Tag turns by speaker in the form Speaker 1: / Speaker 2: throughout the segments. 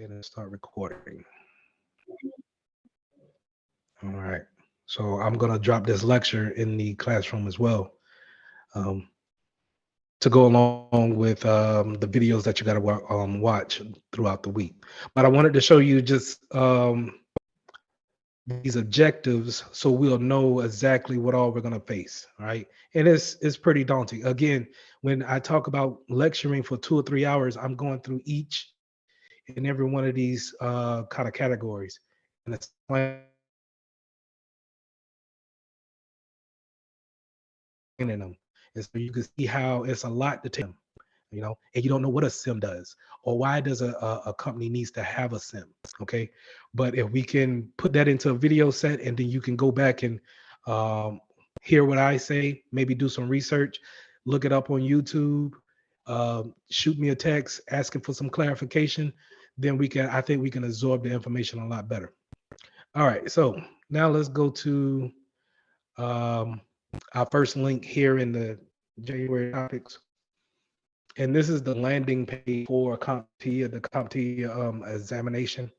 Speaker 1: And start recording. All right. So I'm going to drop this lecture in the classroom as well, um, to go along with the videos that you got to watch throughout the week. But I wanted to show you just these objectives so we'll know exactly what all we're going to face. All right. And it's pretty daunting. Again, when I talk about lecturing for 2 or 3 hours, I'm going through each and every one of these kind of categories and explaining them. And so you can see how it's a lot to take, and you don't know what a sim does or why does a company needs to have a sim. Okay. But if we can put that into a video set and then you can go back and um, hear what I say, maybe do some research, look it up on YouTube, shoot me a text asking for some clarification, then I think we can absorb the information a lot better. All right. So now let's go to um, our first link here in the January topics. And this is the landing page for CompTIA, the CompTIA examination.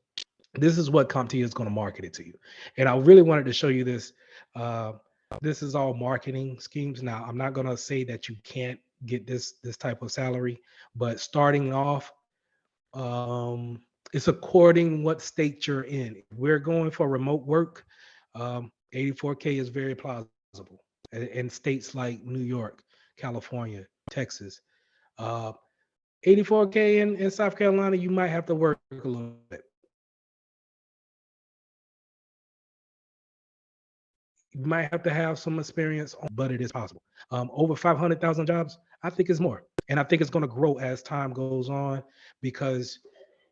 Speaker 1: This is what CompTIA is going to market it to you. And I really wanted to show you this. Uh, this is all marketing schemes. Now, I'm not going to say that you can't get this type of salary, but starting off, it's according what state you're in. If we're going for remote work, 84K is very plausible. In states like New York, California, Texas, uh, 84K in South Carolina, you might have to work a little bit. You might have to have some experience, but it is possible. Over 500,000 jobs, I think it's more. And I think it's going to grow as time goes on because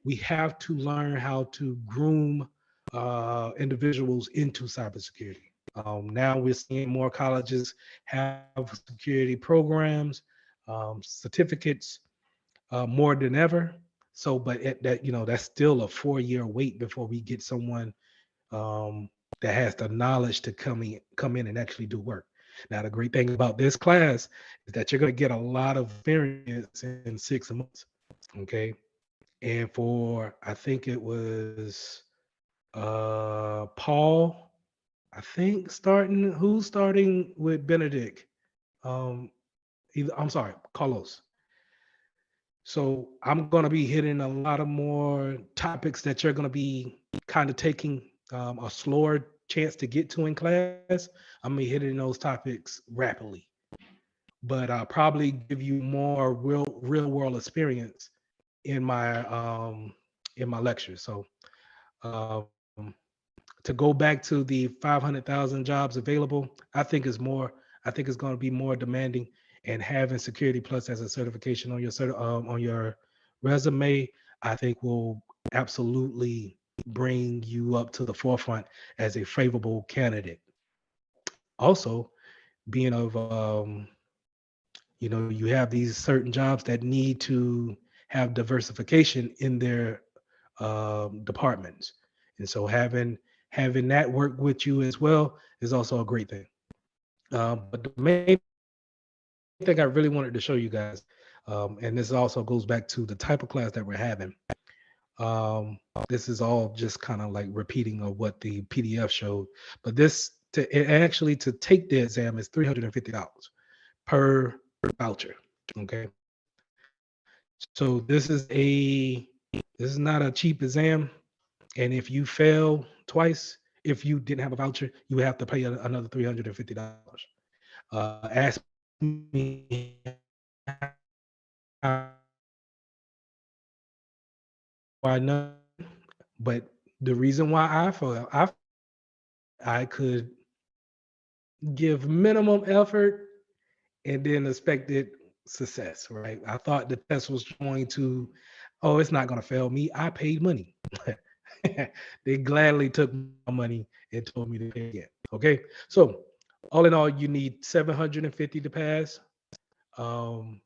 Speaker 1: we have to learn how to groom individuals into cybersecurity. Now we're seeing more colleges have security programs, certificates, more than ever. So, but that's still a 4 year wait before we get someone um, that has the knowledge to come in and actually do work. Now, the great thing about this class is that you're going to get a lot of experience in 6 months. Okay, and for I think it was Paul. I think who's starting with Benedict. Um, I'm sorry, Carlos. So I'm going to be hitting a lot of more topics that you're going to be kind of taking a slower chance to get to in class. I'm going to be hitting those topics rapidly, but I'll probably give you more real world experience in my lectures. So um, to go back to the 500,000 jobs available, I think it's going to be more demanding, and having Security Plus as a certification on your resume, I think will absolutely bring you up to the forefront as a favorable candidate. Also, being of you have these certain jobs that need to have diversification in their departments, and so having that work with you as well is also a great thing. But the main thing I really wanted to show you guys, and this also goes back to the type of class that we're having. This is all just kind of like repeating of what the PDF showed, but actually to take the exam is $350 per voucher. Okay, so this is not a cheap exam, and if you fail twice, if you didn't have a voucher, you would have to pay another $350. Ask me how I know, but the reason why I failed, I felt that I could give minimum effort and then expected success, right? I thought the test was going to, oh, it's not going to fail me. I paid money. They gladly took my money and told me to pay again. Okay. So, all in all, you need 750 to pass. Um,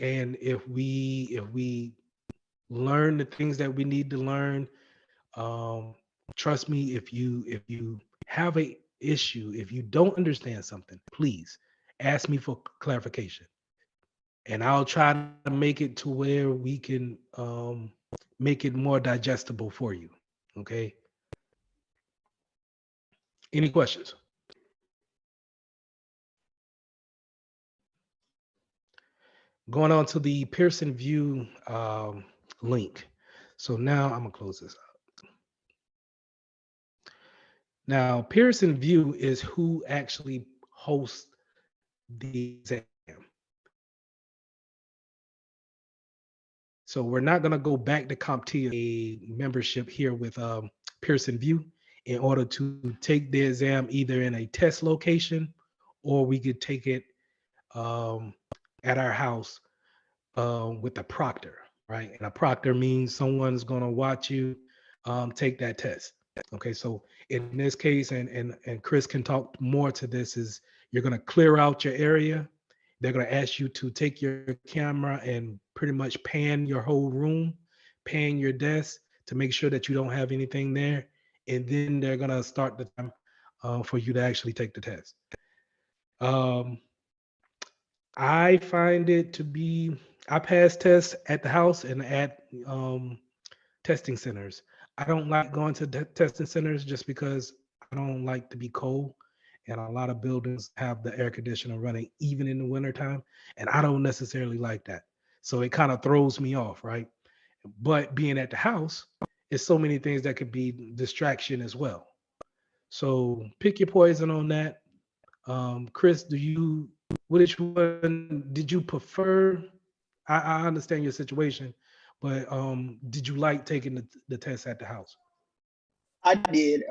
Speaker 1: and if we learn the things that we need to learn, um, trust me, if you have a issue, if you don't understand something, please ask me for clarification, and I'll try to make it to where we can make it more digestible for you. Okay. Any questions? Going on to the Pearson View link. So now I'm gonna close this out. Now, Pearson View is who actually hosts the exam. So we're not gonna go back to CompTIA a membership here with Pearson View in order to take the exam either in a test location or we could take it um, at our house with a proctor, right? And a proctor means someone's going to watch you take that test. Okay, so in this case, and Chris can talk more to this, is you're going to clear out your area. They're going to ask you to take your camera and pretty much pan your whole room, pan your desk to make sure that you don't have anything there. And then they're going to start the time for you to actually take the test. Um, I find it to be, I pass tests at the house and at testing centers. I don't like going to testing centers just because I don't like to be cold. And a lot of buildings have the air conditioner running even in the wintertime. And I don't necessarily like that. So it kind of throws me off, right? But being at the house, is so many things that could be distraction as well. So pick your poison on that. Chris, which one did you prefer? I understand your situation, but did you like taking the test at the house?
Speaker 2: I did.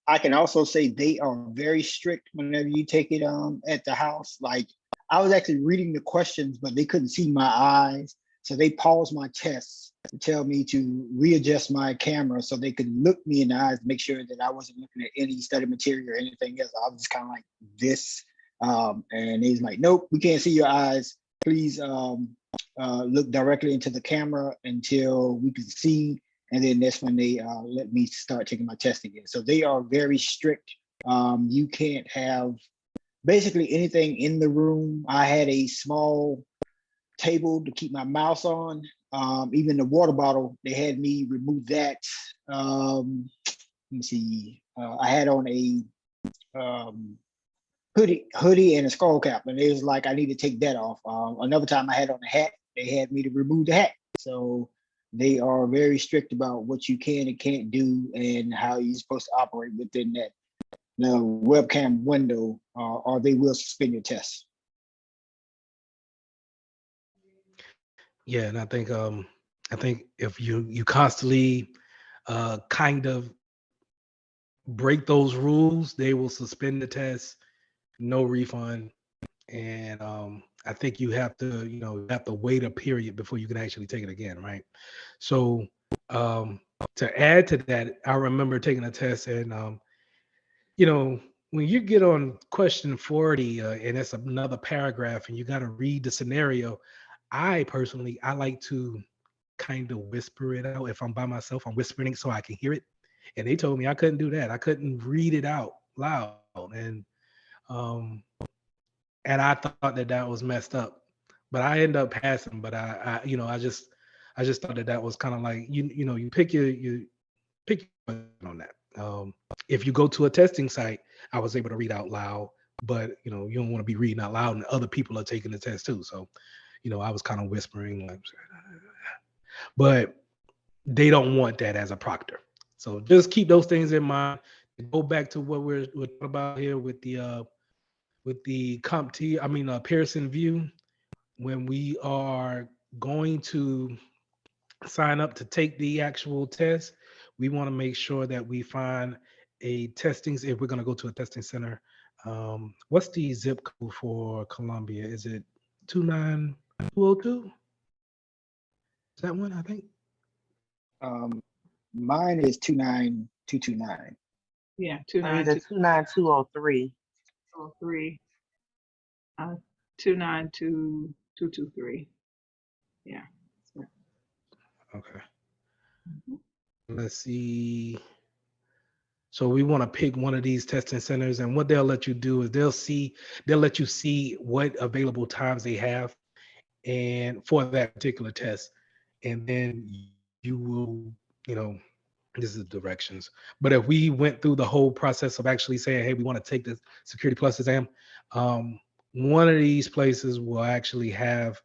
Speaker 2: I can also say they are very strict whenever you take it at the house. Like I was actually reading the questions, but they couldn't see my eyes. So they paused my test to tell me to readjust my camera so they could look me in the eyes, make sure that I wasn't looking at any study material or anything else. I was just kind of like this. And he's like, nope, we can't see your eyes. Please look directly into the camera until we can see, and then that's when they let me start taking my test again. So they are very strict. You can't have basically anything in the room. I had a small table to keep my mouse on. Even the water bottle, they had me remove that. Let me see. I had on a hoodie and a skull cap, and it was like I need to take that off. Another time I had on a hat, they had me to remove the hat. So they are very strict about what you can and can't do and how you're supposed to operate within that the webcam window, or they will suspend your test.
Speaker 1: Yeah, and I think if you constantly kind of break those rules, they will suspend the test, no refund, and I think you have to you have to wait a period before you can actually take it again, right? So um, to add to that, I remember taking a test, and you know when you get on question 40 and it's another paragraph, and you got to read the scenario. I personally I like to kind of whisper it out. If I'm by myself, I'm whispering so I can hear it. And they told me I couldn't do that. I couldn't read it out loud, um, and I thought that that was messed up. But I ended up passing. But I just thought that that was kind of like you pick your poison on that. If you go to a testing site, I was able to read out loud, but you don't want to be reading out loud, and other people are taking the test too. So I was kind of whispering, like, but they don't want that as a proctor. So just keep those things in mind. Go back to what we're talking about here with the CompT, Pearson View. When we are going to sign up to take the actual test, we want to make sure that we find a testing. If we're going to go to a testing center, what's the zip code for Columbia? Is it 29202? Is that one? I think.
Speaker 2: Um, Mine is 29229.
Speaker 3: Yeah,
Speaker 4: Either 29203.
Speaker 3: 29203, 292223. Yeah.
Speaker 1: Okay.
Speaker 3: Mhm.
Speaker 1: Let's see. So we want to pick one of these testing centers, and what they'll let you do is they'll let you see what available times they have and for that particular test, and then you will, you know, this is directions. But if we went through the whole process of actually saying, hey, we want to take the Security Plus exam, um, one of these places will actually have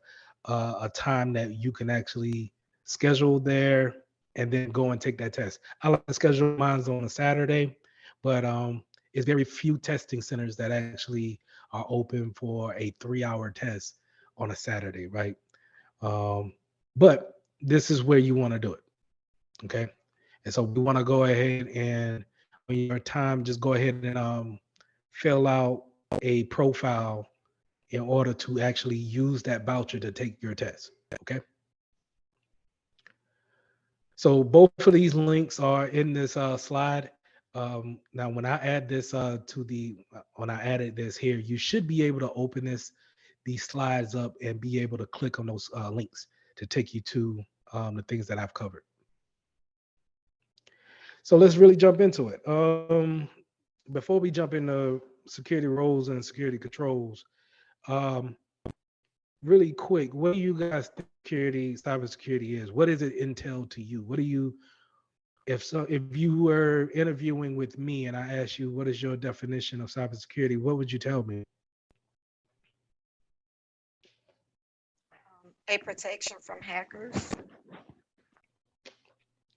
Speaker 1: a time that you can actually schedule there and then go and take that test. I like to schedule mine on a Saturday, but it's very few testing centers that actually are open for a 3-hour test on a Saturday, right? Um, but this is where you want to do it. Okay. And so we want to go ahead and when your time, just go ahead and fill out a profile in order to actually use that voucher to take your test. Okay. So both of these links are in this slide. Now, when I add this when I added this here, you should be able to open these slides up and be able to click on those links to take you to the things that I've covered. So let's really jump into it. Before we jump into security roles and security controls, um, really quick, what do you guys think cybersecurity is? What does it entail to you? What do you, if you were interviewing with me and I asked you, what is your definition of cybersecurity? What would you tell me?
Speaker 5: A protection from hackers.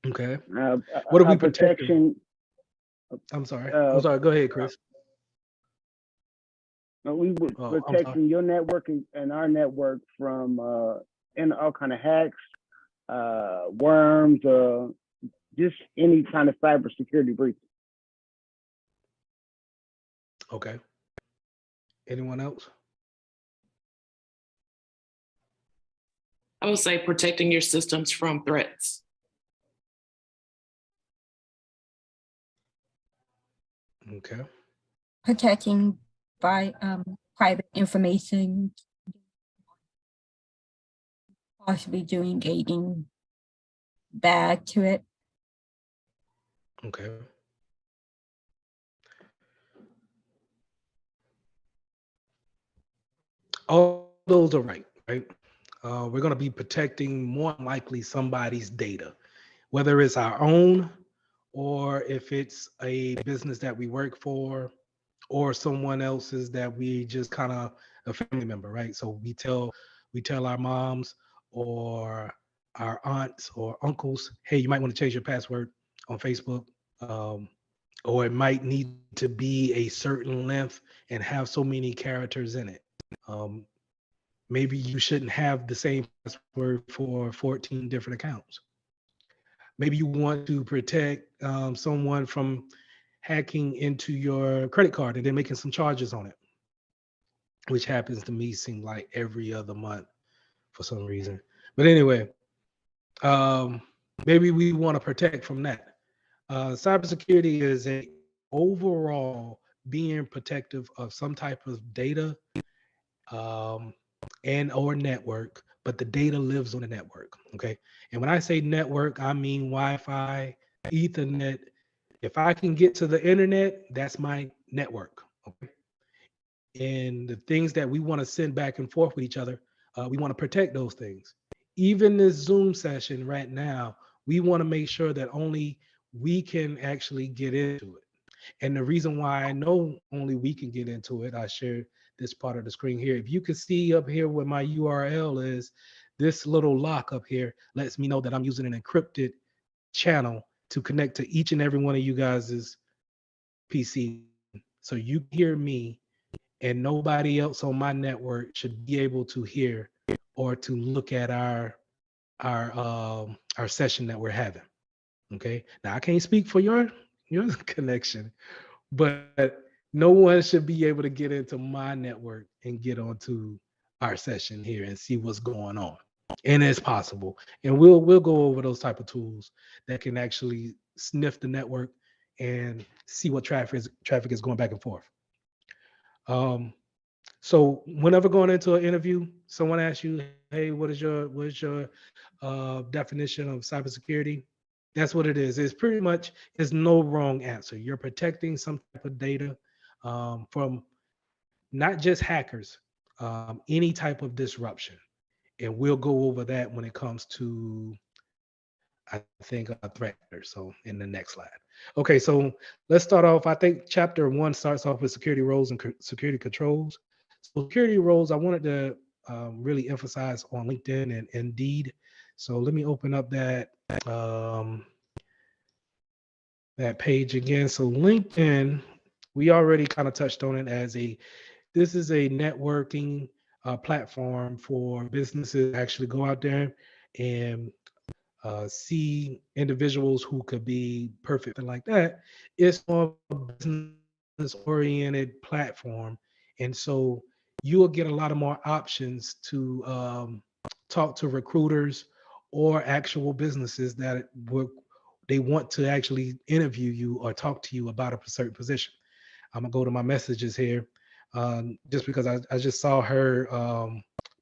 Speaker 1: Okay.
Speaker 6: Uh,
Speaker 1: What are
Speaker 6: a
Speaker 1: we protecting?
Speaker 6: protection.
Speaker 1: I'm sorry.
Speaker 6: Uh,
Speaker 1: Go ahead, Chris.
Speaker 6: we were
Speaker 1: Oh, I'm sorry.
Speaker 6: protecting your network and our network from and all kind of hacks, worms, just any kind of cybersecurity breach.
Speaker 1: Okay. Anyone else?
Speaker 7: I would say protecting your systems from threats.
Speaker 1: Okay.
Speaker 8: Protecting by private information, possibly doing anything bad to it.
Speaker 1: Okay. All those are right, right? We're going to be protecting more than likely somebody's data, whether it's our own or if it's a business that we work for or someone else's that we just kind of a family member, right? So we tell our moms or our aunts or uncles, hey, you might want to change your password on Facebook. Um, or it might need to be a certain length and have so many characters in it. Um, maybe you shouldn't have the same password for 14 different accounts. Maybe you want to protect someone from hacking into your credit card and then making some charges on it, which happens to me seem like every other month for some reason. But anyway, um, maybe we want to protect from that. Cybersecurity is a overall being protective of some type of data um, and or network, but the data lives on the network. Okay. And when I say network, I mean Wi-Fi, Ethernet. If I can get to the internet, that's my network. Okay. And the things that we want to send back and forth with each other, we want to protect those things. Even this Zoom session right now, we want to make sure that only we can actually get into it. And the reason why I know only we can get into it, I share this part of the screen here. If you can see up here where my URL is, this little lock up here lets me know that I'm using an encrypted channel to connect to each and every one of you guys' PC. So you hear me and nobody else on my network should be able to hear or to look at our session that we're having. Okay. Now I can't speak for your connection, but no one should be able to get into my network and get onto our session here and see what's going on. And it's possible. And we'll go over those type of tools that can actually sniff the network and see what traffic is going back and forth. So whenever going into an interview, someone asks you, "Hey, what is your definition of cybersecurity?" That's what it is. It's pretty much there's no wrong answer. You're protecting some type of data from not just hackers, any type of disruption, and we'll go over that when it comes to I think threat actor. So in the next slide. Okay, so let's start off. I think chapter 1 starts off with security roles and security controls. So security roles, I wanted to really emphasize on LinkedIn and Indeed. So let me open up um, that page again. So LinkedIn, we already kind of touched on it as this is a networking platform for businesses to actually go out there and see individuals who could be perfect and like that. It's more of a business oriented platform. And so you will get a lot of more options to talk to recruiters or actual businesses that they want to actually interview you or talk to you about a certain position. I'm gonna go to my messages here, just because I just saw her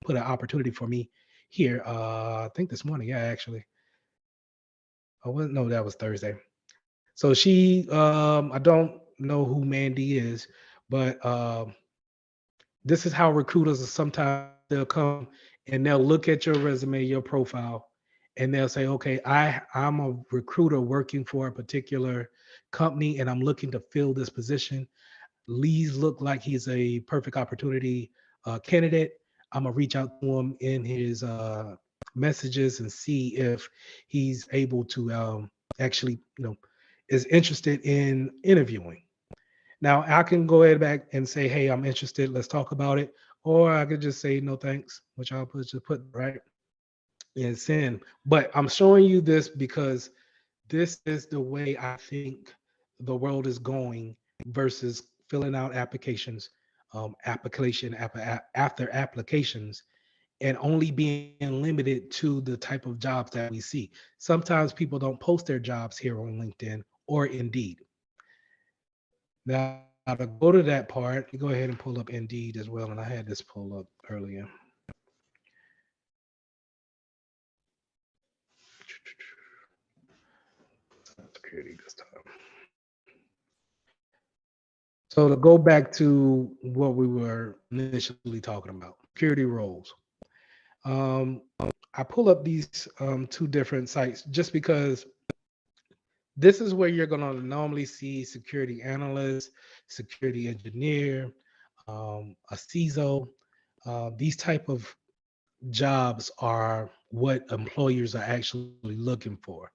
Speaker 1: put an opportunity for me here. I think this morning, yeah, actually. Oh, well, no, that was Thursday. So I don't know who Mandy is, but this is how recruiters are sometimes they'll come and they'll look at your resume, your profile, and they'll say, okay, I'm a recruiter working for a particular company and I'm looking to fill this position. Lee's look like he's a perfect opportunity candidate. I'm gonna reach out to him in his messages and see if he's able to actually, is interested in interviewing. Now I can go ahead back and say, hey, I'm interested. Let's talk about it. Or I could just say no thanks, which I'll just put right and send. But I'm showing you this because this is the way I think the world is going versus filling out applications, after applications, and only being limited to the type of jobs that we see. Sometimes people don't post their jobs here on LinkedIn or Indeed. Now, to go to that part, you go ahead and pull up Indeed as well. And I had this pull up earlier. Security this time. So to go back to what we were initially talking about, security roles. Um, I pull up these two different sites just because this is where you're going to normally see security analyst, security engineer, a CISO. These type of jobs are what employers are actually looking for.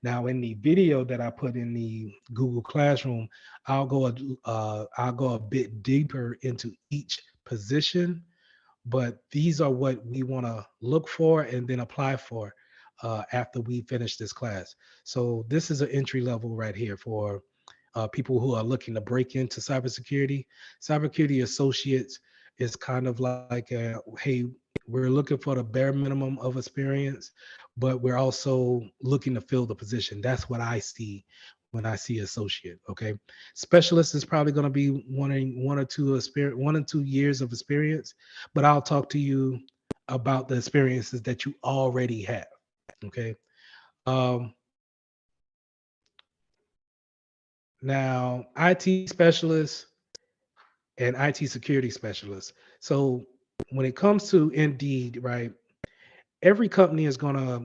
Speaker 1: Now, in the video that I put in the Google Classroom, I'll go a bit deeper into each position, but these are what we want to look for and then apply for after we finish this class. So this is an entry level right here for people who are looking to break into cybersecurity. Cybersecurity associates is kind of like, hey, we're looking for the bare minimum of experience, but we're also looking to fill the position. That's what I see when I see associate. Okay, specialist is probably going to be wanting 1 or 2 years of experience, but I'll talk to you about the experiences that you already have. Okay. Um, Now, IT specialists and IT security specialists. So when it comes to Indeed, right, every company is going to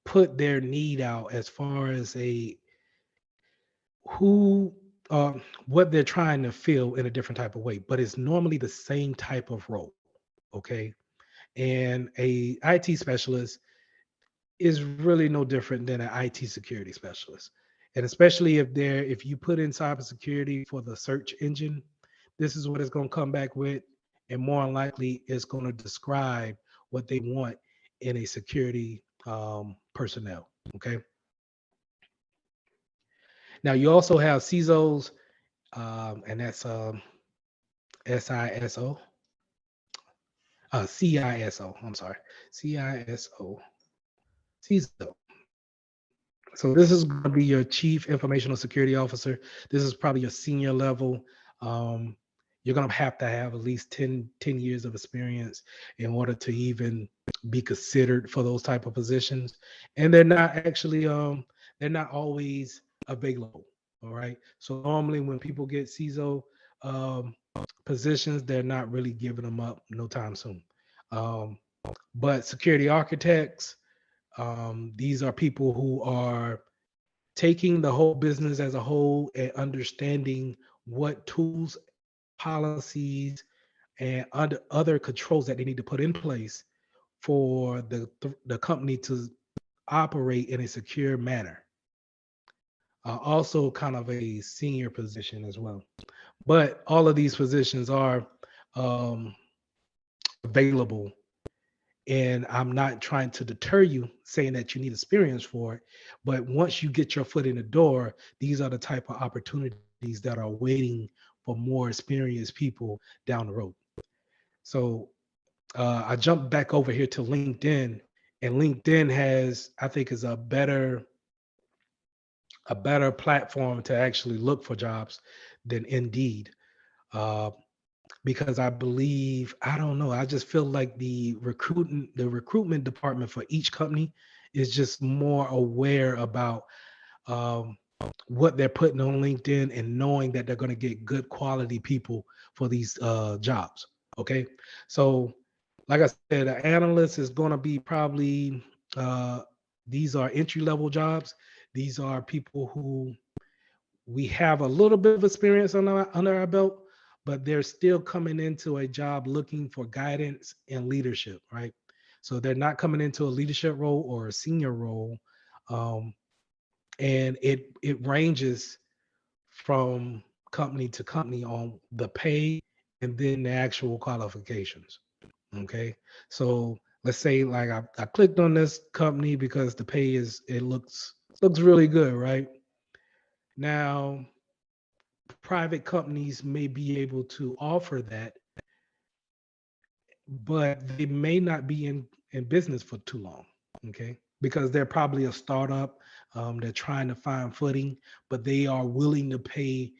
Speaker 1: put their need out as far as who what they're trying to fill in a different type of way, but it's normally the same type of role. Okay. And a IT specialist is really no different than an IT security specialist. And especially if you put in cybersecurity for the search engine, this is what it's going to come back with. And more than likely, it's going to describe what they want in a security personnel. Okay. Now, you also have CISOs, and that's SISO, CISO. I'm sorry, CISO, CISO. So this is going to be your chief informational security officer. This is probably your senior level. Um, you're going to have at least 10 years of experience in order to even be considered for those type of positions. And they're not always available. All right. So normally when people get CISO um, positions, they're not really giving them up no time soon. Um, but security architects, These are people who are taking the whole business as a whole and understanding what tools, policies, and other controls that they need to put in place for the company to operate in a secure manner. Also, kind of a senior position as well. But all of these positions are um, available, and I'm not trying to deter you saying that you need experience for it. But once you get your foot in the door, these are the type of opportunities that are waiting for more experienced people down the road. So I jumped back over here to LinkedIn, and LinkedIn has, I think, is a better platform to actually look for jobs than Indeed. Uh, because I believe, I don't know, I just feel like the recruitment department for each company is just more aware about um, what they're putting on LinkedIn and knowing that they're going to get good quality people for these jobs. Okay, so like I said, an analyst is going to be probably uh, these are entry level jobs. These are people who we have a little bit of experience under our belt, but they're still coming into a job looking for guidance and leadership, right? So they're not coming into a leadership role or a senior role, um, and it ranges from company to company on the pay and then the actual qualifications. Okay, so let's say like I clicked on this company because the pay is it looks really good, right? Now private companies may be able to offer that, but they may not be in business for too long. Okay, because they're probably a startup. They're trying to find footing, but they are willing to pay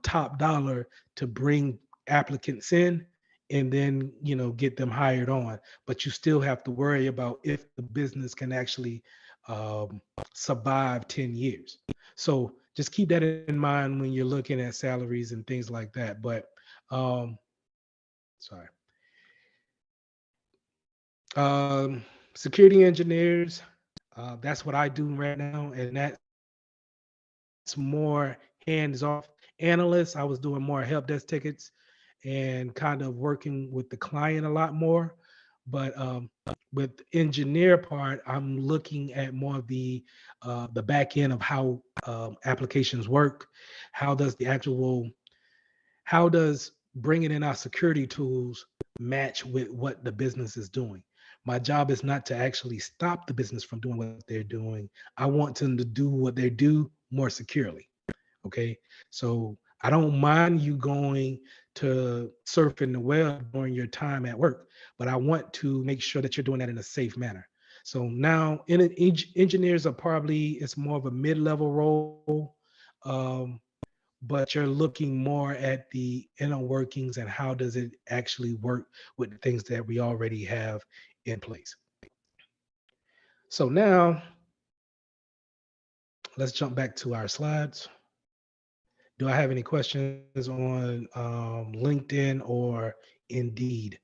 Speaker 1: top dollar to bring applicants in and then get them hired on. But you still have to worry about if the business can actually um, survive 10 years. So just keep that in mind when you're looking at salaries and things like that. But um, sorry. Um, Security engineers, that's what I do right now, and that's more hands-off. Analysts, I was doing more help desk tickets and kind of working with the client a lot more. But with engineer part, I'm looking at more of the back end of how applications work. How does the actual how does bringing in our security tools match with what the business is doing? My job is not to actually stop the business from doing what they're doing. I want them to do what they do more securely. Okay. So I don't mind you going to surfing the web during your time at work, but I want to make sure that you're doing that in a safe manner. So now engineers are probably, it's more of a mid-level role. Um, but you're looking more at the inner workings and how does it actually work with the things that we already have in place. So now let's jump back to our slides. Do I have any questions on LinkedIn or Indeed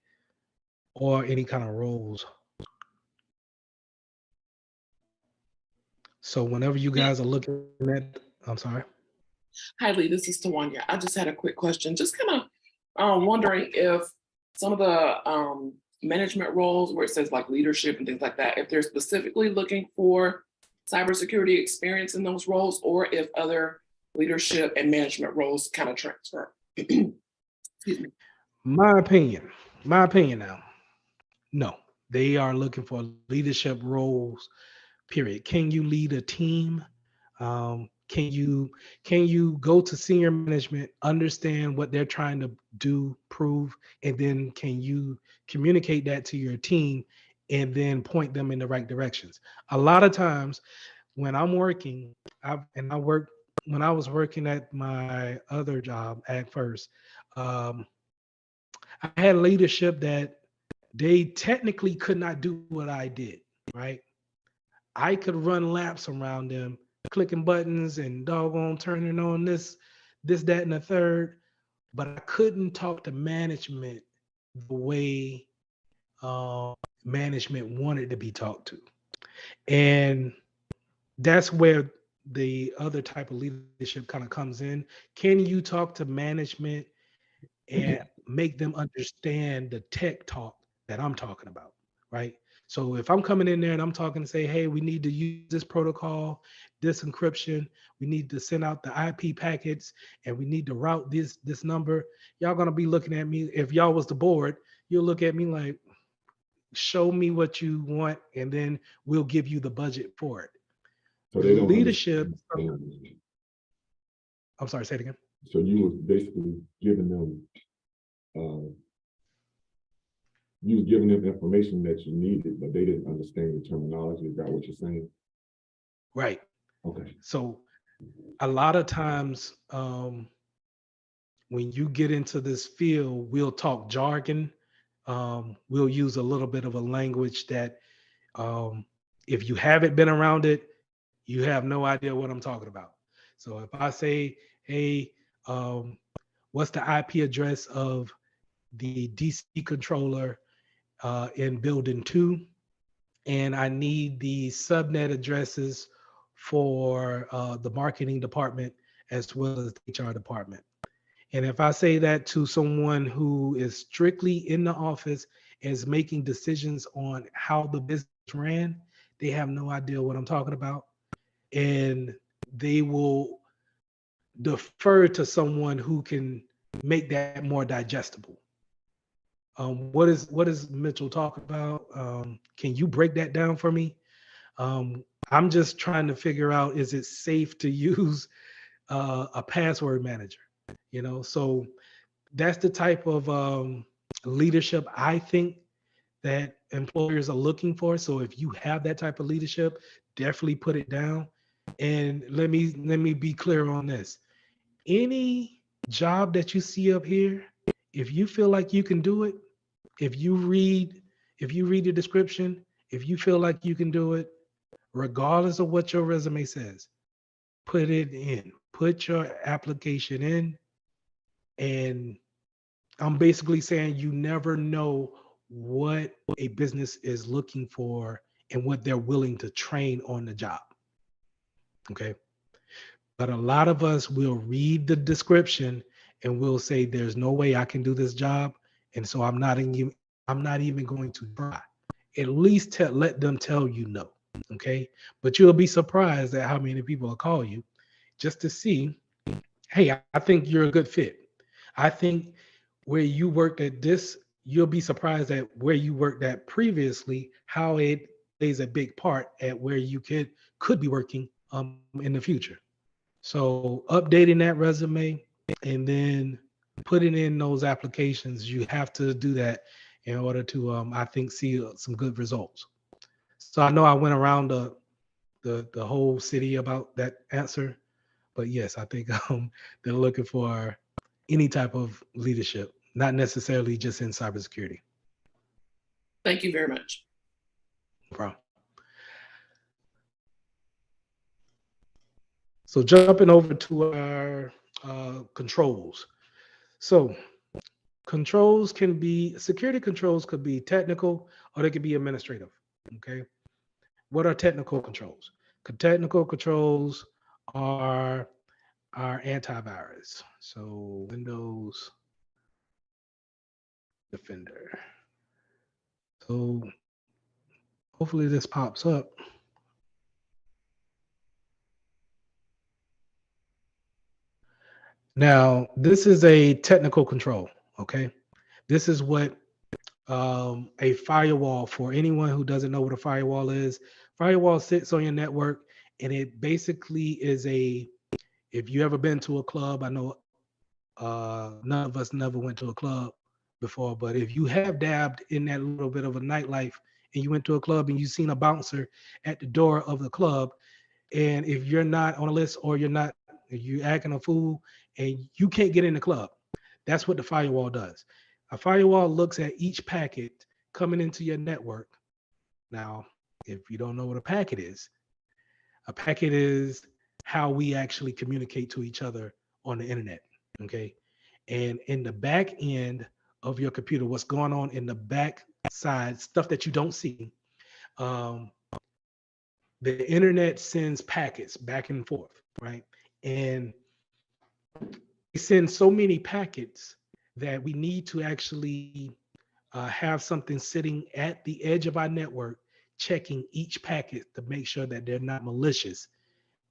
Speaker 1: or any kind of roles? So whenever you guys are looking at, I'm sorry.
Speaker 7: Hi, Lee. This is Tawanya. I just had a quick question. Just kind of wondering if some of the management roles where it says like leadership and things like that, if they're specifically looking for cybersecurity experience in those roles, or if other leadership and management roles kind of transfer. Excuse me.
Speaker 1: My opinion now, no, they are looking for leadership roles, period. Can you lead a team? Can you go to senior management, understand what they're trying to do, prove, and then can you communicate that to your team and then point them in the right directions? A lot of times when I'm working, I work when I was working at my other job at first, um, I had leadership that they technically could not do what I did, right? I could run laps around them, clicking buttons and doggone turning on this, that, and the third, but I couldn't talk to management the way uh, management wanted to be talked to. And that's where the other type of leadership kind of comes in. Can you talk to management and make them understand the tech talk that I'm talking about, right? So if I'm coming in there and I'm talking to say, hey, we need to use this protocol, this encryption, we need to send out the IP packets, and we need to route this number, y'all gonna be looking at me. If y'all was the board, you'll look at me like, show me what you want, and then we'll give you the budget for it.
Speaker 9: So they don't
Speaker 1: Leadership,
Speaker 9: understand.
Speaker 1: I'm sorry, say it again.
Speaker 9: So you was basically giving them, you was giving them information that you needed, but they didn't understand the terminology. Is that what you're saying?
Speaker 1: Right.
Speaker 9: Okay.
Speaker 1: So a lot of times, when you get into this field, we'll talk jargon. We'll use a little bit of a language that, if you haven't been around it, you have no idea what I'm talking about. So if I say, hey, what's the IP address of the DC controller in building 2? And I need the subnet addresses for the marketing department as well as the HR department. And if I say that to someone who is strictly in the office and is making decisions on how the business ran, they have no idea what I'm talking about. And they will defer to someone who can make that more digestible. What is Mitchell talking about? Can you break that down for me? I'm just trying to figure out, is it safe to use a password manager? So that's the type of leadership I think that employers are looking for. So if you have that type of leadership, definitely put it down. And let me be clear on this. Any job that you see up here, if you feel like you can do it, if you read the description, if you feel like you can do it, regardless of what your resume says, put it in. Put your application in. And I'm basically saying you never know what a business is looking for and what they're willing to train on the job. Okay. But a lot of us will read the description and we'll say, there's no way I can do this job. And so I'm not even going to try. At least let them tell you no. Okay. But you'll be surprised at how many people will call you just to see, hey, I think you're a good fit. I think where you worked at this, you'll be surprised at where you worked at previously, how it plays a big part at where you could be working in the future. So updating that resume and then putting in those applications, you have to do that in order to, I think, see some good results. So I know I went around the whole city about that answer, but yes, I think they're looking for any type of leadership, not necessarily just in cybersecurity.
Speaker 7: Thank you very much.
Speaker 1: No problem. So jumping over to our controls. So security controls could be technical or they could be administrative. Okay. What are technical controls? Technical controls are our antivirus. So Windows Defender. So hopefully this pops up. Now, this is a technical control, okay? This is what a firewall, for anyone who doesn't know what a firewall is, firewall sits on your network and it basically is if you ever been to a club, I know none of us never went to a club before, but if you have dabbed in that little bit of a nightlife and you went to a club and you seen a bouncer at the door of the club, and if you're not on a list or you're acting a fool and you can't get in the club, that's what the firewall does. A firewall looks at each packet coming into your network. Now, if you don't know what a packet is how we actually communicate to each other on the internet. Okay. And in the back end of your computer, what's going on in the back side, stuff that you don't see, the internet sends packets back and forth, right? And it sends so many packets that we need to actually have something sitting at the edge of our network, checking each packet to make sure that they're not malicious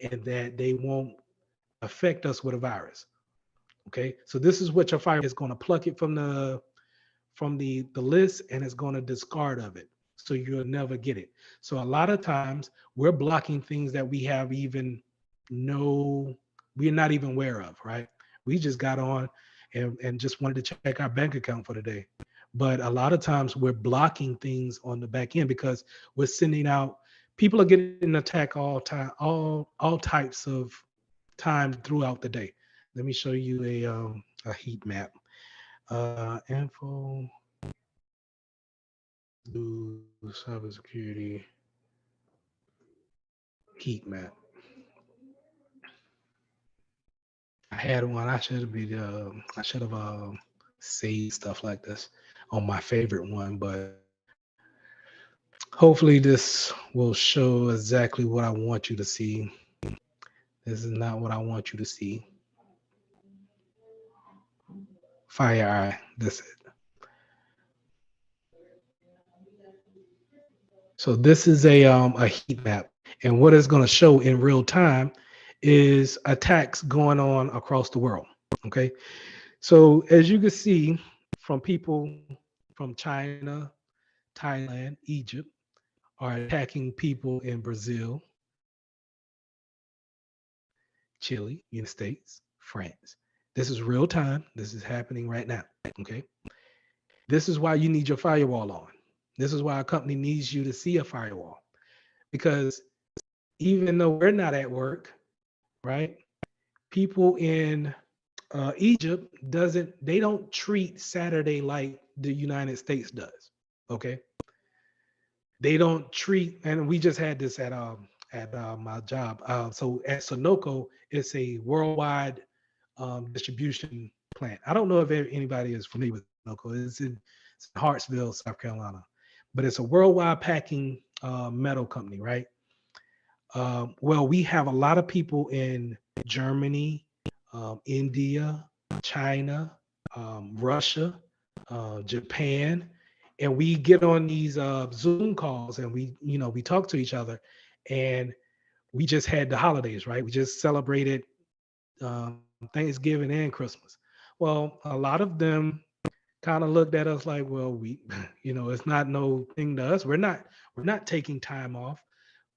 Speaker 1: and that they won't affect us with a virus. Okay, so this is what your firewall is going to pluck it from the list, and it's going to discard of it, so you'll never get it. So a lot of times we're blocking things that we have even no we're not even aware of, right? We just got on and just wanted to check our bank account for the day. But a lot of times we're blocking things on the back end because we're sending out people are getting attacked all time, all types of time throughout the day. Let me show you a heat map. Info do cybersecurity heat map. I had one. I should have saved stuff like this on my favorite one, but hopefully this will show exactly what I want you to see. This is not what I want you to see. FireEye. That's it. So this is a heat map, and what it's going to show in real time is attacks going on across the world. Okay, so as you can see from people from China, Thailand, Egypt are attacking people in Brazil, Chile, United States, France. This is real time. This is happening right now. Okay, this is why you need your firewall on. This is why a company needs you to see a firewall, because even though we're not at work, right? People in Egypt they don't treat Saturday like the United States does. Okay, they don't treat, and we just had this at my job. So at Sunoco, it's a worldwide distribution plant. I don't know if anybody is familiar with Sunoco. It's in Hartsville, South Carolina, but it's a worldwide packing metal company, right? Well, we have a lot of people in Germany, India, China, Russia, Japan, and we get on these Zoom calls and we talk to each other, and we just had the holidays, right? We just celebrated Thanksgiving and Christmas. Well, a lot of them kind of looked at us like, well, it's not no thing to us. We're not taking time off.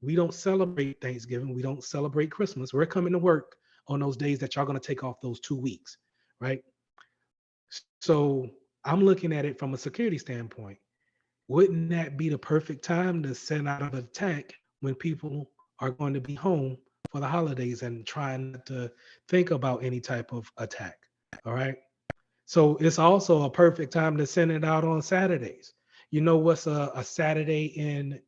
Speaker 1: We don't celebrate Thanksgiving. We don't celebrate Christmas. We're coming to work on those days that y'all going to take off those 2 weeks, right? So I'm looking at it from a security standpoint. Wouldn't that be the perfect time to send out an attack when people are going to be home for the holidays and trying not to think about any type of attack? All right. So it's also a perfect time to send it out on Saturdays. You know what's a Saturday in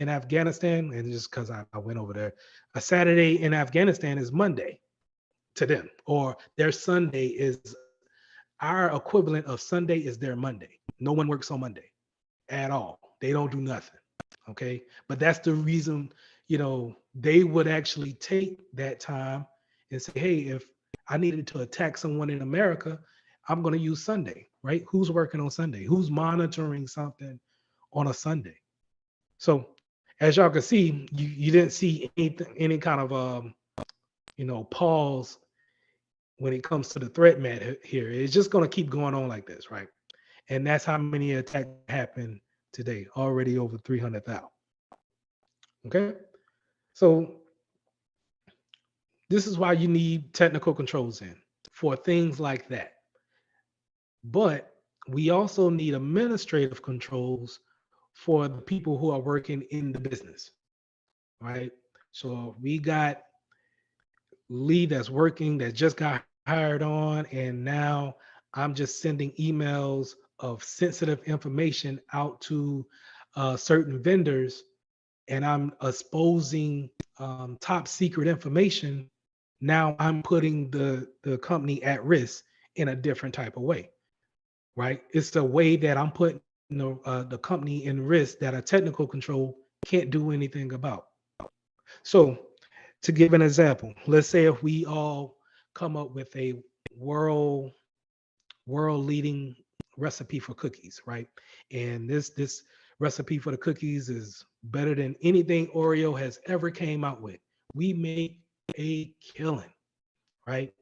Speaker 1: Afghanistan? And just because I went over there, a Saturday in Afghanistan is Monday to them, or their Sunday is our equivalent of Sunday is their Monday. No one works on Monday at all. They don't do nothing. Okay. But that's the reason, they would actually take that time and say, hey, if I needed to attack someone in America, I'm going to use Sunday, right? Who's working on Sunday? Who's monitoring something on a Sunday? So as y'all can see, you didn't see any kind of pause when it comes to the threat mat here. It's just going to keep going on like this, right? And that's how many attacks happened today, already over 300,000. Okay, so this is why you need technical controls in for things like that. But we also need administrative controls for the people who are working in the business, right? So we got Lee that's working, that just got hired on, and now I'm just sending emails of sensitive information out to certain vendors, and I'm exposing top secret information. Now I'm putting the company at risk in a different type of way, right? It's the way that I'm putting the company in risk that a technical control can't do anything about. So to give an example, let's say if we all come up with a world world leading recipe for cookies, right? And this recipe for the cookies is better than anything Oreo has ever came out with. We make a killing, right?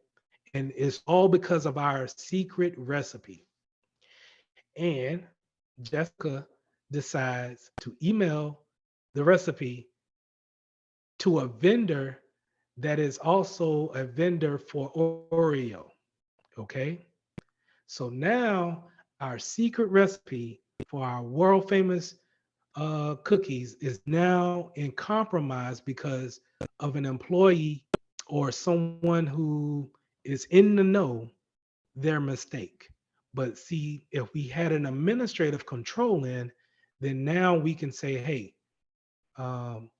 Speaker 1: And it's all because of our secret recipe. And Jessica decides to email the recipe to a vendor that is also a vendor for Oreo. Okay. So now our secret recipe for our world famous cookies is now in compromise because of an employee or someone who is in the know their mistake. But see, if we had an administrative control in, then now we can say, hey, um,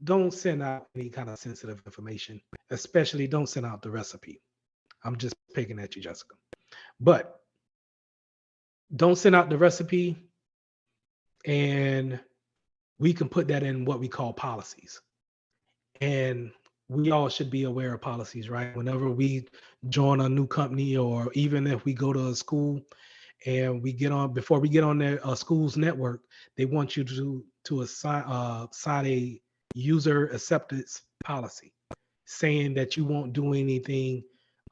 Speaker 1: don't send out any kind of sensitive information, especially don't send out the recipe. I'm just picking at you, Jessica. But don't send out the recipe, and we can put that in what we call policies. And we all should be aware of policies, right? Whenever we join a new company, or even if we go to a school and we get on, before we get on their school's network, they want you to assign sign a user acceptance policy, saying that you won't do anything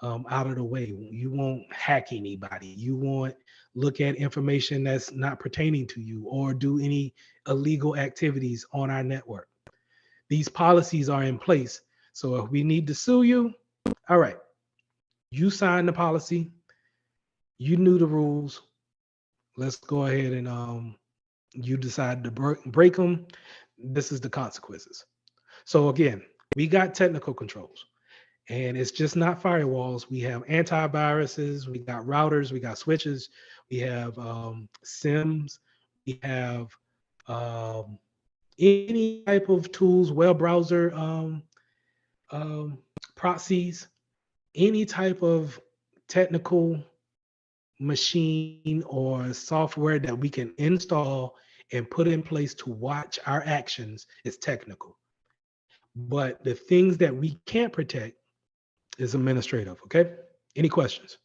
Speaker 1: out of the way. You won't hack anybody. You won't look at information that's not pertaining to you or do any illegal activities on our network. These policies are in place. So if we need to sue you, all right, you signed the policy, you knew the rules. Let's go ahead and you decide to break them. This is the consequences. So again, we got technical controls. And it's just not firewalls. We have antiviruses, we got routers, we got switches, we have SIMs, we have um, any type of tools, web browser um, proxies, any type of technical machine or software that we can install and put in place to watch our actions is technical. But the things that we can't protect is administrative. Okay. Any questions?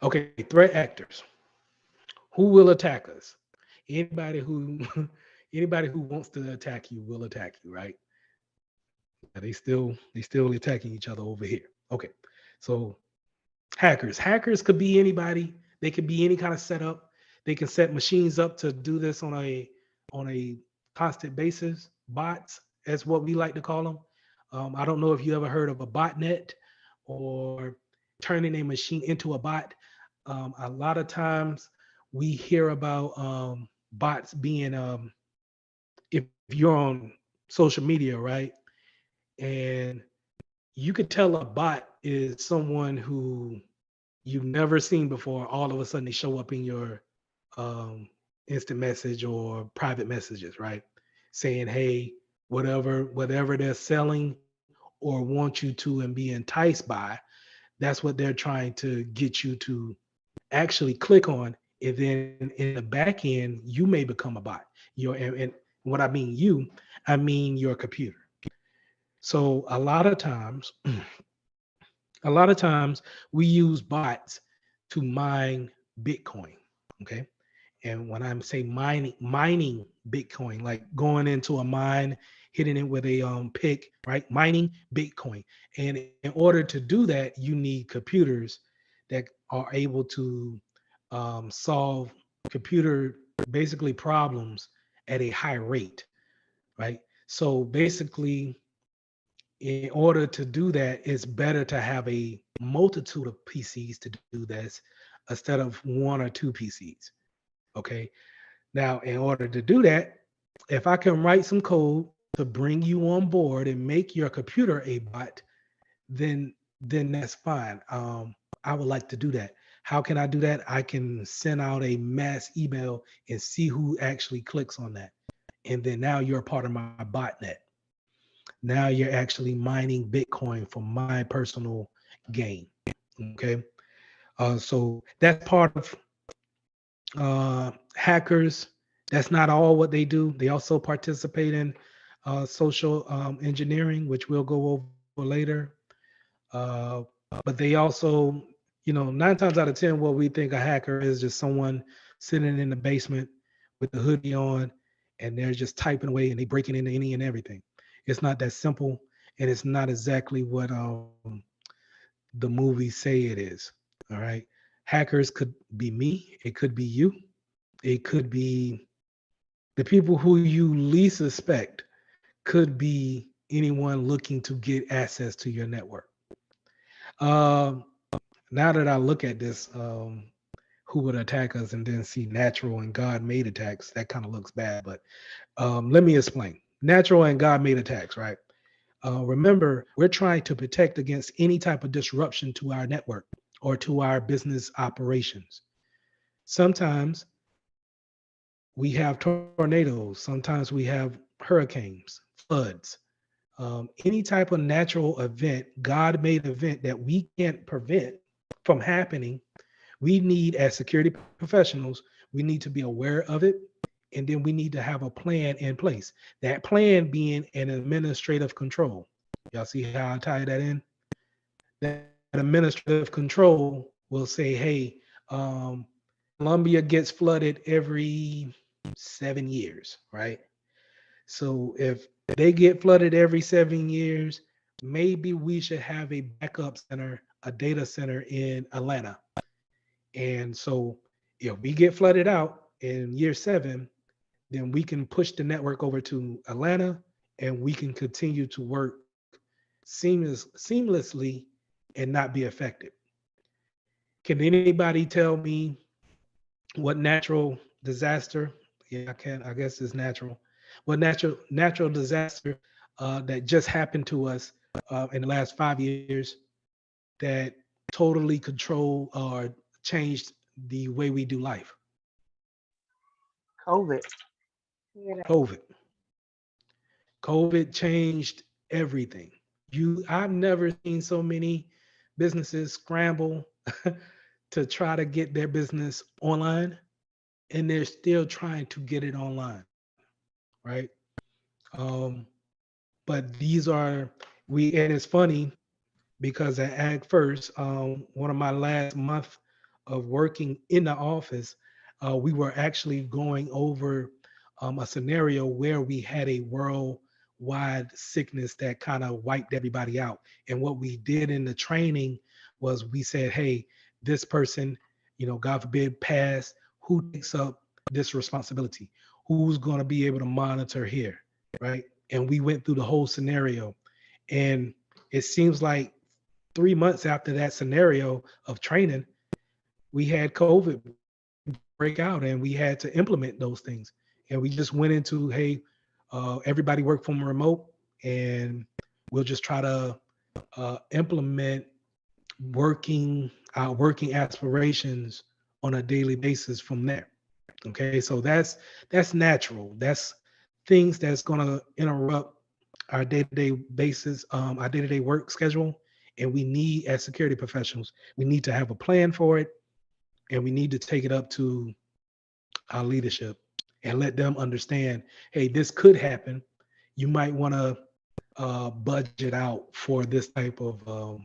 Speaker 1: Okay. Threat actors. Who will attack us? Anybody who anybody who wants to attack you will attack you, right? They still attacking each other over here. Okay. So hackers. Hackers could be anybody. They could be any kind of setup. They can set machines up to do this on a constant basis. Bots, as what we like to call them. I don't know if you ever heard of a botnet or turning a machine into a bot. A lot of times we hear about bots being if you're on social media, right? And you could tell a bot is someone who you've never seen before. All of a sudden, they show up in your instant message or private messages, right? Saying, "Hey, whatever they're selling or want you to and be enticed by, that's what they're trying to get you to actually click on." And then in the back end, you may become a bot. And what I mean you, I mean your computer. So a lot of times we use bots to mine Bitcoin. Okay. And when I'm say mining Bitcoin, like going into a mine, hitting it with a pick, right? Mining Bitcoin. And in order to do that, you need computers that are able to solve computer basically problems at a high rate, right? So basically, in order to do that, it's better to have a multitude of PCs to do this instead of one or two PCs. Okay. Now, in order to do that, if I can write some code to bring you on board and make your computer a bot, then that's fine. I would like to do that. How can I do that? I can send out a mass email and see who actually clicks on that. And then now you're a part of my botnet. Now you're actually mining Bitcoin for my personal gain. Okay. So that's part of hackers. That's not all what they do. They also participate in social engineering, which we'll go over later. Uh, but they also, 9 times out of 10, what we think a hacker is just someone sitting in the basement with the hoodie on, and they're just typing away and they breaking into any and everything. It's not that simple, and it's not exactly what the movies say it is. All right. Hackers could be me, it could be you, it could be the people who you least suspect, could be anyone looking to get access to your network. Um, Now that I look at this, who would attack us and then see natural and God made attacks, that kind of looks bad. But let me explain. Natural and God made attacks, right? Remember, we're trying to protect against any type of disruption to our network or to our business operations. Sometimes we have tornadoes, sometimes we have hurricanes, floods, any type of natural event, God made event that we can't prevent from happening. We need, as security professionals, we need to be aware of it. And then we need to have a plan in place. That plan being an administrative control. Y'all see how I tie that in? That administrative control will say, hey, Columbia gets flooded every 7 years, right? So if they get flooded every 7 years, maybe we should have a backup center, a data center in Atlanta. And so if we get flooded out in year 7, then we can push the network over to Atlanta and we can continue to work seamlessly and not be affected. Can anybody tell me what natural disaster? Yeah, I can. I guess it's natural. What natural disaster that just happened to us in the last 5 years that totally control or changed the way we do life?
Speaker 4: COVID.
Speaker 1: COVID. COVID changed everything. I've never seen so many businesses scramble to try to get their business online, and they're still trying to get it online, right? Um, but these are and it's funny because at Ag First, one of my last month of working in the office, we were actually going over a scenario where we had a worldwide sickness that kind of wiped everybody out. And what we did in the training was we said, hey, this person, God forbid, passed. Who takes up this responsibility? Who's going to be able to monitor here, right? And we went through the whole scenario. And it seems like 3 months after that scenario of training, we had COVID break out and we had to implement those things. And we just went into, hey, everybody work from remote and we'll just try to implement working aspirations on a daily basis from there. Okay, so that's natural. That's things that's gonna interrupt our day-to-day basis, our day-to-day work schedule. And we need, as security professionals, we need to have a plan for it, and we need to take it up to our leadership and let them understand, hey, this could happen. You might want to budget out for this type of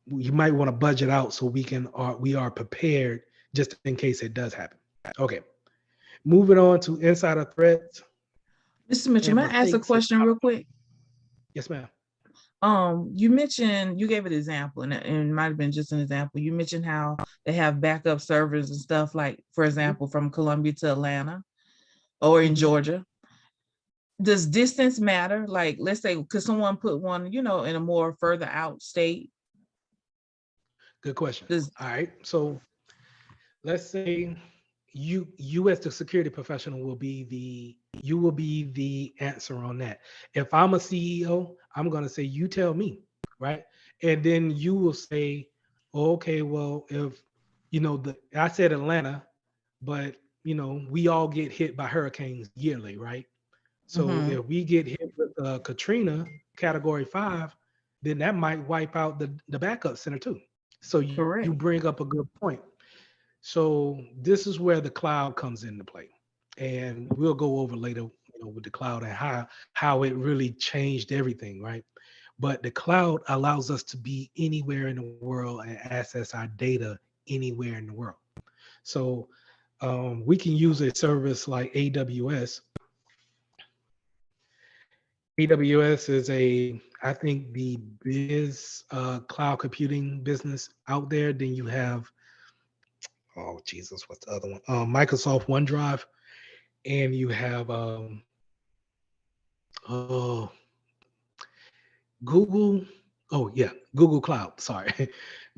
Speaker 1: you might want to budget out so we are prepared just in case it does happen. Okay, moving on to insider threats.
Speaker 10: Mr. Mitchell, may I ask a question real quick?
Speaker 1: Yes, ma'am.
Speaker 10: You mentioned, you gave an example, and it might have been just an example. You mentioned how they have backup servers and stuff, like, for example, from Columbia to Atlanta or in Georgia. Does distance matter? Like, let's say, could someone put one, in a more further out state?
Speaker 1: Good question. All right. So let's say you as the security professional will be the answer on that. If I'm a CEO, I'm going to say, you tell me, right? And then you will say, okay, well, if I said Atlanta, but we all get hit by hurricanes yearly, right? So if we get hit with Katrina category 5, then that might wipe out the backup center too. So you bring up a good point. So this is where the cloud comes into play, and we'll go over later, with the cloud and how it really changed everything, right? But the cloud allows us to be anywhere in the world and access our data anywhere in the world. So we can use a service like AWS. AWS is I think, the biggest cloud computing business out there. Then you have, oh Jesus, what's the other one? Microsoft OneDrive, and you have oh Google. Oh yeah, Google Cloud. Sorry,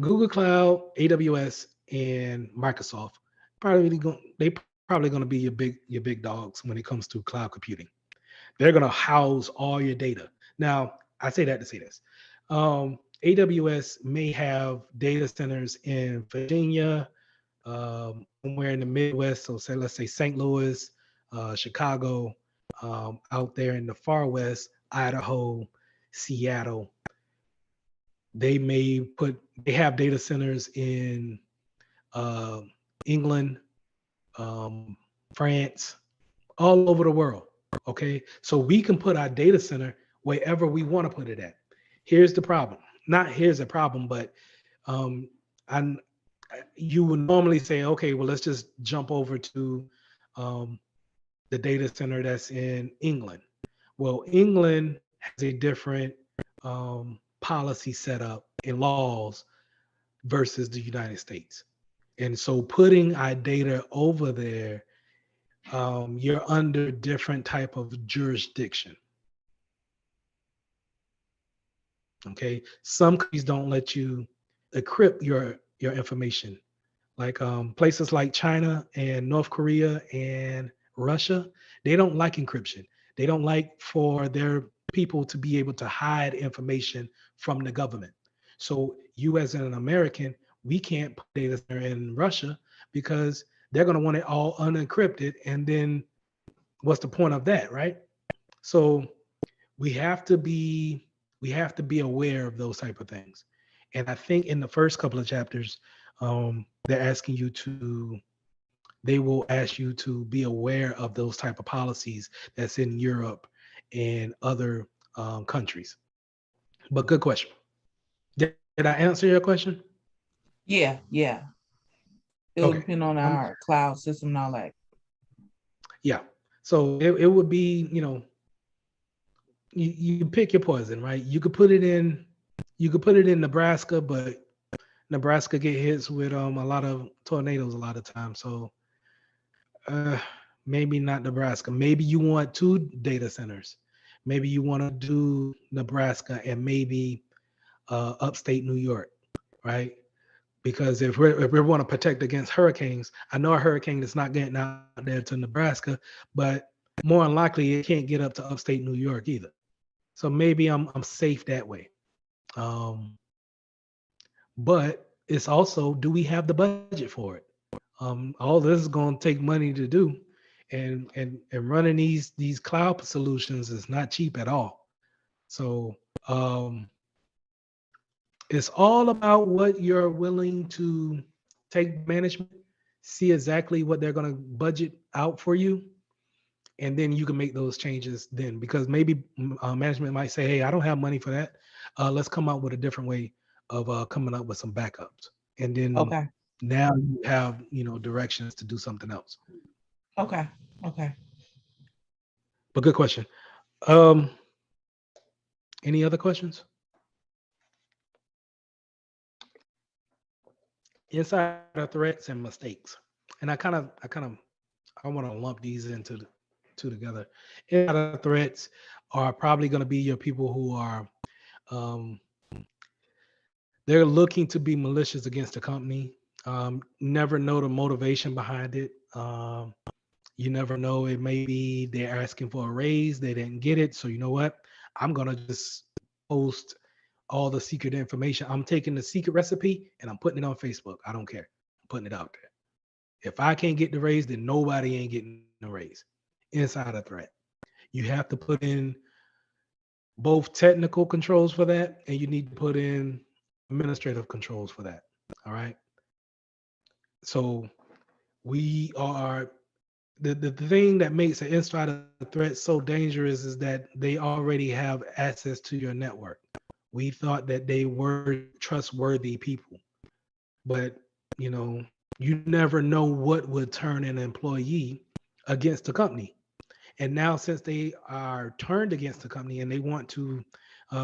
Speaker 1: Google Cloud, AWS, and Microsoft. They probably going to be your big dogs when it comes to cloud computing. They're going to house all your data. Now, I say that to say this. AWS may have data centers in Virginia, somewhere in the Midwest. So let's say St. Louis, Chicago, out there in the far west, Idaho, Seattle. They have data centers in uh, England, um, France, all over the world. Okay. So we can put our data center wherever we want to put it at. Here's the problem. Not here's the problem, but um, I, you would normally say, okay, well, let's just jump over to um, the data center that's in England. Well, England has a different policy set up and laws versus the United States. And so putting our data over there, you're under different type of jurisdiction. Okay. Some countries don't let you encrypt your information. Like places like China and North Korea and Russia, they don't like encryption. They don't like for their people to be able to hide information from the government. So you as an American, we can't put data center in Russia because they're going to want it all unencrypted. And then what's the point of that, right? So we have to be aware of those type of things. And I think in the first couple of chapters, they're asking you to they will ask you to be aware of those type of policies that's in Europe and other countries. But good question. Did I answer your question?
Speaker 10: Yeah, yeah. It would
Speaker 1: Okay.
Speaker 10: depend on our cloud system and all that.
Speaker 1: Yeah. So it would be, you pick your poison, right? You could put it in Nebraska, but Nebraska get hits with a lot of tornadoes a lot of times. So uh, maybe not Nebraska. Maybe you want two data centers. Maybe you want to do Nebraska and maybe upstate New York, right? Because if we want to protect against hurricanes, I know a hurricane is not getting out there to Nebraska, but more than likely it can't get up to upstate New York either. So maybe I'm safe that way. Um, but it's also, do we have the budget for it? All this is going to take money to do, and running these cloud solutions is not cheap at all. So it's all about what you're willing to take management, see exactly what they're going to budget out for you, and then you can make those changes then. Because maybe management might say, "Hey, I don't have money for that. Let's come up with a different way of coming up with some backups." And then
Speaker 10: Okay,
Speaker 1: now you have directions to do something else.
Speaker 10: okay, okay.
Speaker 1: But good question. Um, any other questions? Insider threats and mistakes. And I want to lump these into the two together. Insider threats are probably going to be your people who are um, they're looking to be malicious against the company. Never know the motivation behind it. You never know. It may be they're asking for a raise, they didn't get it. So you know what? I'm gonna just post all the secret information. I'm taking the secret recipe and I'm putting it on Facebook. I don't care. I'm putting it out there. If I can't get the raise, then nobody ain't getting the raise. Insider threat. You have to put in both technical controls for that, and you need to put in administrative controls for that. All right. So we are the thing that makes an insider threat so dangerous is that they already have access to your network. We thought that they were trustworthy people, but you know, you never know what would turn an employee against the company. And now, since they are turned against the company and they want to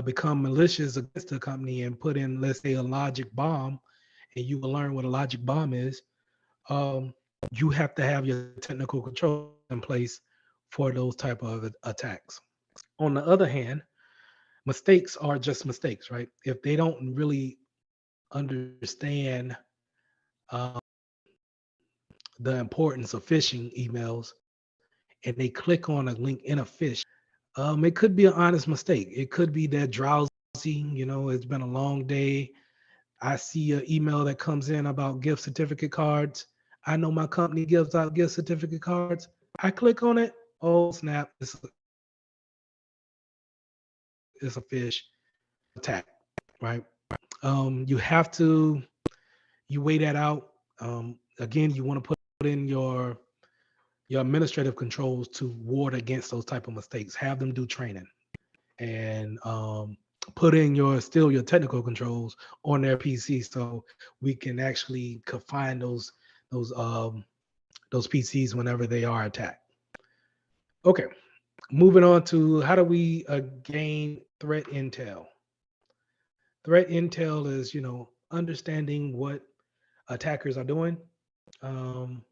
Speaker 1: become malicious against the company and put in, let's say, a logic bomb, and you will learn what a logic bomb is, um, you have to have your technical control in place for those type of attacks. On the other hand, mistakes are just mistakes, right? If they don't really understand um, the importance of phishing emails and they click on a link in a phish, it could be an honest mistake. It could be that drowsy, it's been a long day. I see an email that comes in about gift certificate cards. I know my company gives out gift certificate cards. I click on it. Oh snap! It's a fish attack, right? You have to weigh that out. Again, you want to put in your administrative controls to ward against those type of mistakes. Have them do training and put in your technical controls on their PC so we can actually confine those um, those PCs whenever they are attacked. Okay, moving on to how do we gain threat intel? Threat intel is understanding what attackers are doing, um,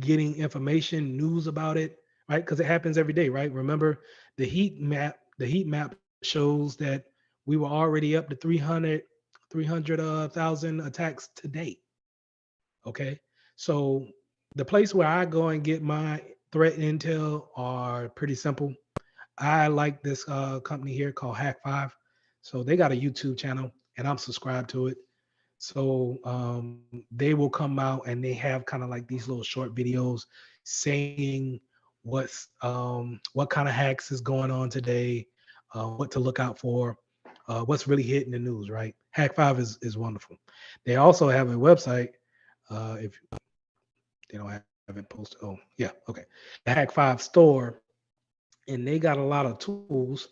Speaker 1: getting information, news about it, right? Because it happens every day, right? Remember the heat map. The heat map shows that we were already up to 300,000 attacks to date. Okay, so the place where I go and get my threat intel are pretty simple. I like this company here called Hack 5. So they got a YouTube channel and I'm subscribed to it. So they will come out and they have kind of like these little short videos saying what kind of hacks is going on today, what to look out for, what's really hitting the news, right? Hack 5 is wonderful. They also have a website. If they don't have it posted, oh yeah, okay. The Hack 5 store, and they got a lot of tools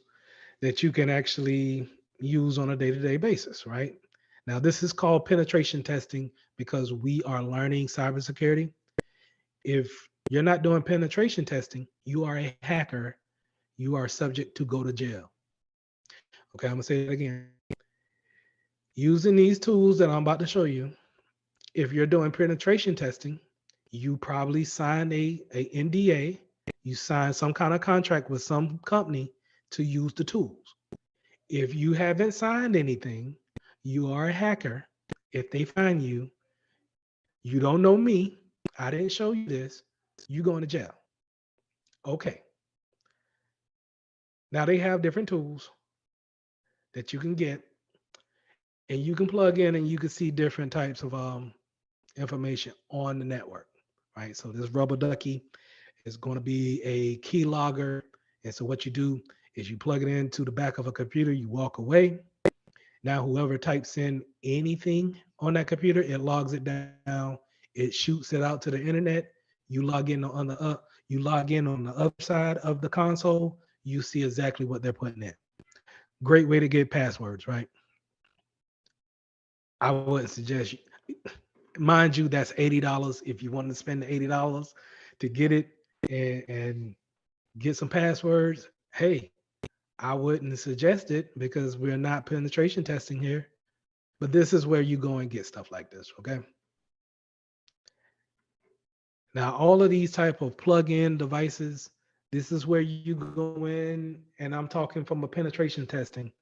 Speaker 1: that you can actually use on a day-to-day basis, right? Now, this is called penetration testing because we are learning cybersecurity. If you're not doing penetration testing, you are a hacker. You are subject to go to jail. Okay, I'm gonna say it again. Using these tools that I'm about to show you, if you're doing penetration testing, you probably signed a NDA, you signed some kind of contract with some company to use the tools. If you haven't signed anything, you are a hacker. If they find you, you don't know me, I didn't show you this, you going to jail. Okay. Now they have different tools that you can get and you can plug in and you can see different types of information on the network, right? So this rubber ducky is going to be a key logger. And so what you do is you plug it into the back of a computer, you walk away. Now, whoever types in anything on that computer, it logs it down. It shoots it out to the internet. You log in on the other side of the console. You see exactly what they're putting in. Great way to get passwords, right? I wouldn't suggest you. Mind you, that's $80 if you want to spend the $80 to get it and get some passwords. Hey, I wouldn't suggest it because we're not penetration testing here. But this is where you go and get stuff like this, okay? Now, all of these type of plug-in devices, this is where you go in, and I'm talking from a penetration testing.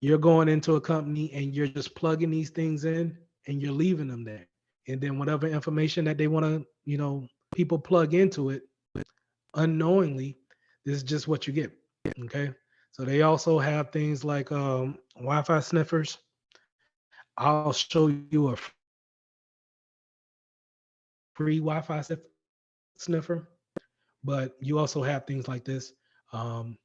Speaker 1: You're going into a company and you're just plugging these things in and you're leaving them there. And then whatever information that they want to, people plug into it unknowingly, this is just what you get, okay? So they also have things like Wi-Fi sniffers. I'll show you a free Wi-Fi sniffer, but you also have things like this. Um,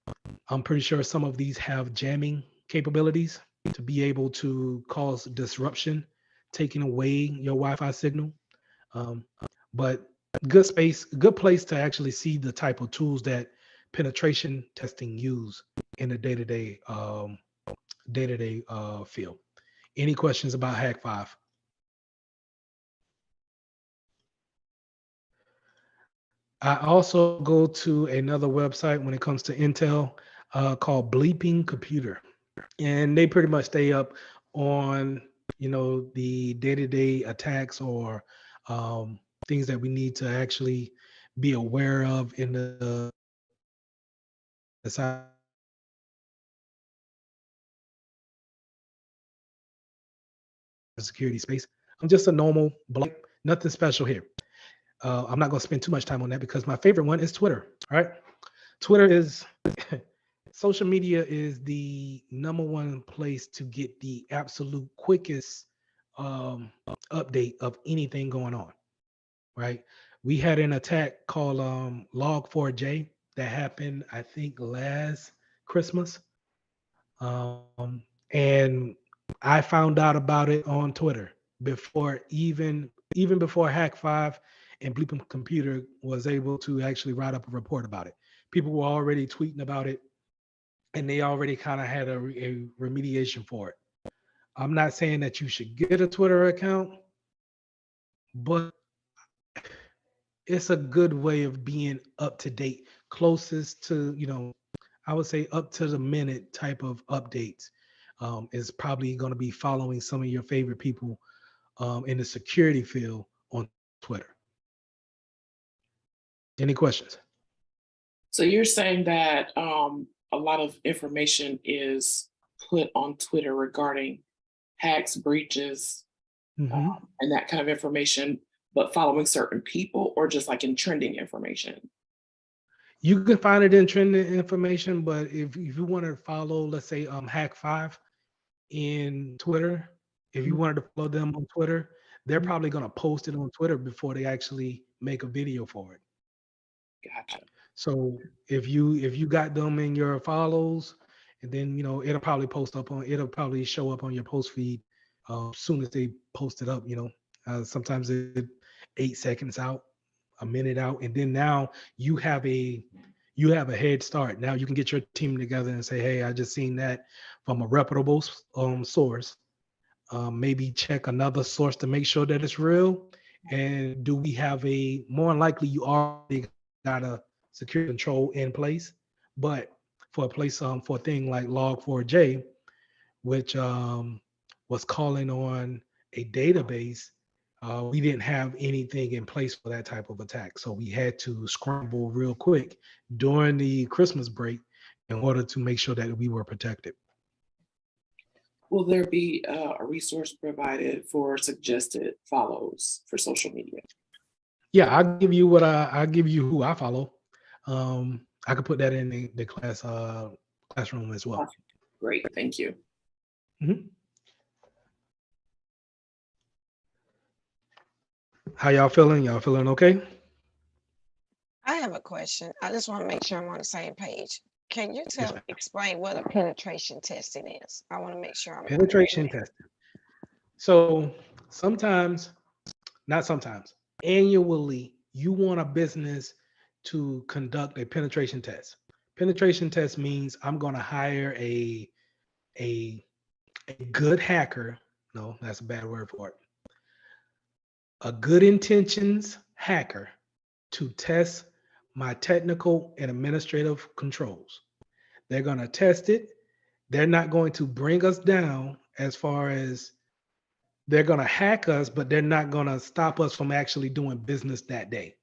Speaker 1: I'm pretty sure some of these have jamming capabilities to be able to cause disruption, taking away your Wi-Fi signal. But good space, good place to actually see the type of tools that penetration testing use in the day-to-day field. Any questions about Hack 5? I also go to another website when it comes to Intel called Bleeping Computer, and they pretty much stay up on the day-to-day attacks or um, things that we need to actually be aware of in the cybersecurity space. I'm just a normal black, nothing special here. I'm not going to spend too much time on that because my favorite one is Twitter. All right. Twitter is social media is the number one place to get the absolute quickest update of anything going on. Right. We had an attack called Log4j that happened, I think, last Christmas. And I found out about it on Twitter before even before Hack 5 and Bleeping Computer was able to actually write up a report about it. People were already tweeting about it and they already kind of had a remediation for it. I'm not saying that you should get a Twitter account, but it's a good way of being up to date, closest to, I would say up to the minute type of updates. Is probably going to be following some of your favorite people in the security field on Twitter. Any questions?
Speaker 7: So you're saying that a lot of information is put on Twitter regarding hacks, breaches, and that kind of information, but following certain people or just like in trending information?
Speaker 1: You can find it in trending information, but if you want to follow, let's say, Hack 5 in Twitter, if you wanted to follow them on Twitter, they're probably going to post it on Twitter before they actually make a video for it.
Speaker 7: Gotcha.
Speaker 1: So if you got them in your follows, and then it'll probably show up on your post feed as soon as they post it up. Sometimes it 8 seconds out, a minute out, and then now you have a head start. Now you can get your team together and say, hey, I just seen that from a reputable source. Maybe check another source to make sure that it's real. And do we have more than likely you already got a security control in place, but for a thing like Log4j, which was calling on a database, we didn't have anything in place for that type of attack. So we had to scramble real quick during the Christmas break in order to make sure that we were protected.
Speaker 7: Will there be a resource provided for suggested follows for social media?
Speaker 1: Yeah, I'll give you who I follow. I could put that in the classroom as well.
Speaker 7: Great, thank you.
Speaker 1: How y'all feeling? Y'all feeling okay?
Speaker 5: I have a question. I just want to make sure I'm on the same page. Can you
Speaker 1: Yes, ma'am.
Speaker 5: explain what a penetration testing is? I want to make sure I'm
Speaker 1: Penetration testing. So not sometimes, annually, you want a business to conduct a penetration test. Penetration test means I'm going to hire a good hacker. No, that's a bad word for it. A good intentions hacker to test my technical and administrative controls. They're going to test it. They're not going to bring us down as far as they're going to hack us, but they're not going to stop us from actually doing business that day.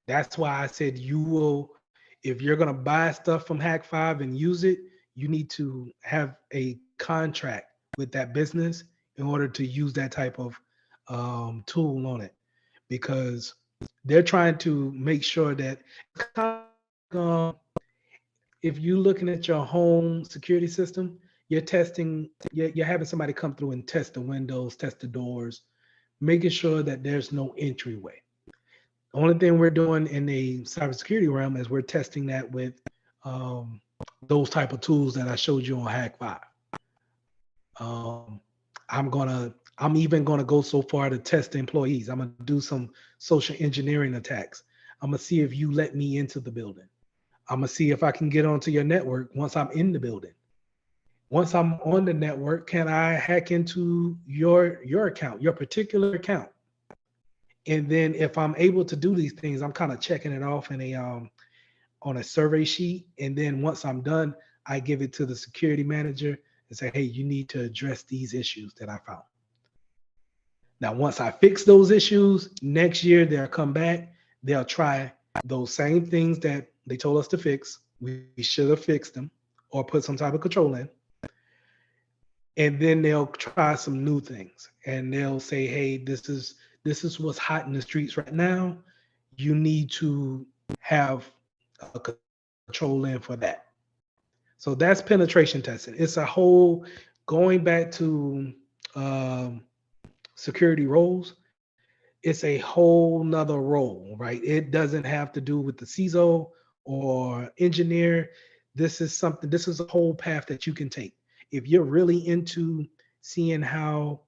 Speaker 1: That's why I said if you're going to buy stuff from Hack 5 and use it, you need to have a contract with that business in order to use that type of tool on it, because they're trying to make sure that if you're looking at your home security system, you're having somebody come through and test the windows, test the doors, making sure that there's no entryway. The only thing we're doing in the cybersecurity realm is we're testing that with those type of tools that I showed you on Hack 5. I'm even going to go so far to test employees. I'm going to do some social engineering attacks. I'm going to see if you let me into the building. I'm going to see if I can get onto your network once I'm in the building. Once I'm on the network, can I hack into your account, your particular account? And then if I'm able to do these things, I'm kind of checking it off in a on a survey sheet. And then once I'm done, I give it to the security manager and say, hey, you need to address these issues that I found. Now, once I fix those issues, next year they'll come back, they'll try those same things that they told us to fix. We should have fixed them or put some type of control in. And then they'll try some new things and they'll say, hey, this is what's hot in the streets right now. You need to have a control in for that. So that's penetration testing. It's a whole, going back to security roles, it's a whole nother role, right? It doesn't have to do with the CISO or engineer. This is a whole path that you can take. If you're really into seeing how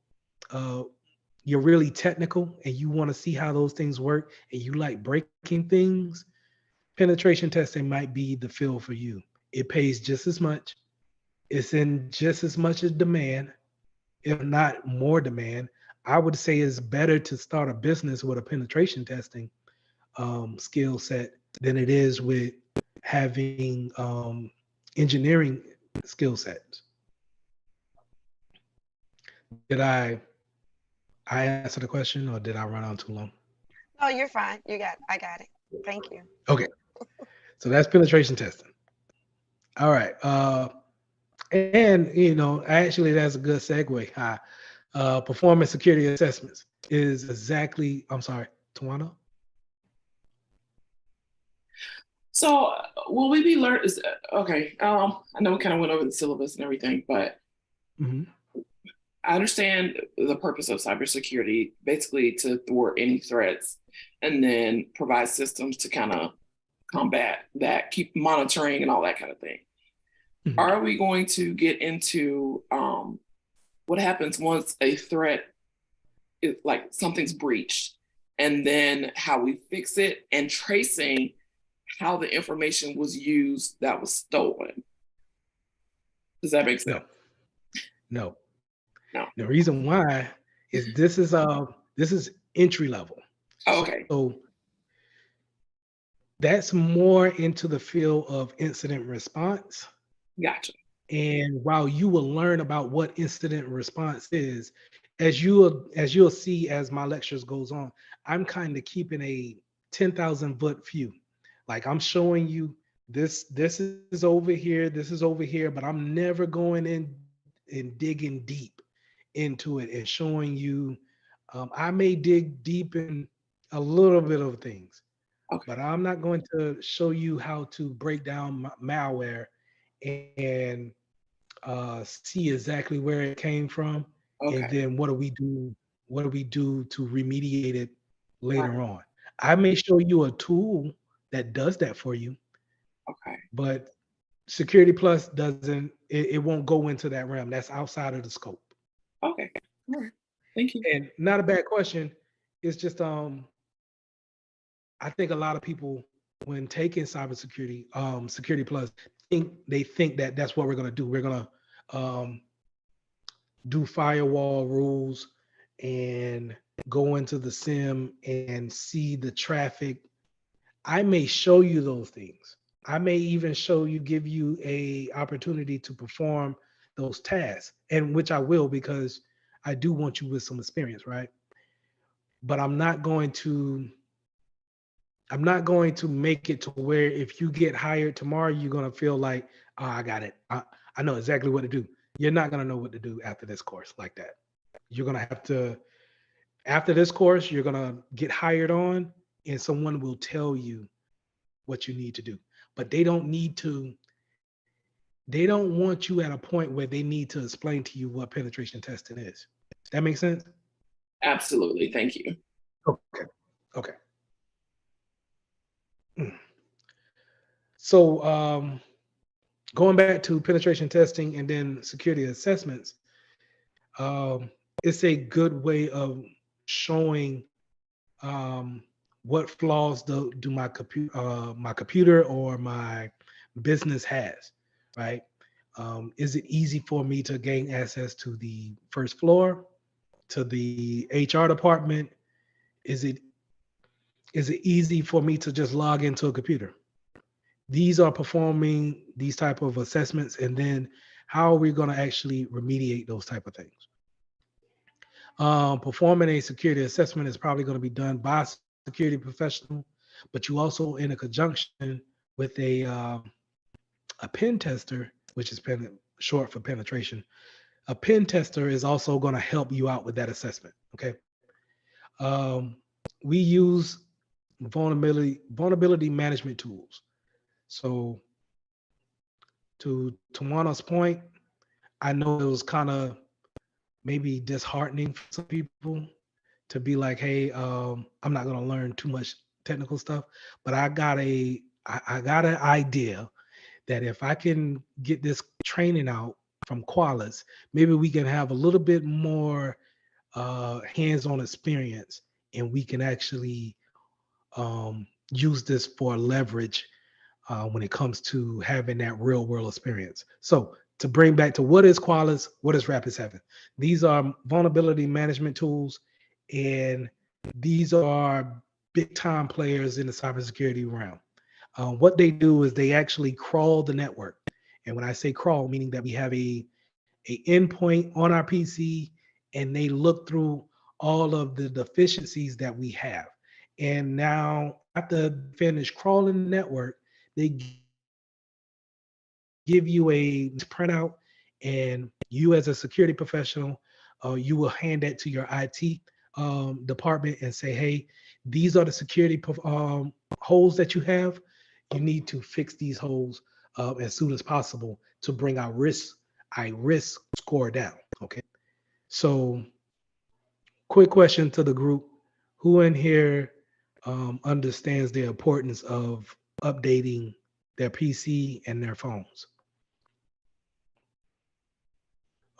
Speaker 1: you're really technical and you want to see how those things work and you like breaking things, penetration testing might be the field for you. It pays just as much. It's in just as much as demand, if not more demand. I would say it's better to start a business with a penetration testing skill set than it is with having engineering skill sets. Did I answer the question or did I run on too long?
Speaker 5: Oh, you're fine. I got it. Thank you.
Speaker 1: Okay. So that's penetration testing. All right. And actually that's a good segue. Performance security assessments is exactly, I'm sorry, Tawana?
Speaker 7: So will we be learning? Okay. I know we kind of went over the syllabus and everything, but I understand the purpose of cybersecurity, basically to thwart any threats and then provide systems to kind of combat that, keep monitoring and all that kind of thing. Are we going to get into what happens once a threat, like something's breached, and then how we fix it and tracing how the information was used that was stolen? Does that make sense?
Speaker 1: No. The reason why is this is entry level.
Speaker 7: Okay.
Speaker 1: So that's more into the field of incident response.
Speaker 7: Gotcha.
Speaker 1: And while you will learn about what incident response is, as you'll see as my lectures goes on, I'm kind of keeping a 10,000 foot view. Like I'm showing you this is over here, this is over here, but I'm never going in and digging deep into it and showing you. I may dig deep in a little bit of things, but I'm not going to show you how to break down malware and see exactly where it came from, and then what do we do to remediate it later on. I may show you a tool that does that for you, but Security Plus doesn't, it won't go into that realm. That's outside of the scope.
Speaker 7: Okay. All right. Thank you.
Speaker 1: And not a bad question. It's just I think a lot of people, when taking cybersecurity, Security Plus, think that that's what we're gonna do. We're gonna do firewall rules and go into the SIM and see the traffic. I may show you those things. I may even give you a opportunity to perform those tasks, and which I will, because I do want you with some experience, right? But I'm not going to make it to where if you get hired tomorrow, you're going to feel like, oh, I got it. I know exactly what to do. You're not going to know what to do after this course like that. You're going to have to, after this course, you're going to get hired on and someone will tell you what you need to do. But they don't want you at a point where they need to explain to you what penetration testing is. Does that make sense?
Speaker 7: Absolutely. Thank you.
Speaker 1: Okay. So going back to penetration testing and then security assessments, it's a good way of showing what flaws do my computer or my business has, right? Is it easy for me to gain access to the first floor, to the HR department? Is it easy for me to just log into a computer? These are performing these type of assessments, and then how are we going to actually remediate those type of things? Performing a security assessment is probably going to be done by a security professional, but you also in a conjunction with a pen tester, which is short for penetration. A pen tester is also going to help you out with that assessment. Okay. We use vulnerability management tools. So to Tawana's point, I know it was kind of maybe disheartening for some people to be like, hey, I'm not going to learn too much technical stuff, but I got an idea that if I can get this training out from Qualys, maybe we can have a little bit more hands-on experience, and we can actually use this for leverage when it comes to having that real-world experience. So to bring back to what is Qualys, what is Rapid7? These are vulnerability management tools, and these are big-time players in the cybersecurity realm. What they do is they actually crawl the network. And when I say crawl, meaning that we have a endpoint on our PC, and they look through all of the deficiencies that we have. And now after finish crawling the network, they give you a printout, and you as a security professional, you will hand that to your IT department and say, hey, these are the security holes that you have. You need to fix these holes as soon as possible to bring our risk score down. Okay. So quick question to the group. Who in here understands the importance of updating their PC and their phones?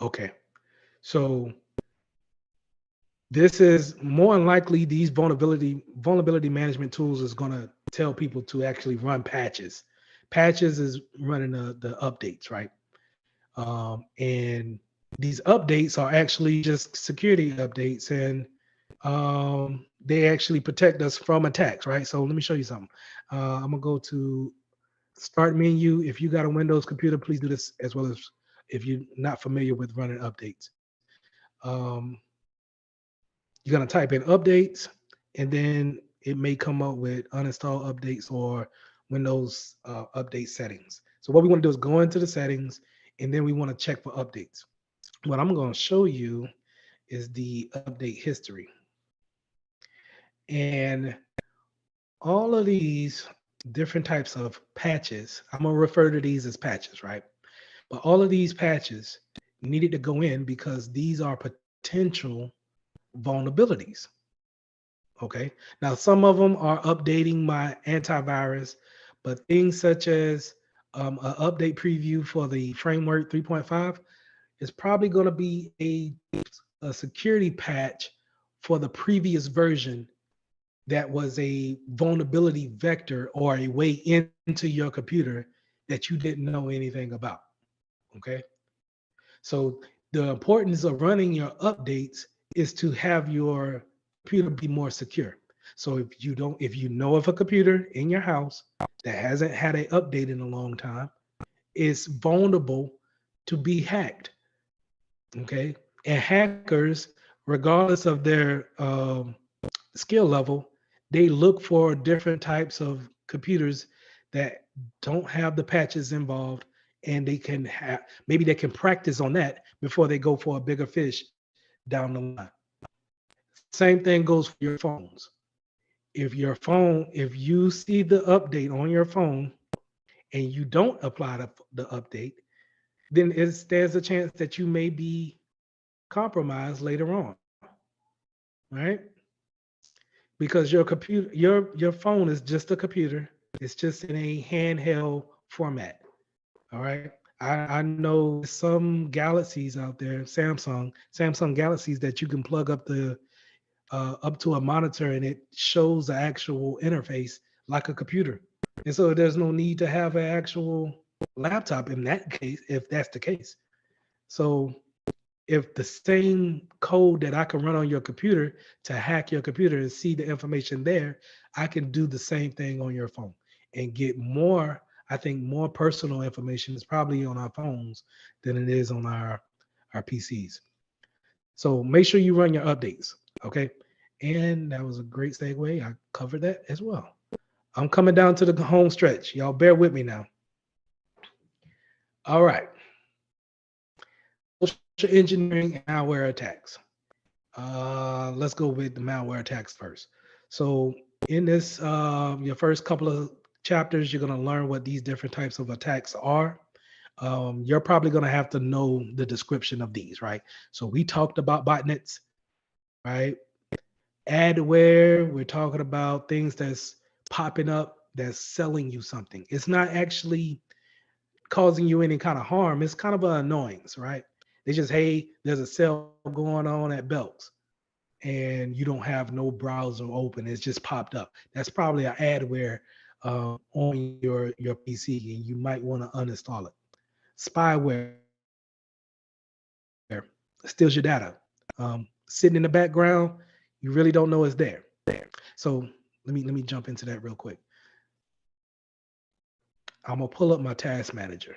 Speaker 1: Okay. So this is more than likely these vulnerability management tools is going to tell people to actually run patches. Patches is running the updates, right? And these updates are actually just security updates, and they actually protect us from attacks, right? So let me show you something. I'm gonna go to start menu. If you got a Windows computer, please do this, as well as if you're not familiar with running updates. You're gonna type in updates, and then it may come up with uninstall updates or Windows update settings. So what we want to do is go into the settings, and then we want to check for updates. What I'm going to show you is the update history. And all of these different types of patches, I'm going to refer to these as patches, right? But all of these patches needed to go in because these are potential vulnerabilities. Okay. Now, some of them are updating my antivirus, but things such as an update preview for the framework 3.5 is probably going to be a security patch for the previous version that was a vulnerability vector or a way into your computer that you didn't know anything about. Okay. So the importance of running your updates is to have your computer be more secure. So if you know of a computer in your house that hasn't had an update in a long time, it's vulnerable to be hacked. Okay. And hackers, regardless of their skill level, they look for different types of computers that don't have the patches involved, and they can have, maybe they can practice on that before they go for a bigger fish down the line. Same thing goes for your phones. If you see the update on your phone and you don't apply the update, then it stands a chance that you may be compromised later on, right? Because your computer, your phone is just a computer. It's just in a handheld format. All right. I know some Galaxies out there, Samsung Galaxies that you can plug up to a monitor and it shows the actual interface like a computer. And so there's no need to have an actual laptop in that case, if that's the case. So if the same code that I can run on your computer to hack your computer and see the information there, I can do the same thing on your phone and get more. I think more personal information is probably on our phones than it is on our PCs. So make sure you run your updates. Okay. And that was a great segue. I covered that as well. I'm coming down to the home stretch. Y'all bear with me now. All right. Social engineering and malware attacks. Let's go with the malware attacks first. So in this, your first couple of chapters, you're going to learn what these different types of attacks are. You're probably going to have to know the description of these, right? So we talked about botnets, right? Adware, we're talking about things that's popping up that's selling you something. It's not actually causing you any kind of harm. It's kind of an annoyance, right? They just, hey, there's a sale going on at Belk's and you don't have no browser open. It's just popped up. That's probably an adware on your PC and you might want to uninstall it. Spyware steals your data. Sitting in the background, you really don't know it's there. So let me jump into that real quick. I'm gonna pull up my task manager.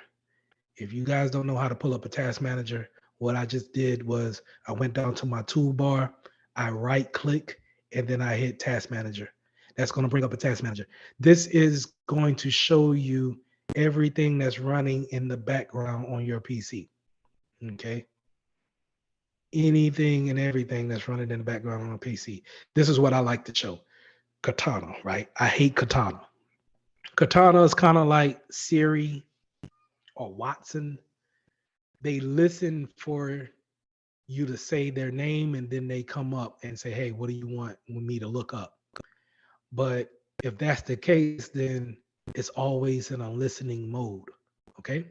Speaker 1: If you guys don't know how to pull up a task manager, what I just did was I went down to my toolbar, I right click, and then I hit task manager. That's going to bring up a task manager. This is going to show you everything that's running in the background on your PC. Okay. Anything and everything that's running in the background on a PC. This is what I like to show. Katana, right? I hate Katana. Katana is kind of like Siri or Watson. They listen for you to say their name and then they come up and say, hey, what do you want me to look up? But if that's the case, then it's always in a listening mode. Okay.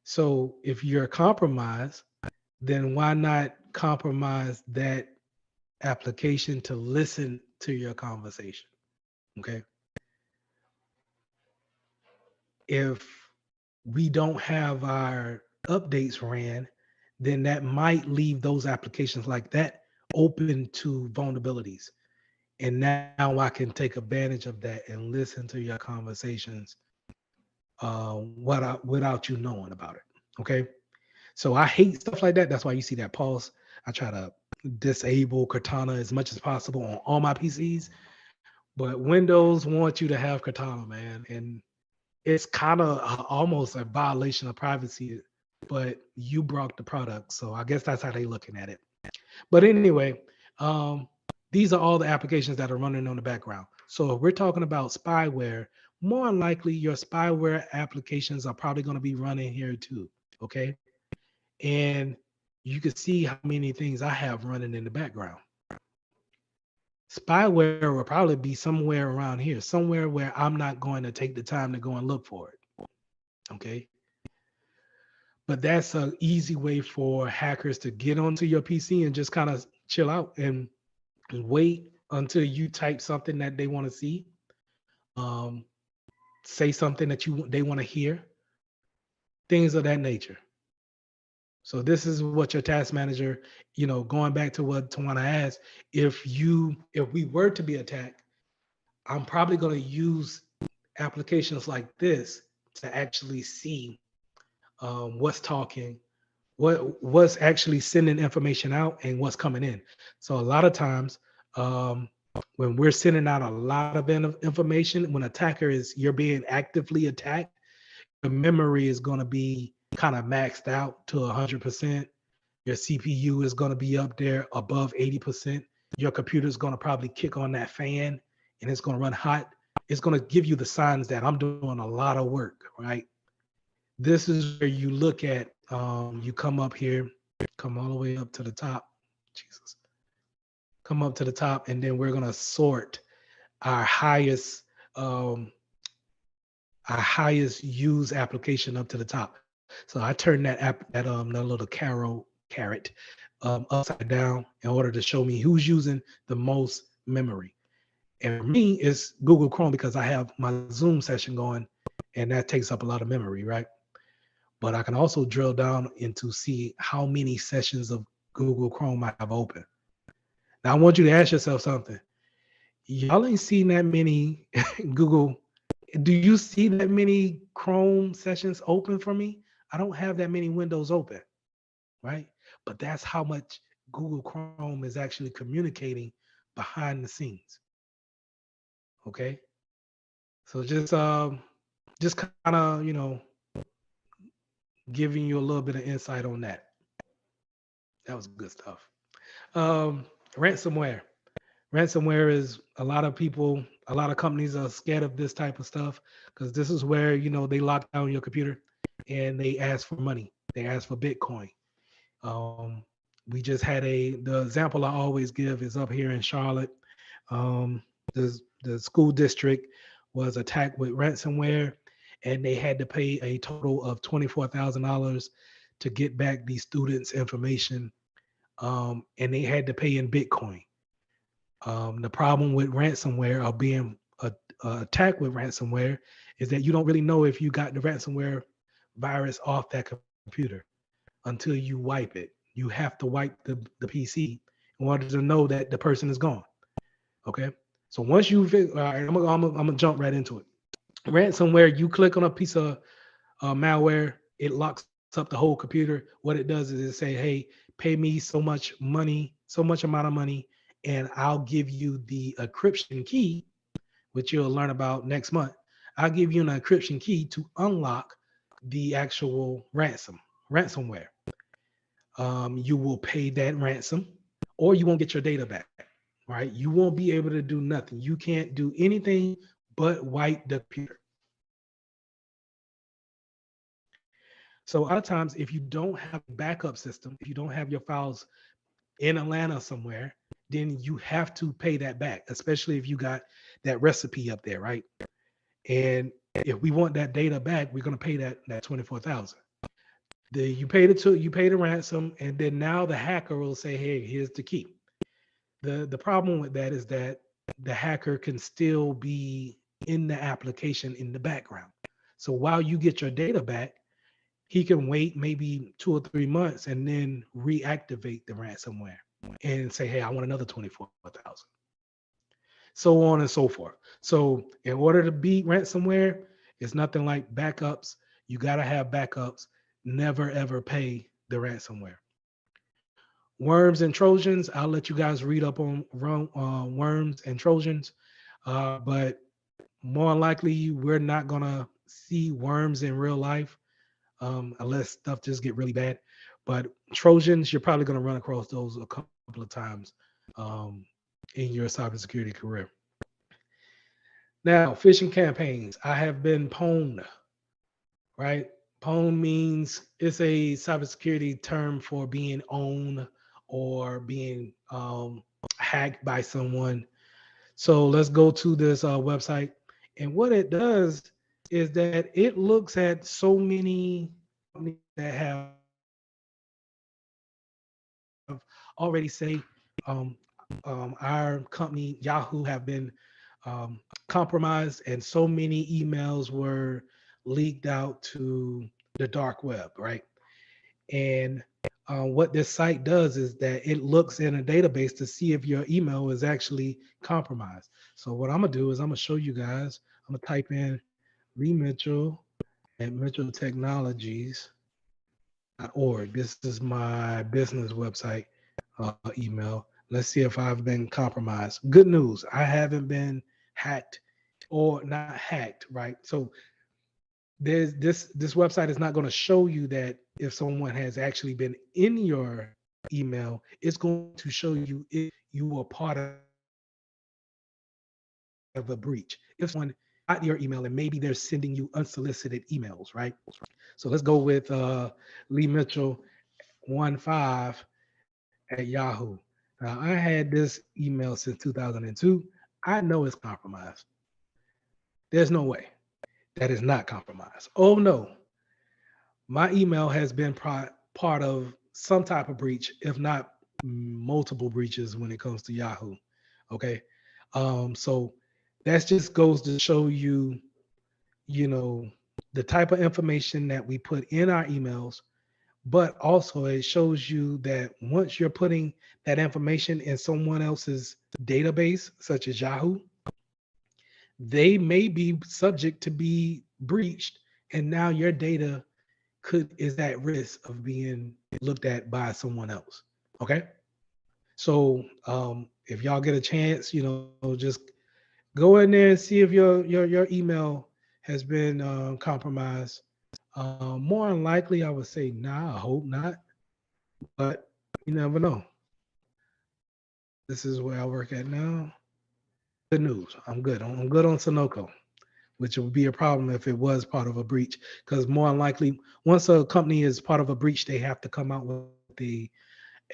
Speaker 1: So if you're compromised, then why not compromise that application to listen to your conversation? Okay. If we don't have our updates ran, then that might leave those applications like that open to vulnerabilities. And now I can take advantage of that and listen to your conversations without you knowing about it. Okay. So I hate stuff like that. That's why you see that pause. I try to disable Cortana as much as possible on all my PCs. But Windows wants you to have Cortana, man. And it's kind of almost a violation of privacy, but you brought the product. So I guess that's how they're looking at it. But anyway, these are all the applications that are running on the background. So if we're talking about spyware, more than likely your spyware applications are probably going to be running here too. Okay. And you can see how many things I have running in the background. Spyware will probably be somewhere around here, somewhere where I'm not going to take the time to go and look for it. Okay. But that's an easy way for hackers to get onto your PC and just kind of chill out and wait until you type something that they want to see, say something that they want to hear, things of that nature. So this is what your task manager, going back to what Tawana asked, if we were to be attacked, I'm probably going to use applications like this to actually see what's talking, what's actually sending information out and what's coming in. So a lot of times when we're sending out a lot of information, when you're being actively attacked, the memory is going to be kind of maxed out to 100%. Your CPU is going to be up there above 80%. Your computer is going to probably kick on that fan and it's going to run hot. It's going to give you the signs that I'm doing a lot of work, right? This is where you look at, you come up here, come all the way up to the top. Jesus. Come up to the top, and then we're going to sort our highest used application up to the top. So I turned that app, that little carrot upside down in order to show me who's using the most memory. And for me, it's Google Chrome because I have my Zoom session going, and that takes up a lot of memory, right? But I can also drill down into see how many sessions of Google Chrome I have open. Now I want you to ask yourself something. Y'all ain't seen that many Google. Do you see that many Chrome sessions open for me? I don't have that many windows open, right? But that's how much Google Chrome is actually communicating behind the scenes. Okay. So just kind of, giving you a little bit of insight on that. That was good stuff. Um, ransomware. Ransomware is a lot of people, a lot of companies are scared of this type of stuff because this is where, they lock down your computer and they ask for money. They ask for Bitcoin. Um, we just had the example I always give is up here in Charlotte. Um, the school district was attacked with ransomware and they had to pay a total of $24,000 to get back these students' information. And they had to pay in Bitcoin. The problem with ransomware or being attacked with ransomware is that you don't really know if you got the ransomware virus off that computer until you wipe it. You have to wipe the PC in order to know that the person is gone. Okay. So once you, all right, I'm gonna jump right into it. Ransomware, you click on a piece of malware, it locks up the whole computer. What it does is it say, hey, pay me so much money, so much amount of money, and I'll give you the encryption key, which you'll learn about next month. I'll give you an encryption key to unlock the actual ransomware. You will pay that ransom or you won't get your data back, right? You won't be able to do nothing. You can't do anything but wipe the computer. So a lot of times, if you don't have a backup system, if you don't have your files in Atlanta somewhere, then you have to pay that back, especially if you got that recipe up there, right? And if we want that data back, we're going to pay that 24,000. You pay the ransom, and then now the hacker will say, hey, here's the key. The problem with that is that the hacker can still be in the application in the background. So while you get your data back, he can wait maybe 2 or 3 months and then reactivate the ransomware and say, hey, I want another 24,000. So on and so forth. So in order to beat ransomware, it's nothing like backups. You got to have backups. Never, ever pay the ransomware. Worms and Trojans, I'll let you guys read up on worms and Trojans. But more likely, we're not going to see worms in real life. Unless stuff just get really bad. But Trojans, you're probably going to run across those a couple of times in your cybersecurity career. Now, phishing campaigns. I have been pwned, right? Pwned means it's a cybersecurity term for being owned or being hacked by someone. So let's go to this website. And what it does is that it looks at so many companies that have already say our company Yahoo have been compromised, and so many emails were leaked out to the dark web, right? And what this site does is that it looks in a database to see if your email is actually compromised. So what I'm gonna do is I'm gonna show you guys. I'm gonna type in Lee Mitchell at Mitchell Technologies.org. This is my business website email. Let's see if I've been compromised. Good news, I haven't been hacked or not hacked, right? So there's this website is not going to show you that if someone has actually been in your email. It's going to show you if you were part of a breach. If someone got your email and maybe they're sending you unsolicited emails, right? So let's go with Lee Mitchell 15 at Yahoo. Now, I had this email since 2002. I know it's my email has been part of some type of breach, if not multiple breaches when it comes to Yahoo. Okay. So that just goes to show you, you know, the type of information that we put in our emails, but also it shows you that once you're putting that information in someone else's database, such as Yahoo, they may be subject to be breached. And now your data is at risk of being looked at by someone else. Okay. So if y'all get a chance, just go in there and see if your email has been compromised. More than likely, I would say, nah, I hope not, but you never know. This is where I work at now. Good news. I'm good. I'm good on Sunoco, which would be a problem if it was part of a breach. Because more than likely, once a company is part of a breach, they have to come out with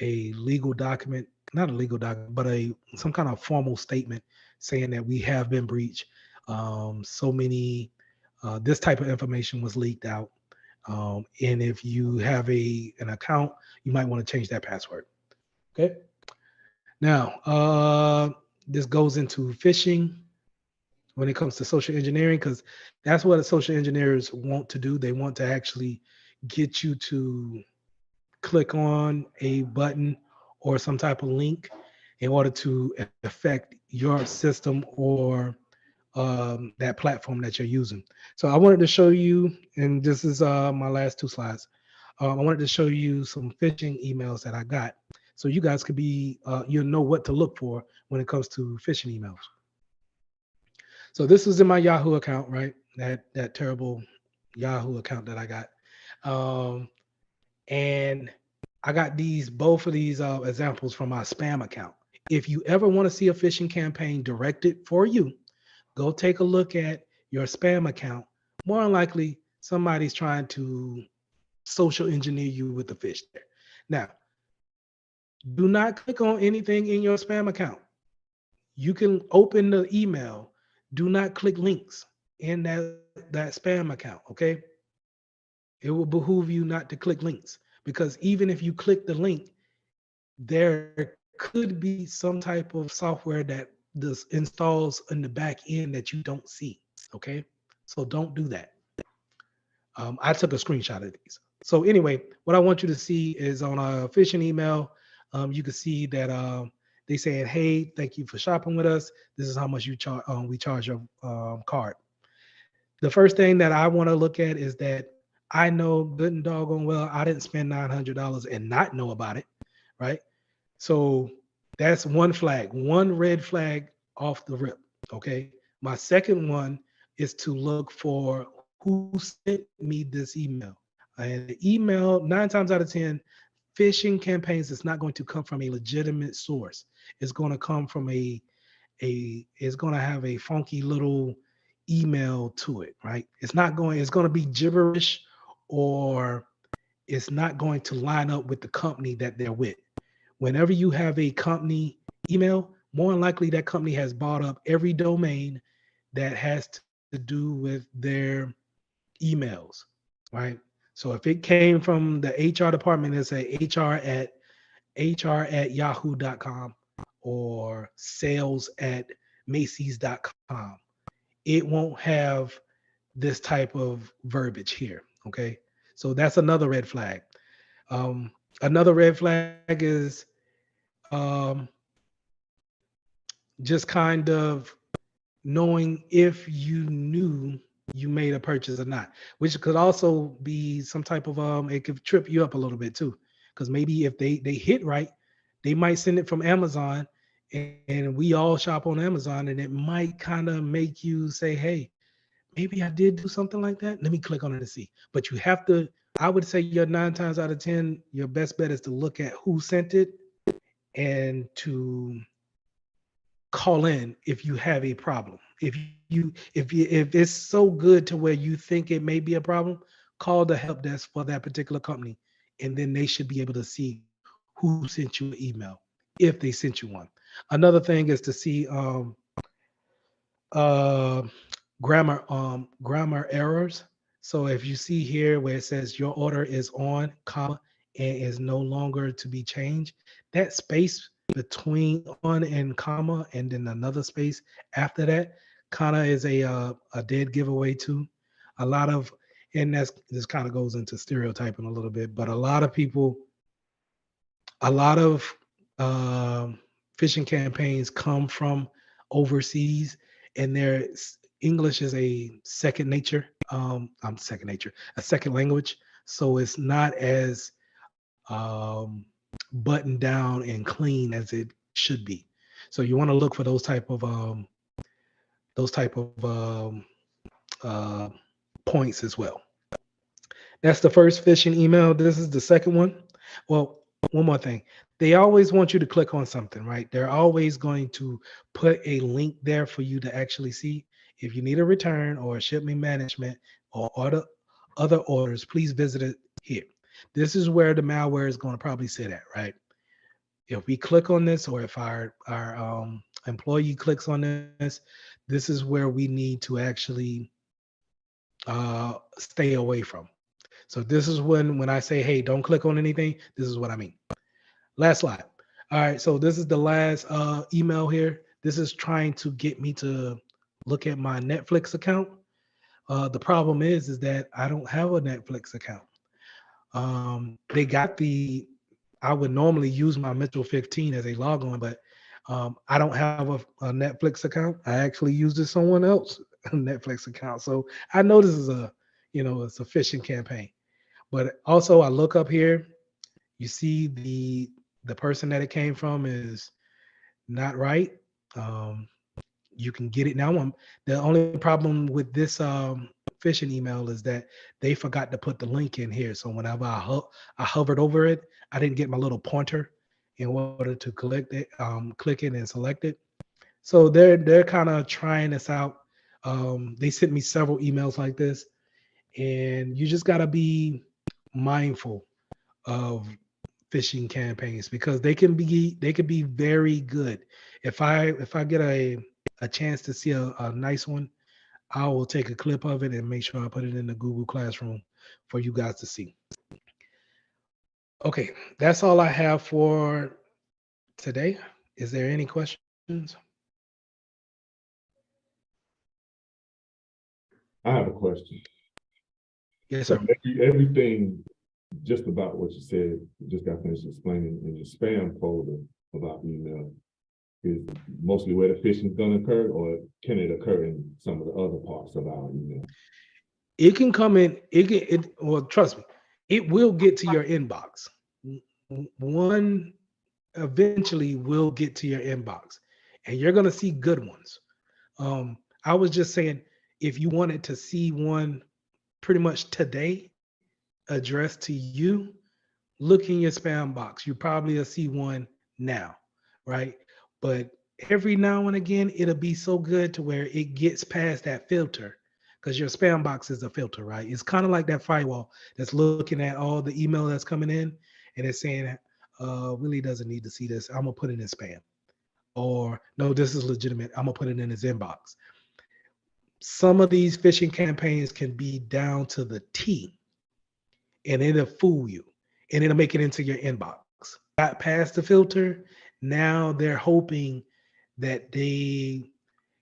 Speaker 1: a legal document, not a legal document, but some kind of formal statement saying that we have been breached. So many, this type of information was leaked out. And if you have an account, you might want to change that password. Okay. Now, this goes into phishing when it comes to social engineering, because that's what the social engineers want to do. They want to actually get you to click on a button or some type of link in order to affect your system or that platform that you're using. So I wanted to show you, and this is my last two slides. I wanted to show you some phishing emails that I got, so you guys could you'll know what to look for when it comes to phishing emails. So this was in my Yahoo account, right? That terrible Yahoo account that I got. And I got both of these examples from my spam account. If you ever want to see a phishing campaign directed for you, go take a look at your spam account. More than likely, somebody's trying to social engineer you with the fish there. Now, do not click on anything in your spam account. You can open the email. Do not click links in that spam account, okay? It will behoove you not to click links, because even if you click the link, there could be some type of software that this installs in the back end that you don't see. Okay. So don't do that. I took a screenshot of these. So anyway, what I want you to see is on a phishing email, you can see that they saying, hey, thank you for shopping with us. This is how much we charge your card. The first thing that I want to look at is that I know good and doggone well I didn't spend $900 and not know about it, right? So that's one flag, one red flag off the rip. Okay. My second one is to look for who sent me this email. And the email, 9 times out of 10, phishing campaigns is not going to come from a legitimate source. It's going to come from it's going to have a funky little email to it, right? It's going to be gibberish, or it's not going to line up with the company that they're with. Whenever you have a company email, more than likely that company has bought up every domain that has to do with their emails, right? So if it came from the HR department, it's a HR at yahoo.com or sales at Macy's.com. It won't have this type of verbiage here. Okay. So that's another red flag. Another red flag is um, just kind of knowing if you knew you made a purchase or not, which could also be some type of it could trip you up a little bit too, because maybe if they hit right, they might send it from Amazon, and we all shop on Amazon, and it might kind of make you say, hey, maybe I did do something like that. Let me click on it and see. But you have to, I would say your 9 times out of 10, your best bet is to look at who sent it and to call in if you have a problem. If it's so good to where you think it may be a problem, call the help desk for that particular company, and then they should be able to see who sent you an email if they sent you one. Another thing is to see uh, grammar errors. So if you see here where it says your order is on, comma, and is no longer to be changed, that space between on and comma and then another space after that kind of is a dead giveaway too. A lot of, and that's, this kind of goes into stereotyping a little bit, but a lot of phishing campaigns come from overseas, and their English is a second nature. I'm second nature, a second language. So it's not as um, buttoned down and clean as it should be. So you want to look for those type of uh, points as well. That's the first phishing email. This is the second one. Well, one more thing. They always want you to click on something, right? They're always going to put a link there for you to actually see. If you need a return or a shipment management or other orders, please visit it here. This is where the malware is going to probably sit at, right? If we click on this, or if our employee clicks on this is where we need to actually stay away from. So this is when I say, hey, don't click on anything, this is what I mean. Last slide. All right, so this is the last email here. This is trying to get me to look at my Netflix account. The problem is that I don't have a Netflix account. They got I would normally use my Mitchell 15 as a logon, but I don't have a Netflix account. I actually use someone else Netflix account. So I know this is it's a phishing campaign. But also I look up here, you see the person that it came from is not right. Um, you can get it now. The only problem with this phishing email is that they forgot to put the link in here. So whenever I hovered over it, I didn't get my little pointer in order to collect it, click it and select it. So they're kind of trying this out. They sent me several emails like this, and you just gotta be mindful of phishing campaigns because they can be very good. If I get a chance to see a nice one, I will take a clip of it and make sure I put it in the Google Classroom for you guys to see. Okay, that's all I have for today. Is there any questions?
Speaker 9: I have a question.
Speaker 1: Yes,
Speaker 9: So
Speaker 1: sir.
Speaker 9: everything just about what you said, you just got finished explaining in your spam folder about email is mostly where the phishing is going to occur, or can it occur in some of the other parts of our email?
Speaker 1: It can come in, well, trust me, it will get to your inbox. One eventually will get to your inbox, and you're going to see good ones. I was just saying, if you wanted to see one pretty much today addressed to you, look in your spam box. You probably will see one now, right? But every now and again, it'll be so good to where it gets past that filter because your spam box is a filter, right? It's kind of like that firewall that's looking at all the email that's coming in and it's saying, really doesn't need to see this. I'm gonna put it in spam. Or no, this is legitimate. I'm gonna put it in his inbox. Some of these phishing campaigns can be down to the T and it'll fool you and it'll make it into your inbox. Got past the filter. Now they're hoping that they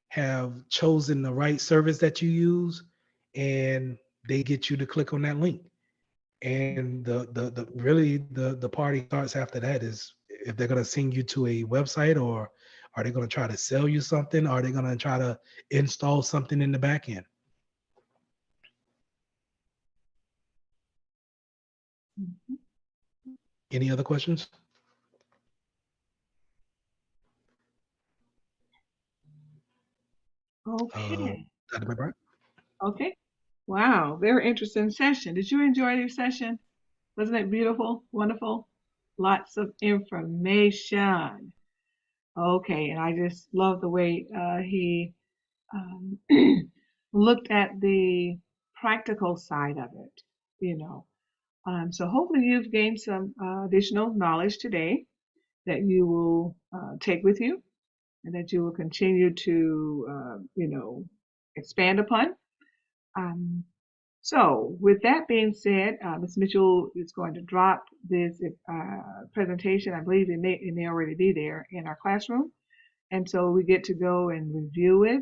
Speaker 1: have chosen the right service that you use and they get you to click on that link. And the really the party starts after that is if they're going to send you to a website, or are they going to try to sell you something? Are they going to try to install something in the back end?
Speaker 3: Mhm.
Speaker 1: Any other questions?
Speaker 3: Okay.
Speaker 1: Dr. McBride?
Speaker 3: Okay. Wow. Very interesting session. Did you enjoy your session? Wasn't it beautiful? Wonderful? Lots of information. Okay. And I just love the way he um, looked at the practical side of it, you know. So hopefully you've gained some additional knowledge today that you will take with you and that you will continue to, expand upon. Um, So with that being said, Ms. Mitchell is going to drop this presentation. I believe it may already be there in our classroom. And so we get to go and review it.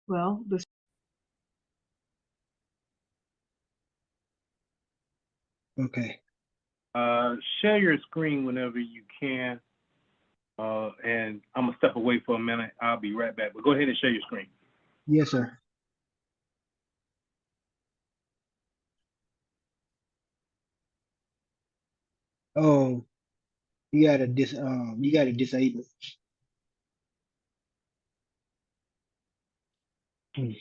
Speaker 3: Well, the
Speaker 2: Okay.
Speaker 11: Share your screen whenever you can. And I'm gonna step away for a minute. I'll be right back. But go ahead and share your screen.
Speaker 2: Yes, sir. Oh, you gotta disable. Hmm.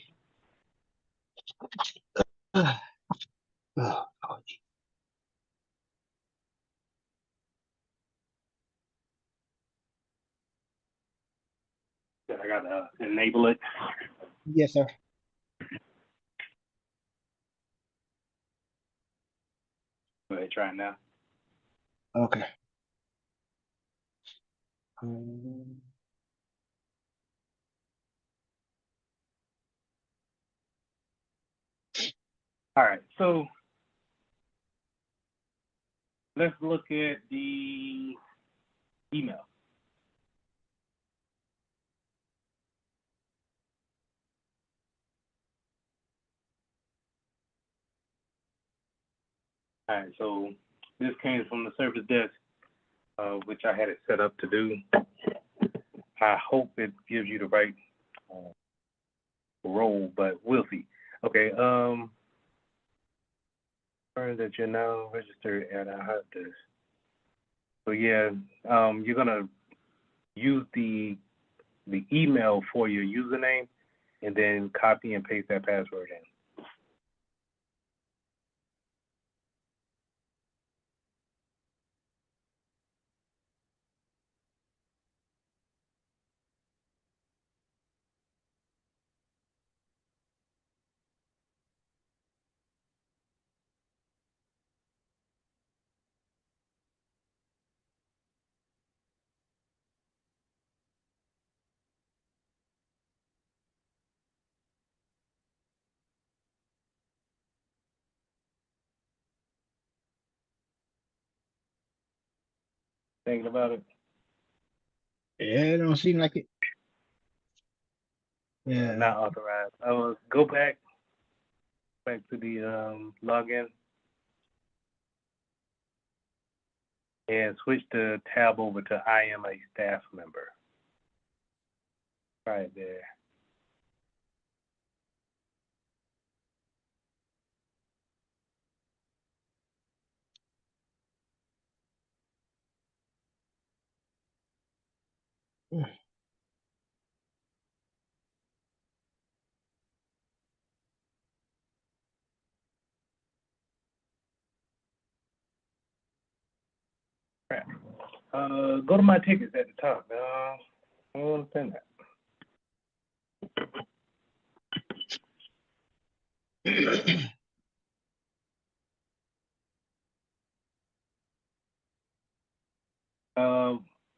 Speaker 2: Oh,
Speaker 11: I gotta enable it.
Speaker 2: yes, sir.
Speaker 11: Go ahead, try it now.
Speaker 2: Okay.
Speaker 11: All right, so let's look at the email. All right, so this came from the service desk, which I had it set up to do. I hope it gives you the right role, but we'll see. Okay, that you're now registered at a hot desk. So yeah, you're gonna use the email for your username, and then copy and paste that password in. Thinking about it?
Speaker 2: Yeah, it don't seem like it. Yeah.
Speaker 11: Not authorized. Go back to the login and switch the tab over to I am a staff member. Right there. Crap. Go to my tickets at the top. I don't understand that.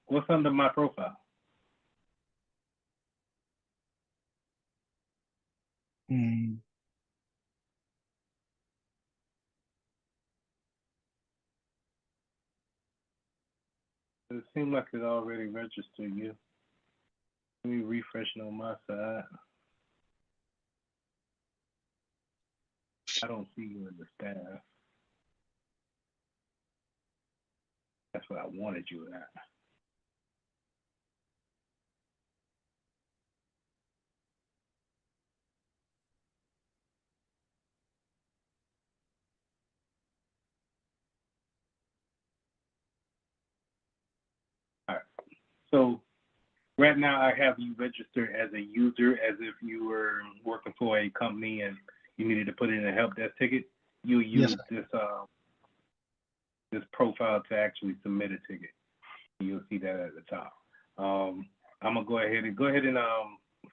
Speaker 11: What's under my profile?
Speaker 2: Hmm.
Speaker 11: It seems like it already registered you. Let me refresh it on my side. I don't see you in the staff. That's what I wanted you at. All right. So right now I have you registered as a user, as if you were working for a company and you needed to put in a help desk ticket. You use this profile to actually submit a ticket. You'll see that at the top. I'm gonna go ahead and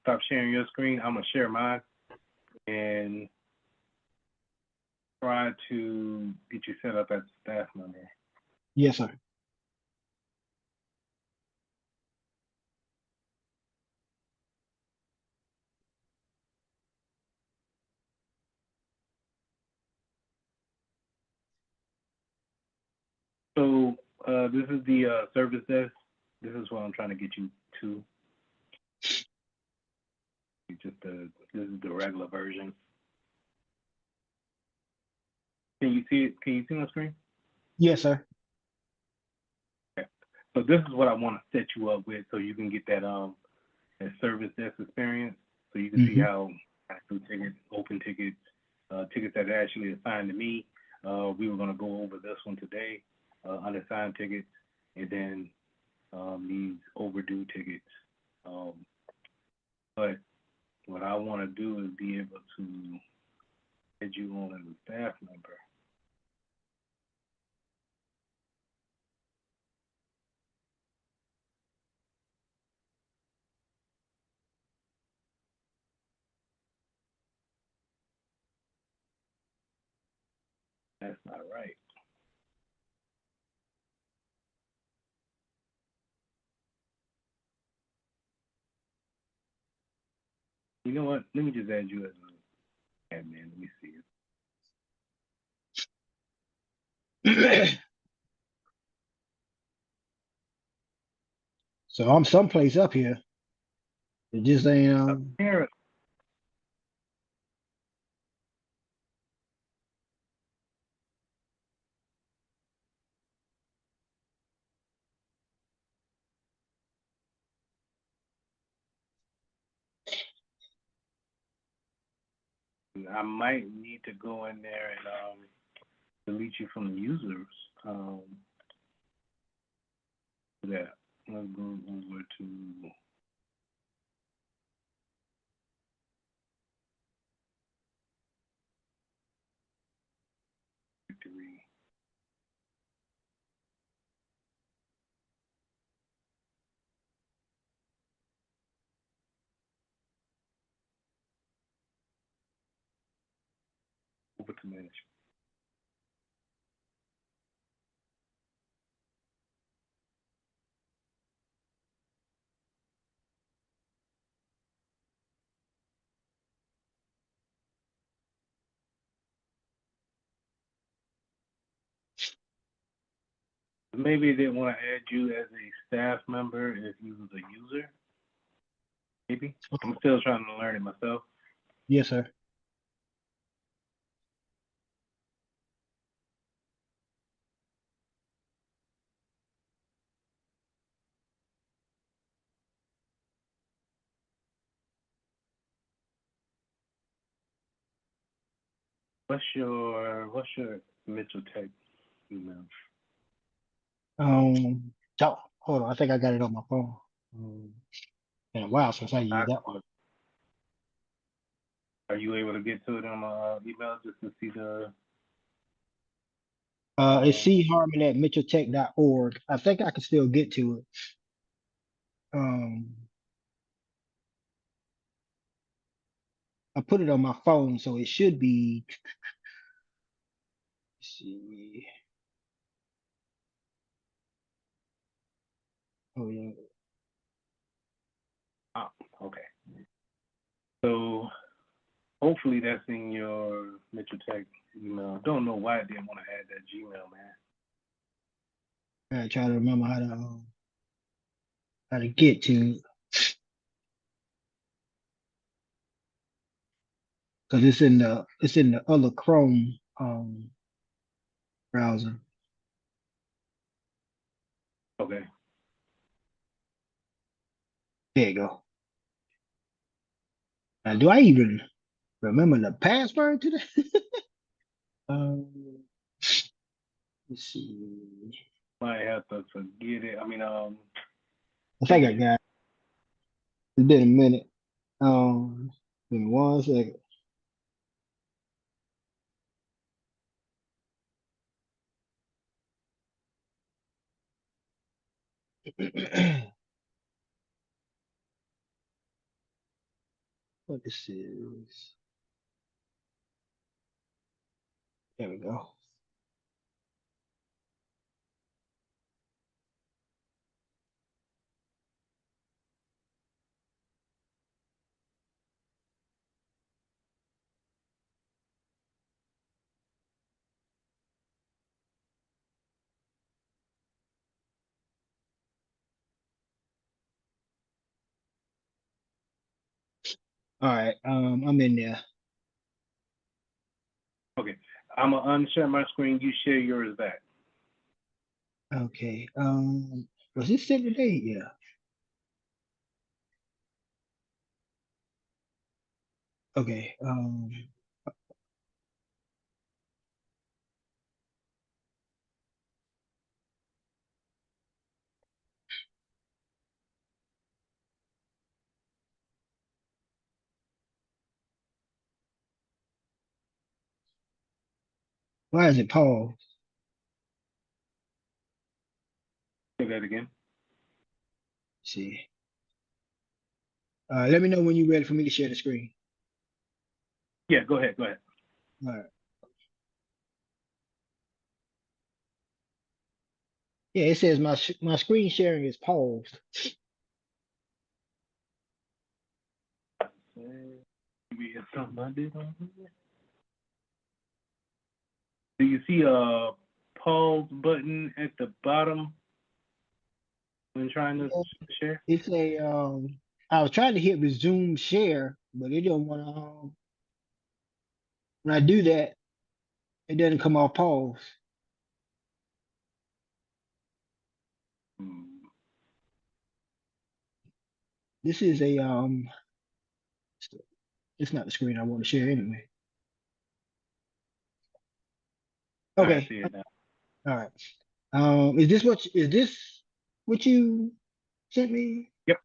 Speaker 11: stop sharing your screen. I'm gonna share mine and try to get you set up as a staff member.
Speaker 2: Yes, sir.
Speaker 11: So this is the service desk. This is what I'm trying to get you to. This is the regular version. Can you see it? Can you see my screen?
Speaker 2: Yes, sir.
Speaker 11: Okay. So this is what I want to set you up with, so you can get that service desk experience, so you can see how I do tickets, open tickets, tickets that are actually assigned to me. We were going to go over this one today, unassigned tickets, and then these overdue tickets. But what I want to do is be able to add you on as a staff member. That's not right. You know what? Let me just add you as an admin. Let me see it.
Speaker 2: So I'm someplace up here. It just ain't
Speaker 11: Apparently, I might need to go in there and delete you from the users. That let's go over to victory. Over to management. Maybe they want to add you as a staff member if you was a user. Maybe. I'm still trying to learn it myself.
Speaker 2: yes, sir.
Speaker 11: What's your Mitchell Tech email?
Speaker 2: Hold on. I think I got it on my phone. Been a while since I used that one.
Speaker 11: Are you able to get to it on my email just to see the?
Speaker 2: It's charmon at mitchelltech.org. I think I can still get to it. I put it on my phone, so it should be. Let's see. Oh yeah.
Speaker 11: Oh, okay. So hopefully that's in your Mitchell Tech email. I don't know why I didn't want to add that Gmail, man.
Speaker 2: I try to remember how to get to it. Because it's in the other Chrome browser.
Speaker 11: Okay.
Speaker 2: There you go. Now, do I even remember the password to that? Let's see.
Speaker 11: Might have to forget it. I mean,
Speaker 2: I think I got it. It's been a minute. Give me 1 second. What this is. There we go. All right. I'm in there.
Speaker 11: Okay, I'm gonna unshare my screen. You share yours back.
Speaker 2: Okay. Was this set today? Yeah. Okay. Why is it paused?
Speaker 11: Say that again.
Speaker 2: See. Let me know when you're ready for me to share the screen.
Speaker 11: Yeah, go ahead. Go ahead.
Speaker 2: All right. Yeah, it says my screen sharing is paused.
Speaker 11: Maybe it's something I did on here. Do you see a pause button at the bottom when trying to share?
Speaker 2: It's a I was trying to hit resume share, but it don't want to. When I do that, it doesn't come off pause.
Speaker 11: Hmm.
Speaker 2: This is a it's not the screen I want to share anyway.
Speaker 11: All right, I
Speaker 2: Okay.
Speaker 11: see it now.
Speaker 2: All right. Is this what you sent me?
Speaker 11: Yep.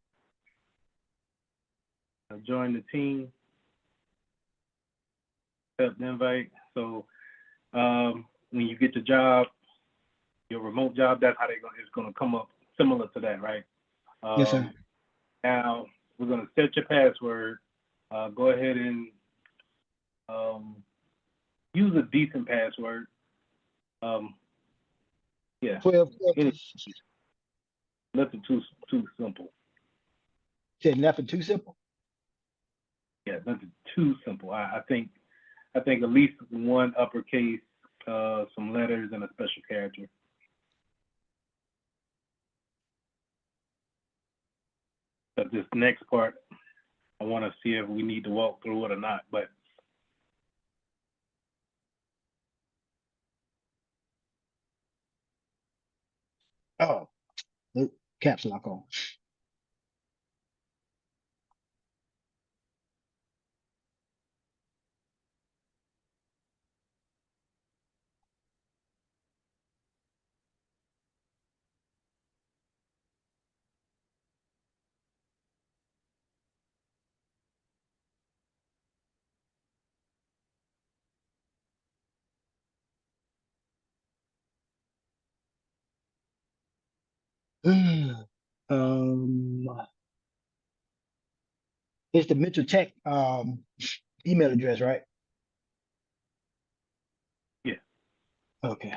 Speaker 11: I joined the team. Accept the invite. So when you get the job, your remote job, that's how it's gonna come up similar to that, right?
Speaker 2: Yes, sir.
Speaker 11: Now we're gonna set your password. Go ahead and use a decent password. Yeah,
Speaker 2: 12.
Speaker 11: nothing too simple.
Speaker 2: Said nothing too simple.
Speaker 11: Yeah, nothing too simple. I think at least one uppercase, some letters, and a special character. But this next part, I want to see if we need to walk through it or not. But
Speaker 2: Oh, caps lock on. um, it's the Mental Tech email address, right?
Speaker 11: yeah,
Speaker 2: Okay.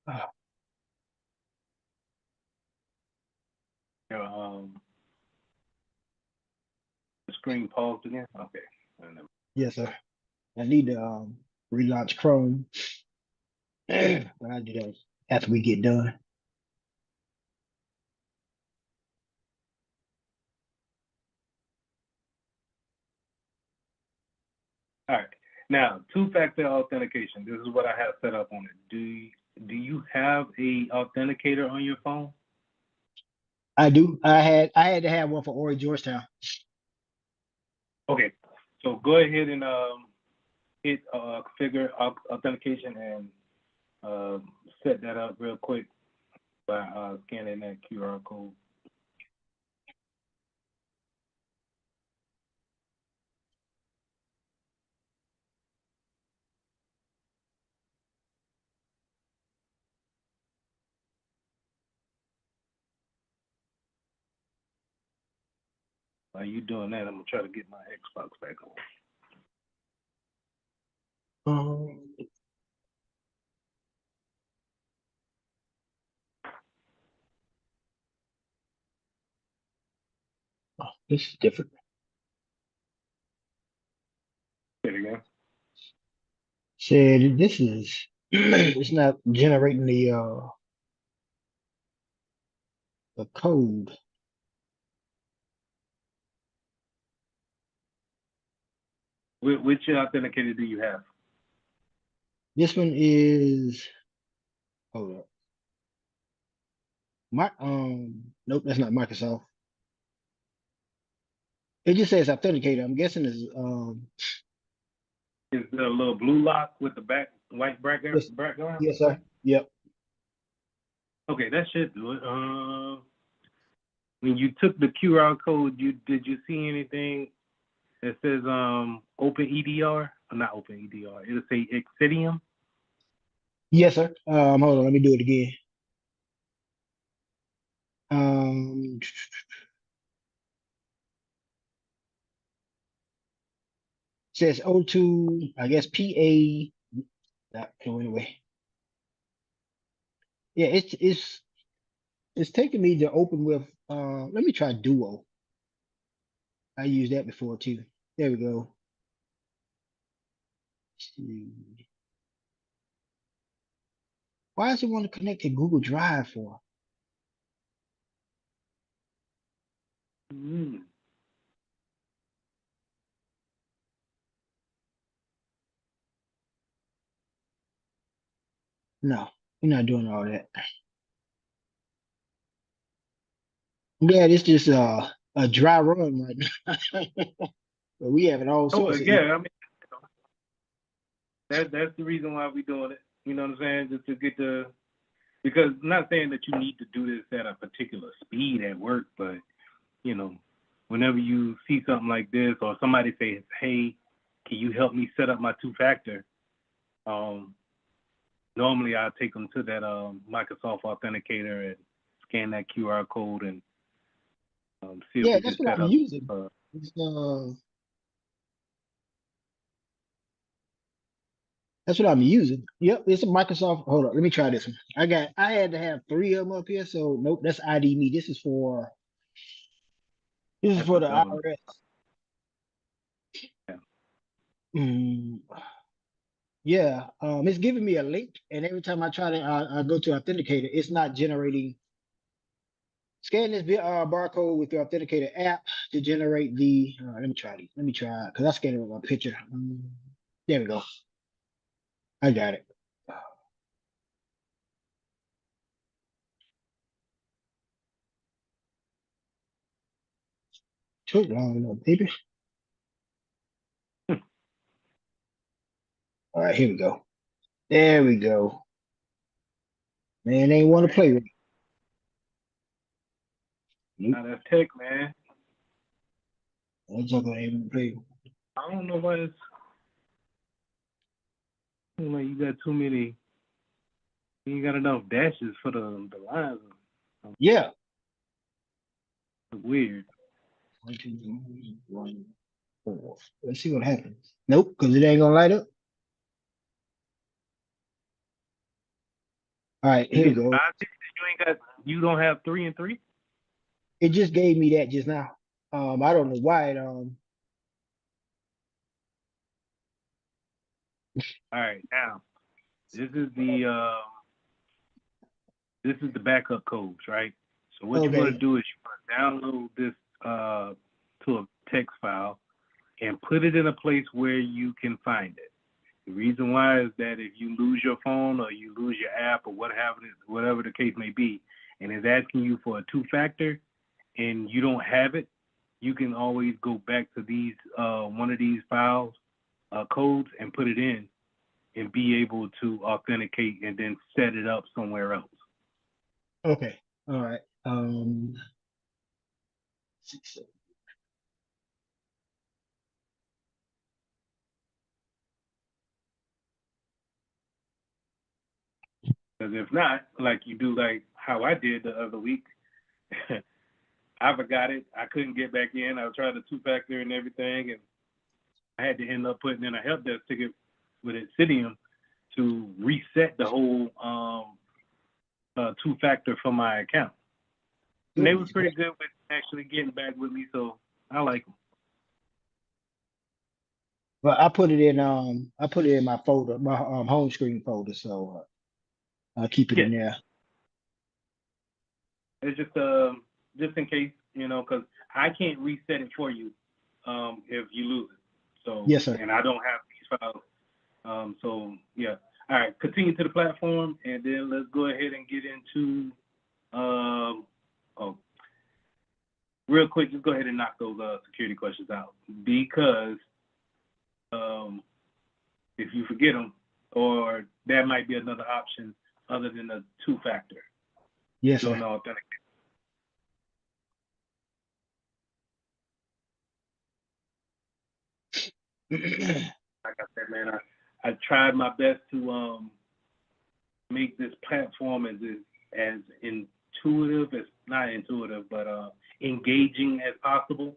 Speaker 2: Ah,
Speaker 11: yeah. The screen paused again. Okay.
Speaker 2: yes, sir. I need to relaunch Chrome. But I do that after we get done.
Speaker 11: All right. Now, two-factor authentication. This is what I have set up on it. Do you have a authenticator on your phone?
Speaker 2: I do. I had to have one for Ori Georgetown.
Speaker 11: Okay. So go ahead and hit configure authentication and set that up real quick by scanning that QR code. While you doing that, I'm gonna try to get my Xbox back on.
Speaker 2: Oh, this is different.
Speaker 11: Say it again.
Speaker 2: Said this is it's not generating the code.
Speaker 11: Which authenticator do you have?
Speaker 2: This one is, hold up. Nope, that's not Microsoft. It just says authenticator. I'm guessing it's
Speaker 11: Is the little blue lock with the white background?
Speaker 2: yes, yes, sir. Yep.
Speaker 11: Okay, that should do it. When you took the QR code, did you see anything that says open EDR? Or not open EDR. It'll say Exidium.
Speaker 2: Yes, sir. Hold on, let me do it again. Says O2, I guess PA. Anyway. Yeah, it's taking me to open with let me try Duo. I used that before too. There we go. Why does it want to connect to Google Drive for?
Speaker 11: Mm.
Speaker 2: No, we're not doing all that. Yeah, this just a dry run right now. But we having all
Speaker 11: Oh
Speaker 2: sorts of
Speaker 11: yeah, I mean that's the reason why we're doing it. You know what I'm saying? Just to get because I'm not saying that you need to do this at a particular speed at work, but you know, whenever you see something like this or somebody says, "Hey, can you help me set up my two-factor?" Normally I'll take them to that Microsoft Authenticator and scan that QR code and see if
Speaker 2: yeah,
Speaker 11: we
Speaker 2: that's
Speaker 11: can
Speaker 2: what
Speaker 11: set
Speaker 2: I'm
Speaker 11: up.
Speaker 2: using. It's, that's what I'm using. Yep, it's a Microsoft. Hold on, let me try this one. I had to have 3 of them up here, so nope, that's ID me. This is for
Speaker 11: That's
Speaker 2: the
Speaker 11: the government.
Speaker 2: IRS.
Speaker 11: Yeah.
Speaker 2: Yeah, it's giving me a link, and every time I try to I go to Authenticator, it's not generating. Scan this barcode with your Authenticator app to generate the. Let me try these. Let me try because I scanned it with my picture. There we go. I got it. Took long enough, baby. All right, here we go. There we go. Man, they ain't want to play with me.
Speaker 11: Now that's tech, man.
Speaker 2: I'm talking about even play.
Speaker 11: I don't know why it's. You got too many. You ain't got enough dashes for the lines.
Speaker 2: Yeah.
Speaker 11: It's weird.
Speaker 2: 1, 2, 3, 1, 4. Let's see what happens. Nope, because it ain't gonna light up. All right, here we go.
Speaker 11: You don't have 3 and 3?
Speaker 2: It just gave me that just now. I don't know why it
Speaker 11: All right, now this is the backup codes, right? So what you want to do is you want to download this to a text file and put it in a place where you can find it. The reason why is that if you lose your phone or you lose your app or whatever the case may be, and it's asking you for a two-factor and you don't have it, you can always go back to these one of these files, codes, and put it in and be able to authenticate and then set it up somewhere else.
Speaker 2: Okay. All right. 6, 7.
Speaker 11: Because if not, like you do like how I did the other week, I forgot it. I couldn't get back in. I tried the two-factor and everything, and I had to end up putting in a help desk ticket with Insidium to reset the whole two-factor for my account. And they was pretty good with actually getting back with me, so I like them.
Speaker 2: But I put it in my folder, my home screen folder, so I'll keep it in there.
Speaker 11: It's just in case, you know, because I can't reset it for you if you lose it. So
Speaker 2: Yes, sir.
Speaker 11: And I don't have these files. So yeah. All right, continue to the platform, and then let's go ahead and get into real quick, just go ahead and knock those security questions out, because if you forget them, or that might be another option other than the two-factor.
Speaker 2: Yes, sir.
Speaker 11: Authentic. Like I said, man, I tried my best to make this platform as intuitive, as not intuitive, but engaging as possible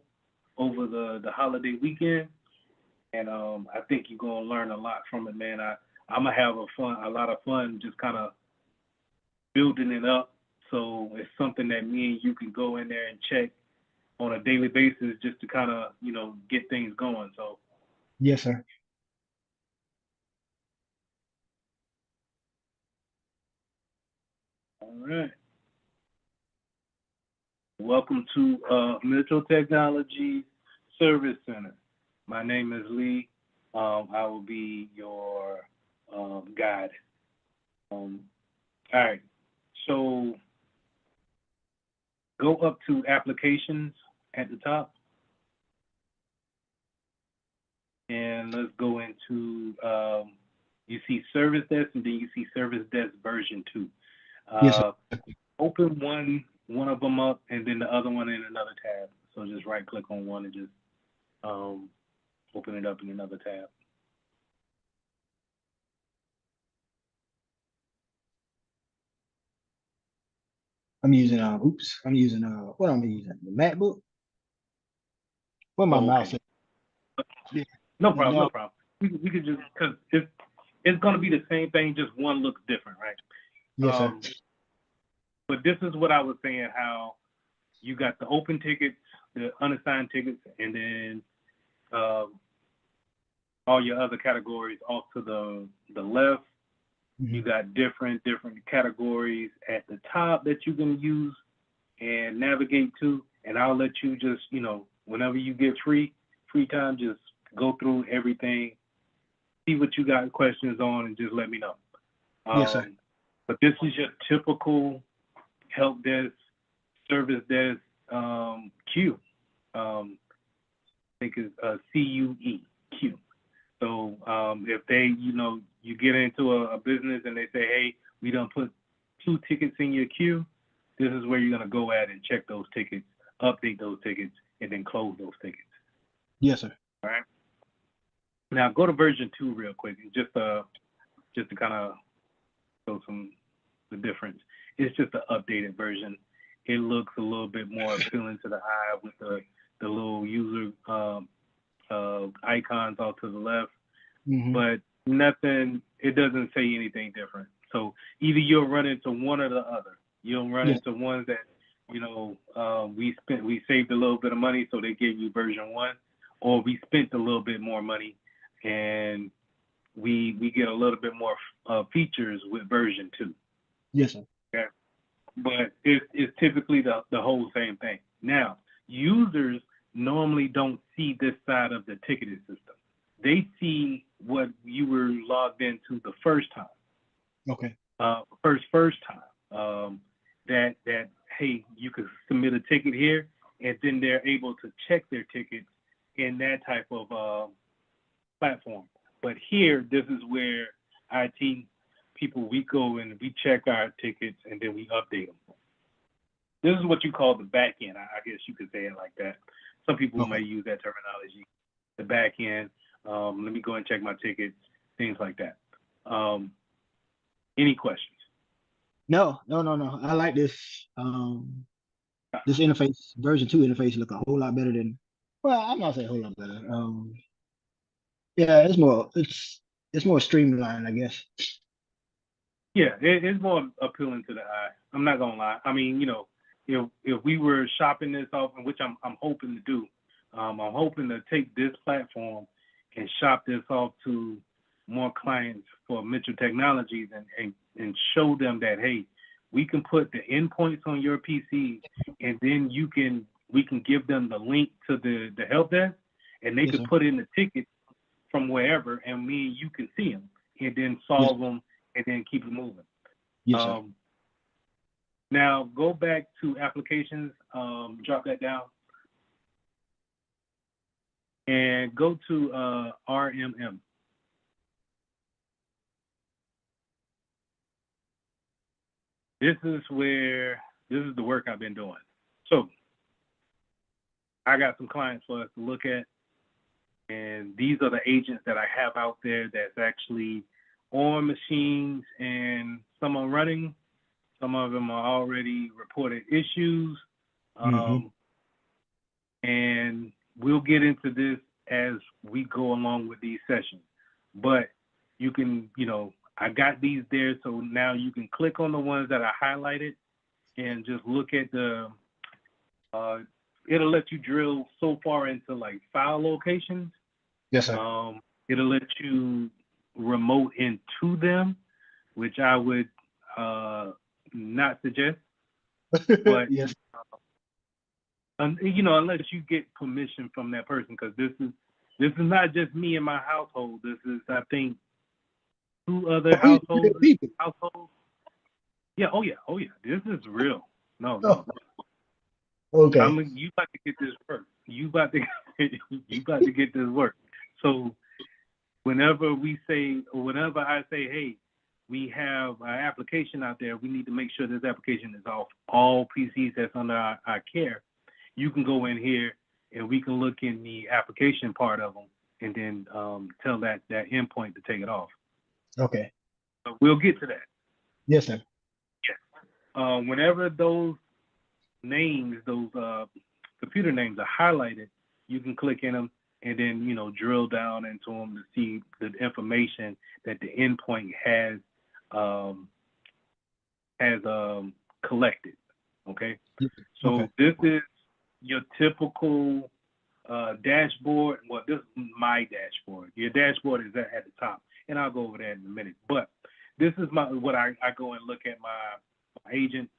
Speaker 11: over the holiday weekend. And I think you're gonna learn a lot from it, man. I'm gonna have a lot of fun just kind of building it up. So it's something that me and you can go in there and check on a daily basis just to kind of, you know, get things going. So
Speaker 2: yes, sir.
Speaker 11: all right. Welcome to Mitchell Technology Service Center. My name is Lee. I will be your guide. All right. So go up to applications at the top. And let's go into, you see Service Desk, and then you see Service Desk version 2.
Speaker 2: Yes, sir.
Speaker 11: Open one of them up, and then the other one in another tab. So just right click on one and just open it up in another tab.
Speaker 2: I'm using what am I using? The MacBook? Where my mouse is? Yeah.
Speaker 11: No problem. We could just, because it's gonna be the same thing, just one looks different, right?
Speaker 2: Yes, sir.
Speaker 11: But this is what I was saying, how you got the open tickets, the unassigned tickets, and then all your other categories off to the left.
Speaker 2: Mm-hmm.
Speaker 11: You got different categories at the top that you can use and navigate to. And I'll let you just, you know, whenever you get free time, just go through everything, see what you got questions on, and just let me know.
Speaker 2: Yes, sir.
Speaker 11: But this is your typical help desk, service desk queue. I think it's CUE, Q. So if they, you know, you get into a business and they say, hey, we done put 2 tickets in your queue, this is where you're gonna go at and check those tickets, update those tickets, and then close those tickets.
Speaker 2: Yes, sir.
Speaker 11: All right. Now go to version 2 real quick, just to kind of show the difference. It's just an updated version. It looks a little bit more appealing to the eye with the little user icons off to the left,
Speaker 2: Mm-hmm.
Speaker 11: but nothing. It doesn't say anything different. So either you'll run into one or the other. You'll run into ones that, you know, we saved a little bit of money, so they gave you version 1, or we spent a little bit more money and we get a little bit more features with version 2.
Speaker 2: Yes, sir.
Speaker 11: Okay. But it's typically the whole same thing. Now, users normally don't see this side of the ticketing system. They see what you were logged into the first time.
Speaker 2: Okay.
Speaker 11: First time. That hey, you could submit a ticket here, and then they're able to check their tickets in that type of platform. But here, this is where IT people, we go and we check our tickets and then we update them. This is what you call the back end. I guess you could say it like that. Some people may use that terminology, the back end. Let me go and check my tickets, things like that. Any questions?
Speaker 2: No. I like this. this interface, version 2 interface look a whole lot better than, well, I'm not saying a whole lot better. Yeah, it's more streamlined, I guess.
Speaker 11: Yeah, it's more appealing to the eye. I'm not gonna lie. I mean, if we were shopping this off, and which I'm hoping to do, I'm hoping to take this platform and shop this off to more clients for Mitchell Technologies and show them that, hey, we can put the endpoints on your PC, and then we can give them the link to the help desk, and they
Speaker 2: Yes,
Speaker 11: could
Speaker 2: sir.
Speaker 11: put in the ticket from wherever, and me and you can see them, and then solve them, and then keep it moving.
Speaker 2: Yes, sir.
Speaker 11: Now go back to applications, drop that down, and go to RMM. This is the work I've been doing. So I got some clients for us to look at, and these are the agents that I have out there that's actually on machines, and some are running, some of them are already reported issues. And we'll get into this as we go along with these sessions. But you can, I got these there, so now you can click on the ones that I highlighted and just look at it'll let you drill so far into like file locations.
Speaker 2: Yes, sir.
Speaker 11: It'll let you remote into them, which I would not suggest. But
Speaker 2: yes.
Speaker 11: Unless you get permission from that person, because this is not just me and my household. This is, I think, 2 other households. Yeah. Oh yeah. This is real. No.
Speaker 2: Okay.
Speaker 11: You about to get this work. You about to get this work. So whenever I say, hey, we have an application out there, we need to make sure this application is off all PCs that's under our care. You can go in here and we can look in the application part of them, and then tell that endpoint to take it off.
Speaker 2: Okay.
Speaker 11: So we'll get to that.
Speaker 2: Yes, sir.
Speaker 11: Yeah. Whenever those names, those computer names are highlighted, you can click in them and then drill down into them to see the information that the endpoint has collected. Okay. So This is your typical dashboard. Well, this is my dashboard. Your dashboard is at the top, and I'll go over that in a minute. But this is what I go and look at my agent,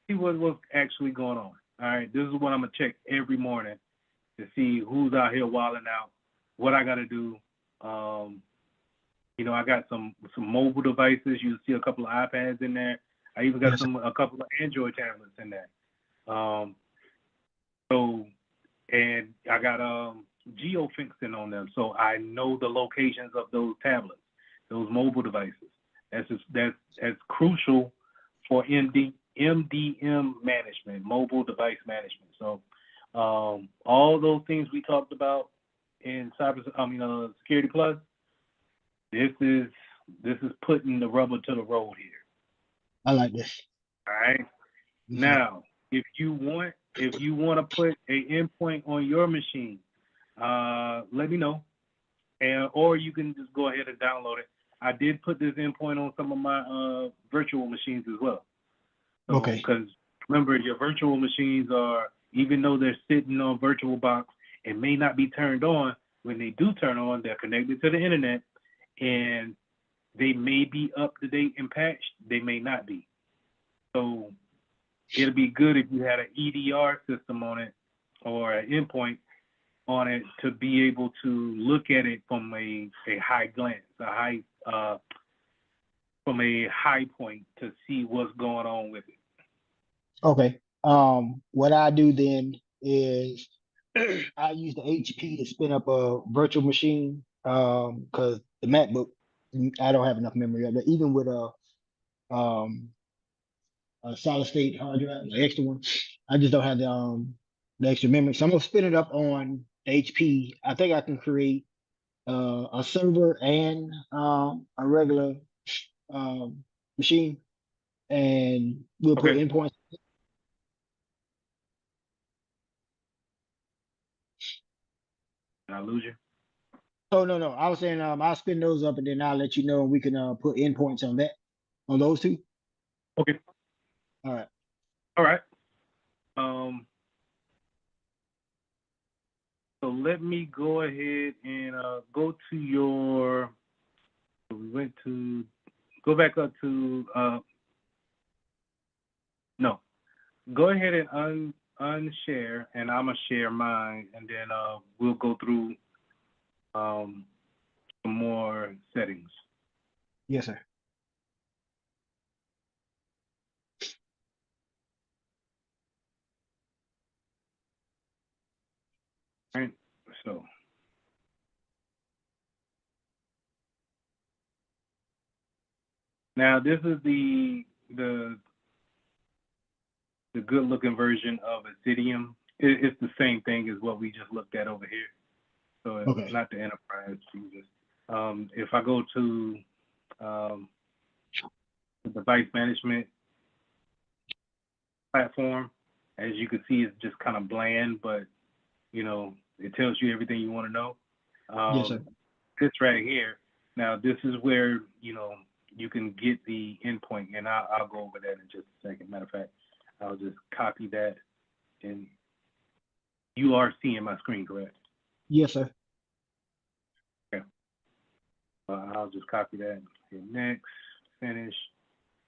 Speaker 11: see what's actually going on. All right, this is what I'm gonna check every morning to see who's out here wilding out, what I gotta do. I got some mobile devices. You see a couple of iPads in there. I even got a couple of Android tablets in there. And I got geofencing on them, so I know the locations of those tablets, those mobile devices. That's crucial for MDM management, mobile device management. So all those things we talked about in Security Plus, this is putting the rubber to the road here.
Speaker 2: I like this.
Speaker 11: All right. Now, if you want to put an endpoint on your machine, let me know, or you can just go ahead and download it. I did put this endpoint on some of my virtual machines as well. So, because remember, your virtual machines are, even though they're sitting on VirtualBox and may not be turned on, when they do turn on, they're connected to the internet, and they may be up to date and patched. They may not be. So it'll be good if you had an EDR system on it or an endpoint on it to be able to look at it from a high glance, from a high point to see what's going on with it.
Speaker 2: Okay. What I do then is I use the HP to spin up a virtual machine. Because the MacBook, I don't have enough memory of it. Even with a solid state hard drive, the extra one, I just don't have the extra memory. So I'm gonna spin it up on HP. I think I can create a server and a regular machine, and we'll put endpoints.
Speaker 11: I lose you?
Speaker 2: Oh, no. I was saying, I'll spin those up and then I'll let you know and we can put endpoints on that, on those two.
Speaker 11: Okay.
Speaker 2: All right.
Speaker 11: All right. So let me go ahead and go to your. We went to go back up to no. Go ahead and unshare, and I'm gonna share mine, and then we'll go through some more settings.
Speaker 2: Yes, sir.
Speaker 11: All right. So now this is the good looking version of Acidium. It's the same thing as what we just looked at over here. So it's
Speaker 2: Okay.
Speaker 11: not the enterprise users. If I go to the device management platform, as you can see, it's just kind of bland, but you know, it tells you everything you want to know.
Speaker 2: Yes, sir.
Speaker 11: This right here. Now, this is where, you know, you can get the endpoint, and I'll go over that in just a second. Matter of fact, I'll just copy that, and you are seeing my screen, correct?
Speaker 2: Yes, sir.
Speaker 11: Okay. I'll just copy that, hit next, finish,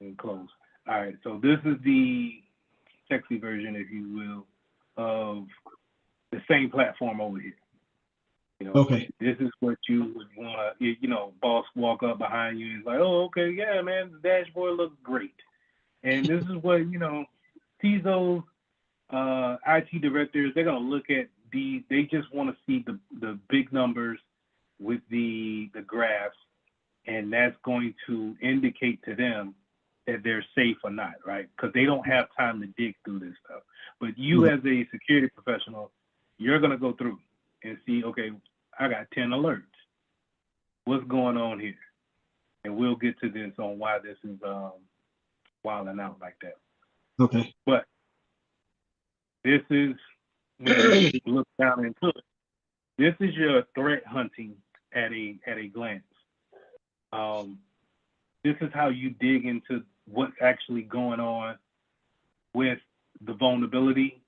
Speaker 11: and close. All right, so this is the sexy version, if you will, of the same platform over here. You know,
Speaker 2: Okay.
Speaker 11: this is what you would want to, you know, boss walk up behind you and it's like, oh, okay, yeah, man, the dashboard looks great. And this is what, you know, CISOs, IT directors, they're going to look at these, they just want to see the big numbers with the graphs, and that's going to indicate to them that they're safe or not, right? Because they don't have time to dig through this stuff. But you as a security professional, you're going to go through and see, okay, I got 10 alerts. What's going on here? And we'll get to this on why this is wilding out like that.
Speaker 2: Okay.
Speaker 11: But this is, when you look down into it, this is your threat hunting at a glance. This is how you dig into what's actually going on with the vulnerability.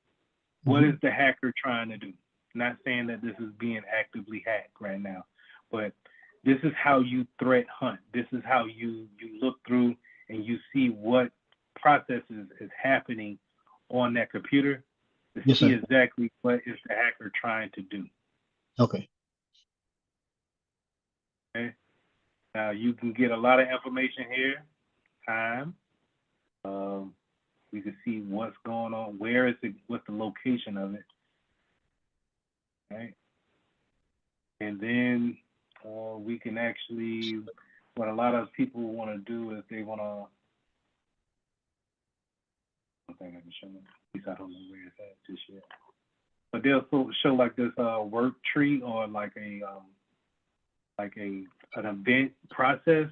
Speaker 11: What is the hacker trying to do? Not saying that this is being actively hacked right now, but this is how you threat hunt. This is how you look through and you see what processes is happening on that computer to
Speaker 2: Yes,
Speaker 11: see
Speaker 2: sir.
Speaker 11: exactly what is the hacker trying to do.
Speaker 2: Okay.
Speaker 11: Okay. Now you can get a lot of information here. Time. We can see what's going on. Where is it? What's the location of it? Right. And then we can actually, what a lot of people want to do is they want to, I think I can show them. At least I don't know where it's at just yet. But they'll show like this work tree or like an event process.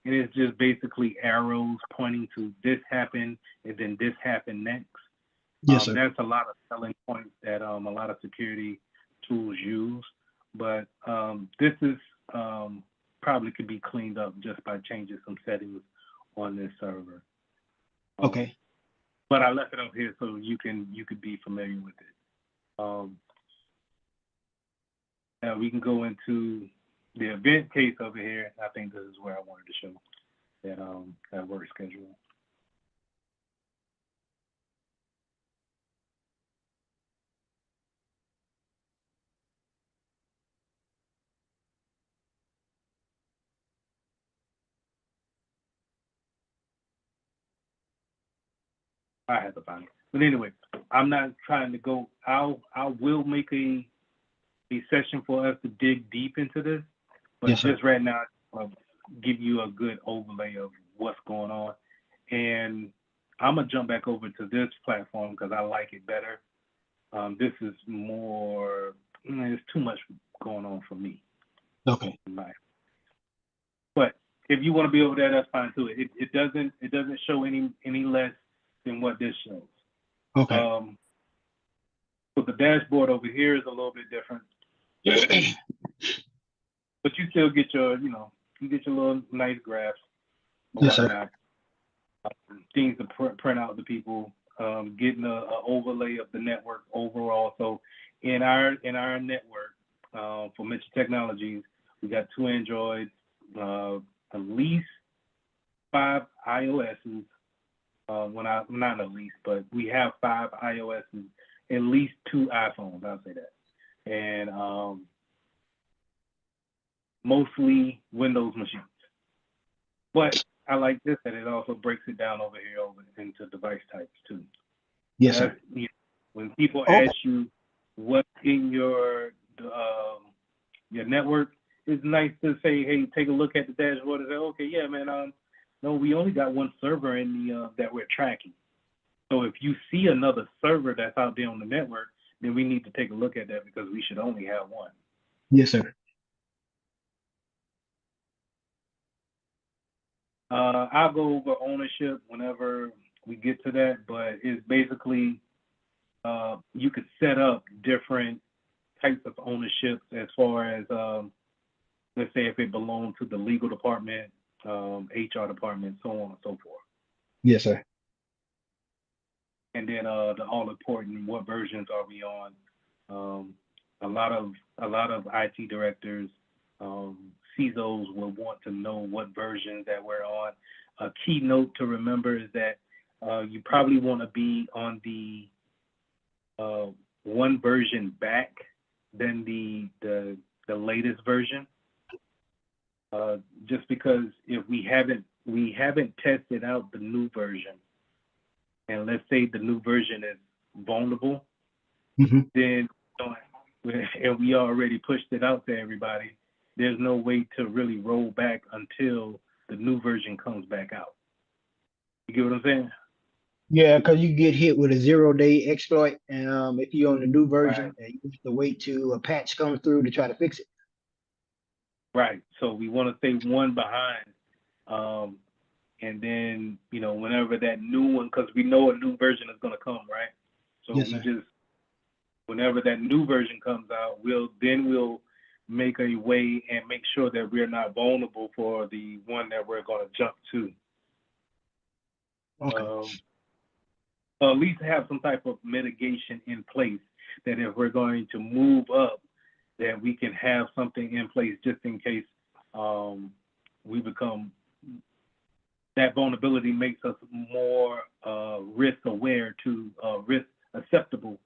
Speaker 11: And it's just basically arrows pointing to this happened and then this happened next.
Speaker 2: Yes, sir.
Speaker 11: That's a lot of selling points that a lot of security tools use. But this is probably could be cleaned up just by changing some settings on this server.
Speaker 2: Okay.
Speaker 11: But I left it up here so you could be familiar with it. Now we can go into the event case over here. I think this is where I wanted to show that work schedule. I have to find it. But anyway, I'm not trying to go. I will make a session for us to dig deep into this. But
Speaker 2: Yes, sir.
Speaker 11: just right now, I'll give you a good overlay of what's going on. And I'm going to jump back over to this platform because I like it better. This is more, there's too much going on for me.
Speaker 2: Okay.
Speaker 11: But if you want to be over there, that's fine too. It doesn't show any less than what this shows.
Speaker 2: Okay.
Speaker 11: So the dashboard over here is a little bit different. But you still get your, you know, you get your little nice graphs or
Speaker 2: Yes, sir.
Speaker 11: whatnot. Things to print out to people, getting a overlay of the network overall. So in our network for Mitchell Technologies, we got 2 Androids, at least 5 iOSs. Not at least, but we have 5 iOSs, at least 2 iPhones. I'll say that, and mostly Windows machines. But I like this that it also breaks it down over here into device types too.
Speaker 2: Yes, sir.
Speaker 11: You know, when people
Speaker 2: Okay.
Speaker 11: ask you what's in your network, it's nice to say, hey, take a look at the dashboard and say, okay, yeah, man, no, we only got 1 server in the that we're tracking. So if you see another server that's out there on the network, then we need to take a look at that because we should only have 1.
Speaker 2: Yes, sir.
Speaker 11: I'll go over ownership whenever we get to that, but it's basically you could set up different types of ownerships as far as let's say if it belonged to the legal department, HR department, so on and so forth.
Speaker 2: Yes, sir.
Speaker 11: And then the all important, what versions are we on? A lot of IT directors, CISOs will want to know what versions that we're on. A key note to remember is that you probably want to be on the 1 version back than the latest version. Just because if we haven't tested out the new version, and let's say the new version is vulnerable, then and we already pushed it out to everybody, there's no way to really roll back until the new version comes back out. You get what I'm saying?
Speaker 2: Yeah, because you get hit with a 0-day exploit, and if you're on the new version,
Speaker 11: Right.
Speaker 2: you have to wait till a patch comes through to try to fix it.
Speaker 11: Right. So we want to stay 1 behind, and then whenever that new one, because we know a new version is going to come, right? So
Speaker 2: Yes,
Speaker 11: we
Speaker 2: sir.
Speaker 11: just whenever that new version comes out, we'll make a way and make sure that we're not vulnerable for the one that we're going to jump to.
Speaker 2: Okay.
Speaker 11: At least have some type of mitigation in place that if we're going to move up, that we can have something in place just in case we become, that vulnerability makes us more risk aware to risk acceptable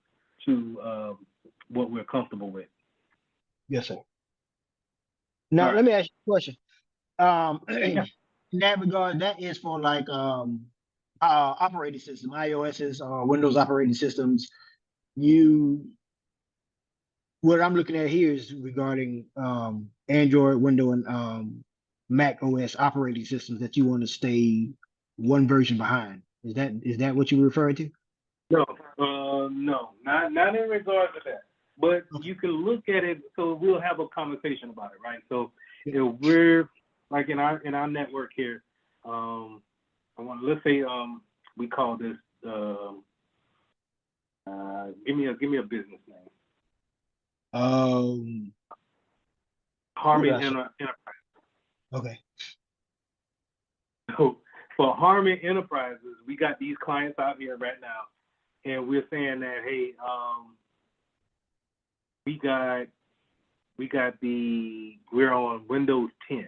Speaker 11: to what we're comfortable with.
Speaker 2: Yes, sir. Now,
Speaker 11: All
Speaker 2: let
Speaker 11: right.
Speaker 2: me ask you a question.
Speaker 11: Yeah.
Speaker 2: In that regard, that is for like operating system, iOS's or Windows operating systems. What I'm looking at here is regarding Android, Windows, and Mac OS operating systems that you want to stay 1 version behind. Is that what you were referring to?
Speaker 11: No, not in regards to that. But you can look at it. So we'll have a conversation about it, right? So if we're like in our network here, let's say we call this give me a business name. Harmon Enterprise.
Speaker 2: Okay.
Speaker 11: So for Harmon Enterprises, we got these clients out here right now, and we're saying that, hey, we're on Windows 10,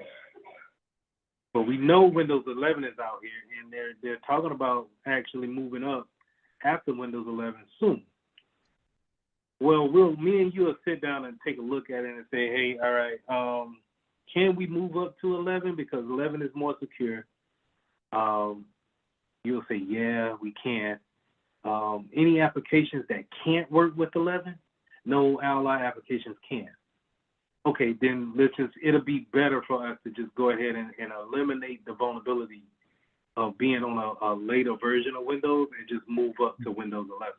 Speaker 11: but we know Windows 11 is out here, and they're talking about actually moving up after Windows 11 soon. Well, me and you will sit down and take a look at it and say, hey, all right, can we move up to 11 because 11 is more secure? You'll say, yeah, we can. Any applications that can't work with 11? No, ally applications can. Okay, then it'll be better for us to just go ahead and eliminate the vulnerability of being on a later version of Windows and just move up to Windows 11.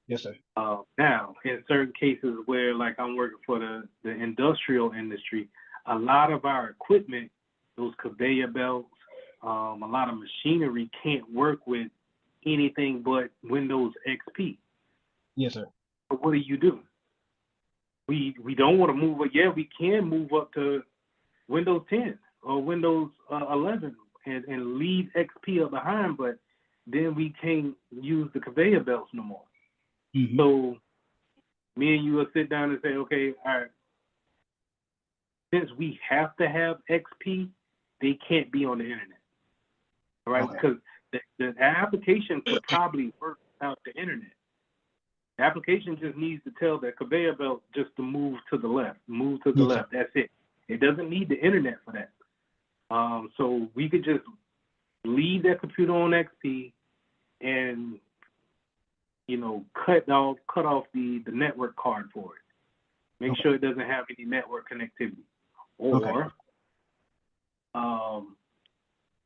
Speaker 2: Yes, sir.
Speaker 11: Now, in certain cases where, like, I'm working for the industrial industry, a lot of our equipment, those conveyor belts, a lot of machinery can't work with anything but Windows XP.
Speaker 2: Yes, sir.
Speaker 11: So what do you do? we don't want to move it. Yeah, we can move up to Windows 10 or Windows 11 and leave XP up behind, but then we can't use the conveyor belts no more.
Speaker 2: Mhm.
Speaker 11: So me and you will sit down and say, okay, all right, since we have to have XP, they can't be on the internet. All right,
Speaker 2: Okay.
Speaker 11: because the application could probably work without the internet. The application just needs to tell the conveyor belt just to move to the left, move to the
Speaker 2: Yes, sir.
Speaker 11: left. That's it. It doesn't need the internet for that. So we could just leave that computer on XP and, you know, cut off the network card for it. Make
Speaker 2: Okay.
Speaker 11: sure it doesn't have any network connectivity, or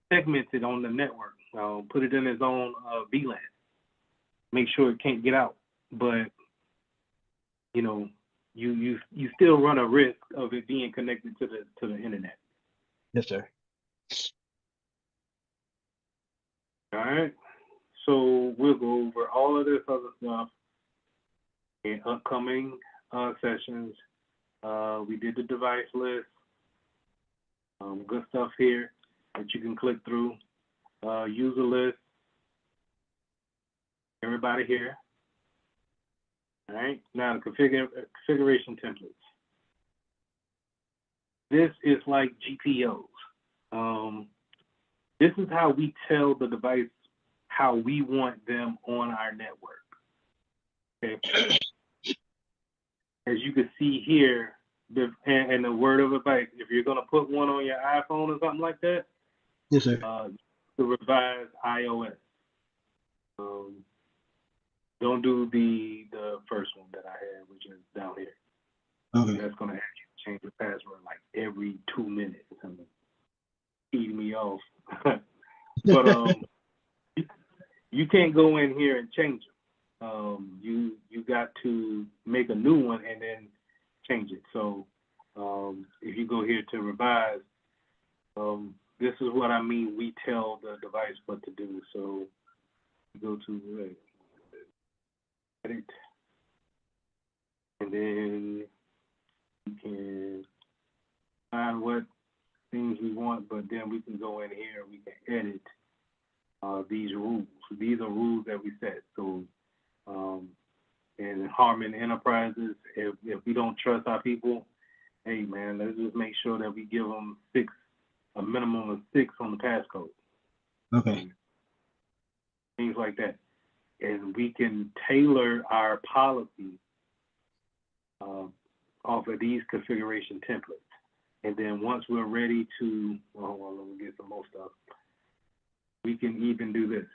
Speaker 11: segment it on the network. Put it in its own VLAN. Make sure it can't get out. But you know, you still run a risk of it being connected to the internet.
Speaker 2: Yes, sir.
Speaker 11: All right. So we'll go over all of this other stuff in upcoming sessions. We did the device list. Good stuff here that you can click through. User list. Everybody here. All right. Now the configuration templates. This is like GPOs. This is how we tell the device how we want them on our network. Okay. As you can see here, and the word of advice, if you're gonna put one on your iPhone or something like that,
Speaker 2: Yes, sir.
Speaker 11: to revise iOS. Don't do the first one that I had, which is down here.
Speaker 2: Okay.
Speaker 11: That's gonna have you change the password like every 2 minutes. And feed me off. But you can't go in here and change them. You got to make a new one and then change it. So if you go here to revise, this is what I mean. We tell the device what to do. So you go to edit, and then you can find what things we want, but then we can go in here and we can edit these rules. These are rules that we set. So in Harmon Enterprises, if we don't trust our people, hey man, let's just make sure that we give them a minimum of 6 on the passcode.
Speaker 2: Okay.
Speaker 11: Things like that. And we can tailor our policy off of these configuration templates. And then once we're ready to, well, let me get some more stuff. We can even do this.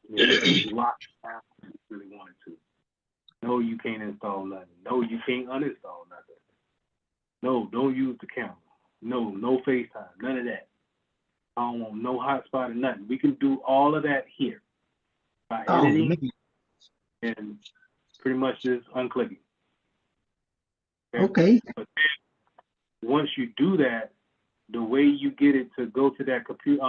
Speaker 11: You know, lock it down if you really wanted to. No, you can't install nothing. No, you can't uninstall nothing. No, don't use the camera. No FaceTime. None of that. I don't want no hotspot or nothing. We can do all of that here by editing and pretty much just unclicking.
Speaker 2: Okay.
Speaker 11: But then once you do that, the way you get it to go to that computer,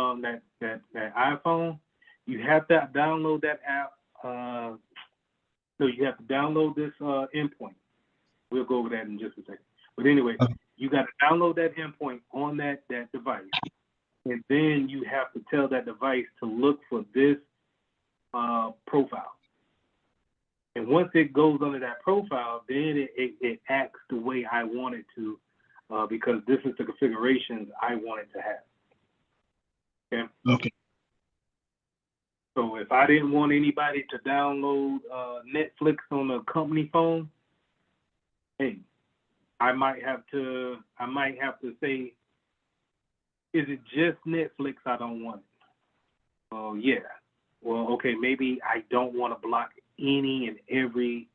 Speaker 11: that iPhone, you have to download that app. No, you have to download this endpoint. We'll go over that in just a second. But anyway, you got to download that endpoint on that device, and then you have to tell that device to look for this profile. And once it goes under that profile, then it acts the way I want it to, because this is the configurations I want it to have. Okay.
Speaker 2: Okay.
Speaker 11: So if I didn't want anybody to download Netflix on a company phone, hey, I might have to say, is it just Netflix I don't want? Oh yeah. Well, okay, maybe I don't want to block any and every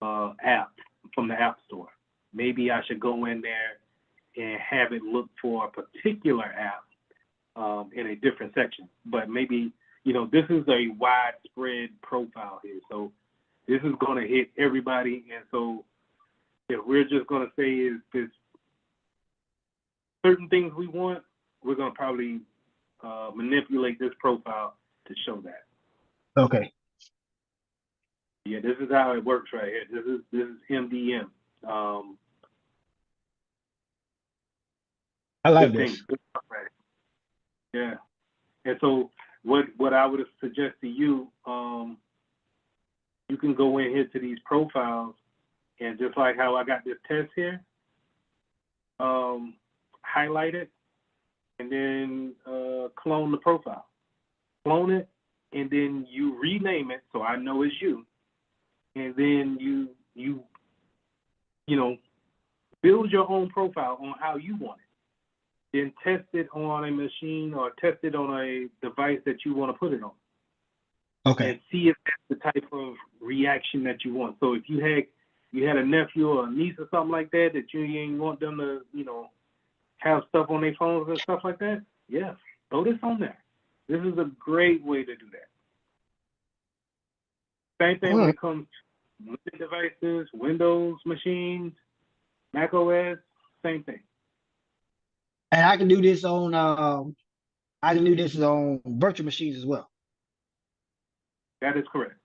Speaker 11: app from the App Store. Maybe I should go in there and have it look for a particular app in a different section. But maybe, you know, this is a widespread profile here. So this is going to hit everybody. And so if we're just going to say is this certain things we want, we're going to probably manipulate this profile to show that.
Speaker 2: Okay.
Speaker 11: Yeah, this is how it works right here. This is MDM.
Speaker 2: I like
Speaker 11: good
Speaker 2: this.
Speaker 11: things. Good stuff, right? Yeah. And so what I would suggest to you, you can go in here to these profiles, and just like how I got this test here, highlight it, and then clone the profile. Clone it, and then you rename it so I know it's you. And then you know, build your own profile on how you want it. Then test it on a machine or test it on a device that you want to put it on.
Speaker 2: Okay.
Speaker 11: And see if that's the type of reaction that you want. So if you had a nephew or a niece or something like that you ain't want them to, you know, have stuff on their phones and stuff like that, yeah, throw this on there. This is a great way to do that. Same thing when it comes to Linux devices, Windows machines, Mac OS, same thing.
Speaker 2: And I can do this on virtual machines as well.
Speaker 11: That is correct.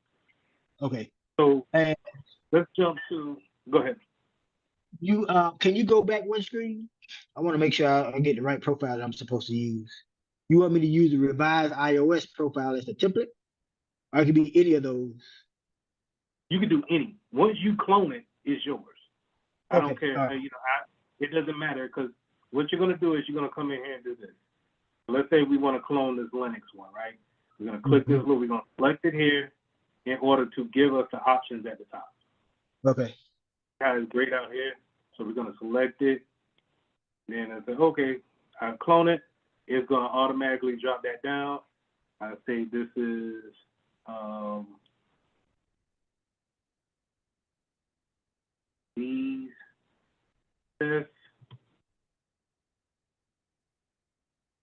Speaker 2: Okay.
Speaker 11: So
Speaker 2: and
Speaker 11: let's jump to, go ahead.
Speaker 2: You can you go back one screen? I want to make sure I get the right profile that I'm supposed to use. You want me to use the revised iOS profile as the template? Or it could be any of those.
Speaker 11: You can do any. Once you clone it, it's yours. I don't care.
Speaker 2: Right.
Speaker 11: You know, it doesn't matter, because what you're going to do is you're going to come in here and do this. Let's say we want to clone this Linux one, right? We're going to click this little, we're going to select it here in order to give us the options at the top.
Speaker 2: Okay.
Speaker 11: That is great out here. So we're going to select it. Then I say, okay, I clone it. It's going to automatically drop that down. I say this is these tests.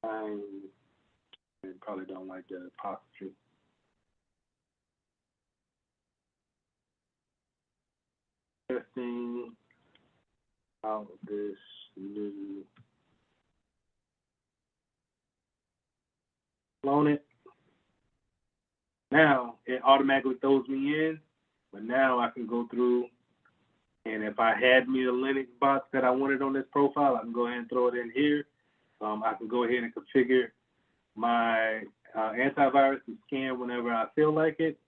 Speaker 11: I probably don't like the apostrophe. Testing out this new, clone it. Now it automatically throws me in, but now I can go through, and if I had me a Linux box that I wanted on this profile, I can go ahead and throw it in here. I can go ahead and configure my antivirus to scan whenever I feel like it.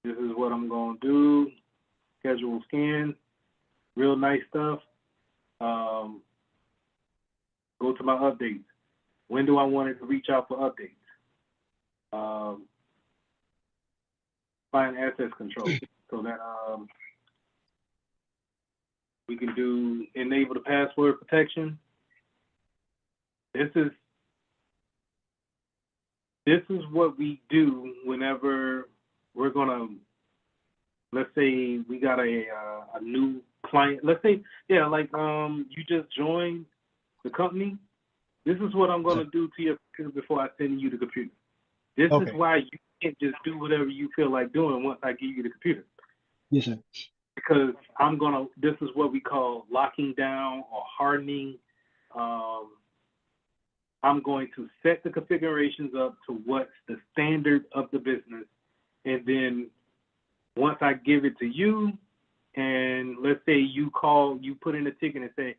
Speaker 11: This is what I'm going to do. Schedule scan. Real nice stuff. Go to my updates. When do I want it to reach out for updates? Find access control so that we can do enable the password protection. This is what we do whenever we're gonna, let's say we got a new client. Let's say, yeah, like you just joined the company. This is what I'm gonna do to your computer before I send you the computer. This is why you can't just do whatever you feel like doing once I give you the computer.
Speaker 2: Yes, sir.
Speaker 11: Because this is what we call locking down or hardening. I'm going to set the configurations up to what's the standard of the business. And then once I give it to you, and let's say you put in a ticket and say,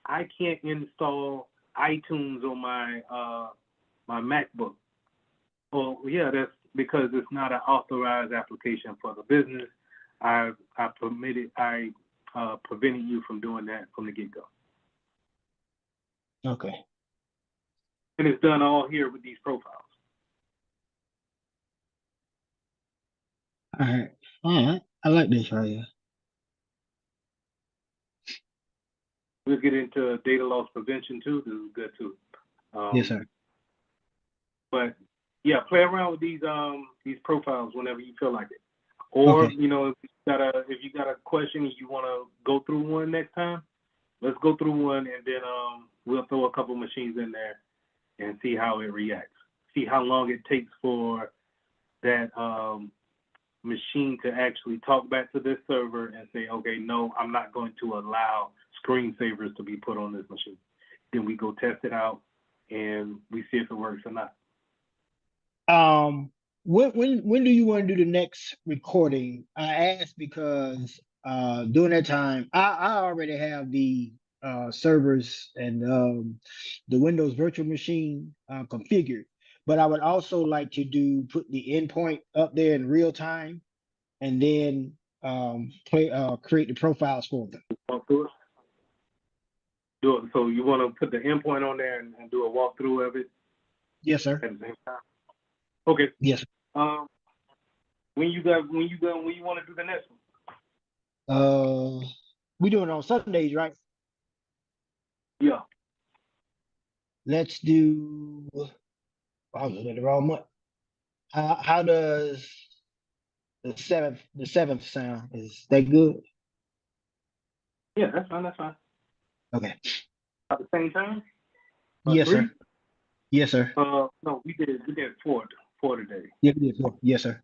Speaker 11: I can't install iTunes on my my MacBook. Well, yeah, that's because it's not an authorized application for the business. I prevented you from doing that from the get-go.
Speaker 2: Okay.
Speaker 11: And it's done all here with these profiles.
Speaker 2: All right. I like this right here.
Speaker 11: We'll get into data loss prevention too. This is good too.
Speaker 2: Yes, sir.
Speaker 11: But yeah, play around with these profiles whenever you feel like it. Or you know, if you got a question and you want to go through one next time, let's go through one, and then we'll throw a couple machines in there and see how it reacts. See how long it takes for that machine to actually talk back to this server and say, okay, no, I'm not going to allow screensavers to be put on this machine. Then we go test it out and we see if it works or not.
Speaker 2: When do you want to do the next recording? I asked because during that time, I already have the servers and the Windows virtual machine configured, but I would also like to put the endpoint up there in real time and then create the profiles for them.
Speaker 11: Walk through it. Do it. So you want to put the endpoint on there and do a walkthrough of it
Speaker 2: Yes, sir.
Speaker 11: at the same time? Okay.
Speaker 2: Yes.
Speaker 11: When you want to do the next one?
Speaker 2: We doing it on Sundays, right?
Speaker 11: Yeah.
Speaker 2: Let's do. I was looking at the wrong month. How does the seventh sound? Is that good?
Speaker 11: Yeah, that's fine. That's fine.
Speaker 2: Okay.
Speaker 11: At the same time?
Speaker 2: Yes,
Speaker 11: Three?
Speaker 2: sir. Yes, sir.
Speaker 11: No, we did four today.
Speaker 2: Yeah, yes, sir.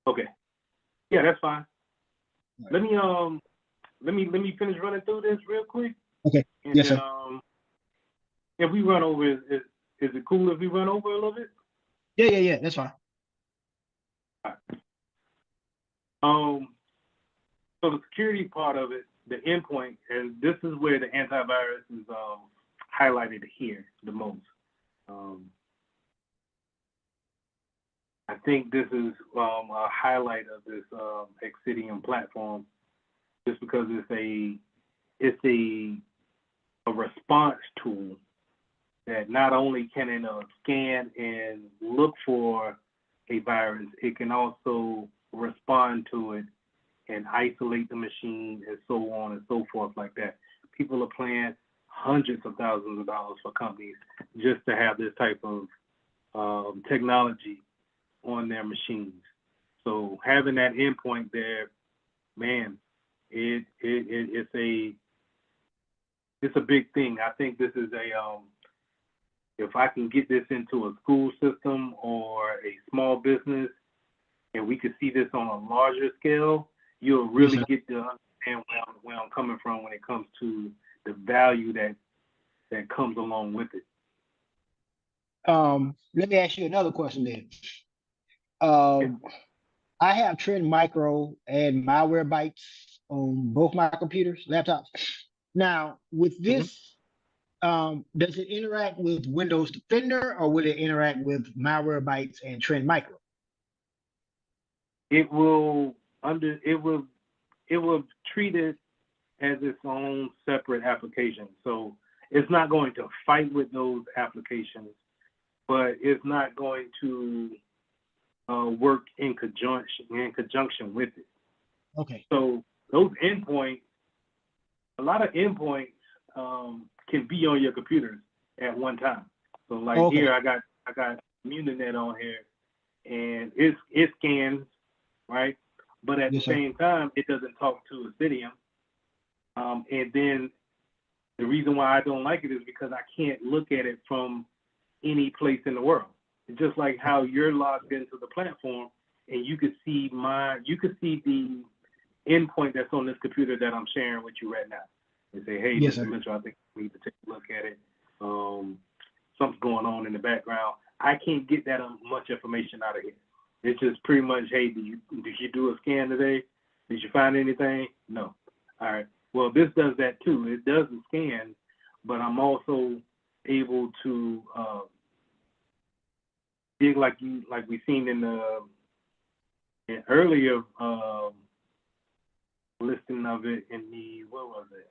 Speaker 11: Okay. Yeah, that's fine.
Speaker 2: Right.
Speaker 11: Let me finish running through this real quick.
Speaker 2: Okay.
Speaker 11: And
Speaker 2: Yes,
Speaker 11: then,
Speaker 2: sir.
Speaker 11: if we run over, is it cool if we run over a little bit?
Speaker 2: Yeah. That's fine.
Speaker 11: All right. So the security part of it, the endpoint, and this is where the antivirus is highlighted here the most. I think this is a highlight of this Exidium platform, just because it's a response tool that not only can it scan and look for a virus, it can also respond to it and isolate the machine and so on and so forth like that. People are paying hundreds of thousands of dollars for companies just to have this type of technology on their machines. So having that endpoint there, man, it's a big thing. I think this is if I can get this into a school system or a small business, and we could see this on a larger scale, you'll really get to understand where I'm coming from when it comes to the value that comes along with it.
Speaker 2: Let me ask you another question then. I have Trend Micro and Malwarebytes on both my computers, laptops. Now, with this, does it interact with Windows Defender or will it interact with Malwarebytes and Trend Micro?
Speaker 11: It will treat it as its own separate application. So it's not going to fight with those applications, but it's not going to work in conjunction with it.
Speaker 2: Okay.
Speaker 11: So those endpoints, a lot of endpoints can be on your computers at one time. So like here, I got Muninet on here, and it scans, right? But at the same time, it doesn't talk to Exidium. And then the reason why I don't like it is because I can't look at it from any place in the world. It's just like how you're logged into the platform and you could see the endpoint that's on this computer that I'm sharing with you right now. And say, hey, Mr. Mitchell, I think we need to take a look at it. Something's going on in the background. I can't get that much information out of here. It's just pretty much, hey, did you do a scan today? Did you find anything? No. All right. Well, this does that too. It does the scan, but I'm also able to dig like we seen in the earlier listing of it in the, what was it?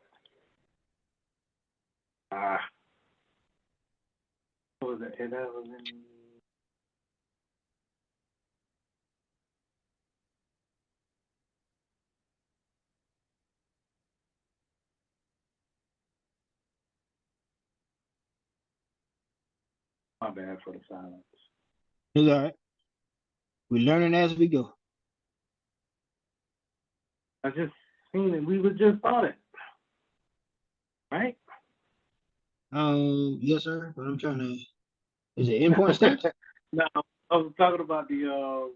Speaker 11: What was it? And that was in, my bad for the silence.
Speaker 2: It's all right. We're learning as we go.
Speaker 11: I just seen it. We were just on it, right?
Speaker 2: Yes, sir. But I'm trying to. Is it endpoint stats?
Speaker 11: No, I was talking about the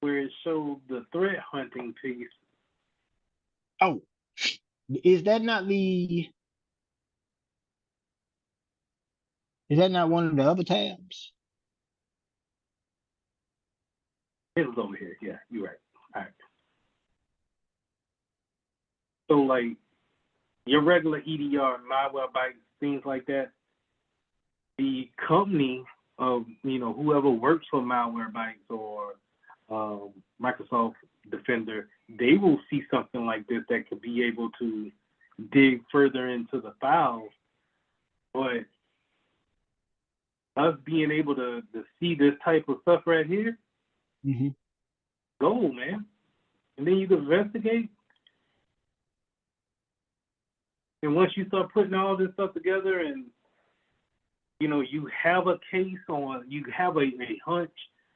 Speaker 11: where it showed the threat hunting piece.
Speaker 2: Oh, is that not one of the other tabs?
Speaker 11: It was over here. Yeah, you're right. All right. So like your regular EDR, malware things like that, the company of, whoever works for Malwarebytes or Microsoft Defender, they will see something like this that could be able to dig further into the files. But us being able to see this type of stuff right here, gold, man. And then you can investigate. And once you start putting all this stuff together and, you have a case on, you have a hunch,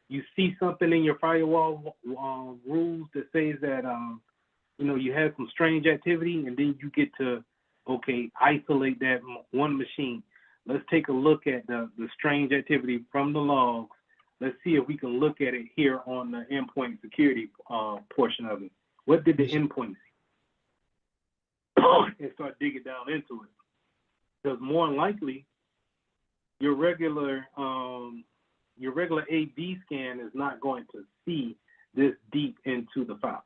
Speaker 11: you see something in your firewall rules that says that, you had some strange activity, and then you get to, isolate that one machine. Let's take a look at the strange activity from the logs. Let's see if we can look at it here on the endpoint security portion of it. What did the endpoint see? And start digging down into it. Because more than likely, your regular AV scan is not going to see this deep into the files.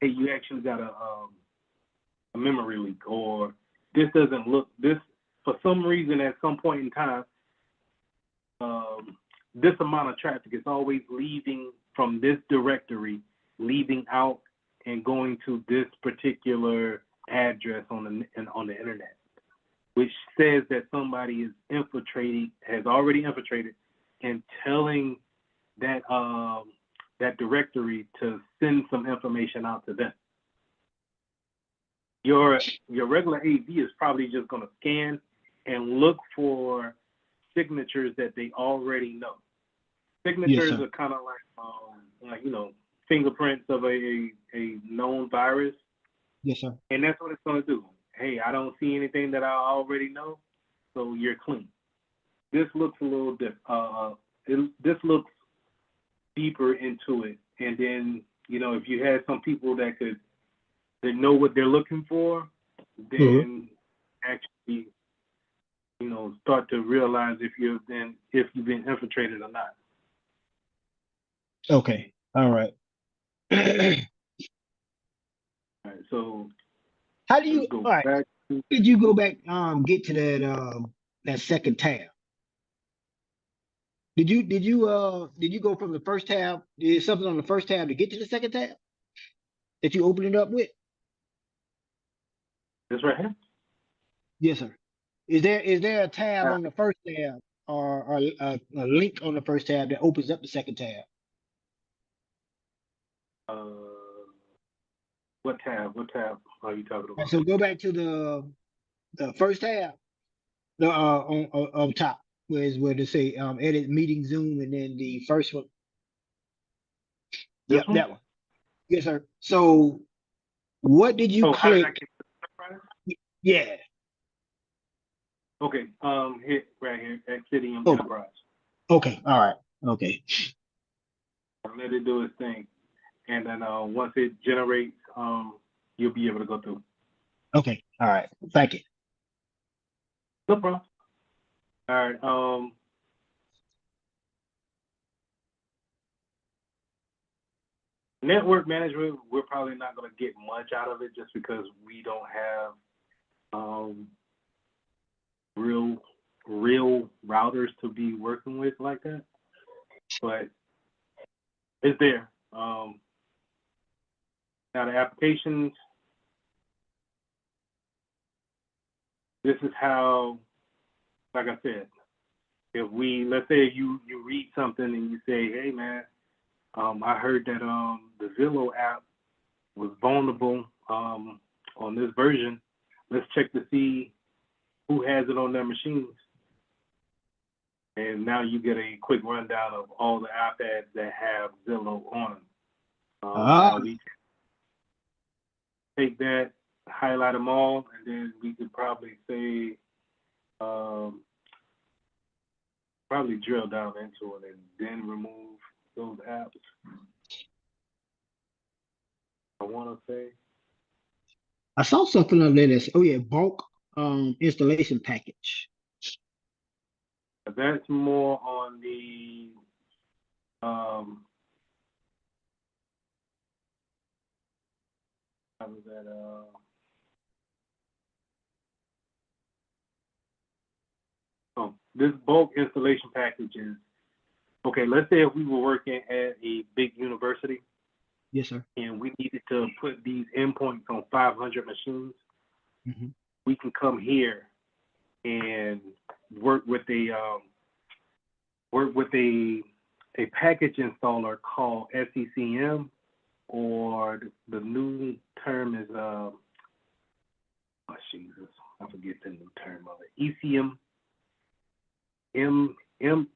Speaker 11: Hey, you actually got a memory leak, or this doesn't look, this for some reason at some point in time, this amount of traffic is always leaving from this directory, leaving out and going to this particular address on the internet, which says that somebody has already infiltrated and telling that that directory to send some information out to them. Your regular AV is probably just going to scan and look for signatures that they already know. Signatures are kind of like fingerprints of a known virus.
Speaker 2: Yes, sir.
Speaker 11: And that's what it's going to do. Hey, I don't see anything that I already know, so you're clean. This looks a little different. This looks deeper into it. And then, if you had some people that know what they're looking for, then actually, start to realize if you've been infiltrated or not.
Speaker 2: Okay. All right.
Speaker 11: All right, so
Speaker 2: How do you?
Speaker 11: go
Speaker 2: All right.
Speaker 11: back to,
Speaker 2: Did you go back? Get to that second tab? Did you go from the first tab? Did something on the first tab to get to the second tab that you opened it up with?
Speaker 11: this right here?
Speaker 2: Yes, sir. Is there a tab on the first tab or a link on the first tab that opens up the second tab?
Speaker 11: What tab? What tab are you talking about?
Speaker 2: So go back to the first tab, the on top, where they say edit meeting Zoom, and then the first one.
Speaker 11: This
Speaker 2: Yep,
Speaker 11: one?
Speaker 2: that one. Yes, sir. So what did you
Speaker 11: How did I
Speaker 2: click?
Speaker 11: get to the enterprise?
Speaker 2: Yeah.
Speaker 11: Okay, hit right here, Exidium
Speaker 2: Oh.
Speaker 11: Enterprise.
Speaker 2: Okay. All right. Okay.
Speaker 11: Let it do its thing. And then once it generates, you'll be able to go through.
Speaker 2: Okay. All right. Thank you.
Speaker 11: No problem. All right. Network management, we're probably not going to get much out of it just because we don't have real routers to be working with like that. But it's there. Now the applications, this is how, like I said, let's say you read something and you say, hey man, I heard that the Zillow app was vulnerable on this version. Let's check to see who has it on their machines. And now you get a quick rundown of all the iPads that have Zillow on them. Now we can take that, highlight them all, and then we could probably say, probably drill down into it and then remove those apps. I want to say.
Speaker 2: I saw something on there that's bulk installation package.
Speaker 11: That's more on the was that? Oh, this bulk installation package is, okay, let's say if we were working at a big university
Speaker 2: Yes, sir.
Speaker 11: and we needed to put these endpoints on 500 machines,
Speaker 2: Mhm.
Speaker 11: we can come here and work with a package installer called SECM, or the new term is oh Jesus, I forget the new term of it. ECM EMMC,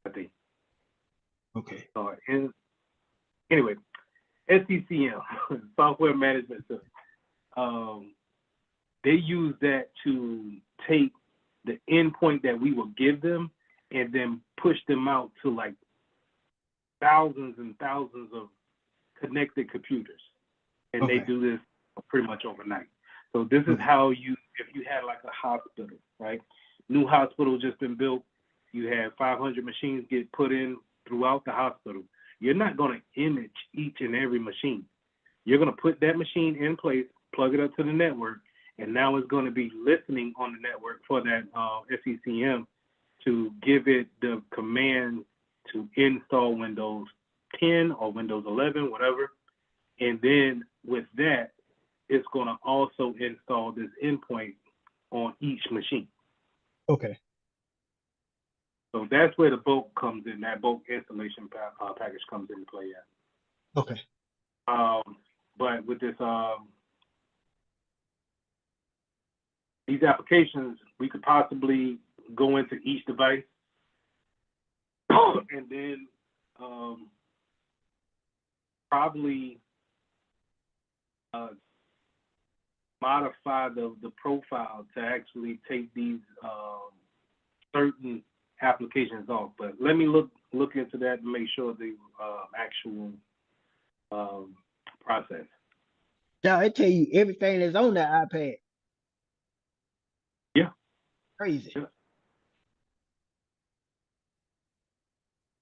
Speaker 11: I think.
Speaker 2: Okay.
Speaker 11: And anyway, SECM, software management system. They use that to take the endpoint that we will give them and then push them out to like thousands and thousands of connected computers. And they
Speaker 2: Okay.
Speaker 11: do this pretty much overnight. So this is how if you had like a hospital, right? New hospital just been built, you have 500 machines get put in throughout the hospital. You're not going to image each and every machine. You're going to put that machine in place, plug it up to the network, and now it's going to be listening on the network for that SECM to give it the command to install Windows 10 or Windows 11, whatever. And then with that, it's going to also install this endpoint on each machine.
Speaker 2: Okay.
Speaker 11: So that's where the bulk comes in. That bulk installation package comes into play at.
Speaker 2: Okay.
Speaker 11: But with this, these applications, we could possibly go into each device and then probably modify the profile to actually take these certain applications off. But let me look into that and make sure the actual process.
Speaker 2: Now it tell you everything that's on that iPad.
Speaker 11: Yeah.
Speaker 2: Crazy.
Speaker 11: Yeah.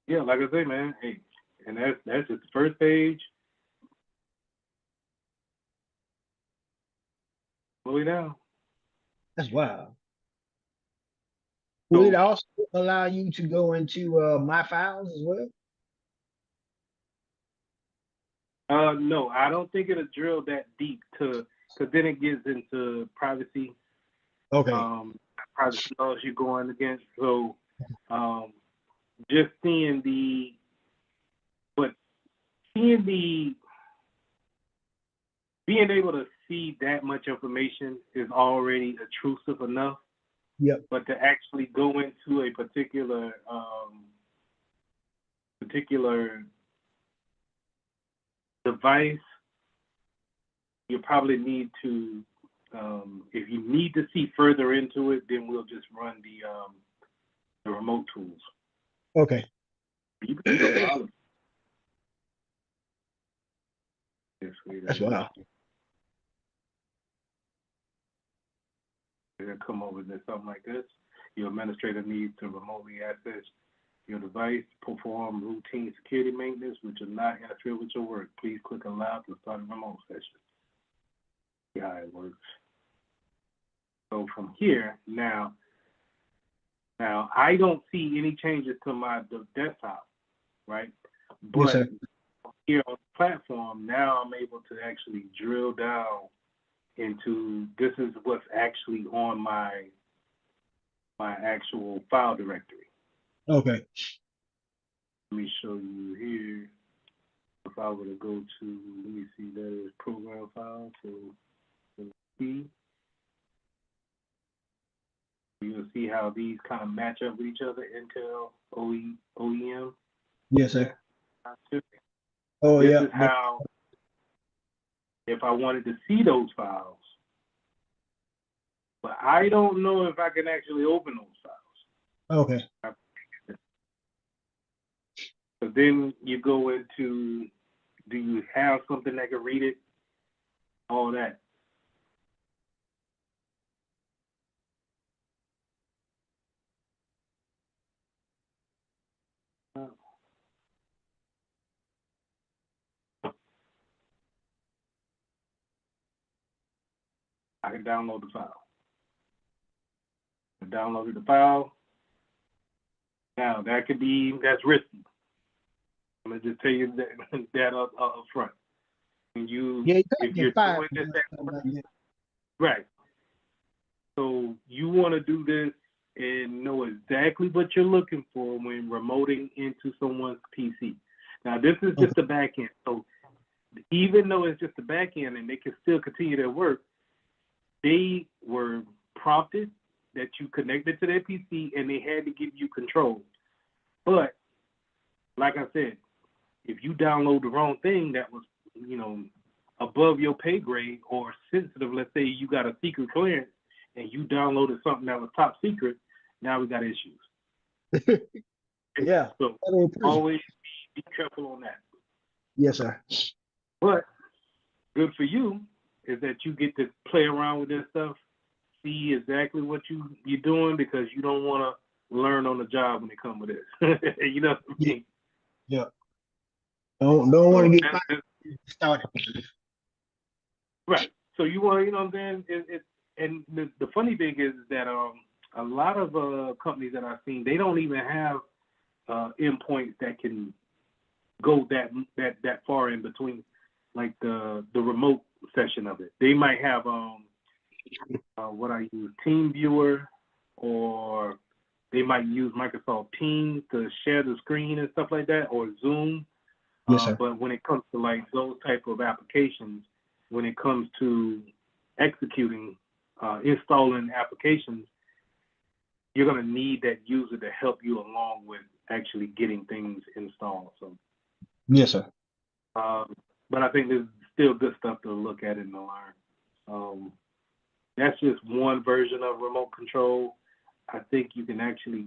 Speaker 11: Yeah, like I say, man, hey, and that's just the first page. Slow it down.
Speaker 2: That's wild. Will it also allow you to go into my files as well?
Speaker 11: No, I don't think it'll drill that deep because then it gets into privacy.
Speaker 2: Okay.
Speaker 11: Privacy laws you're going against. So just seeing being able to see that much information is already intrusive enough.
Speaker 2: Yep.
Speaker 11: But to actually go into a particular device, you probably need to, if you need to see further into it, then we'll just run the remote tools.
Speaker 2: Okay.
Speaker 11: You can do all of it.
Speaker 2: That's wild.
Speaker 11: They'll come over to something like this. Your administrator needs to remotely access your device, perform routine security maintenance, which will not interfere with your work. Please click allow to start a remote session. See how it works. So from here, now I don't see any changes to my desktop, right? But
Speaker 2: Yes, sir.
Speaker 11: here on the platform, now I'm able to actually drill down into this is what's actually on my actual file directory.
Speaker 2: Okay.
Speaker 11: Let me show you here. If I were to go to, let me see, that is program file. So see, you'll see how these kind of match up with each other. Intel, OEM.
Speaker 2: Yes, sir.
Speaker 11: This
Speaker 2: yeah.
Speaker 11: is how, if I wanted to see those files, but I don't know if I can actually open those files.
Speaker 2: Okay.
Speaker 11: So then you go into, do you have something that can read it? All that. I can download the file. I downloaded the file. Now that's risky. I'm gonna just tell you that up front. When
Speaker 2: Yeah,
Speaker 11: if you're doing this, right. So you want to do this and know exactly what you're looking for when remoting into someone's PC. Now this is just the back end. So even though it's just the back end and they can still continue their work, they were prompted that you connected to their PC and they had to give you control. But like I said, if you download the wrong thing that was, above your pay grade or sensitive, let's say you got a secret clearance and you downloaded something that was top secret, now we got issues.
Speaker 2: Yeah.
Speaker 11: So always be careful on that.
Speaker 2: Yes, sir.
Speaker 11: But good for you is that you get to play around with this stuff, see exactly what you're doing, because you don't want to learn on the job when it comes with this. You know what I mean?
Speaker 2: Yeah. Don't want to get started.
Speaker 11: Right. So you want, you know what I'm saying? And the funny thing is that a lot of companies that I've seen, they don't even have endpoints that can go that far in between, like the remote session of it. They might have what I use, TeamViewer, or they might use Microsoft Teams to share the screen and stuff like that, or Zoom.
Speaker 2: Yes, sir.
Speaker 11: But when it comes to like those type of applications, when it comes to executing, installing applications, you're going to need that user to help you along with actually getting things installed. So,
Speaker 2: yes, sir.
Speaker 11: but I think there's still good stuff to look at and to learn. That's just one version of remote control. I think you can actually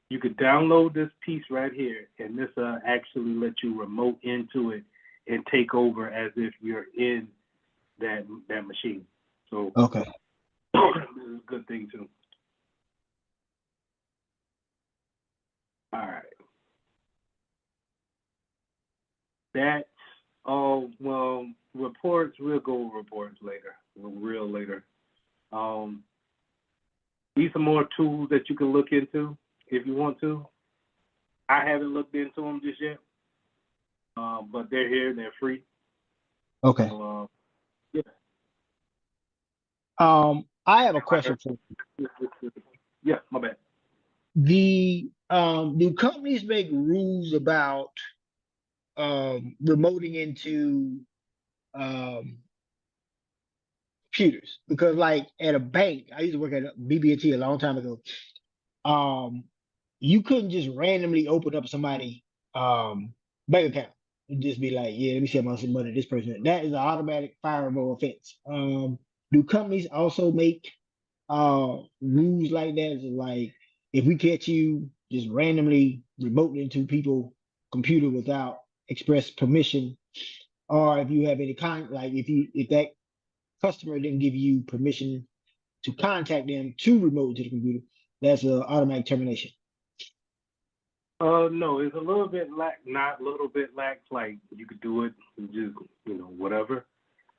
Speaker 11: you could download this piece right here, and this actually let you remote into it and take over as if you're in that machine. So
Speaker 2: okay,
Speaker 11: this is a good thing too. All right. That's all. Well, reports, we'll go over reports later, real later. These are more tools that you can look into if you want to. I haven't looked into them just yet, but they're here, they're free.
Speaker 2: Okay.
Speaker 11: So, yeah.
Speaker 2: I have a question for you.
Speaker 11: Yeah, my bad.
Speaker 2: Do companies make rules about remoting into computers? Because like at a bank, I used to work at a BB&T a long time ago. You couldn't just randomly open up somebody bank account and just be like, yeah, let me see how much money this person. That is an automatic fireable offense. Do companies also make rules like that? Like if we catch you just randomly remoting into people's computer without express permission, or if you have any like if that customer didn't give you permission to contact them to remote to the computer, that's an automatic termination.
Speaker 11: No, it's a little bit not a little bit lax, like you could do it, just, whatever.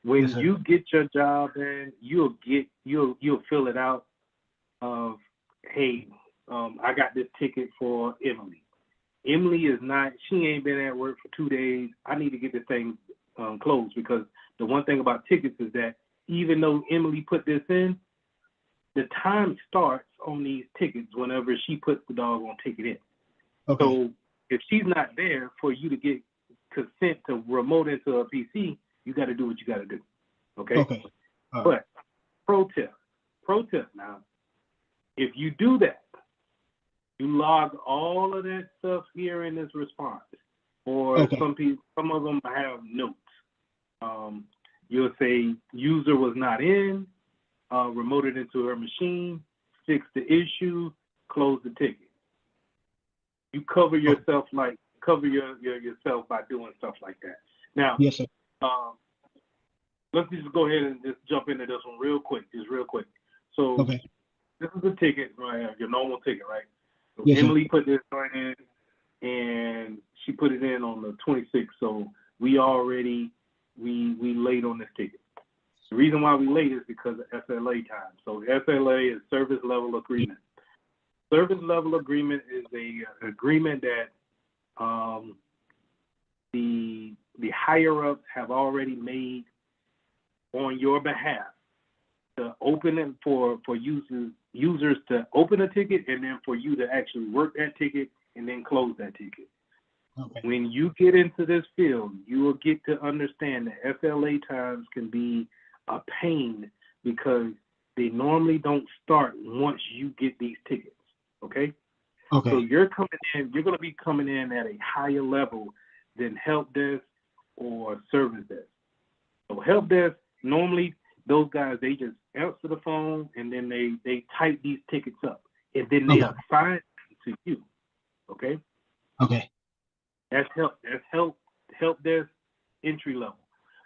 Speaker 11: When
Speaker 2: Yes,
Speaker 11: you get your job in, you'll fill it out of, hey, I got this ticket for Emily. Emily she ain't been at work for 2 days. I need to get this thing closed, because the one thing about tickets is that even though Emily put this in, the time starts on these tickets whenever she puts the doggone ticket in.
Speaker 2: okay.
Speaker 11: So if she's not there for you to get consent to remote into a PC, you got to do what you got to do. Okay.
Speaker 2: Okay.
Speaker 11: But pro tip now, if you do that, you log all of that stuff here in this response. Or
Speaker 2: okay.
Speaker 11: some of them have notes. You'll say user was not in, remoted into her machine, fix the issue, close the ticket. You cover yourself yourself by doing stuff like that. Now,
Speaker 2: yes, sir.
Speaker 11: Let's just go ahead and just jump into this one real quick. So
Speaker 2: Okay.
Speaker 11: This is a ticket, right? Your normal ticket, right? So
Speaker 2: Yes,
Speaker 11: Emily put this right in, and she put it in on the 26th. So we late on this ticket. The reason why we late is because of SLA time. So SLA is service level agreement. Service level agreement is a agreement that the higher ups have already made on your behalf to open it for users to open a ticket, and then for you to actually work that ticket and then close that ticket.
Speaker 2: Okay.
Speaker 11: When you get into this field, you will get to understand that SLA times can be a pain because they normally don't start once you get these tickets. Okay?
Speaker 2: Okay.
Speaker 11: So you're going to be coming in at a higher level than help desk or service desk. So help desk, normally those guys, they just answer the phone and then they type these tickets up and then they assign them to you. Okay?
Speaker 2: Okay.
Speaker 11: That's help desk entry level.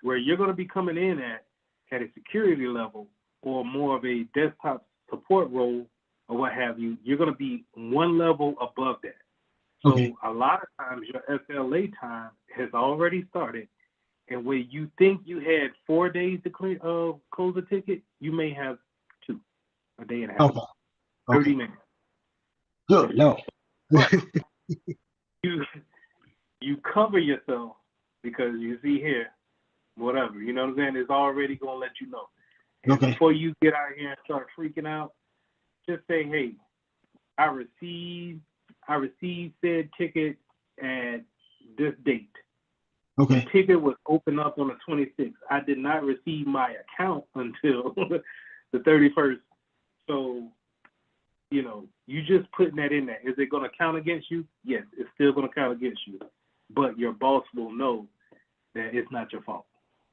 Speaker 11: Where you're going to be coming in at a security level or more of a desktop support role or what have you, you're going to be one level above that. So a lot of times your SLA time has already started, and when you think you had 4 days to close a ticket, you may have 2, a day and a half, 30 minutes.
Speaker 2: Good, no.
Speaker 11: You cover yourself because you see here, whatever, you know what I'm saying? It's already going to let you know. And before you get out here and start freaking out, just say, hey, I received said ticket at this date.
Speaker 2: Okay.
Speaker 11: The ticket was opened up on the 26th. I did not receive my account until the 31st. So, you know, you just putting that in there. Is it going to count against you? Yes, it's still going to count against you. But your boss will know that it's not your fault.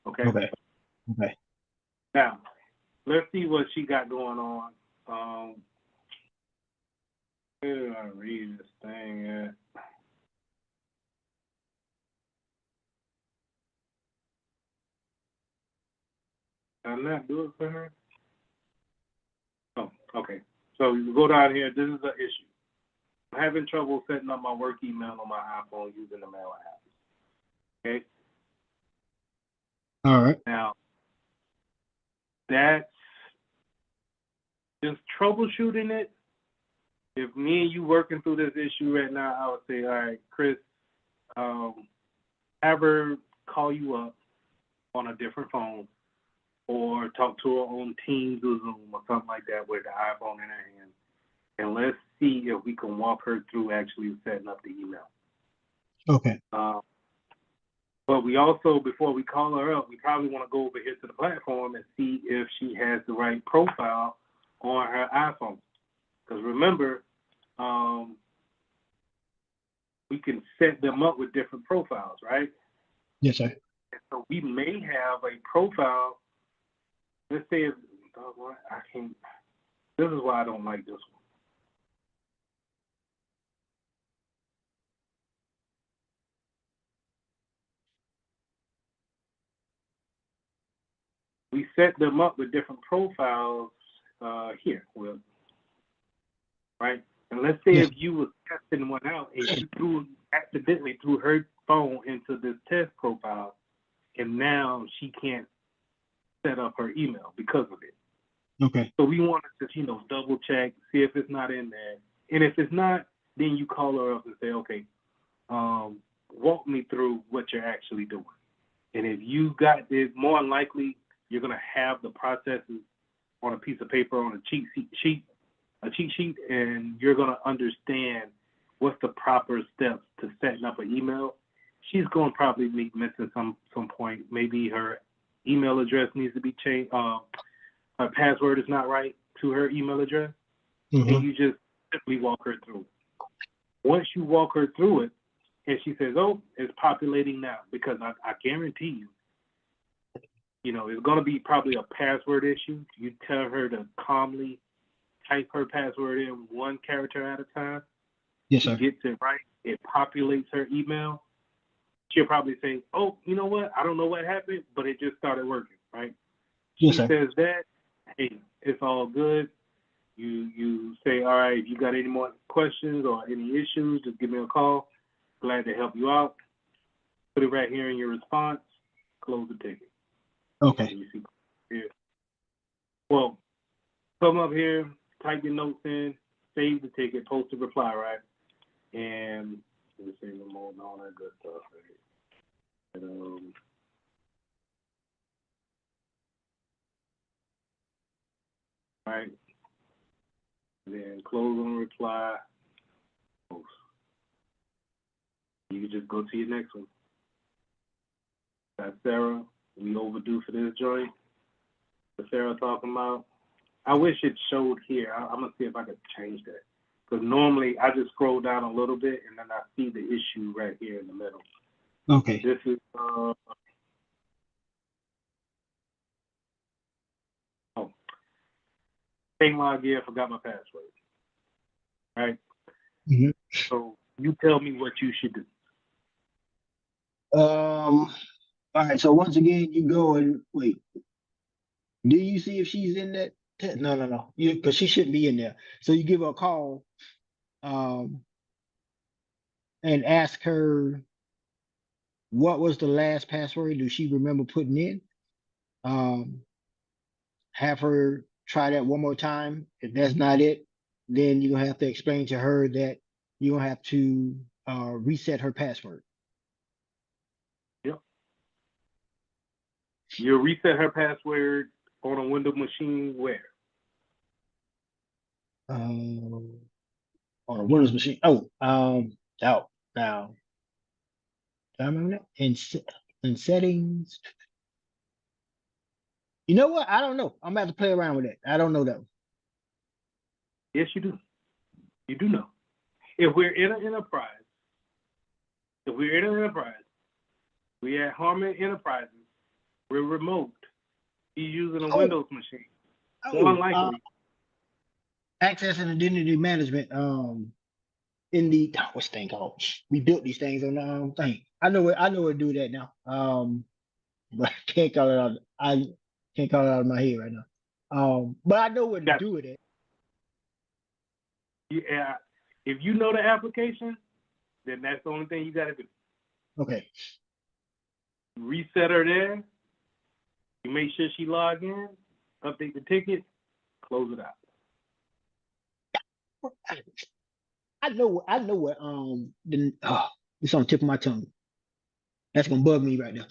Speaker 11: Okay?
Speaker 2: Okay.
Speaker 11: Now, let's see what she got going on. Where did I read this thing at? Can I not do it for her? Oh, okay. So you go down here. This is the issue. I'm having trouble setting up my work email on my iPhone using the mail app. Okay?
Speaker 2: All right.
Speaker 11: Now, that's just troubleshooting it. If me and you working through this issue right now, I would say, all right, Chris, have her call you up on a different phone or talk to her on Teams or Zoom or something like that with the iPhone in her hand. And let's see if we can walk her through actually setting up the email.
Speaker 2: Okay.
Speaker 11: But we also, before we call her up, we probably want to go over here to the platform and see if she has the right profile on her iPhone. Because remember, we can set them up with different profiles, right?
Speaker 2: Yes, sir.
Speaker 11: And so we may have a profile. Let's say, I can't. This is why I don't like this one. We set them up with different profiles here, right? And let's say if you were testing one out and you accidentally threw her phone into this test profile, and now she can't set up her email because of it.
Speaker 2: Okay.
Speaker 11: So we wanted to, double check, see if it's not in there. And if it's not, then you call her up and say, okay, walk me through what you're actually doing. And if you got it, more than likely, you're going to have the processes on a piece of paper, on a cheat sheet, and you're going to understand what's the proper steps to setting up an email. She's going to probably be missing some point. Maybe her email address needs to be changed. Her password is not right to her email address.
Speaker 2: Mm-hmm.
Speaker 11: And you just simply walk her through it. Once you walk her through it, and she says, oh, it's populating now, because I guarantee you, it's going to be probably a password issue. You tell her to calmly type her password in one character at a time.
Speaker 2: Yes, sir.
Speaker 11: She gets it right. It populates her email. She'll probably say, oh, you know what? I don't know what happened, but it just started working, right?
Speaker 2: Yes,
Speaker 11: She
Speaker 2: sir.
Speaker 11: says that, hey, it's all good. You say, all right, if you got any more questions or any issues, just give me a call. Glad to help you out. Put it right here in your response. Close the ticket.
Speaker 2: Okay.
Speaker 11: here. Well, come up here, type your notes in, save the ticket, post a reply, right? And let me say no more and all that good stuff. Right? And, right. Then close on reply, post. You can just go to your next one. That's Sarah. We overdue for this joint. The Sarah talking about. I wish it showed here. I'm gonna see if I can change that. Because normally I just scroll down a little bit and then I see the issue right here in the middle.
Speaker 2: Okay.
Speaker 11: This is same login, forgot my password. Right?
Speaker 2: Mhm.
Speaker 11: So you tell me what you should do.
Speaker 2: All right. So once again, you go and wait. Do you see if she's in that? No. Because she shouldn't be in there. So you give her a call, and ask her what was the last password. Do she remember putting in? Have her try that one more time. If that's not it, then you're gonna have to explain to her that you're gonna have to reset her password.
Speaker 11: Yep. You'll reset her password on a Windows machine where?
Speaker 2: On a Windows machine. Oh, now, do I remember that? In settings. You know what? I don't know. I'm about to play around with it. I don't know that one.
Speaker 11: Yes, you do. You do know. If we're in an enterprise, we at Harmon Enterprises, we're remote. He's using a Windows machine. More than likely.
Speaker 2: Access and identity management. In the what's the thing called? We built these things on the thing. I know what to do that now. But I can't call it out. I can't call it out of my head right now. But I know where to do it at.
Speaker 11: Yeah, if you know the application, then that's the only thing you got to do.
Speaker 2: Okay.
Speaker 11: Reset her there. You make sure she log in, update the ticket, close it out.
Speaker 2: I know what it's on the tip of my tongue. That's gonna bug me right now.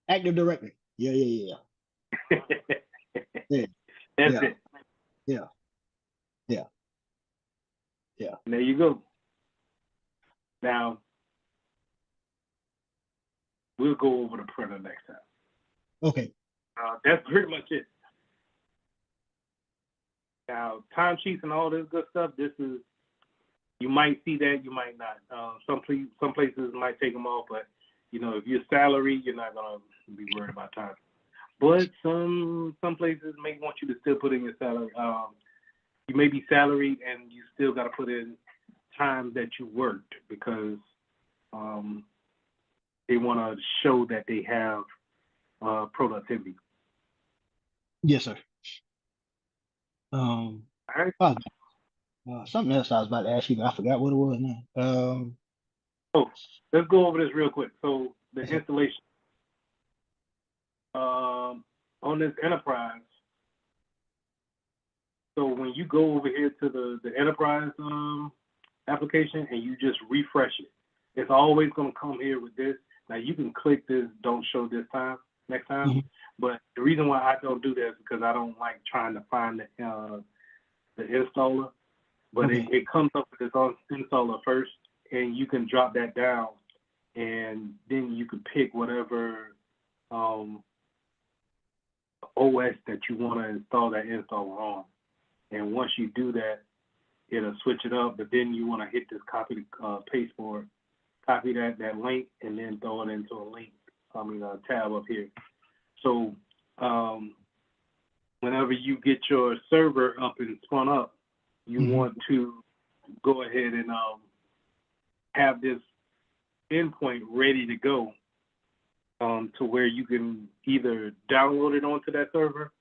Speaker 2: Active Directory. Yeah. Yeah.
Speaker 11: That's
Speaker 2: Yeah.
Speaker 11: it.
Speaker 2: Yeah.
Speaker 11: There you go. Now, we'll go over the printer next time.
Speaker 2: Okay.
Speaker 11: That's pretty much it. Now, timesheets and all this good stuff, this is, you might see that, you might not. Some places might take them off, but, if you're salary, you're not going to be worried about time. But some places may want you to still put in your salary. You may be salaried and you still got to put in time that you worked because they want to show that they have productivity.
Speaker 2: Yes, sir.
Speaker 11: All right.
Speaker 2: Something else I was about to ask you, but I forgot what it was now.
Speaker 11: Let's go over this real quick. So the installation on this enterprise. So when you go over here to the enterprise application and you just refresh it, it's always going to come here with this. Now you can click this, don't show this time, next time. Mm-hmm. But the reason why I don't do that is because I don't like trying to find the installer. But it comes up with this installer first, and you can drop that down, and then you can pick whatever OS that you want to install that installer on. And once you do that, it'll switch it up. But then you want to hit this copy paste board, copy that link, and then throw it into a tab up here. So whenever you get your server up and spun up, you want to go ahead and have this endpoint ready to go to where you can either download it onto that server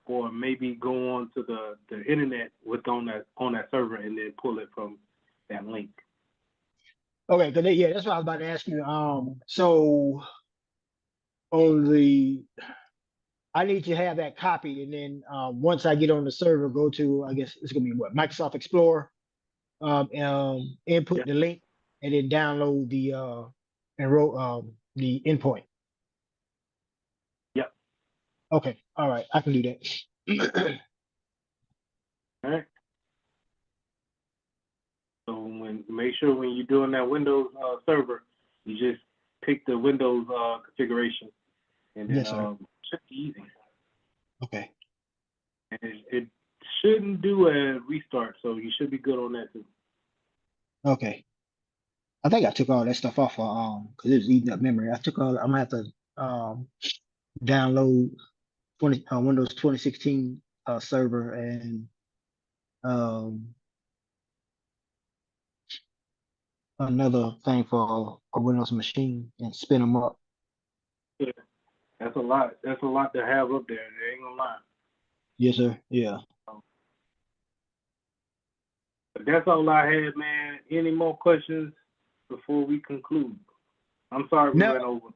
Speaker 11: or maybe go on to the internet on that server and then pull it from that link.
Speaker 2: Okay, that's what I was about to ask you. So on the, I need to have that copied, and then once I get on the server, go to, I guess it's gonna be what, Microsoft Explorer, input
Speaker 11: Yeah.
Speaker 2: the link, and then download the enroll the endpoint.
Speaker 11: Yep.
Speaker 2: Okay, all right, I can do that.
Speaker 11: All right. So make sure when you're doing that Windows server, you just pick the Windows configuration, and then
Speaker 2: Yes, sir.
Speaker 11: should be easy.
Speaker 2: Okay.
Speaker 11: And it shouldn't do a restart, so you should be good on that too.
Speaker 2: Okay. I think I took all that stuff off because it was eating up memory. I took all. I'm gonna have to download Windows 2016 server and um another thing for a Windows machine and spin them up.
Speaker 11: Yeah, that's a lot. That's a lot to have up there. I ain't gonna lie.
Speaker 2: Yes, sir. Yeah.
Speaker 11: But that's all I had, man. Any more questions before we conclude? I'm sorry we
Speaker 2: No.
Speaker 11: ran over.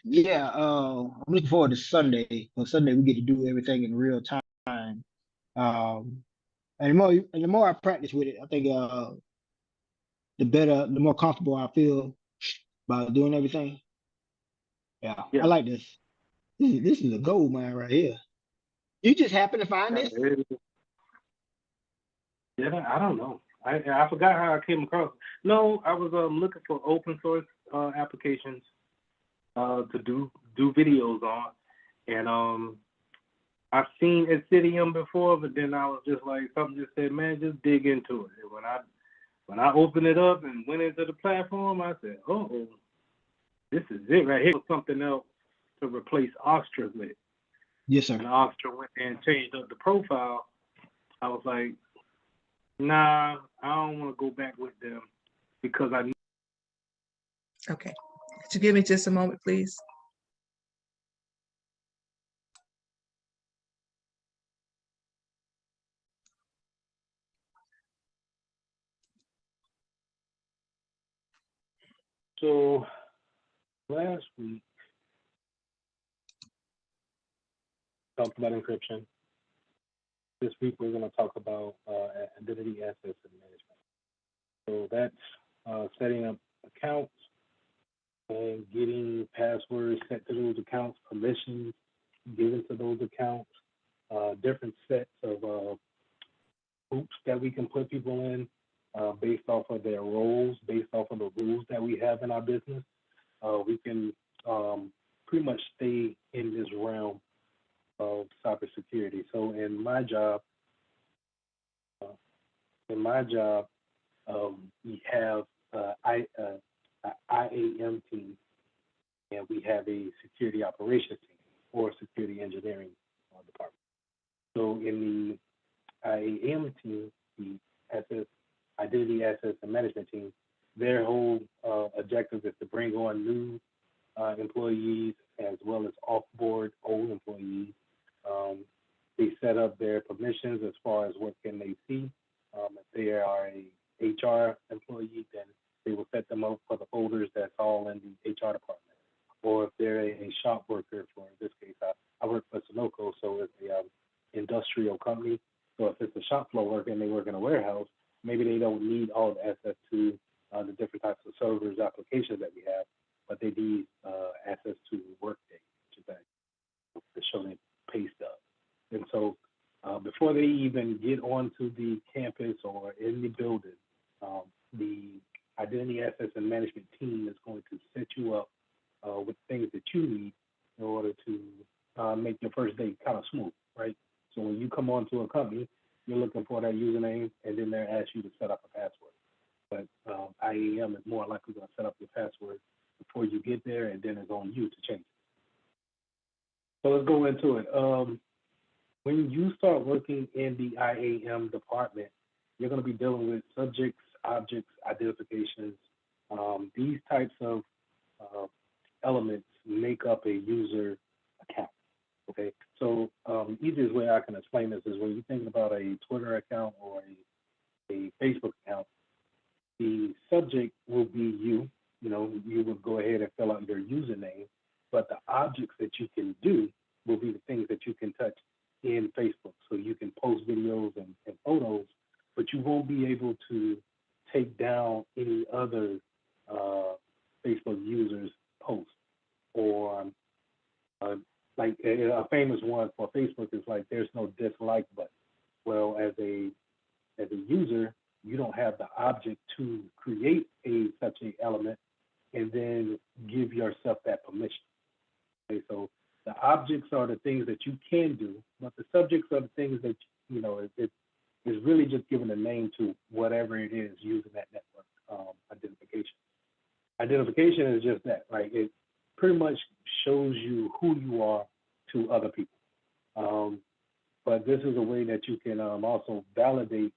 Speaker 2: Yeah. I'm looking forward to Sunday. On Sunday we get to do everything in real time. And the more I practice with it, I think the more comfortable I feel about doing everything. Yeah, I
Speaker 11: Yeah.
Speaker 2: like this. This is a gold mine right here. You just happen to find this?
Speaker 11: Yeah, I don't know. I forgot how I came across. No, I was looking for open source applications to do videos on, and I've seen Ethereum before, but then I was just like, something just said, man, just dig into it. And when I opened it up and went into the platform, I said, oh, this is it right here. Something else to replace Ostra with.
Speaker 2: Yes, sir.
Speaker 11: And Ostra went and changed up the profile. I was like, nah, I don't want to go back with them because I.
Speaker 3: Okay. Could you give me just a moment, please?
Speaker 11: So last week, talked about encryption. This week we're going to talk about identity access and management. So that's setting up accounts and getting passwords set to those accounts, permissions given to those accounts, different sets of groups that we can put people in based off of their roles, based off of the rules that we have in our business. We can pretty much stay in this realm of cybersecurity. So in my job, we have IAM team, and we have a security operations team or security engineering department. So in the IAM team, the identity access and management team, their whole objective is to bring on new employees as well as off-board old employees. They set up their permissions as far as what can they see. If they are a HR employee, then they will set them up for the folders that's all in the HR department. Or if they're a shop worker, for in this case, I work for Sunoco, so it's a industrial company. So if it's a shop floor worker and they work in a warehouse, maybe they don't need all the access to the different types of servers, applications that we have, but they need access to Workday, which is that to show their pay stub. And so before they even get onto the campus or in the building, the identity access and management team is going to set you up with things that you need in order to make your first day kind of smooth, right? So when you come onto a company, you're looking for that username, and then they'll ask you to set up a password. But IAM is more likely going to set up your password before you get there, and then it's on you to change it. So let's go into it. When you start working in the IAM department, you're going to be dealing with subjects, objects, identifications. These types of elements make up a user account. Okay, so easiest way I can explain this is when you think about a Twitter account or a Facebook account, the subject will be you, you know, you would go ahead and fill out your username, but the objects that you can do will be the things that you can touch in Facebook. So you can post videos and photos, but you won't be able to take down any other Facebook users' posts. Or like a famous one for Facebook is like, there's no dislike button. Well, as a user, you don't have the object to create such a element and then give yourself that permission. Okay, so the objects are the things that you can do, but the subjects are the things that, you know, it is really just giving a name to whatever it is using that network identification. Identification is just that, right? It pretty much shows you who you are to other people. But this is a way that you can also validate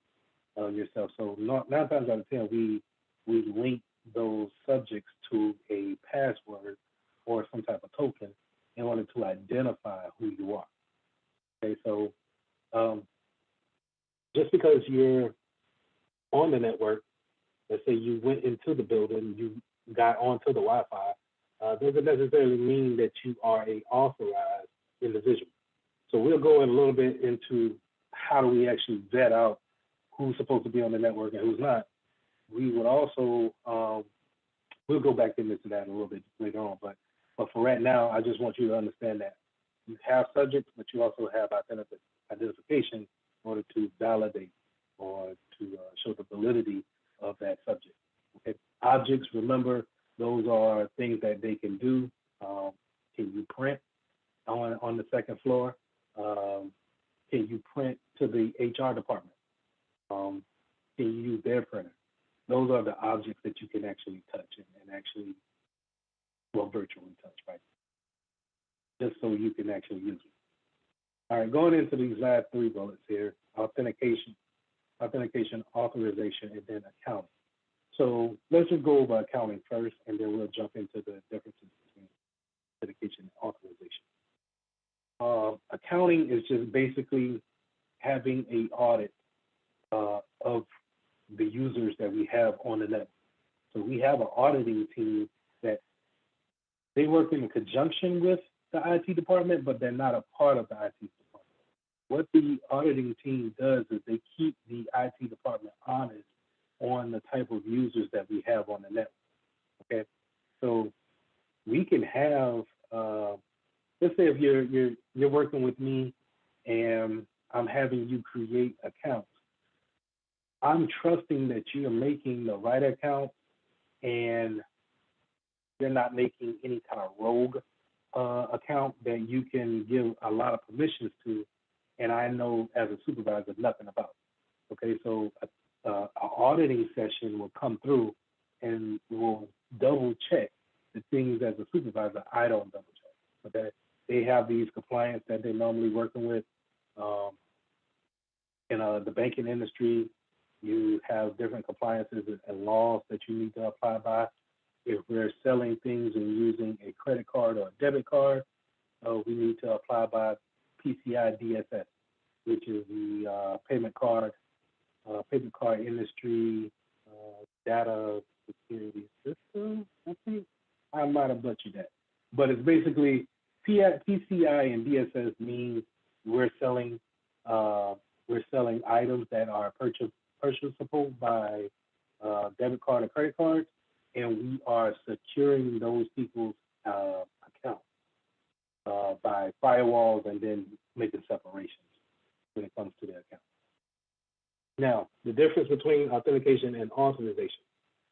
Speaker 11: yourself. So 9 times out of 10, we link those subjects to a password or some type of token in order to identify who you are. Okay, so just because you're on the network, let's say you went into the building, you got onto the Wi-Fi, doesn't necessarily mean that you are a authorized individual. So we'll go in a little bit into how do we actually vet out who's supposed to be on the network and who's not. We would also, we'll go back into that a little bit later on, but for right now, I just want you to understand that you have subjects, but you also have identification in order to validate or to show the validity of that subject. Okay. Objects, remember, those are things that they can do. Can you print on the second floor? Can you print to the HR department? Can you use their printer? Those are the objects that you can actually touch and actually, well, virtually touch, right? Just so you can actually use it. All right, going into these last 3 bullets here: authentication, authorization, and then accounting. So let's just go over accounting first, and then we'll jump into the differences between authentication and authorization. Accounting is just basically having an audit of the users that we have on the network. So we have an auditing team that they work in conjunction with the IT department, but they're not a part of the IT department. What the auditing team does is they keep the IT department honest on the type of users that we have on the network. Okay, so we can have, let's say if you're working with me and I'm having you create accounts, I'm trusting that you are making the right account and you're not making any kind of rogue account that you can give a lot of permissions to, and I know as a supervisor nothing about. Okay, so an auditing session will come through and will double check the things as a supervisor I don't double check. Okay, they have these compliance that they're normally working with. In the banking industry, you have different compliances and laws that you need to apply by. If we're selling things and using a credit card or a debit card, we need to apply by PCI DSS, which is the payment card industry data security system. I think I might have butchered that, but it's basically PCI and DSS means we're selling items that are purchasable by debit card or credit cards, and we are securing those people's accounts by firewalls and then making separations when it comes to their account. Now, the difference between authentication and authorization.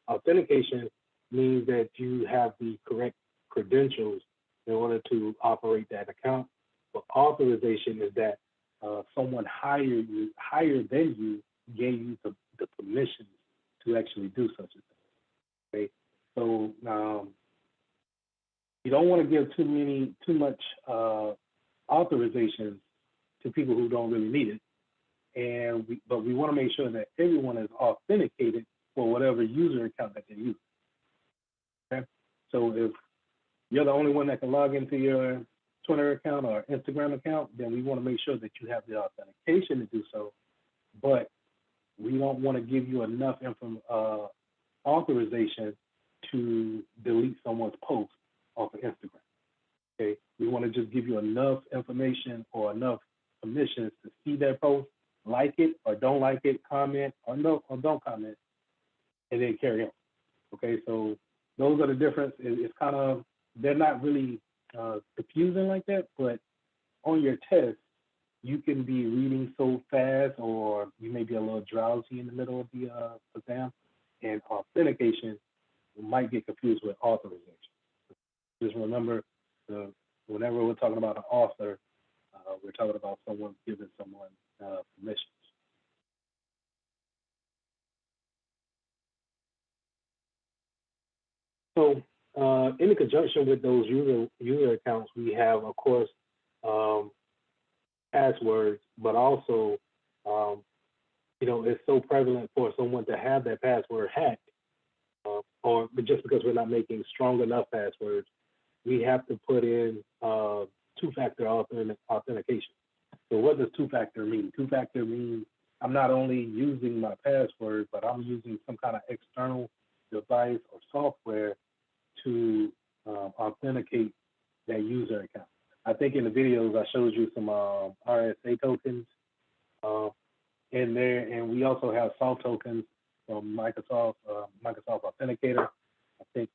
Speaker 11: Authentication means that you have the correct credentials in order to operate that account. But authorization is that someone higher than you gave you the permission to actually do such a thing. Okay, so you don't want to give too much authorizations to people who don't really need it, but we want to make sure that everyone is authenticated for whatever user account that they use. Okay, so if you're the only one that can log into your Twitter account or Instagram account, then we want to make sure that you have the authentication to do so, but we don't want to give you enough authorization to delete someone's post off of Instagram. Okay, we want to just give you enough information or enough permissions to see their post, like it or don't like it, comment or no or don't comment, and then carry on. Okay, so those are the difference. It's kind of, they're not really confusing like that, but on your test, you can be reading so fast, or you may be a little drowsy in the middle of the exam, and authentication might get confused with authorization. Just remember, whenever we're talking about an author, we're talking about someone giving someone permissions. So in conjunction with those user accounts, we have, of course, passwords, but also, it's so prevalent for someone to have their password hacked, or just because we're not making strong enough passwords, we have to put in two-factor authentication. So what does two-factor mean? Two-factor means I'm not only using my password, but I'm using some kind of external device or software to authenticate that user account. I think in the videos I showed you some RSA tokens in there, and we also have soft tokens from Microsoft Authenticator. I think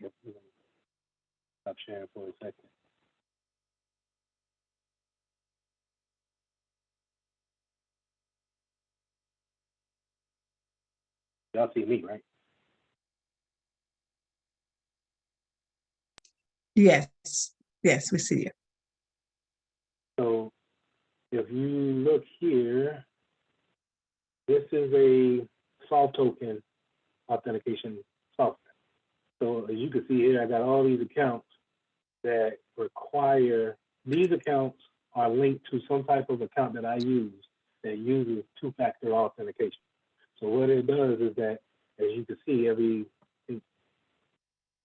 Speaker 11: stop sharing for a second. Y'all see me, right?
Speaker 3: Yes, yes, we see you.
Speaker 11: So if you look here, this is a soft token authentication software. So as you can see here, I got all these accounts that require, these accounts are linked to some type of account that I use that uses two-factor authentication. So what it does is that, as you can see, every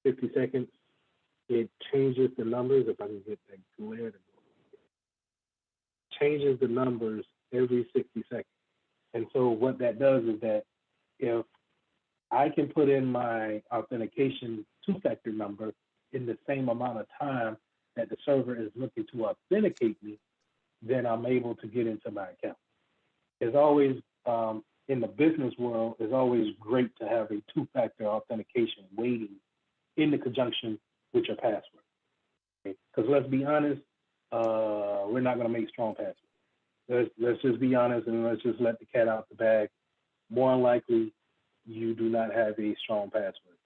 Speaker 11: 50 seconds, it changes the numbers. If I can get that glare to go, changes the numbers every 60 seconds. And so what that does is that if I can put in my authentication two-factor number in the same amount of time that the server is looking to authenticate me, then I'm able to get into my account. It's always, in the business world, it's always great to have a two-factor authentication waiting in the conjunction with your password. Because let's be honest, we're not going to make strong passwords. Let's just be honest, and let's just let the cat out the bag. More than likely, you do not have a strong password.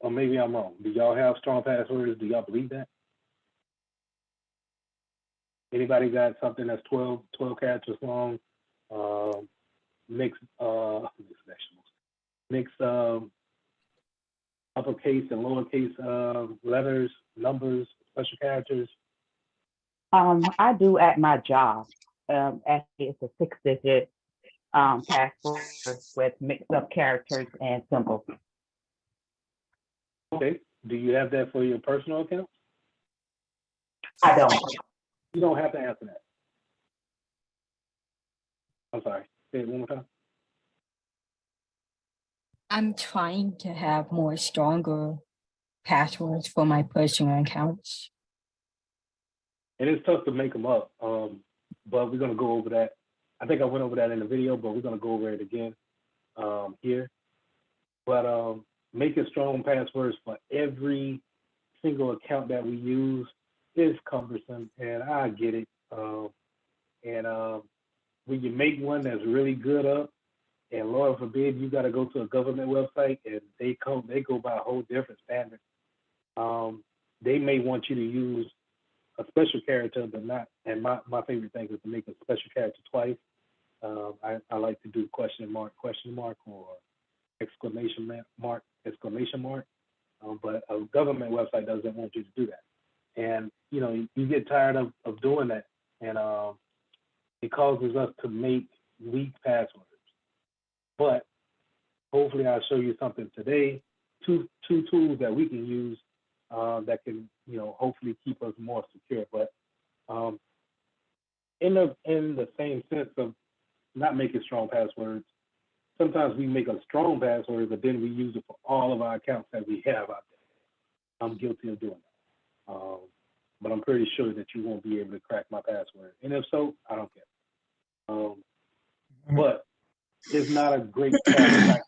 Speaker 11: Or maybe I'm wrong. Do y'all have strong passwords? Do y'all believe that? Anybody got something that's 12 characters long, mixed uppercase and lowercase letters, numbers, special characters?
Speaker 4: I do at my job. Actually, it's a 6-digit password with mixed up characters and symbols.
Speaker 11: Okay. Do you have that for your personal account?
Speaker 4: I don't.
Speaker 11: You don't have to answer that. I'm sorry. Say it one more time.
Speaker 8: I'm trying to have more stronger passwords for my personal accounts.
Speaker 11: And it's tough to make them up, but we're going to go over that. I think I went over that in the video, but we're going to go over it again here. But making strong passwords for every single account that we use is cumbersome, and I get it. When you make one that's really good up, and Lord forbid you got to go to a government website and they go by a whole different standard. They may want you to use a special character, but not. And my favorite thing is to make a special character twice. I like to do question mark, or exclamation mark. But a government website doesn't want you to do that. And you get tired of doing that, and it causes us to make weak passwords. But hopefully I'll show you something today, two tools that we can use that can hopefully keep us more secure. But in the same sense of not making strong passwords, sometimes we make a strong password, but then we use it for all of our accounts that we have out there. I'm guilty of doing that. But I'm pretty sure that you won't be able to crack my password. And if so, I don't care. But it's not a great practice.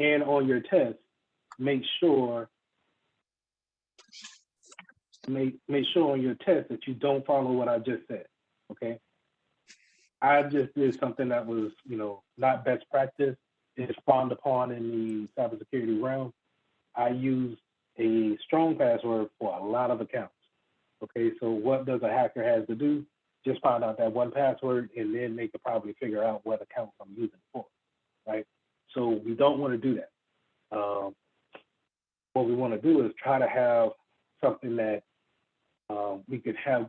Speaker 11: And on your test, make sure on your test that you don't follow what I just said. Okay. I just did something that was, not best practice. It's frowned upon in the cybersecurity realm. I use a strong password for a lot of accounts. Okay, so what does a hacker have to do? Just find out that one password, and then they could probably figure out what accounts I'm using for, right? So we don't want to do that. What we want to do is try to have something that we could have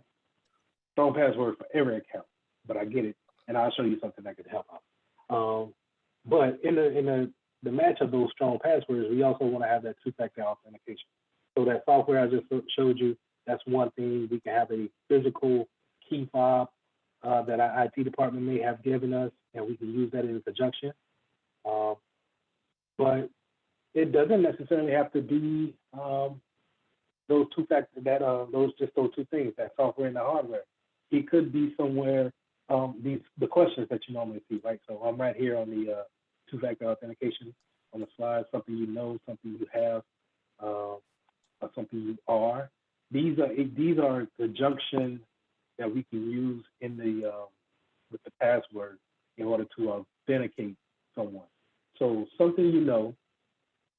Speaker 11: strong password for every account. But I get it, and I'll show you something that could help out. But in the match of those strong passwords, we also want to have that two-factor authentication. So that software I just showed you, that's one thing. We can have a physical key fob that our IT department may have given us, and we can use that in conjunction. But it doesn't necessarily have to be those two factors, those two things, that software and the hardware. It could be somewhere, the questions that you normally see, right? So I'm right here on the two-factor authentication on the slide, something you know, something you have, or something you are. These are conjunction that we can use in the with the password in order to authenticate someone. So something you know,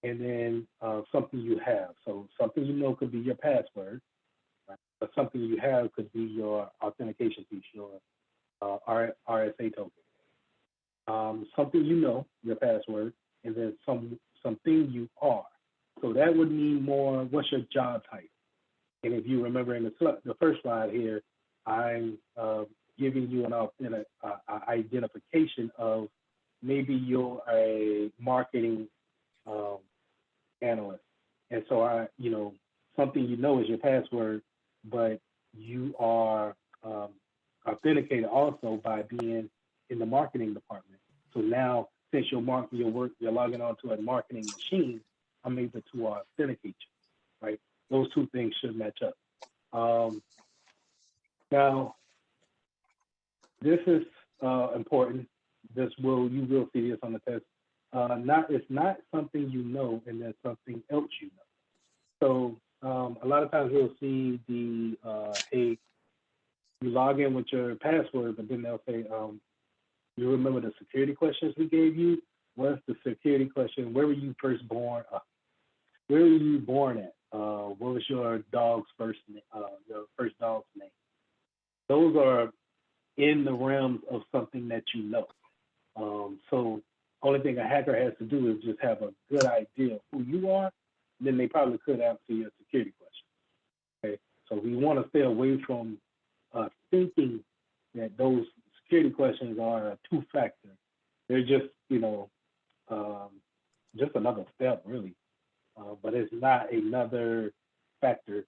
Speaker 11: and then something you have. So something you know could be your password, right? But something you have could be your authentication piece, your RSA token. Something you know, your password, and then something you are. So that would mean more, what's your job title? And if you remember in the first slide here, I'm giving you an identification of maybe you're a marketing analyst. And so something you know is your password, but you are authenticated also by being in the marketing department. So now, since you're logging onto a marketing machine, I'm able to authenticate you, right? Those two things should match up. Now, this is important. You will see this on the test. It's not something you know, and then something else you know. So a lot of times we'll see hey, you log in with your password, but then they'll say, you remember the security questions we gave you? What's the security question? Where were you first born? Where were you born at? What was your dog's first dog's name? Those are in the realms of something that you know. So only thing a hacker has to do is just have a good idea of who you are, then they probably could answer your security question. Okay, so we want to stay away from thinking that those security questions are a two-factor. They're just, just another step, really. But it's not another factor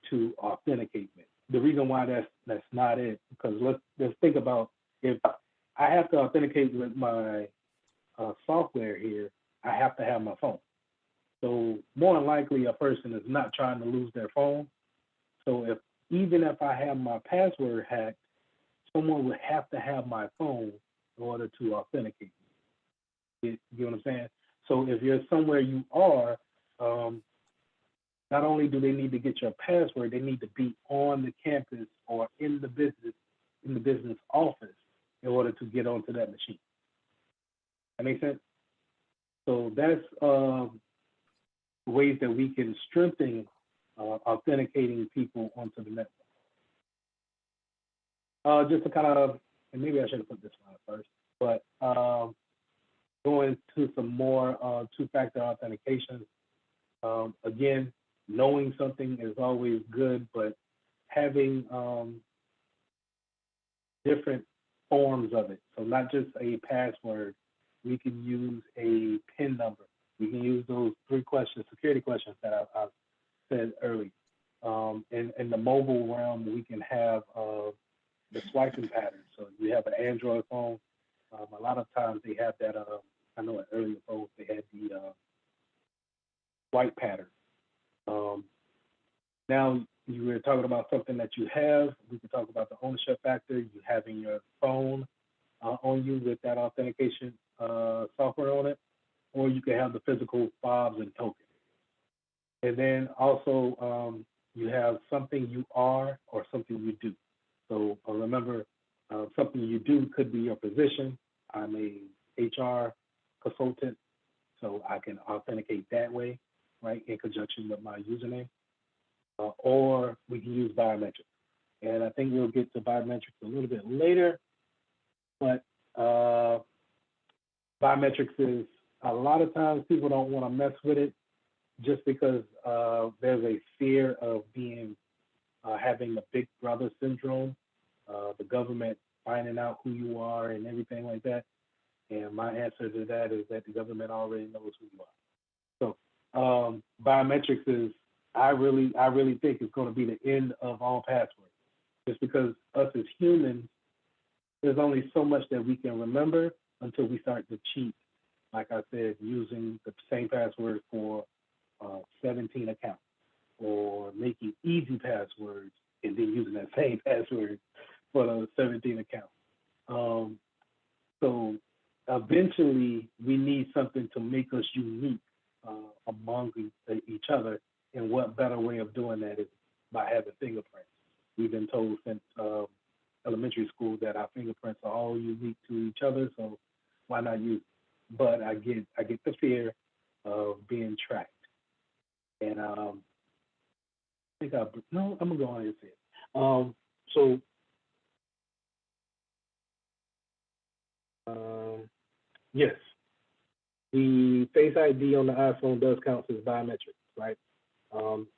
Speaker 11: to authenticate me. The reason why that's not it, because let's think about, if I have to authenticate with my software here, I have to have my phone. So more than likely, a person is not trying to lose their phone. So even if I have my password hacked, someone would have to have my phone in order to authenticate me. You know what I'm saying? So if you're somewhere you are, not only do they need to get your password, they need to be on the campus or in the business office in order to get onto that machine. That makes sense? So that's ways that we can strengthen authenticating people onto the network. Just to kind of, and maybe I should have put this slide first, but going to some more two-factor authentication. Again, knowing something is always good, but having different forms of it. So not just a password. We can use a PIN number. We can use those 3 questions, security questions that I said earlier. In the mobile realm, we can have the swiping pattern. So if you have an Android phone, A lot of times they have that. I know in earlier phones they had the white pattern. Now you were talking about something that you have. We can talk about the ownership factor. You having your phone on you with that authentication software on it, or you can have the physical fobs and tokens. And then also you have something you are or something you do. So remember, something you do could be your position. I'm a HR consultant, so I can authenticate that way, right, in conjunction with my username. Or we can use biometrics. And I think we'll get to biometrics a little bit later, but biometrics is, a lot of times people don't want to mess with it just because there's a fear of being, having the big brother syndrome, the government finding out who you are and everything like that. And my answer to that is that the government already knows who you are. So biometrics is, I really think it's going to be the end of all passwords, just because us as humans, there's only so much that we can remember until we start to cheat. Like I said, using the same password for 17 accounts, or making easy passwords and then using that same password for those 17 accounts. So eventually we need something to make us unique among each other. And what better way of doing that is by having fingerprints. We've been told since elementary school that our fingerprints are all unique to each other, so why not use it? But I get the fear of being tracked. And I think I'm gonna go on and say it. Yes, the Face ID on the iPhone does count as biometrics, right?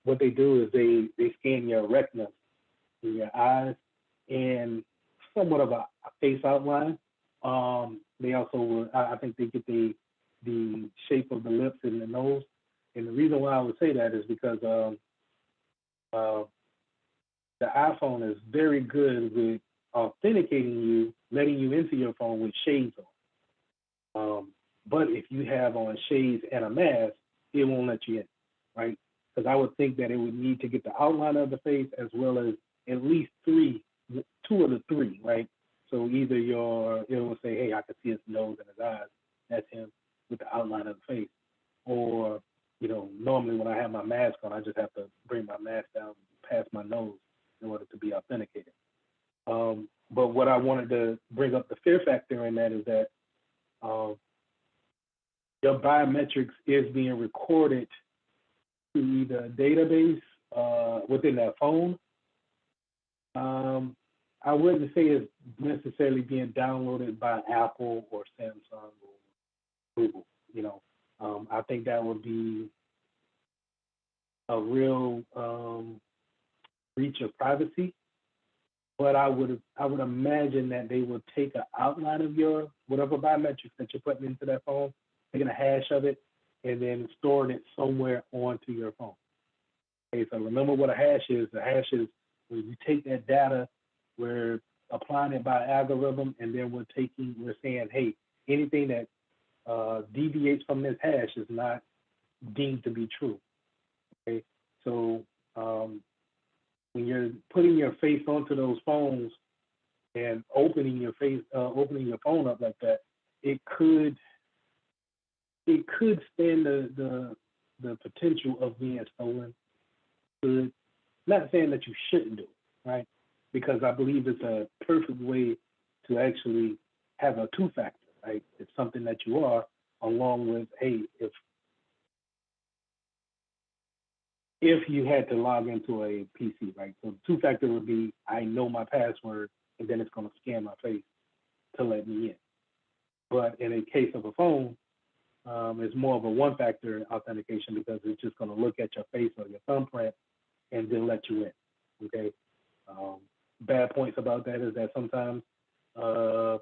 Speaker 11: What they do is they scan your retina in your eyes and somewhat of a face outline. They also, I think they get the shape of the lips and the nose. And the reason why I would say that is because the iPhone is very good with authenticating you, letting you into your phone with shades on. But if you have on shades and a mask, it won't let you in, right? Because I would think that it would need to get the outline of the face as well as at least two of the three, right? So either it will say, hey, I can see his nose and his eyes. That's him with the outline of the face. Or, normally when I have my mask on, I just have to bring my mask down past my nose in order to be authenticated. But what I wanted to bring up the fear factor in that is that your biometrics is being recorded to either a database within that phone. I wouldn't say it's necessarily being downloaded by Apple or Samsung or Google. I think that would be a real breach of privacy. But I would imagine that they would take an outline of your whatever biometrics that you're putting into that phone, taking a hash of it, and then storing it somewhere onto your phone. Okay, so remember what a hash is. The hash is when you take that data, we're applying it by algorithm, and then we're saying, hey, anything that deviates from this hash is not deemed to be true. Okay, so when you're putting your face onto those phones and opening your phone up like that, it could stand the potential of being stolen. Not saying that you shouldn't do it, right? Because I believe it's a perfect way to actually have a two-factor, right? It's something that you are, along with, hey, if you had to log into a PC, right? So the two-factor would be, I know my password, and then it's going to scan my face to let me in. But in a case of a phone, it's more of a one-factor authentication because it's just going to look at your face or your thumbprint and then let you in, okay? Bad points about that is that sometimes your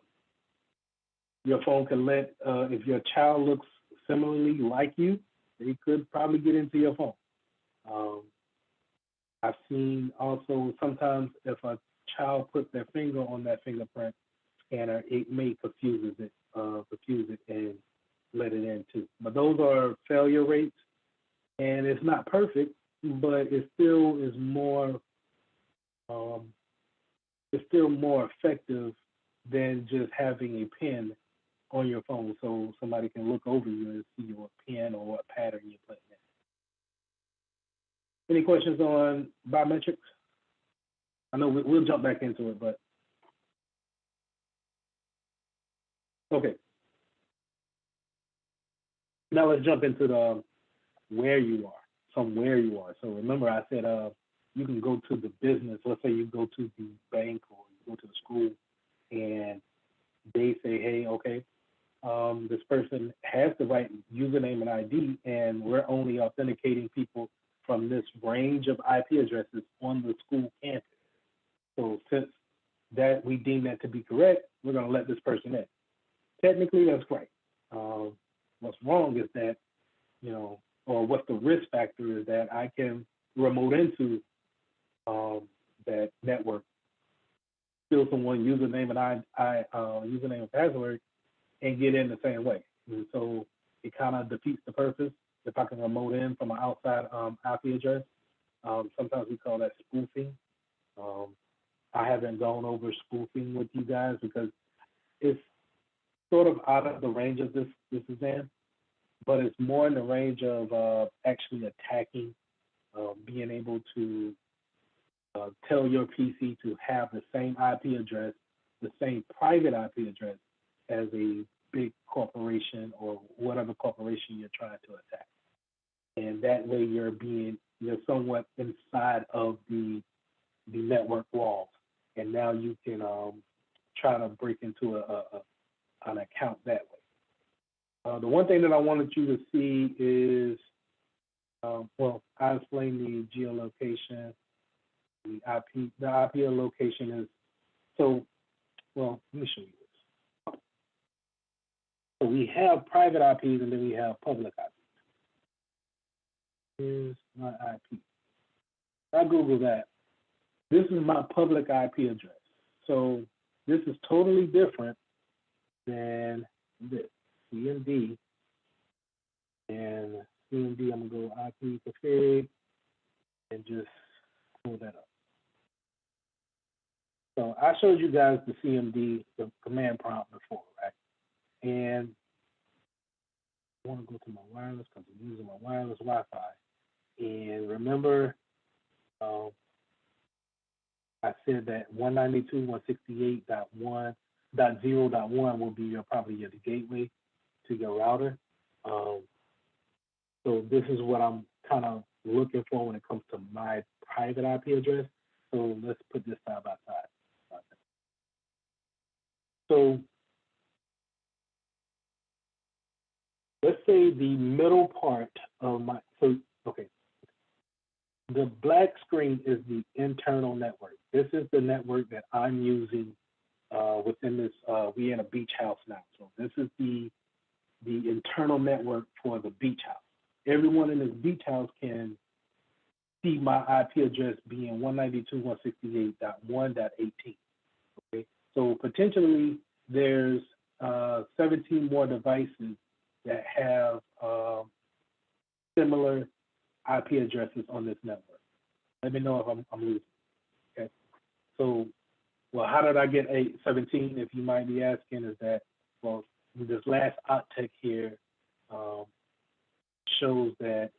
Speaker 11: phone can if your child looks similarly like you, they could probably get into your phone. I've seen also sometimes if a child puts their finger on that fingerprint and it may confuse it and let it in too. But those are failure rates, and it's not perfect, but it still is more. It's still more effective than just having a pin on your phone, so somebody can look over you and see your pin or what pattern you're putting in. Any questions on biometrics? I know we'll jump back into it, but okay. Now let's jump into the where you are. So remember I said you can go to the business. Let's say you go to the bank or you go to the school and they say, hey, okay, this person has the right username and ID, and we're only authenticating people from this range of IP addresses on the school campus. So since that we deem that to be correct, we're going to let this person in. Technically, that's great. What's wrong is that, or what the risk factor is that I can remote into that network, steal someone's username and username and password, and get in the same way. And so it kind of defeats the purpose if I can remote in from an outside IP address. Sometimes we call that spoofing. I haven't gone over spoofing with you guys because it's sort of out of the range of this exam, but it's more in the range of actually attacking, being able to tell your PC to have the same IP address, the same private IP address as a big corporation or whatever corporation you're trying to attack. And that way you're somewhat inside of the network walls. And now you can try to break into an account that way. The one thing that I wanted you to see is, I explained the geolocation, the IP location is, let me show you this. So we have private IPs and then we have public IPs. Here's my IP. I Google that. This is my public IP address. So this is totally different than this, CMD. And CMD, I'm gonna go IP config and just pull that up. So I showed you guys the CMD, the command prompt before, right? And I want to go to my wireless because I'm using my wireless Wi-Fi. And remember, I said that 192.168.1.0.1 will be probably the gateway to your router. So this is what I'm kind of looking for when it comes to my private IP address. So let's put this side by side. So let's say the middle part of my, the black screen is the internal network. This is the network that I'm using within this, we in a beach house now. So this is the internal network for the beach house. Everyone in this beach house can see my IP address being 192.168.1.18. Okay, so potentially there's 17 more devices that have similar IP addresses on this network. Let me know if I'm losing. Okay, so how did I get 17? If you might be asking, is that this last octet here shows that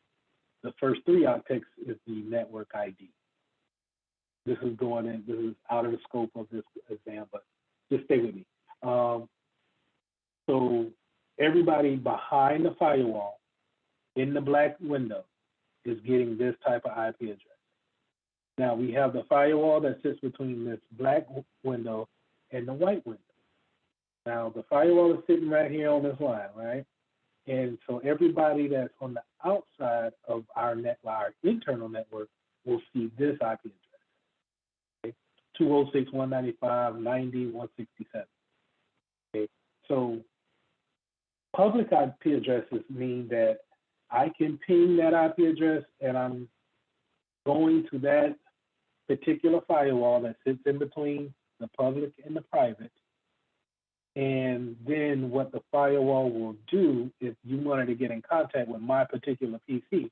Speaker 11: the first 3 octets is the network ID. This is out of the scope of this exam, but just stay with me. So everybody behind the firewall in the black window is getting this type of IP address. Now we have the firewall that sits between this black window and the white window. Now the firewall is sitting right here on this line, right? And so everybody that's on the outside of our internal network will see this IP address. Okay? 206.195.90.167. Okay, so public IP addresses mean that I can ping that IP address and I'm going to that particular firewall that sits in between the public and the private, And then what the firewall will do if you wanted to get in contact with my particular PC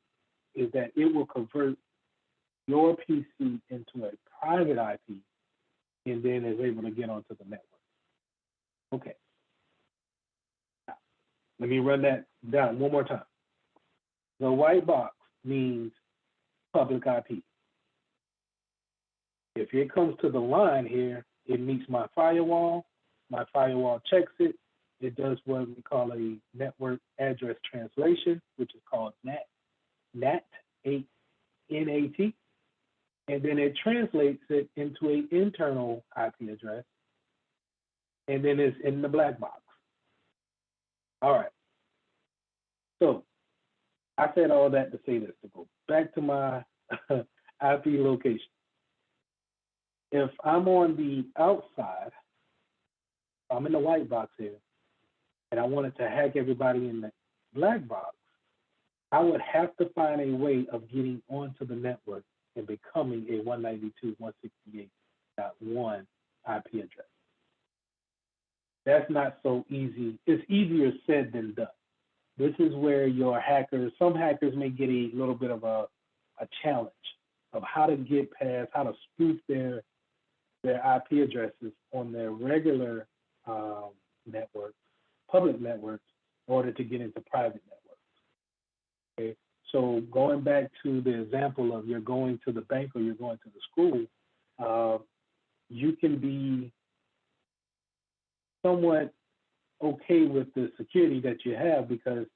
Speaker 11: is that it will convert your PC into a private IP and then is able to get onto the network. Okay. Now, let me run that down one more time. The white box means public IP. If it comes to the line here, it meets my firewall checks it. It does what we call a network address translation, which is called NAT, N-A-T, and then it translates it into an internal IP address, and then it's in the black box. All right. So I said all that to say this, to go back to my IP location. If I'm on the outside, I'm in the white box here, and I wanted to hack everybody in the black box, I would have to find a way of getting onto the network and becoming a 192.168.1 IP address. That's not so easy. It's easier said than done. This is where your hackers, some hackers may get a little bit of a challenge of how to get past, how to spoof their IP addresses on their regular networks, public networks, in order to get into private networks. Okay, so going back to the example of you're going to the bank or you're going to the school, you can be somewhat okay with the security that you have because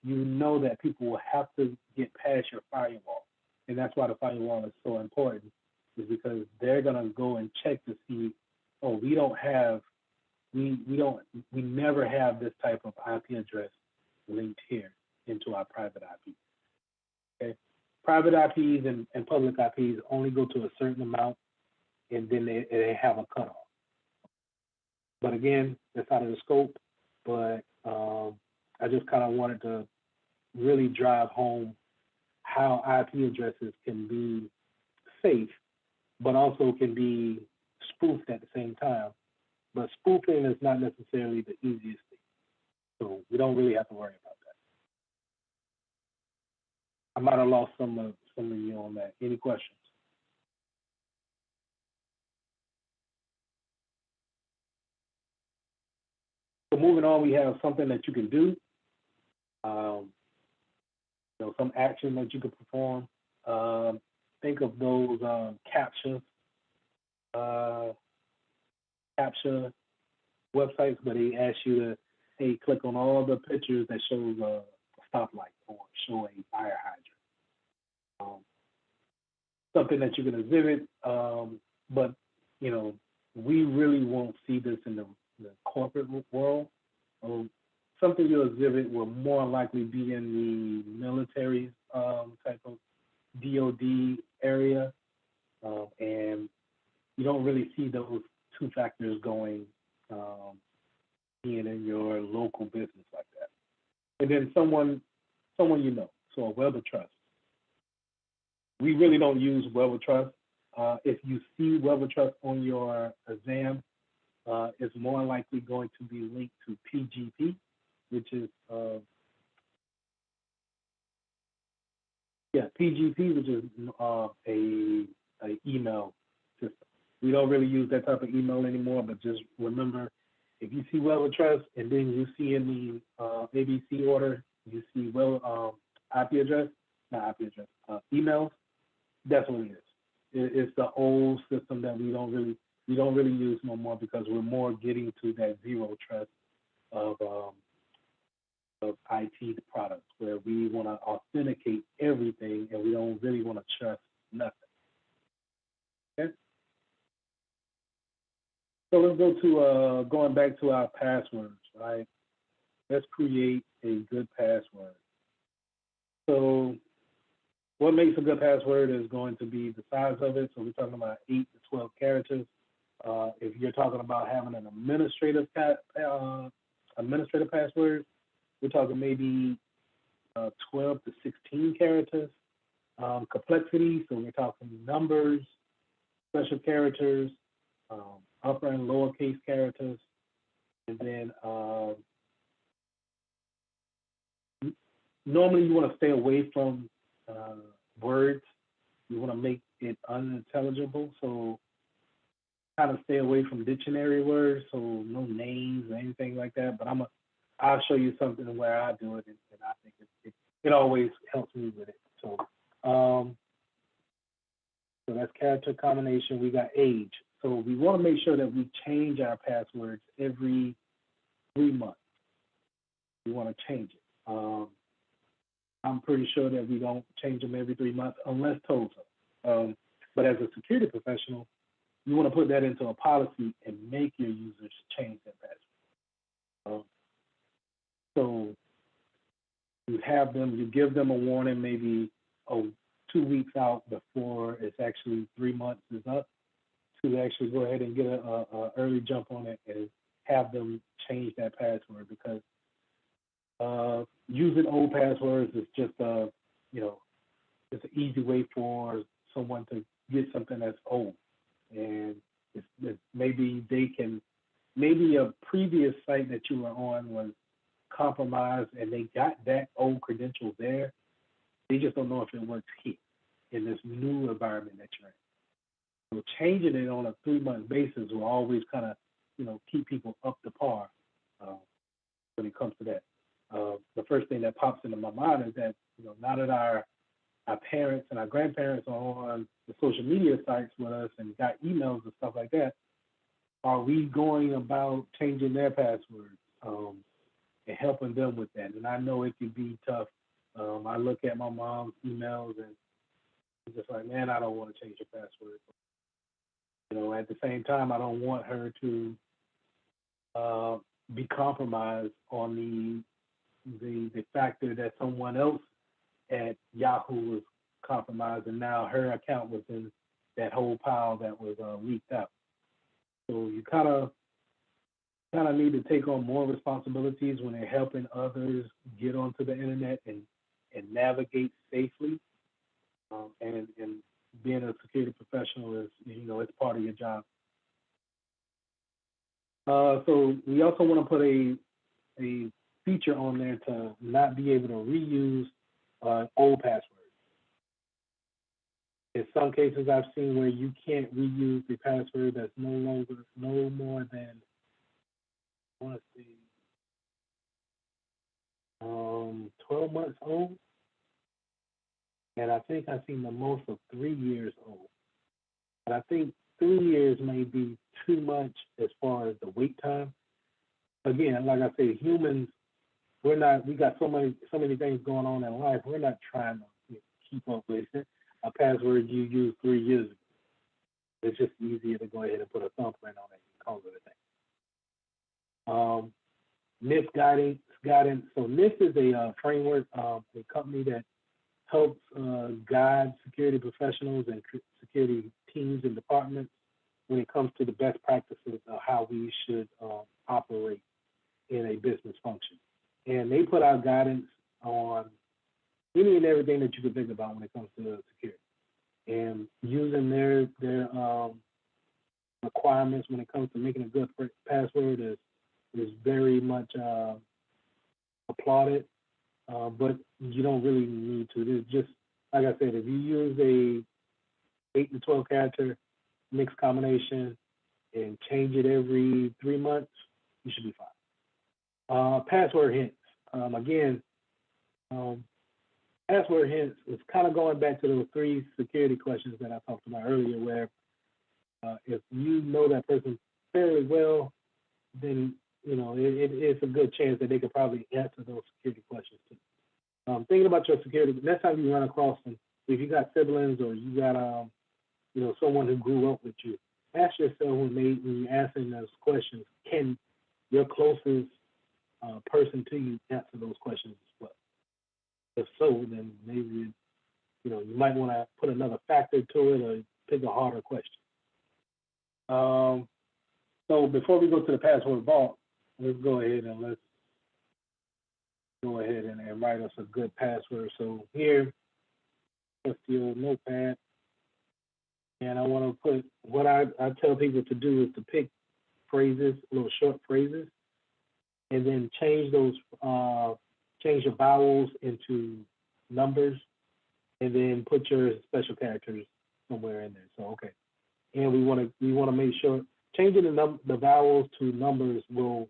Speaker 11: you know that people will have to get past your firewall. And that's why the firewall is so important, is because they're gonna go and check to see, oh, we never have this type of IP address linked here into our private IP. Okay, private IPs and public IPs only go to a certain amount, and then they have a cutoff. But again, that's out of the scope. But I just kind of wanted to really drive home how IP addresses can be safe, but also can be spoofed at the same time. But spoofing is not necessarily the easiest thing. So we don't really have to worry about that. I might have lost some of you on that. Any questions? So moving on, we have something that you can do. Some action that you can perform. Think of those CAPTCHA websites where they ask you to, hey, click on all the pictures that shows a stoplight or show a fire hydrant. Something that you can exhibit, but we really won't see this in the corporate world. Something you'll exhibit will more likely be in the military type of DoD area, and you don't really see those two factors going being in your local business like that. And then someone you know, so a web of trust. We really don't use web of trust. If you see web of trust on your exam, it's more likely going to be linked to PGP, which is PGP, which is a email system. We don't really use that type of email anymore, but just remember, if you see web of trust and then you see in the ABC order, you see IP address, not IP address, emails, that's what it is. It's the old system that we don't really use no more because we're more getting to that zero trust of IT products where we want to authenticate everything and we don't really want to trust nothing. Okay. So let's go to going back to our passwords, right? Let's create a good password. So what makes a good password is going to be the size of it. So we're talking about 8 to 12 characters. If you're talking about having an administrative password, we're talking maybe 12 to 16 characters. Complexity, so we're talking numbers, special characters, upper and lowercase characters, And then normally you want to stay away from words. You want to make it unintelligible. So kind of stay away from dictionary words. So no names or anything like that. But I'll show you something where I do it, and I think it always helps me with it. So so that's character combination. We got age. So we want to make sure that we change our passwords every 3 months. We want to change it. I'm pretty sure that we don't change them every 3 months unless told so. But as a security professional, you want to put that into a policy and make your users change their password. So you give them a warning maybe 2 weeks out before it's actually 3 months is up, to actually go ahead and get a early jump on it and have them change that password, because using old passwords is just it's an easy way for someone to get something that's old, and maybe a previous site that you were on was compromised and they got that old credential there. They just don't know if it works here in this new environment that you're in. So changing it on a 3-month basis will always kind of, keep people up to par when it comes to that. The first thing that pops into my mind is that, now that our parents and our grandparents are on the social media sites with us and got emails and stuff like that, are we going about changing their passwords and helping them with that? And I know it can be tough. I look at my mom's emails and it's just like, man, I don't want to change your password. At the same time, I don't want her to be compromised on the factor that someone else at Yahoo was compromised, and now her account was in that whole pile that was leaked out. So you kind of need to take on more responsibilities when they're helping others get onto the internet and navigate safely. And being a security professional is, it's part of your job. So we also want to put a feature on there to not be able to reuse old passwords. In some cases, I've seen where you can't reuse the password that's no more than, I want to say, 12 months old. And I think I've seen the most of 3 years old. But I think 3 years may be too much as far as the wait time. Again, like I say, humans, we got so many things going on in life. We're not trying to keep up with a password you used 3 years ago. It's just easier to go ahead and put a thumbprint on it and call it a thing. NIST guidance. So NIST is a framework, a company that helps guide security professionals and security teams and departments when it comes to the best practices of how we should operate in a business function. And they put out guidance on any and everything that you could think about when it comes to security. And using their requirements when it comes to making a good password is very much applauded. But you don't really need to. It's just, like I said, if you use a 8 to 12 character mixed combination and change it every 3 months, you should be fine. Password hints. Again, password hints is kind of going back to those 3 security questions that I talked about earlier, where if you know that person fairly well, then it's a good chance that they could probably answer those security questions too. Thinking about your security, next time you run across them, if you got siblings or you got someone who grew up with you, ask yourself when you're answering those questions, can your closest person to you answer those questions as well? If so, then maybe you might want to put another factor to it or pick a harder question. So before we go to the password vault, let's go ahead and write us a good password. So here, let's do a notepad. And I want to put, what I tell people to do is to pick phrases, little short phrases
Speaker 12: and then change those, change your vowels into numbers, and then put your special characters somewhere in there. So okay, and we want to make sure changing the vowels to numbers will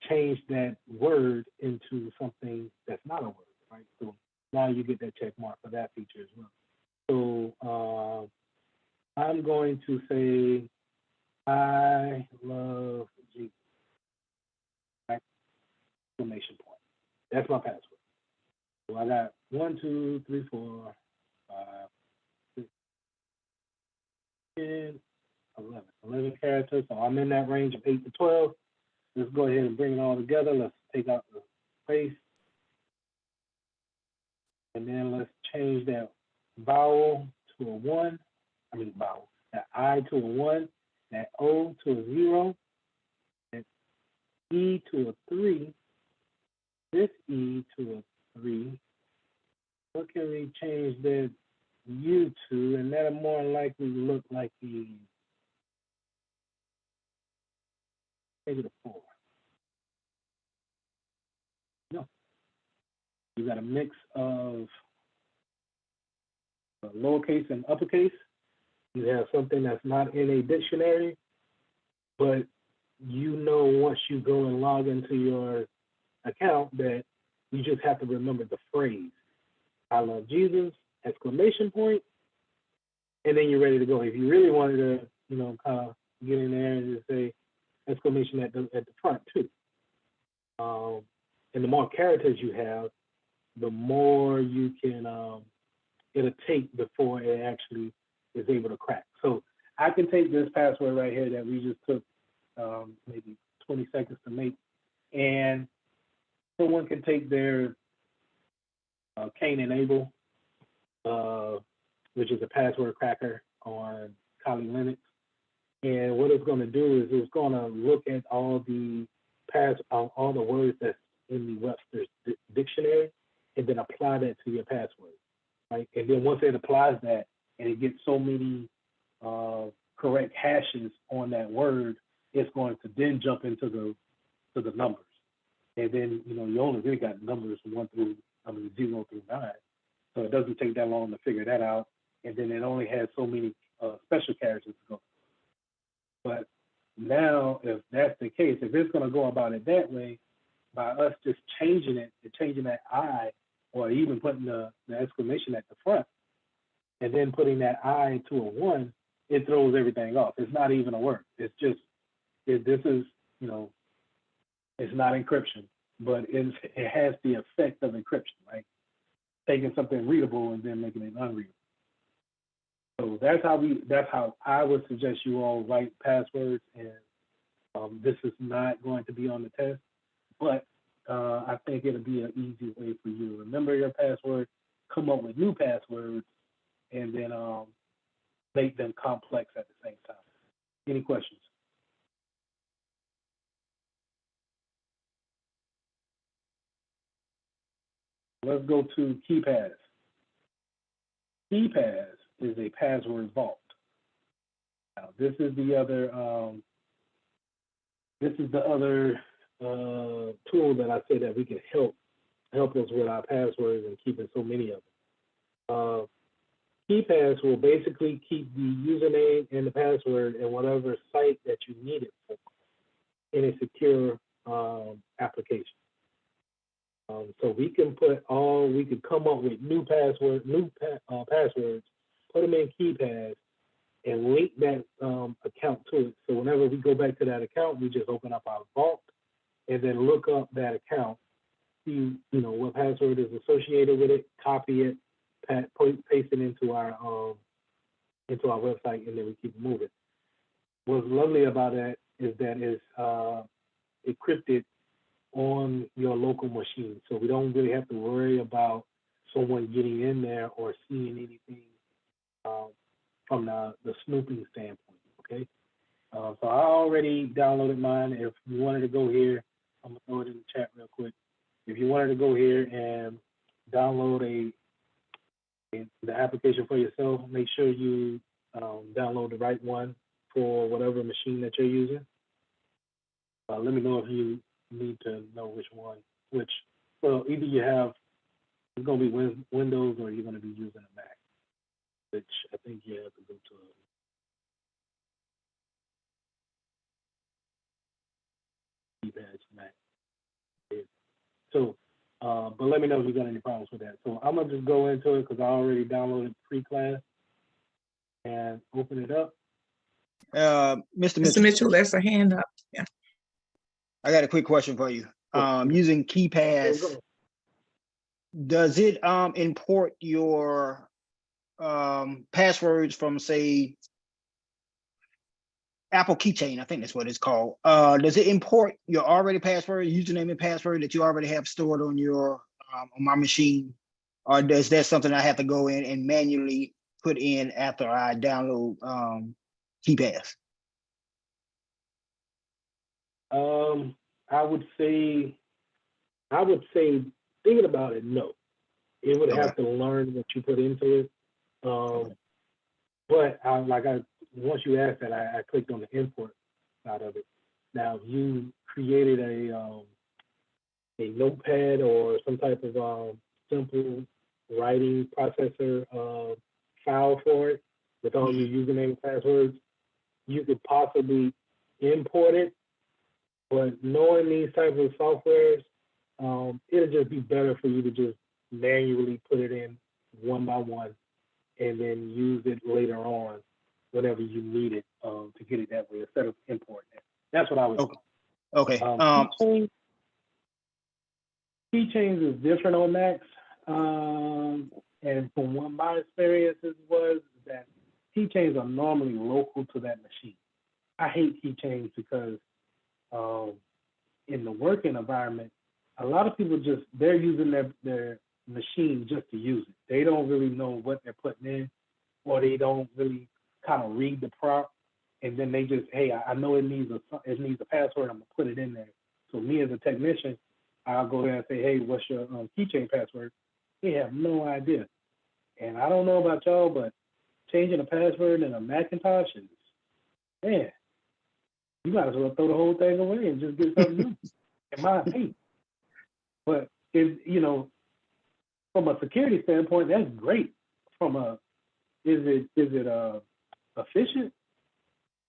Speaker 12: change that word into something that's not a word, right? So now you get that check mark for that feature as well. So I'm going to say, I love Jesus. Exclamation point. That's my password. So I got 1, 2, 3, 4, 5, 6, 10, 11 characters. So I'm in that range of 8 to 12. Let's go ahead and bring it all together. Let's take out the space. And then let's change that vowel to a 1. I mean vowel. That I to a 1. That O to a 0. That E to a 3. This E to a 3. What can we change that U to? And that'll more likely look like the -4. No. You got a mix of lowercase and uppercase. You have something that's not in a dictionary, but you know once you go and log into your account that you just have to remember the phrase, I love Jesus, exclamation point, and then you're ready to go. If you really wanted to, you know, kind of get in there and just say exclamation at the front too. And the more characters you have, the more you can, it'll take before it actually is able to crack. So I can take this password right here that we just took maybe 20 seconds to make, and someone can take their Cain and Abel, which is a password cracker on Kali Linux. And what it's going to do is it's going to look at all the words that's in the Webster's dictionary, and then apply that to your password, right? And then once it applies that, and it gets so many correct hashes on that word, it's going to then jump into the numbers. And then, you know, you only really got numbers 0 through 9. So it doesn't take that long to figure that out. And then it only has so many special characters to go. But now, if that's the case, if it's going to go about it that way, by us just changing it, changing that I, or even putting the exclamation at the front, and then putting that I to a 1, it throws everything off. It's not even a word. It's just, this is, you know, it's not encryption, but it has the effect of encryption, right? Taking something readable and then making it unreadable. So that's how I would suggest you all write passwords. And this is not going to be on the test, but I think it'll be an easy way for you to remember your password, come up with new passwords, and then make them complex at the same time. Any questions? Let's go to KeePass. KeePass is a password vault. Now, this is the other tool that I say that we can help us with our passwords and keeping so many of them. KeePass will basically keep the username and the password in whatever site that you need it for in a secure application. So we can come up with new passwords, put them in KeePass, and link that account to it. So whenever we go back to that account, we just open up our vault and then look up that account, see what password is associated with it, copy it, paste it into our website, and then we keep moving. What's lovely about that is that it's encrypted on your local machine, so we don't really have to worry about someone getting in there or seeing anything from the snooping standpoint. Okay, so I already downloaded mine. If you wanted to go here, I'm gonna throw it in the chat real quick. If you wanted to go here and download the application for yourself, make sure you download the right one for whatever machine that you're using. Let me know if you need to know which. Well, either you have, it's going to be Windows or you're going to be using a Mac, which I think you have to go to a keypad Mac. So, but let me know if you got any problems with that. So I'm going to just go into it because I already downloaded pre-class and open it up.
Speaker 2: Mr.
Speaker 10: Mr.
Speaker 2: Mitchell,
Speaker 10: Mitchell, there's a hand up. Yeah.
Speaker 2: I got a quick question for you.
Speaker 12: Sure.
Speaker 2: Using
Speaker 12: Go
Speaker 2: KeyPass,
Speaker 12: ahead.
Speaker 2: does it import your passwords from, say, Apple Keychain? I think that's what it's called. Does it import your already password, username and password that you already have stored on your on my machine, or does that something I have to go in and manually put in after I download KeyPass?
Speaker 12: I would say, thinking about it, no. It would
Speaker 2: Okay.
Speaker 12: have to learn what you put into it. But once you asked that, I clicked on the import side of it. Now, if you created a notepad or some type of simple writing processor file for it with all your username and passwords, you could possibly import it. But knowing these types of softwares, it'll just be better for you to just manually put it in one by one and then use it later on whenever you need it to get it that way instead of importing it. That's what I would do.
Speaker 2: Okay.
Speaker 12: Keychains is different on Macs. And from what my experiences was that keychains are normally local to that machine. I hate keychains because in the working environment, a lot of people they're using their machine just to use it. They don't really know what they're putting in, or they don't really kind of read the prompt, and then they just, hey, I know it needs a password, I'm gonna put it in there. So me as a technician, I'll go there and say, hey, what's your keychain password? They have no idea. And I don't know about y'all, but changing a password in a Macintosh is, man, you might as well throw the whole thing away and just get something new, in my opinion. But from a security standpoint, that's great. Is it efficient?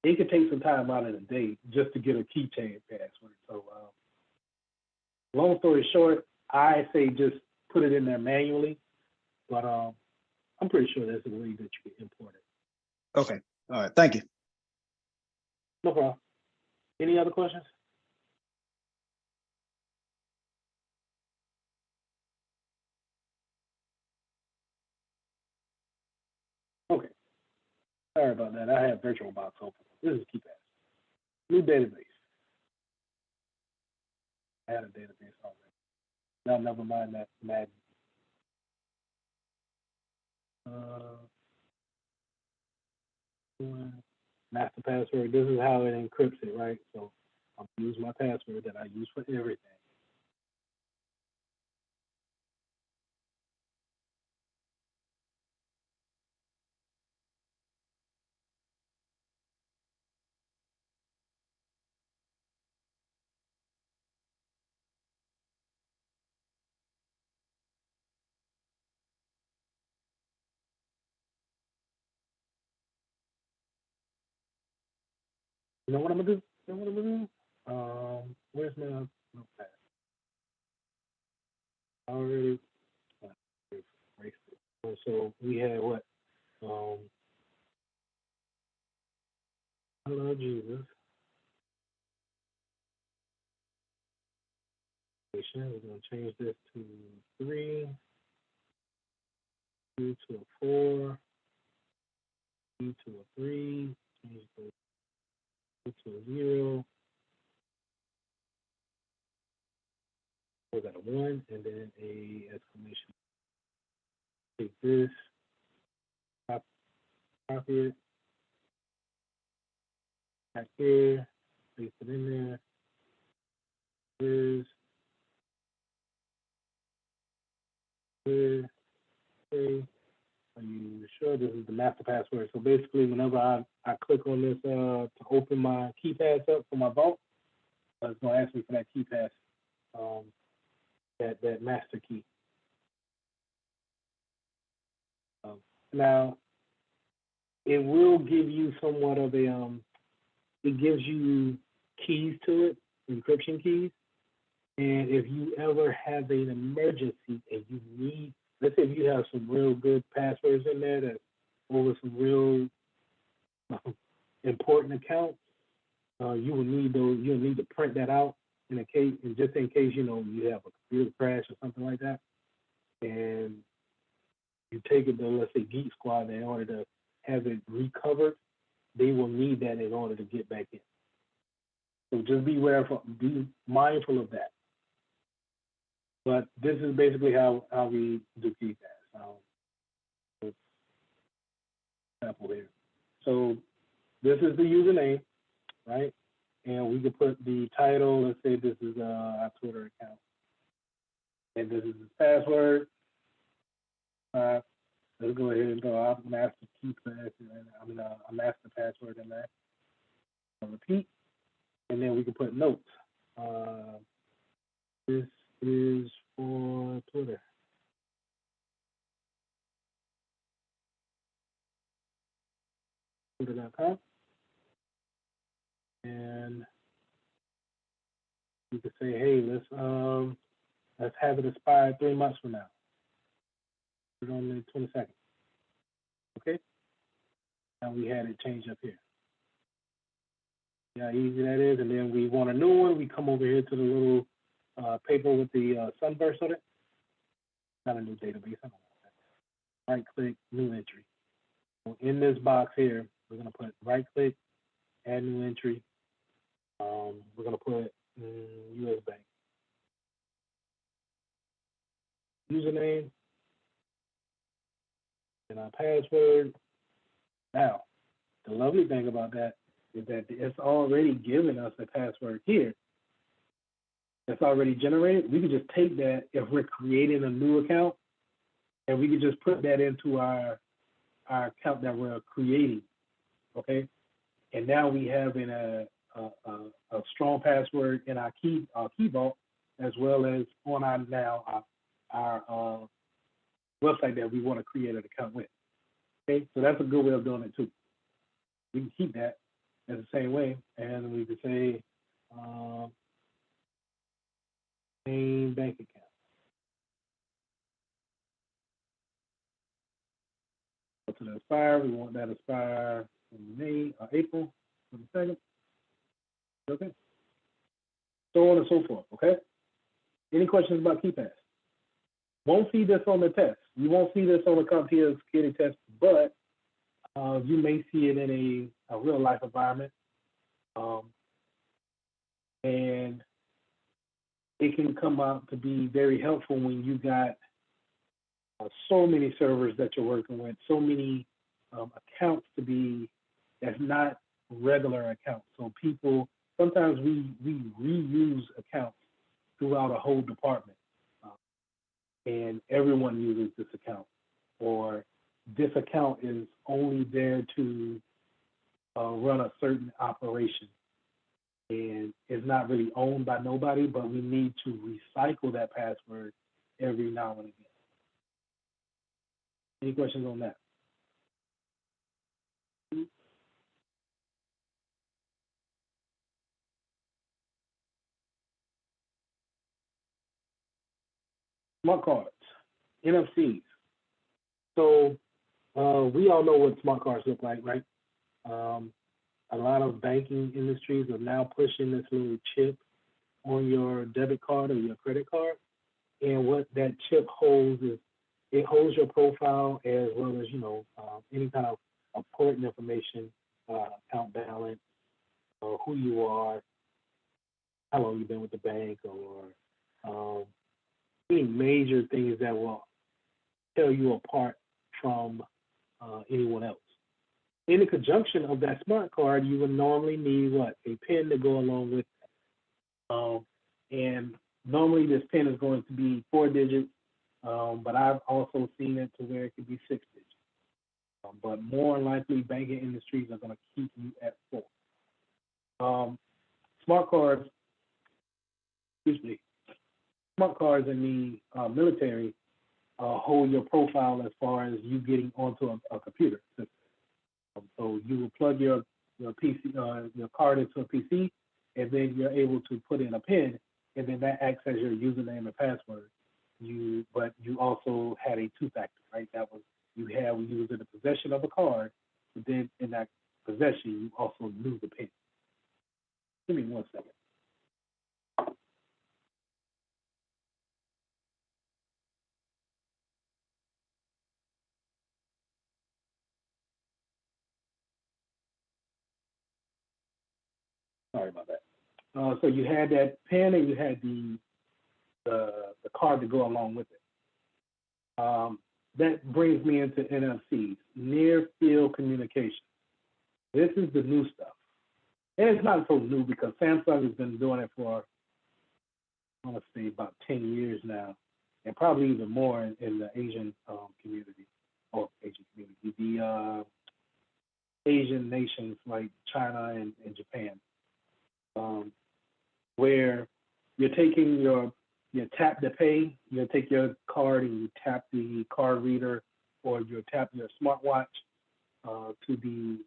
Speaker 12: It could take some time out of the day just to get a keychain password. So, long story short, I say just put it in there manually, but I'm pretty sure there's a way that you can import it.
Speaker 2: Okay. All right. Thank you.
Speaker 12: No problem. Any other questions? Okay. Sorry about that. I have VirtualBox open. This is KeyPass. New database. I had a database already. Now, never mind that Madden. Master password. This is how it encrypts it, right? So I'm gonna use my password that I use for everything. You know what I'm gonna do? Where's my notepad? I already erased it. So we had what? Hello, Jesus. We're gonna change this to 3, 2 to a 4, 2 to a 3, change the 2 to a 0. Was that a 1 and then a exclamation? Take this, copy it, back here, paste it in there. Here's here. Okay. Are you sure this is the master password? So basically, whenever I click on this to open my KeyPass up for my vault, It's going to ask me for that key pass, that master key. Now, it will give you somewhat of a, it gives you keys to it, encryption keys. And if you ever have an emergency and you need, let's say if you have some real good passwords in there that over some real important accounts, you will need those. You'll need to print that out in a case, and just in case you have a computer crash or something like that, and you take it to, let's say, Geek Squad, in order to have it recovered, they will need that in order to get back in. So just be mindful of that. But this is basically how we do key pass. Example here. So this is the username, right? And we can put the title. Let's say this is our Twitter account, and this is the password. Let's go ahead and go. I'll master key pass, and a master password in there. I'll repeat, and then we can put notes. This is for Twitter. Twitter.com. And you can say, hey, let's have it expire 3 months from now. Put it on the 22nd. Okay? Now we had it changed up here. See how easy that is? And then we want a new one. We come over here to the little paper with the sunburst on it. Not a new database. I don't want that. Right click, new entry. So in this box here, we're going to put right click, add new entry. We're going to put US Bank. Username and our password. Now, the lovely thing about that is that it's already given us a password here. It's already generated. We can just take that if we're creating a new account, and we can just put that into our account that we're creating, okay? And now we have a strong password in our key vault, as well as on our website that we want to create an account with. Okay, so that's a good way of doing it too. We can keep that as the same way, and we can say main bank account. Go to the expire. We want that expire in May or April 22nd. Okay. So on and so forth. Okay. Any questions about KeyPass? Won't see this on the test. You won't see this on the CompTIA security test, but you may see it in a real life environment. And it can come out to be very helpful when you got so many servers that you're working with, so many accounts that's not regular accounts. So people, sometimes we reuse accounts throughout a whole department. And everyone uses this account, or this account is only there to run a certain operation and is not really owned by nobody, but we need to recycle that password every now and again. Any questions on that? Smart cards, NFCs. So we all know what smart cards look like, right? A lot of banking industries are now pushing this little chip on your debit card or your credit card. And what that chip holds is it holds your profile as well as, any kind of important information, account balance, or who you are, how long you've been with the bank, or any major things that will tell you apart from anyone else. In the conjunction of that smart card, you would normally need what? A PIN to go along with that. And normally this PIN is going to be 4 digits, but I've also seen it to where it could be 6 digits. But more likely, banking industries are going to keep you at 4. Smart cards excuse me, smart cards in the military hold your profile as far as you getting onto a computer system. So you will plug your PC, your card into a PC, and then you're able to put in a PIN, and then that acts as your username and password. But you also had a two-factor, right? That was you was in the possession of a card, but then in that possession you also knew the PIN. Give me 1 second. Sorry about that. So you had that PIN and you had the card to go along with it. That brings me into NFCs, near field communication. This is the new stuff. And it's not so new because Samsung has been doing it for, I want to say, about 10 years now, and probably even more in the Asian community, or Asian community, the Asian nations like China and Japan, where you're taking your tap to pay, you take your card and you tap the card reader, or you tap your smartwatch to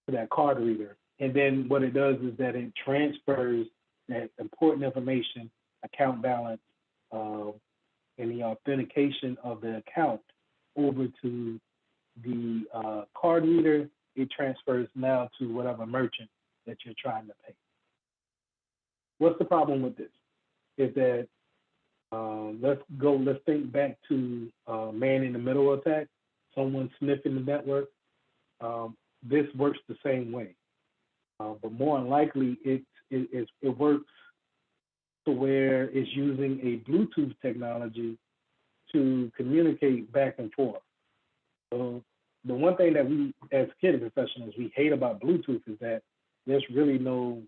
Speaker 12: that card reader. And then what it does is that it transfers that important information, account balance, and the authentication of the account over to the card reader. It transfers now to whatever merchant that you're trying to pay. What's the problem with this? Is that let's think back to man in the middle attack, someone sniffing the network. This works the same way, but more than likely it works to where it's using a Bluetooth technology to communicate back and forth. So the one thing that we as security professionals we hate about Bluetooth is that there's really no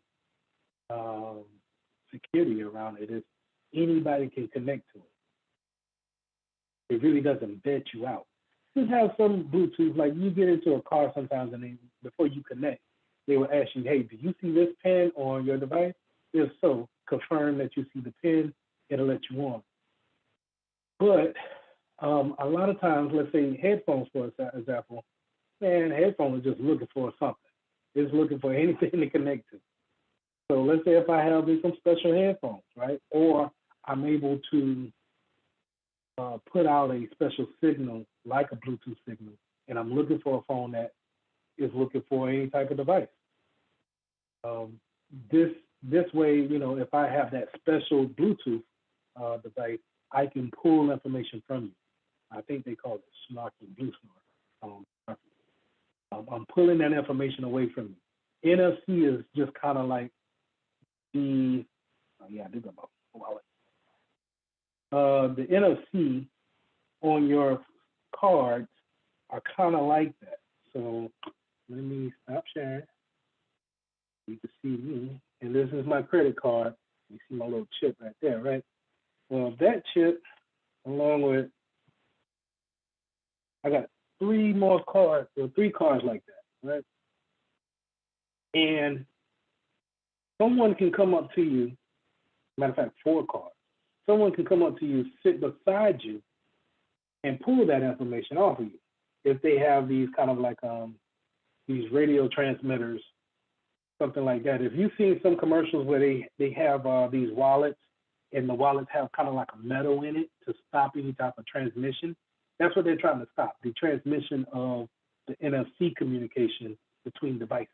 Speaker 12: security around it. It's anybody can connect to it. It really doesn't vet you out. You have some Bluetooth, like you get into a car sometimes, and before you connect, they will ask you, "Hey, do you see this pin on your device? If so, confirm that you see the pin. It'll let you on." But a lot of times, let's say headphones, for example, man, headphones are just looking for something. It's looking for anything to connect to. So let's say if I have some special headphones, right, or I'm able to put out a special signal like a Bluetooth signal, and I'm looking for a phone that is looking for any type of device. This way, if I have that special Bluetooth device, I can pull information from you. I think they call it snarky, blue snark. I'm pulling that information away from you. NFC is just kind of like the NFC on your cards are kind of like that. So let me stop sharing. You can see me, and this is my credit card. You see my little chip right there, right? Well, that chip, along with, I got three cards like that, right? And someone can come up to you, matter of fact, 4 cards. Someone can come up to you, sit beside you, and pull that information off of you. If they have these kind of like these radio transmitters, something like that. If you've seen some commercials where they have these wallets, and the wallets have kind of like a metal in it to stop any type of transmission, that's what they're trying to stop, the transmission of the NFC communication between devices.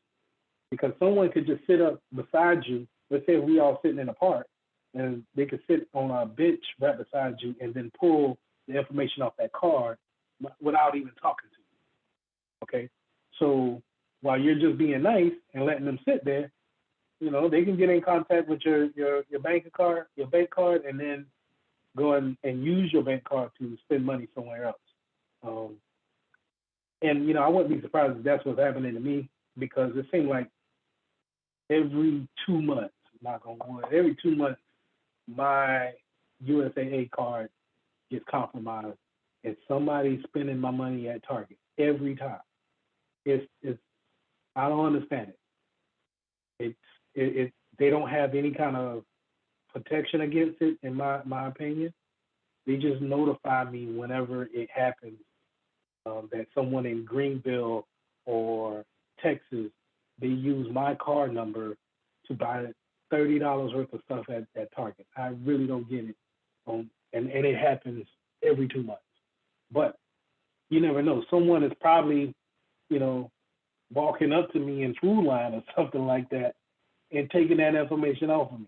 Speaker 12: Because someone could just sit up beside you, let's say we all sitting in a park, and they could sit on a bench right beside you and then pull the information off that card without even talking to you. Okay? So while you're just being nice and letting them sit there, they can get in contact with your bank card, and then go and use your bank card to spend money somewhere else. And I wouldn't be surprised if that's what's happening to me, because it seems like every 2 months, knock on wood, every 2 months, my USAA card gets compromised, and somebody's spending my money at Target every time. It's I don't understand it. they don't have any kind of protection against it, in my opinion. They just notify me whenever it happens that someone in Greenville or Texas, they use my car number to buy $30 worth of stuff at Target. I really don't get it. And it happens every 2 months. But you never know. Someone is probably, walking up to me in Food Line or something like that and taking that information off of me.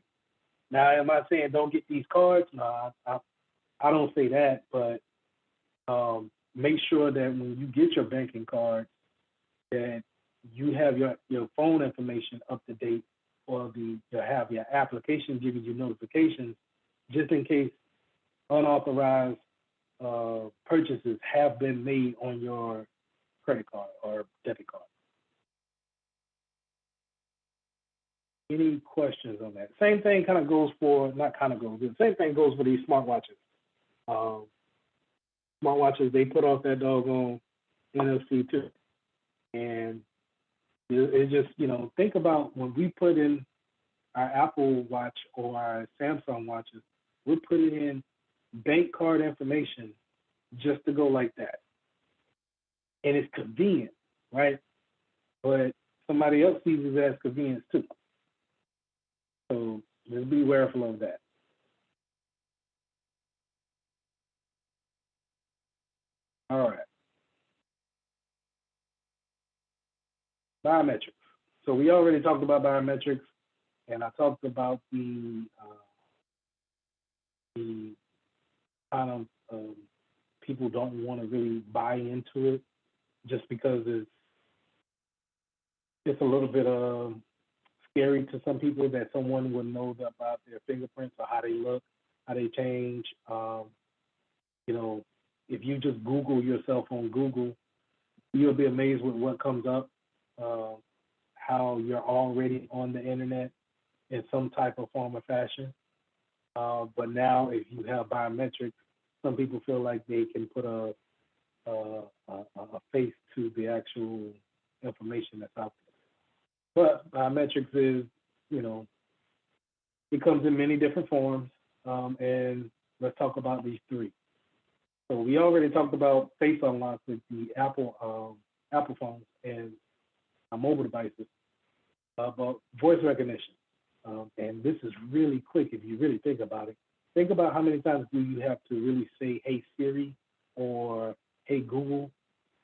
Speaker 12: Now, am I saying don't get these cards? No, I don't say that, but make sure that when you get your banking card, that you have your phone information up to date, or you have your application giving you notifications, just in case unauthorized purchases have been made on your credit card or debit card. Any questions on that? Same thing kind of goes for, not kind of goes, the same thing goes for these smartwatches. Smartwatches, they put off that doggone NFC too. And it just, think about when we put in our Apple Watch or our Samsung watches, we're putting in bank card information just to go like that. And it's convenient, right? But somebody else sees it as convenience too. So just be careful of that. All right. Biometrics. So we already talked about biometrics, and I talked about the kind of people don't want to really buy into it just because it's a little bit scary to some people that someone would know about their fingerprints or how they look, how they change. If you just Google yourself on Google, you'll be amazed with what comes up, how you're already on the internet in some type of form or fashion. But now if you have biometrics, some people feel like they can put a face to the actual information that's out there. But biometrics is, it comes in many different forms. And let's talk about these three. So we already talked about face unlock with the Apple phones and mobile devices, about voice recognition. And this is really quick if you really think about it. Think about how many times do you have to really say, hey Siri or hey Google,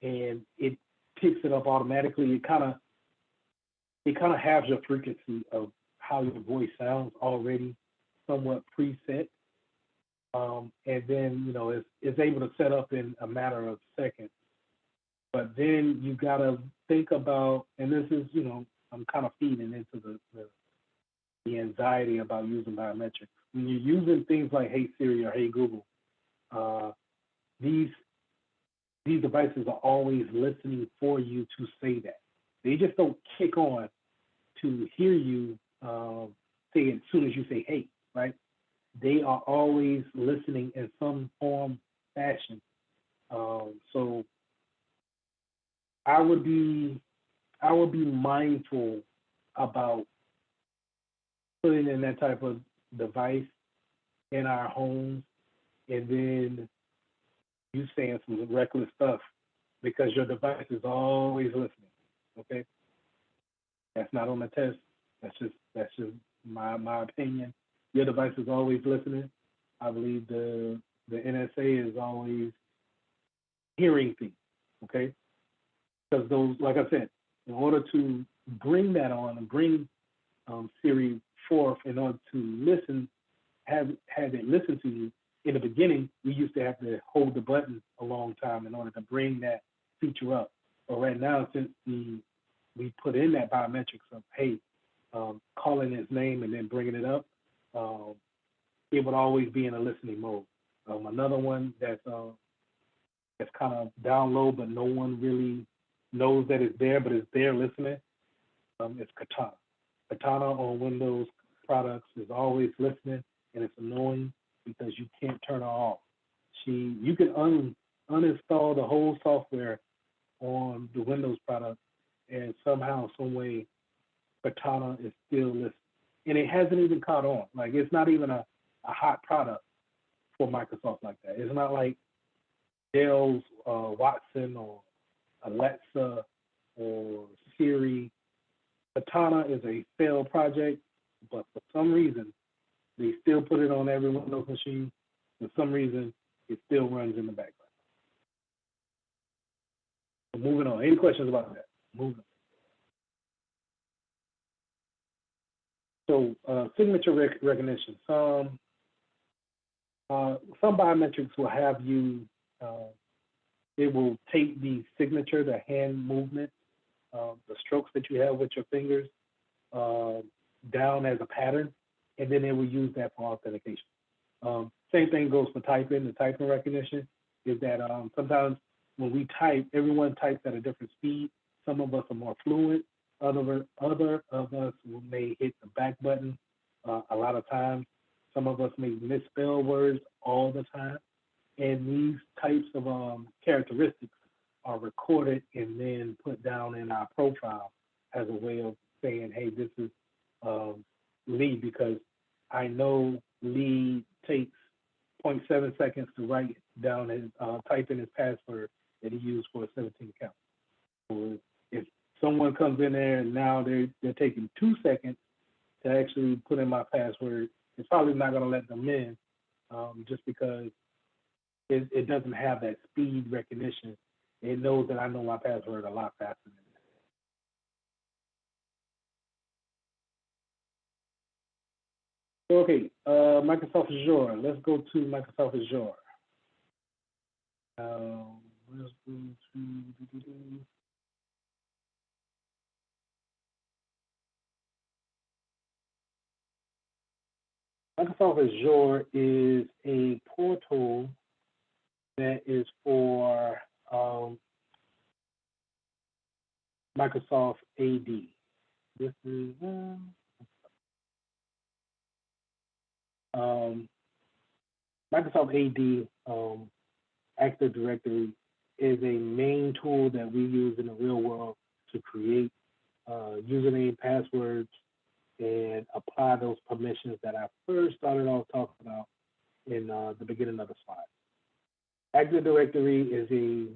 Speaker 12: and it picks it up automatically. It kind of has your frequency of how your voice sounds already somewhat preset. And then, it's able to set up in a matter of seconds. But then you got to think about, and this is, I'm kind of feeding into the anxiety about using biometrics. When you're using things like Hey Siri or Hey Google, these devices are always listening for you to say that. They just don't kick on to hear you say it as soon as you say hey, right? They are always listening in some form, fashion. So I would be mindful about putting in that type of device in our homes, and then you saying some reckless stuff because your device is always listening. Okay, that's not on the test. That's just my opinion. Your device is always listening. I believe the NSA is always hearing things. Okay, because those, like I said, in order to bring that on and bring Siri forth, in order to listen, have it listen to you, in the beginning, we used to have to hold the button a long time in order to bring that feature up. But right now, since we put in that biometrics of, hey, calling his name and then bringing it up, it would always be in a listening mode. Another one that's kind of down low, but no one really knows that it's there, but it's there listening, it's Katana. Katana on Windows products is always listening, and it's annoying because you can't turn her off. You can uninstall the whole software on the Windows product, and somehow, some way, Katana is still listening. and it hasn't even caught on. Like it's not even a hot product for Microsoft like that. It's not like Dell's Watson or Alexa or Siri. Katana is a failed project, but for some reason, they still put it on every Windows machine. For some reason, it still runs in the background. So moving on. Any questions about that? Moving on. So signature recognition. Some biometrics will have you, it will take the signature, the hand movement, the strokes that you have with your fingers down as a pattern, and then it will use that for authentication. Same thing goes for typing. The typing recognition is that sometimes when we type, everyone types at a different speed. Some of us are more fluent. Other of us may hit the back button a lot of times. Some of us may misspell words all the time. And these types of characteristics are recorded and then put down in our profile as a way of saying, hey, this is Lee, because I know Lee takes 0.7 seconds to write down his type in his password that he used for a 17 account. So if someone comes in there and now they're taking 2 seconds to actually put in my password, it's probably not going to let them in just because it doesn't have that speed recognition. It knows that I know my password a lot faster than that. Okay, Microsoft Azure. Let's go to Microsoft Azure. Let's go to Microsoft Azure is a portal that is for Microsoft AD. This is Microsoft AD Active Directory is a main tool that we use in the real world to create username, passwords, and apply those permissions that I first started off talking about in the beginning of the slide. Active Directory is a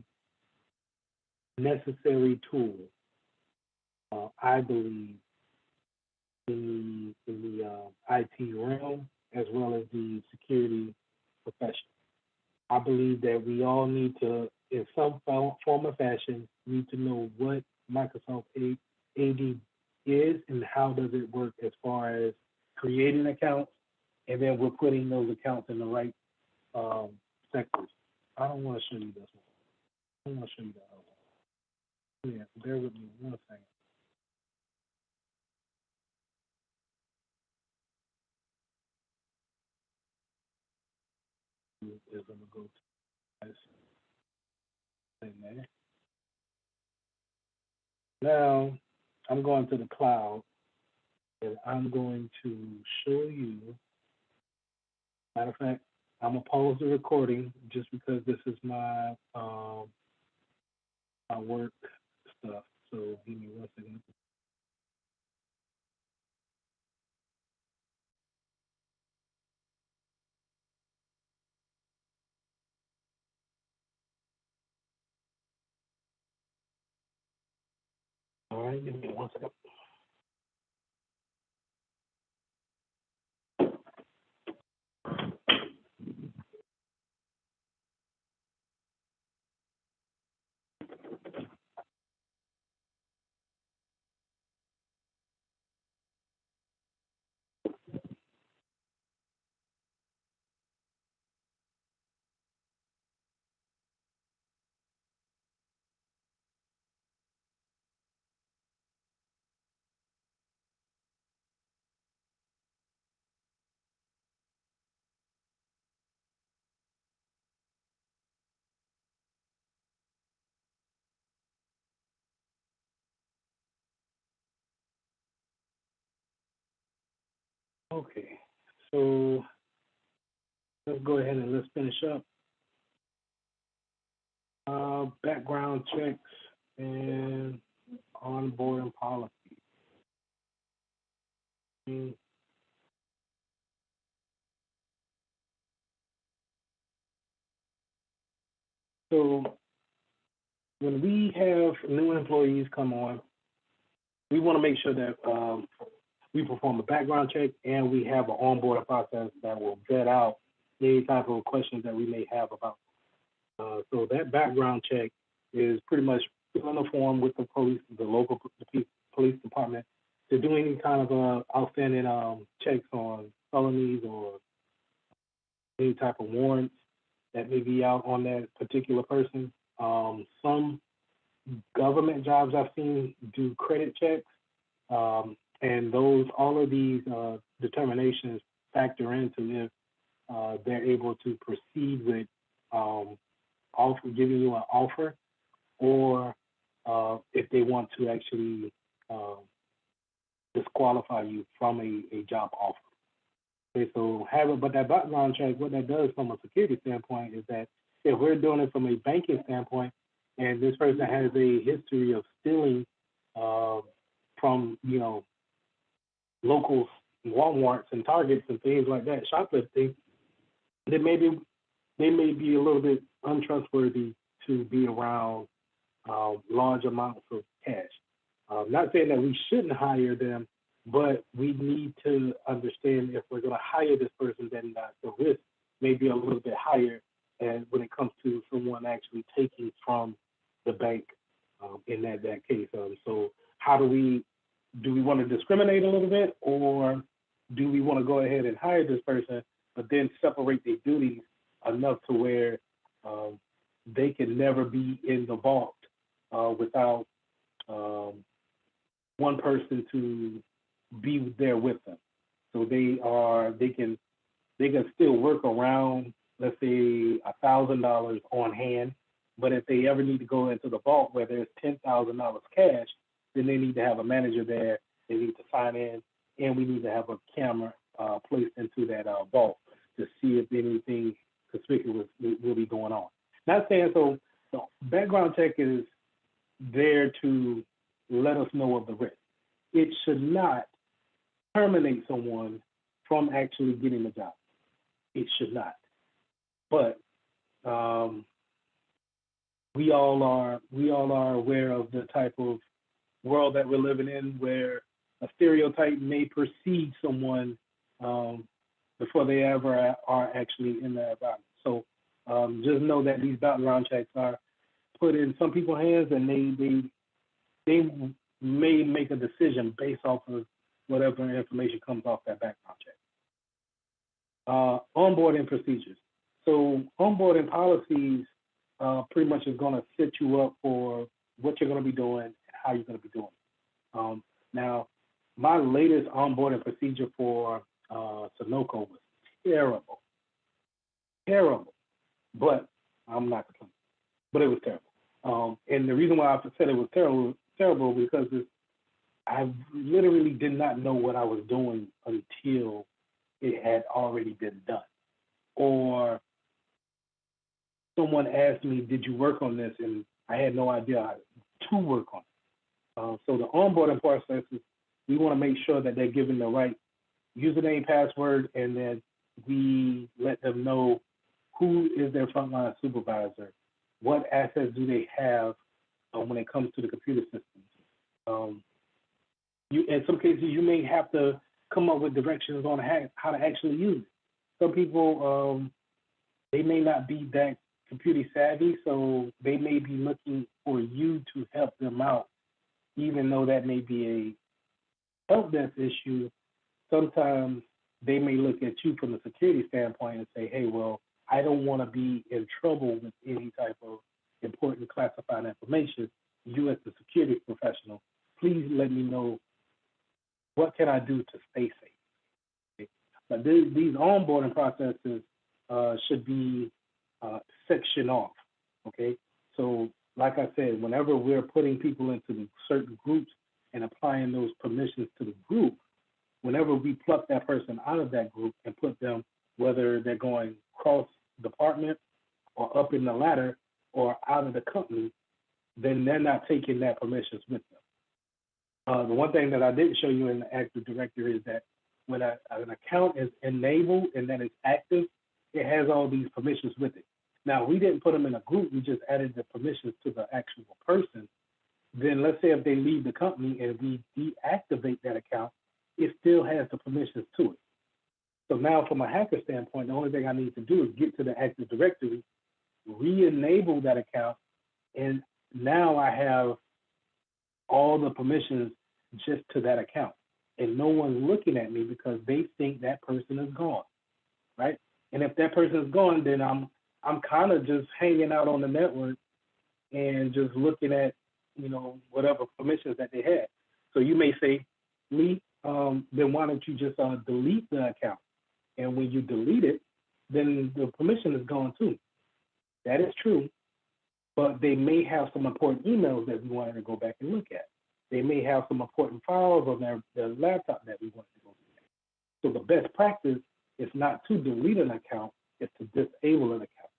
Speaker 12: necessary tool, I believe, in the IT realm as well as the security profession. I believe that we all need to, in some form or fashion, need to know what Microsoft AD is and how does it work as far as creating accounts, and then we're putting those accounts in the right sectors. I don't want to show you this one. I don't want to show you that one. Yeah, bear with me one second. Is going to go to this thing there. Now, I'm going to the cloud, and I'm going to show you. Matter of fact, I'm gonna pause the recording just because this is my my work stuff. So give me 1 second. All right, give me 1 second. Okay, so let's go ahead and let's finish up. Background checks and onboarding policy. So when we have new employees come on, we want to make sure that we perform a background check and we have an onboarding process that will vet out any type of questions that we may have about. So that background check is pretty much filling a form with the police, the local police department, to do any kind of outstanding checks on felonies or any type of warrants that may be out on that particular person. Some government jobs I've seen do credit checks, and all of these determinations factor into if they're able to proceed with giving you an offer, or if they want to actually disqualify you from a job offer. Okay, so but that background check, what that does from a security standpoint is that if we're doing it from a banking standpoint, and this person has a history of stealing from local Walmarts and Targets and things like that, shoplifting, they may be a little bit untrustworthy to be around large amounts of cash. Not saying that we shouldn't hire them, but we need to understand if we're going to hire this person, then the risk may be a little bit higher, and when it comes to someone actually taking from the bank in that case. So how do we want to discriminate a little bit, or do we want to go ahead and hire this person, but then separate their duties enough to where they can never be in the vault without one person to be there with them. So they can still work around, let's say, $1,000 on hand, but if they ever need to go into the vault where there's $10,000 cash, then they need to have a manager there. They need to sign in, and we need to have a camera placed into that vault to see if anything conspicuous will be going on. Not saying so. The background check is there to let us know of the risk. It should not terminate someone from actually getting a job. It should not. But we all are aware of the type of world that we're living in, where a stereotype may precede someone before they ever are actually in the environment. So just know that these background checks are put in some people's hands, and they may make a decision based off of whatever information comes off that background check. Onboarding procedures. So onboarding policies pretty much is going to set you up for what you're going to be doing and how you're going to be doing it. Now, my latest onboarding procedure for Sunoco was terrible, but I'm not complaining, but it was terrible. And the reason why I said it was terrible because I literally did not know what I was doing until it had already been done. Or someone asked me, did you work on this? And I had no idea how to work on it. So the onboarding process is, we want to make sure that they're given the right username, password, and that we let them know who is their frontline supervisor, what assets do they have when it comes to the computer systems. In some cases, you may have to come up with directions on how to actually use it. Some people, they may not be that computer savvy, so they may be looking for you to help them out, even though that may be a help desk issue. Sometimes they may look at you from a security standpoint and say, hey, well, I don't want to be in trouble with any type of important classified information. You as the security professional, please let me know what can I do to stay safe. Okay? But these onboarding processes should be sectioned off. Okay, so like I said, whenever we're putting people into certain groups and applying those permissions to the group, whenever we pluck that person out of that group and put them, whether they're going cross department or up in the ladder or out of the company, then they're not taking that permissions with them. The one thing that I didn't show you in the Active Directory is that when an account is enabled and that it's active, it has all these permissions with it. Now, we didn't put them in a group, we just added the permissions to the actual person. Then let's say if they leave the company and we deactivate that account, it still has the permissions to it. So now from a hacker standpoint, the only thing I need to do is get to the Active Directory, re-enable that account, and now I have all the permissions just to that account. And no one's looking at me because they think that person is gone, right? And if that person is gone, then I'm kind of just hanging out on the network and just looking at, whatever permissions that they had. So you may say, Lee, then why don't you just delete the account? And when you delete it, then the permission is gone too. That is true, but they may have some important emails that we wanted to go back and look at. They may have some important files on their laptop that we want to go look at. So the best practice is not to delete an account, it's to disable an account.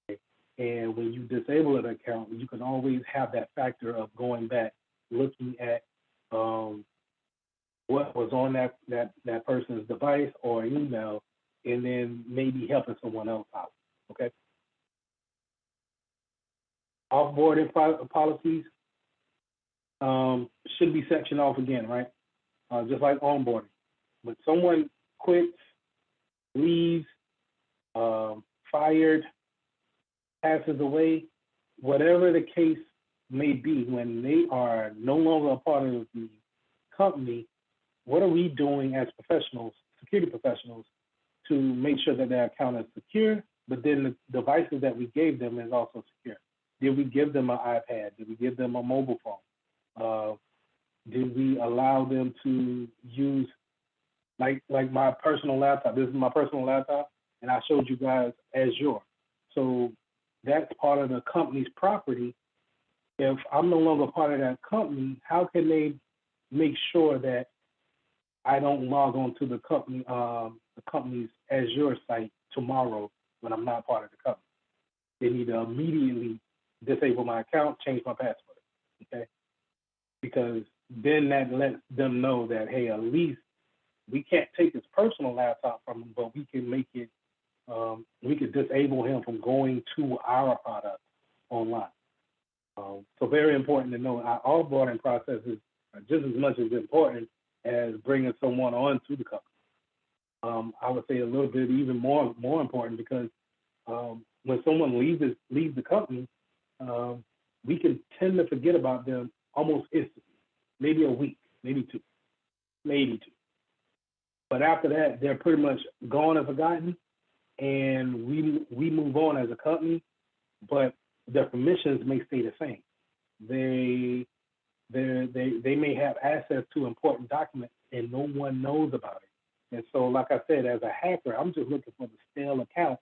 Speaker 12: Okay? And when you disable an account, you can always have that factor of going back, looking at what was on that person's device or email, and then maybe helping someone else out, okay? Offboarding policies should be sectioned off again, right? Just like onboarding. When someone quits, leaves, fired, passes away, whatever the case may be, when they are no longer a part of the company, what are we doing as professionals, security professionals, to make sure that their account is secure, but then the devices that we gave them is also secure? Did we give them an iPad? Did we give them a mobile phone? Did we allow them to use, like my personal laptop? This is my personal laptop, and I showed you guys Azure. So that's part of the company's property. If I'm no longer part of that company, how can they make sure that I don't log on to the company's Azure site tomorrow when I'm not part of the company? They need to immediately disable my account, change my password, okay? Because then that lets them know that, hey, at least we can't take his personal laptop from him, but we can make it, we could disable him from going to our product online. So very important to know our onboarding process is just as much as important as bringing someone on to the company. I would say a little bit even more important, because when someone leaves the company, we can tend to forget about them almost instantly, maybe a week, maybe two. But after that, they're pretty much gone and forgotten, and we move on as a company, but their permissions may stay the same. They may have access to important documents and no one knows about it. And so, like I said, as a hacker, I'm just looking for the stale account,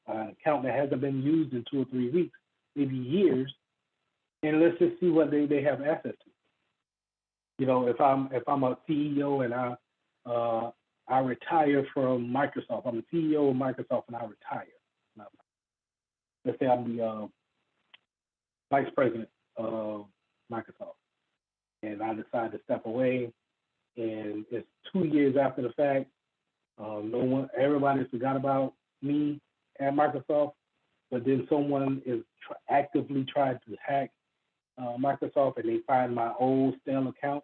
Speaker 12: an account that hasn't been used in 2 or 3 weeks, maybe years, and let's just see what they have access to. If I'm a CEO and I retire from Microsoft, I'm the CEO of Microsoft and I retire. Let's say I'm the vice president of Microsoft, and I decide to step away, and it's 2 years after the fact. Everybody forgot about me at Microsoft, but then someone is actively trying to hack Microsoft, and they find my old stale account.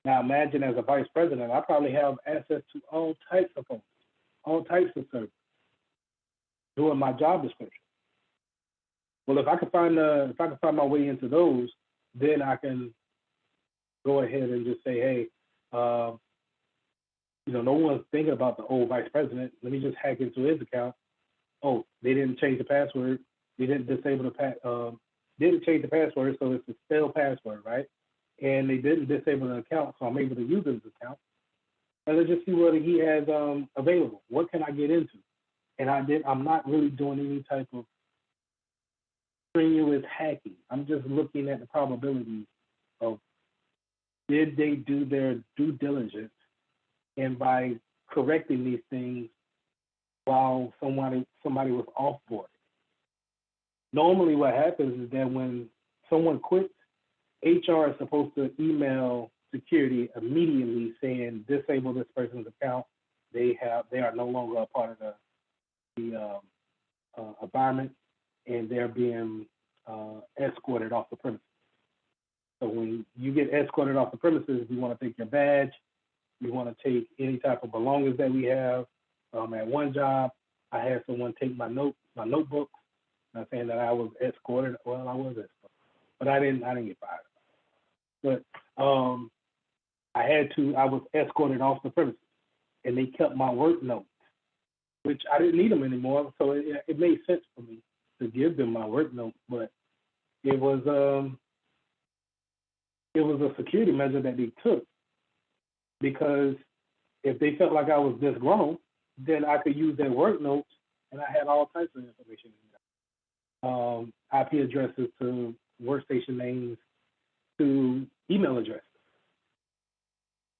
Speaker 12: Now imagine, as a vice president, I probably have access to all types of phones, all types of services, doing my job description. Well, if I can find my way into those, then I can go ahead and just say, hey, no one's thinking about the old vice president. Let me just hack into his account. Oh, they didn't change the password. They didn't disable didn't change the password, so it's a stale password, right? And they didn't disable the account, so I'm able to use his account. And let's just see what he has available. What can I get into? And I'm not really doing any type of strenuous hacking. I'm just looking at the probabilities of, did they do their due diligence, and by correcting these things while somebody was off-boarded. Normally what happens is that when someone quits, HR is supposed to email security immediately saying, disable this person's account. They are no longer a part of the environment, and they're being escorted off the premises. So when you get escorted off the premises, you want to take your badge, you want to take any type of belongings that we have. At one job, I had someone take my notebook. Not saying that I was escorted. Well, I was escorted, but I didn't get fired. But I was escorted off the premises, and they kept my work notes, which I didn't need them anymore. So it made sense for me to give them my work notes, but it was a security measure that they took, because if they felt like I was disgruntled, then I could use their work notes, and I had all types of information in there. IP addresses to workstation names to email addresses.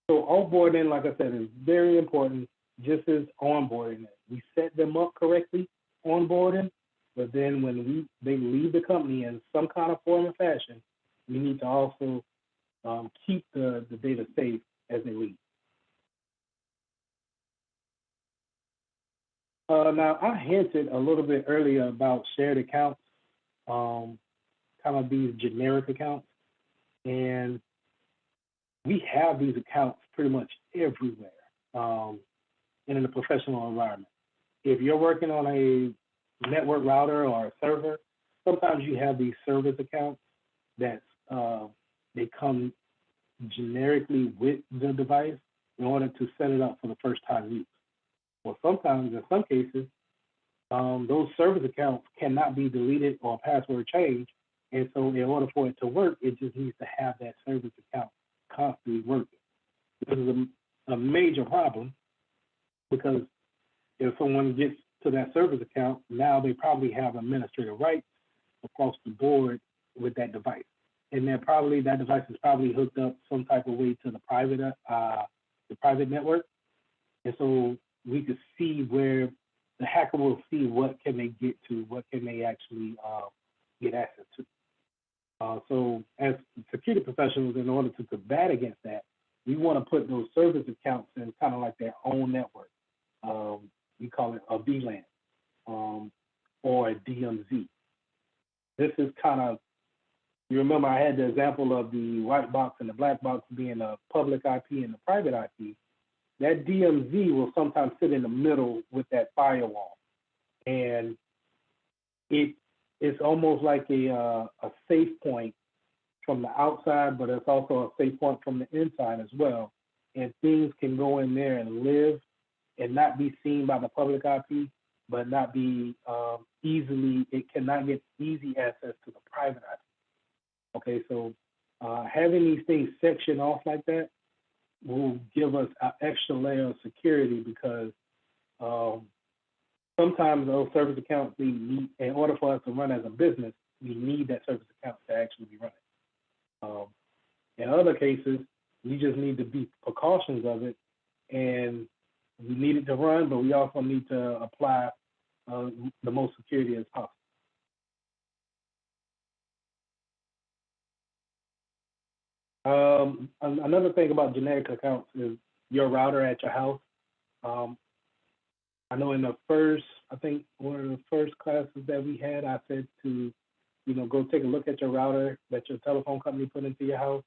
Speaker 12: So onboarding, like I said, is very important, just as onboarding. We set them up correctly, onboarding, but then when they leave the company in some kind of form or fashion, we need to also keep the data safe as they leave. Now, I hinted a little bit earlier about shared accounts, kind of these generic accounts, and we have these accounts pretty much everywhere in the professional environment. If you're working on a network router or a server, sometimes you have these service accounts that they come generically with the device in order to set it up for the first time use. Well, sometimes, in some cases, those service accounts cannot be deleted or password changed, and so in order for it to work, it just needs to have that service account constantly working. This is a major problem, because if someone gets to that service account, now they probably have administrative rights across the board with that device. And that device is probably hooked up some type of way to the private network. And so we could see where the hacker will see what can they get to, what can they actually get access to. So as security professionals, in order to combat against that, we want to put those service accounts in kind of like their own network. We call it a VLAN or a DMZ. This is kind of, you remember I had the example of the white box and the black box being a public IP and a private IP. That DMZ will sometimes sit in the middle with that firewall. And it's almost like a safe point from the outside, but it's also a safe point from the inside as well. And things can go in there and live and not be seen by the public IP, but not be it cannot get easy access to the private IP. Okay, so having these things sectioned off like that will give us an extra layer of security, because sometimes those service accounts we need, in order for us to run as a business, we need that service account to actually be running. In other cases, we just need to be precautions of it, and we need it to run, but we also need to apply the most security as possible. Another thing about generic accounts is your router at your house. I know in the first, I think one of the first classes that we had, I said to, go take a look at your router that your telephone company put into your house.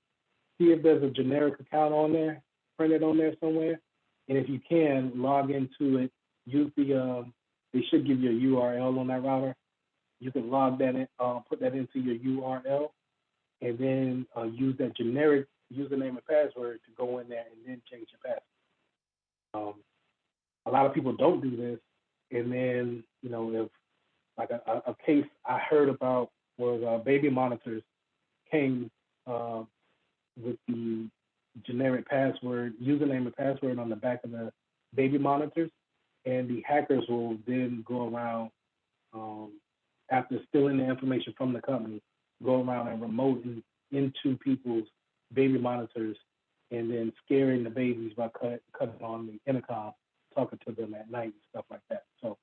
Speaker 12: See if there's a generic account on there, printed on there somewhere. And if you can, log into it. Use they should give you a URL on that router. You can log that in, put that into your URL, and then use that generic username and password to go in there and then change your password. A lot of people don't do this, and then if like a case I heard about was baby monitors came with the generic password, username and password on the back of the baby monitors, and the hackers will then go around after stealing the information from the company, go around and remote into people's baby monitors, and then scaring the babies by cutting on the intercom, talking to them at night and stuff like that. So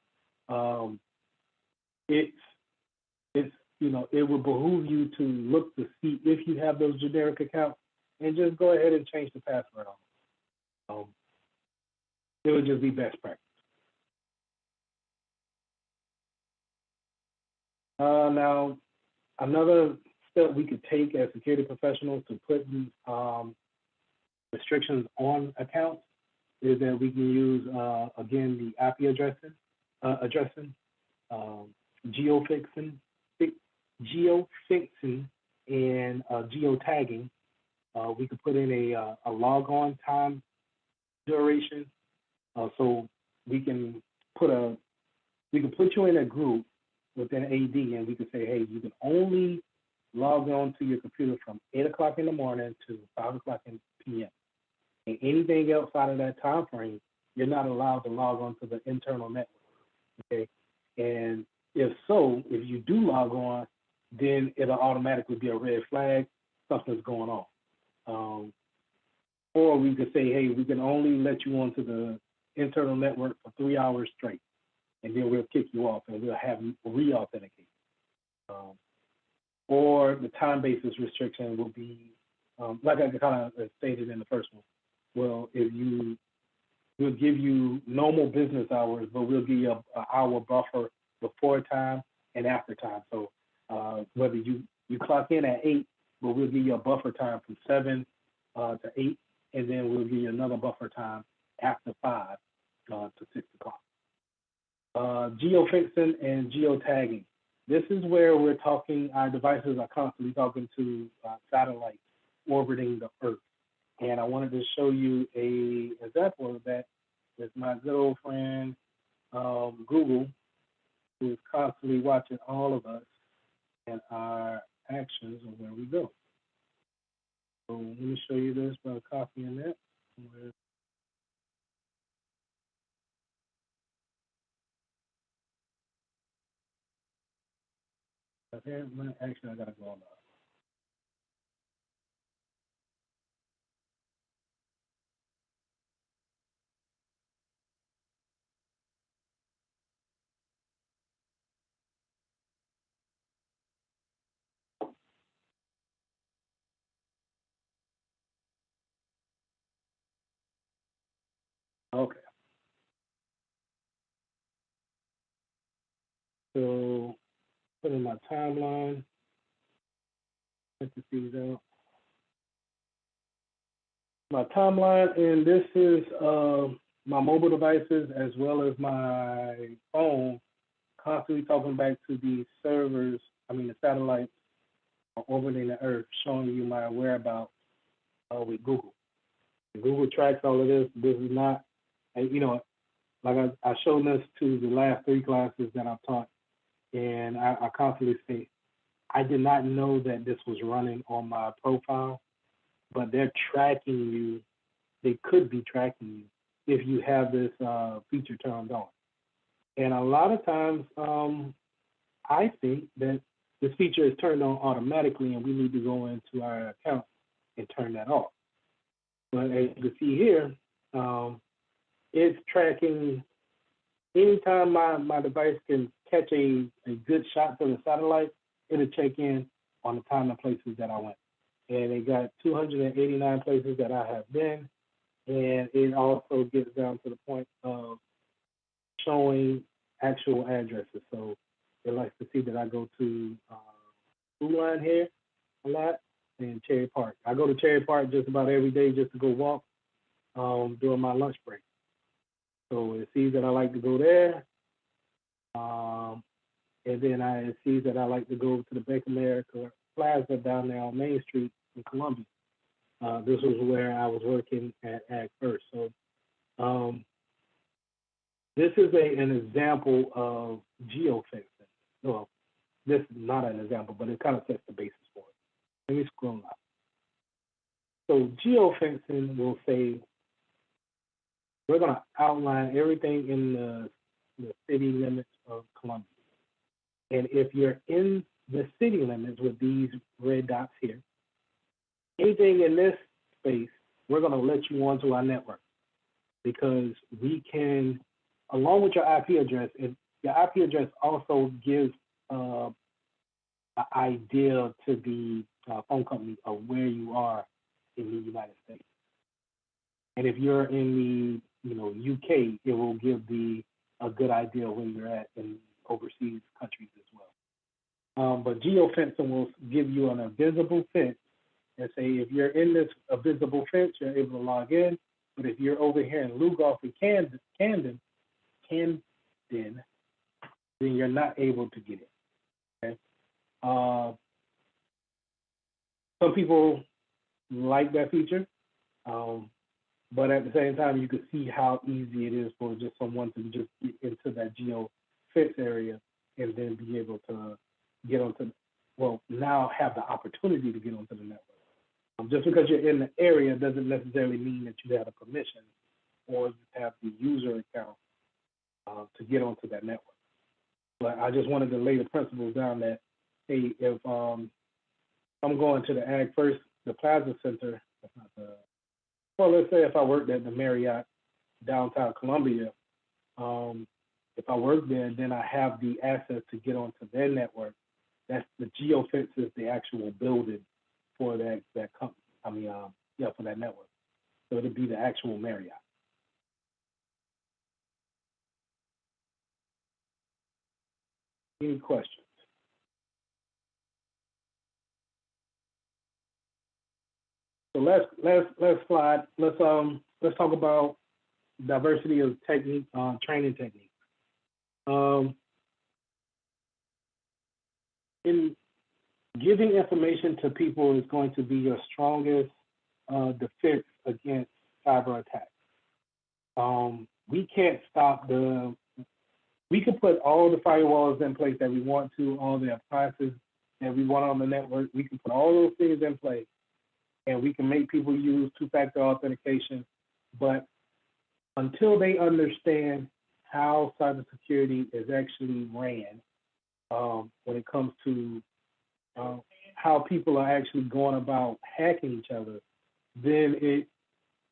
Speaker 12: it will behoove you to look to see if you have those generic accounts, and just go ahead and change the password on them. It would just be best practice. Now, another step we could take as security professionals to put restrictions on accounts is that we can use, again, the IP addressing, geofixing, and geotagging. We could put in a log on time duration, so we can put you in a group within AD, and we could say, hey, you can only log on to your computer from 8 o'clock in the morning to 5 o'clock in p.m. And anything outside of that time frame, you're not allowed to log on to the internal network. Okay, and if you do log on, then it'll automatically be a red flag, something's going on. Or we could say, hey, we can only let you onto the internal network for 3 hours straight, and then we'll kick you off and we'll have you re-authenticate. Or the time basis restriction will be, like I kind of stated in the first one. Well, we'll give you normal business hours, but we'll give you an hour buffer before time and after time. So whether you clock in at 8, but we'll give you a buffer time from 7 to 8, and then we'll give you another buffer time after 5 to 6 o'clock. Geofixing and geotagging. This is where we're talking, our devices are constantly talking to satellites orbiting the Earth. And I wanted to show you an example of that with my good old friend, Google, who is constantly watching all of us and our actions and where we go. So let me show you this by copying that. Okay, actually, I gotta go on. Okay. So put in my timeline. Let me see that. My timeline, and this is my mobile devices as well as my phone, constantly talking back to the servers, the satellites orbiting the Earth, showing you my whereabouts with Google. Google tracks all of this. This is not, like I showed this to the last 3 classes that I've taught, and I constantly say, I did not know that this was running on my profile, but they're tracking you. They could be tracking you if you have this feature turned on. And a lot of times, I think that this feature is turned on automatically, and we need to go into our account and turn that off. But as you can see here, it's tracking anytime my device can catch a good shot from the satellite, it'll check in on the time and places that I went. And it got 289 places that I have been, and it also gets down to the point of showing actual addresses. So it likes to see that I go to Blue Line here a lot and Cherry Park. I go to Cherry Park just about every day just to go walk during my lunch break. So it sees that I like to go there. And then it sees that I like to go to the Bank of America Plaza down there on Main Street in Columbia. This was where I was working at first. So this is an example of geofencing. Well, this is not an example, but it kind of sets the basis for it. Let me scroll up. So geofencing will say, we're going to outline everything in the city limits of Columbia. And if you're in the city limits with these red dots here, anything in this space, we're going to let you onto our network, because we can, along with your IP address, and your IP address also gives an idea to the phone company of where you are in the United States. And if you're in the UK, it will give a good idea of where you're at in overseas countries as well. But geofencing will give you an invisible fence and say if you're in this invisible fence, you're able to log in. But if you're over here in Lugoff and Camden, then you're not able to get in. Okay. Some people like that feature, but at the same time, you can see how easy it is for just someone to just get into that geo fence area and then be able to get onto, well, now have the opportunity to get onto the network. Just because you're in the area doesn't necessarily mean that you have a permission or you have the user account to get onto that network. But I just wanted to lay the principles down that, hey, if I'm going to the Ag First, the Plaza Center, that's not the, well, let's say if I worked at the Marriott downtown Columbia, if I work there, then I have the access to get onto their network. That's the geofence is the actual building for that company. I mean, for that network. So it'd be the actual Marriott. Any questions? So let's slide. Let's talk about diversity of technique, training techniques. In giving information to people is going to be your strongest defense against cyber attacks. We can't stop we can put all the firewalls in place that we want to, all the appliances that we want on the network. We can put all those things in place and we can make people use two-factor authentication. But until they understand how cybersecurity is actually ran, when it comes to how people are actually going about hacking each other, then it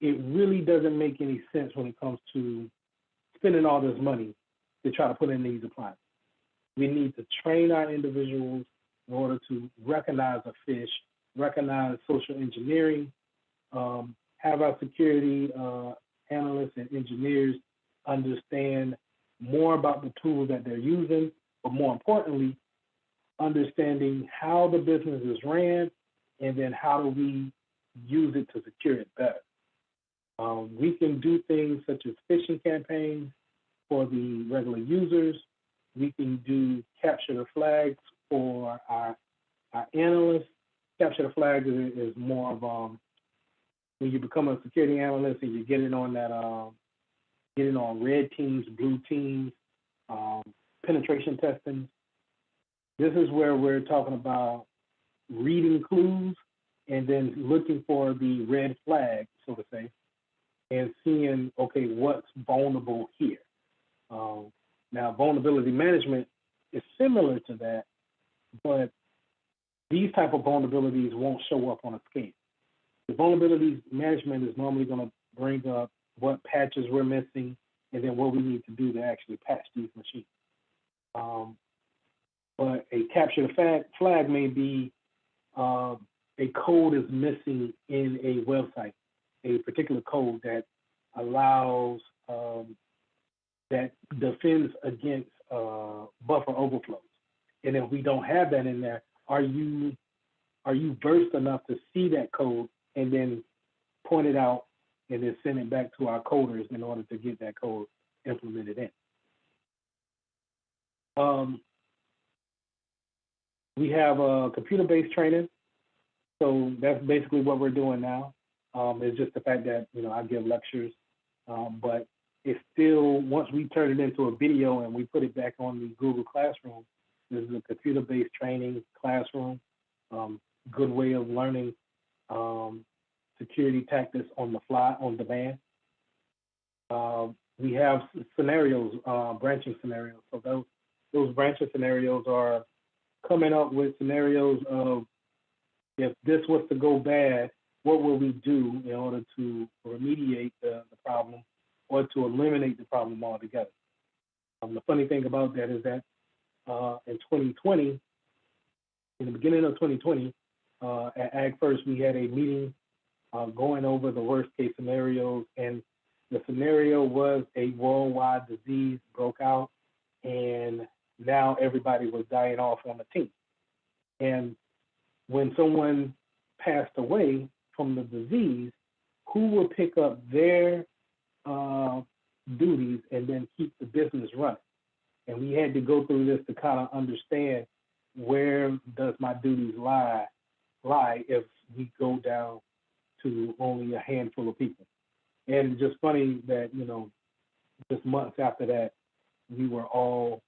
Speaker 12: really doesn't make any sense when it comes to spending all this money to try to put in these appliances. We need to train our individuals in order to recognize a phish, recognize social engineering, have our security analysts and engineers understand more about the tools that they're using, but more importantly, understanding how the business is ran, and then how do we use it to secure it better. We can do things such as phishing campaigns for the regular users. We can do capture the flags for our analysts. Capture the flag is more of when you become a security analyst and you get it on that, getting on red teams, blue teams, penetration testing. This is where we're talking about reading clues and then looking for the red flag, so to say, and seeing, okay, what's vulnerable here. Now, vulnerability management is similar to that, but these type of vulnerabilities won't show up on a scan. The vulnerability management is normally going to bring up what patches we're missing and then what we need to do to actually patch these machines. But a capture the flag may be a code is missing in a website, a particular code that allows, that defends against buffer overflows. And if we don't have that in there, are you versed enough to see that code and then point it out and then send it back to our coders in order to get that code implemented in? We have computer-based training. So that's basically what we're doing now. It's just the fact that, I give lectures, but it's still, once we turn it into a video and we put it back on the Google Classroom, this is a computer-based training classroom, good way of learning security tactics on the fly, on demand. We have scenarios, branching scenarios. So those branching scenarios are coming up with scenarios of, if this was to go bad, what will we do in order to remediate the problem or to eliminate the problem altogether? The funny thing about that is that in 2020, in the beginning of 2020, at Ag First, we had a meeting going over the worst case scenarios, and the scenario was a worldwide disease broke out, and now everybody was dying off on the team. And when someone passed away from the disease, who would pick up their duties and then keep the business running? And we had to go through this to kind of understand, where does my duties lie if we go down to only a handful of people. And just funny that, just months after that, we were all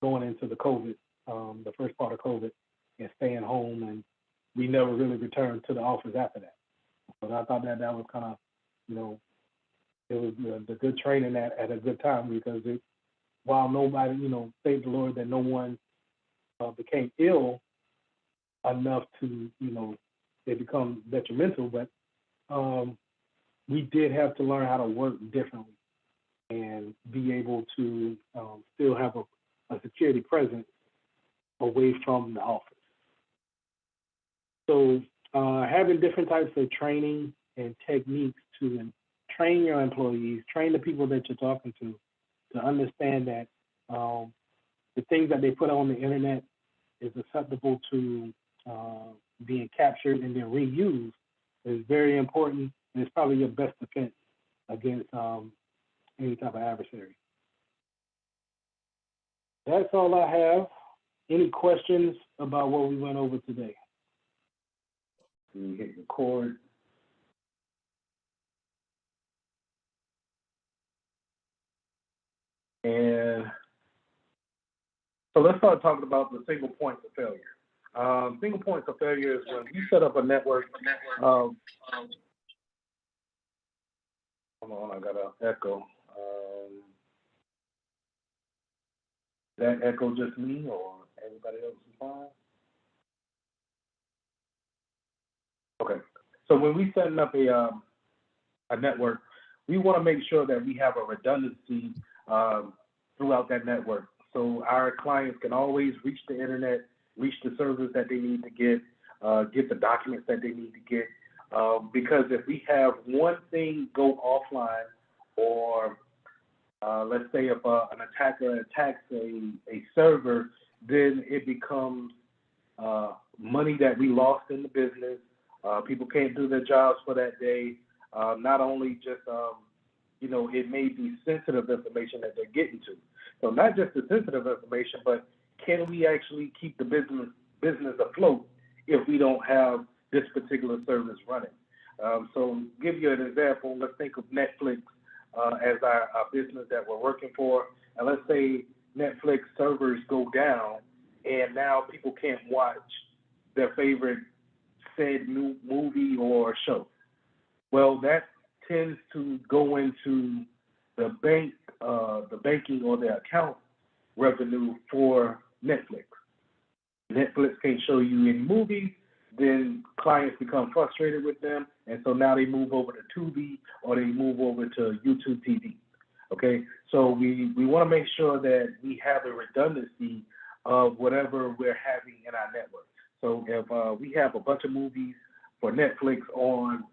Speaker 12: going into the COVID, the first part of COVID, and staying home, and we never really returned to the office after that. But I thought that was kind of, it was the good training at a good time, because while nobody, thank the Lord that no one became ill enough to, they become detrimental, but we did have to learn how to work differently and be able to still have a security presence away from the office. So having different types of training and techniques to train your employees, train the people that you're talking to understand that the things that they put on the internet is susceptible to being captured and then reused is very important, and it's probably your best defense against any type of adversary. That's all I have. Any questions about what we went over today?
Speaker 11: You hit record. And so let's start talking about the single points of failure. Single points of failure is when you set up a network. Hold on, I got an echo. That echo just me, or everybody else is fine? Okay. So when we setting up a network, we want to make sure that we have a redundancy throughout that network. So our clients can always reach the internet, reach the servers that they need to get the documents that they need to get. Because if we have one thing go offline, or let's say if an attacker attacks a server, then it becomes money that we lost in the business. People can't do their jobs for that day. Not only just, it may be sensitive information that they're getting to. So not just the sensitive information, but can we actually keep the business afloat if we don't have this particular service running? So give you an example, let's think of Netflix as our business that we're working for. And let's say Netflix servers go down and now people can't watch their favorite said new movie or show. Well, that tends to go into the banking or the account revenue for Netflix. Netflix can't show you any movies, then clients become frustrated with them, and so now they move over to Tubi or they move over to YouTube TV. Okay, so we want to make sure that we have a redundancy of whatever we're having in our network. So if we have a bunch of movies for Netflix on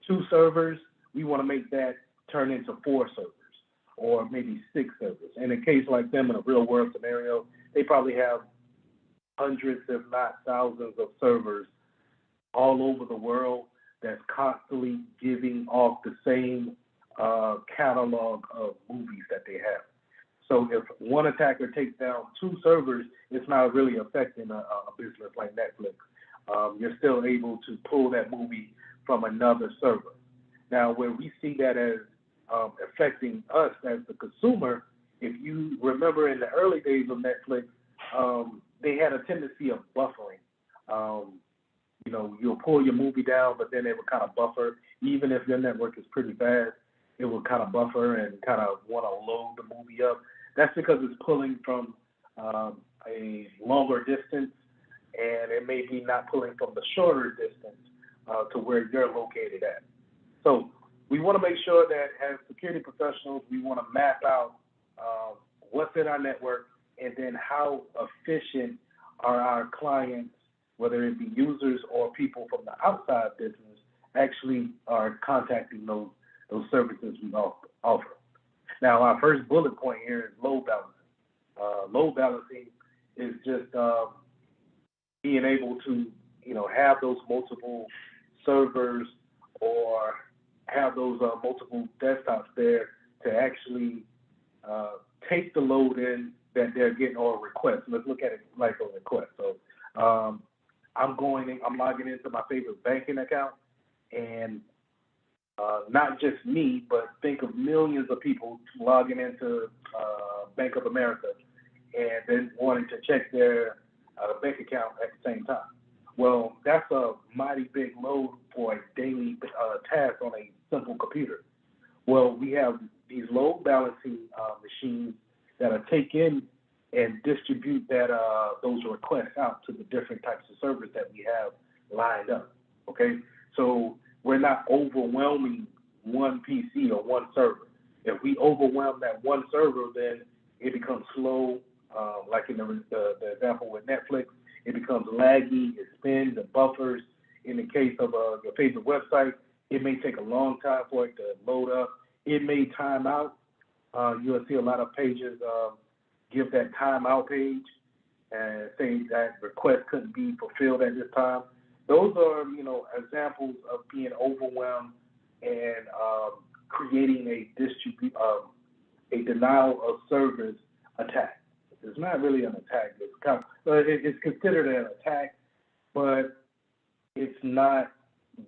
Speaker 11: 2 servers, we want to make that turn into 4 servers or maybe 6 servers. In a case like them, in a real world scenario, they probably have hundreds, if not thousands, of servers all over the world that's constantly giving off the same catalog of movies that they have. So if one attacker takes down 2 servers, it's not really affecting a business like Netflix. You're still able to pull that movie from another server. Now, where we see that as affecting us as the consumer, if you remember in the early days of Netflix, they had a tendency of buffering. You'll pull your movie down, but then it would kind of buffer. Even if your network is pretty fast, it will kind of buffer and kind of want to load the movie up. That's because it's pulling from a longer distance, and it may be not pulling from the shorter distance to where you're located at. So we want to make sure that as security professionals, we want to map out what's in our network, and then how efficient are our clients, whether it be users or people from the outside business, actually are contacting those services we offer. Now, our first bullet point here is load balancing. Load balancing is just
Speaker 12: being able to, have those multiple servers or have those multiple desktops there to actually take the load in that they're getting or a request. Let's look at it like a request. So I'm logging into my favorite banking account, and not just me, but think of millions of people logging into Bank of America and then wanting to check their bank account at the same time. Well, that's a mighty big load for a daily task on a simple computer. Well, we have these load balancing machines that'll take in and distribute those requests out to the different types of servers that we have lined up. Okay, so we're not overwhelming one PC or one server. If we overwhelm that one server, then it becomes slow. Like in the example with Netflix, it becomes laggy, it spins, it buffers. In the case of your favorite website, it may take a long time for it to load up. It may time out. You'll see a lot of pages give that timeout page and say that request couldn't be fulfilled at this time. Those are, examples of being overwhelmed and creating a denial of service attack. It's not really an attack. It's considered an attack, but it's not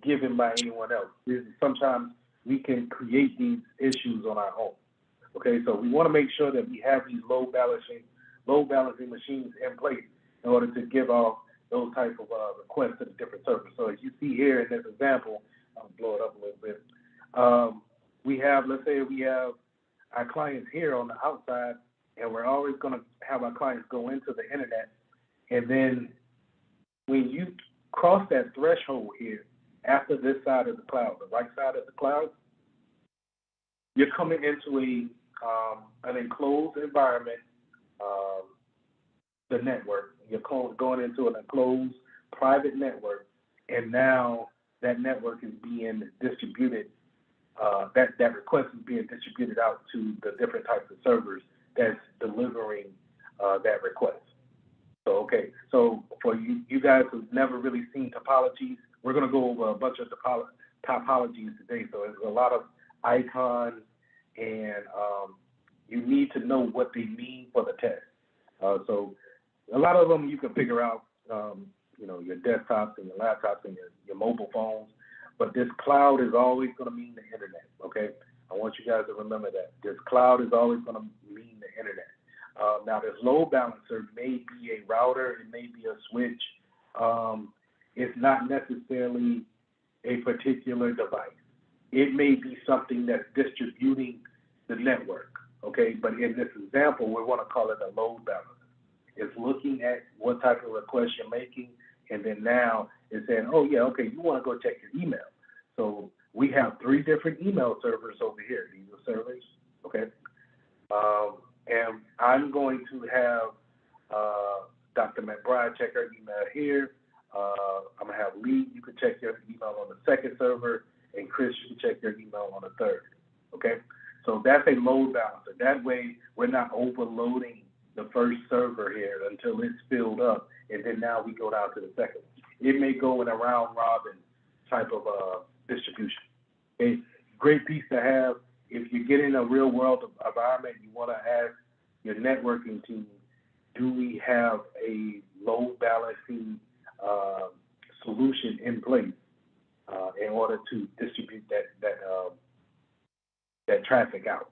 Speaker 12: given by anyone else. Sometimes we can create these issues on our own. Okay, so we want to make sure that we have these load balancing machines in place in order to give off those type of requests to the different servers. So as you see here in this example, I'll blow it up a little bit. Let's say we have our clients here on the outside, and we're always going to have our clients go into the internet. And then when you cross that threshold here, after this side of the cloud, the right side of the cloud, you're coming into an enclosed environment, the network. You're going into an enclosed private network, and now that network is being distributed. That request is being distributed out to the different types of servers that's delivering that request. So for you guys who've never really seen topologies, we're going to go over a bunch of topologies today. So there's a lot of icons, and you need to know what they mean for the test. So a lot of them you can figure out, your desktops and your laptops and your mobile phones. But this cloud is always going to mean the internet, okay? I want you guys to remember that. This cloud is always going to mean the internet. Now, this load balancer may be a router, it may be a switch. It's not necessarily a particular device. It may be something that's distributing the network, okay? But in this example, we want to call it a load balancer. It's looking at what type of request you're making, and then now it's saying, oh, yeah, okay, you want to go check your email. So we have 3 different email servers over here. These are servers, okay? And I'm going to have Dr. McBride check her email here. I'm going to have Lee, you can check your email on the second server, and Chris, you can check your email on the third, okay? So that's a load balancer. That way, we're not overloading the first server here until it's filled up, and then now we go down to the second. It may go in a round robin type of distribution. A great piece to have. If you get in a real world environment, you want to ask your networking team, do we have a load balancing solution in place in order to distribute that traffic out?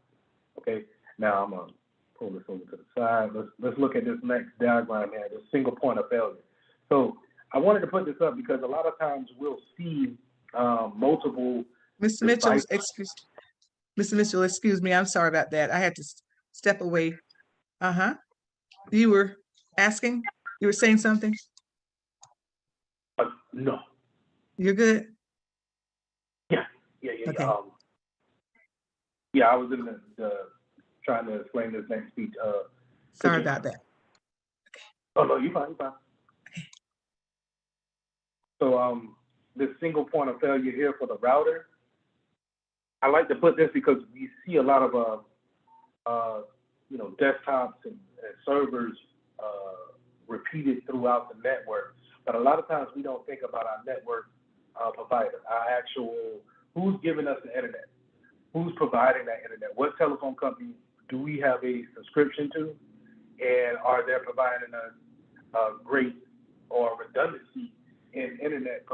Speaker 12: Okay. Now I'm gonna pull this over to the side. Let's look at this next diagram here, the single point of failure. So I wanted to put this up because a lot of times we'll see multiple.
Speaker 13: Mr. Mitchell, Mr. Mitchell, excuse me. I'm sorry about that. I had to step away. You were asking? You were saying something?
Speaker 12: No.
Speaker 13: You're good?
Speaker 12: Yeah.
Speaker 13: Okay.
Speaker 12: I was in the trying to explain this next speech.
Speaker 13: Sorry about that.
Speaker 12: Okay. Oh no, you're fine. Okay. So this single point of failure here for the router, I like to put this because we see a lot of desktops and servers repeated throughout the network. But a lot of times we don't think about our network provider, our actual, who's giving us the internet, who's providing that internet, what telephone company do we have a subscription to, and are they providing us great or redundancy in internet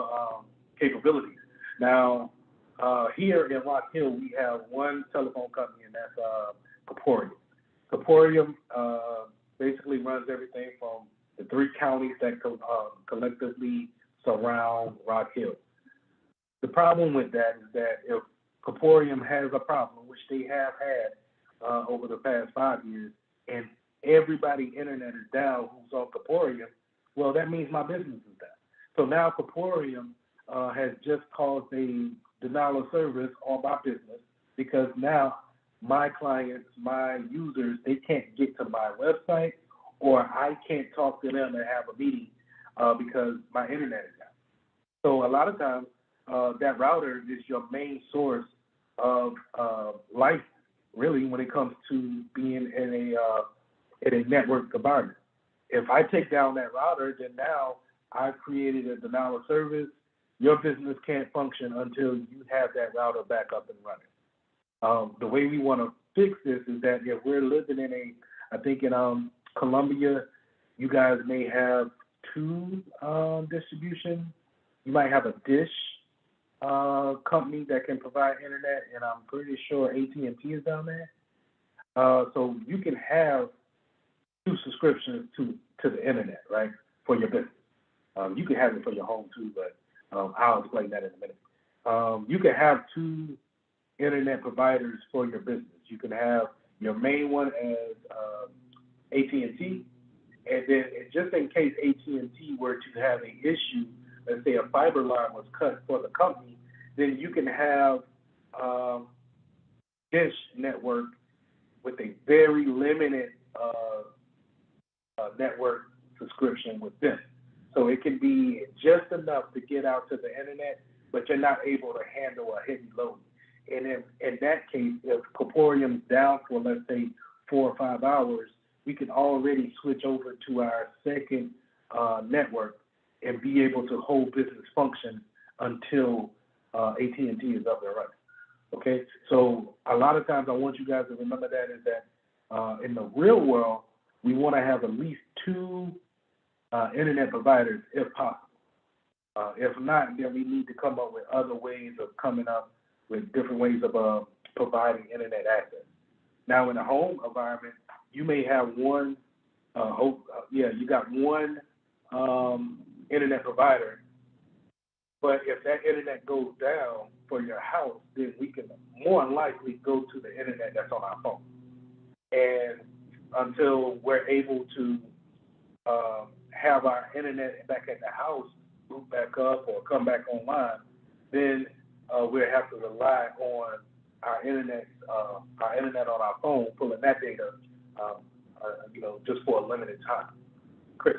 Speaker 12: capabilities. Now, here in Rock Hill, we have one telephone company, and that's Coporium. Coporium basically runs everything from the 3 counties that collectively surround Rock Hill. The problem with that is that if Coporium has a problem, which they have had over the past 5 years, and everybody internet is down who's on Coporium, well, that means my business is down. So now Coporium has just caused a denial of service on my business because now my clients, my users, they can't get to my website, or I can't talk to them and have a meeting because my internet is down. So a lot of times that router is your main source of life, really, when it comes to being in a network environment. If I take down that router, then now I've created a denial of service. Your business can't function until you have that router back up and running. The way we want to fix this is that if we're living in I think in Columbia, you guys may have 2 distribution. You might have a dish company that can provide internet, and I'm pretty sure AT&T is down there. So you can have 2 subscriptions to the internet, right, for your business. You can have it for your home too, but I'll explain that in a minute. You can have 2 internet providers for your business. You can have your main one as AT&T, and then just in case AT&T were to have an issue, let's say a fiber line was cut for the company, then you can have Dish Network with a very limited network subscription with them. So it can be just enough to get out to the internet, but you're not able to handle a heavy load. And in that case, if Coporium's down for, let's say, 4 or 5 hours, we can already switch over to our second network and be able to hold business function until AT&T is up and running. Okay, so a lot of times I want you guys to remember that is that in the real world, we want to have at least 2 internet providers if possible. If not, then we need to come up with other ways of coming up with different ways of providing internet access. Now, in a home environment, you may have one, you got one internet provider, but if that internet goes down for your house, then we can more than likely go to the internet that's on our phone. And until we're able to have our internet back at the house boot back up or come back online, then we'll have to rely on our internet on our phone, pulling that data, just for a limited time. Chris.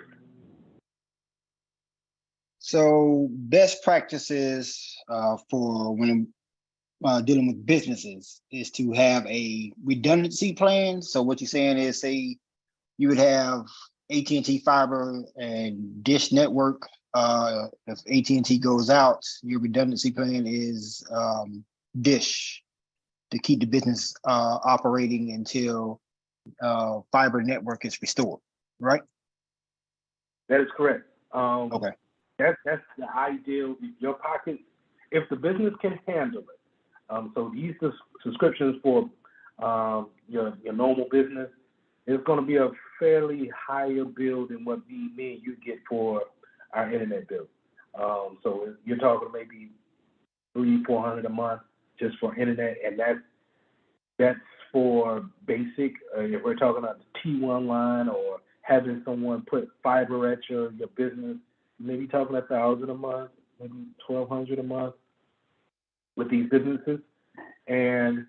Speaker 2: So best practices for when dealing with businesses is to have a redundancy plan. So what you're saying is, say you would have AT&T fiber and Dish network. If AT&T goes out, your redundancy plan is Dish to keep the business operating until fiber network is restored, right?
Speaker 12: That is correct.
Speaker 2: Okay.
Speaker 12: That's the ideal. Your pocket, if the business can handle it. So these subscriptions for your normal business is going to be a fairly higher bill than what me and you get for our internet bill. So you're talking maybe $300-400 a month just for internet, and that's for basic. If we're talking about the T1 line or having someone put fiber at your business, maybe talking $1,000 a month, maybe $1,200 a month with these businesses. And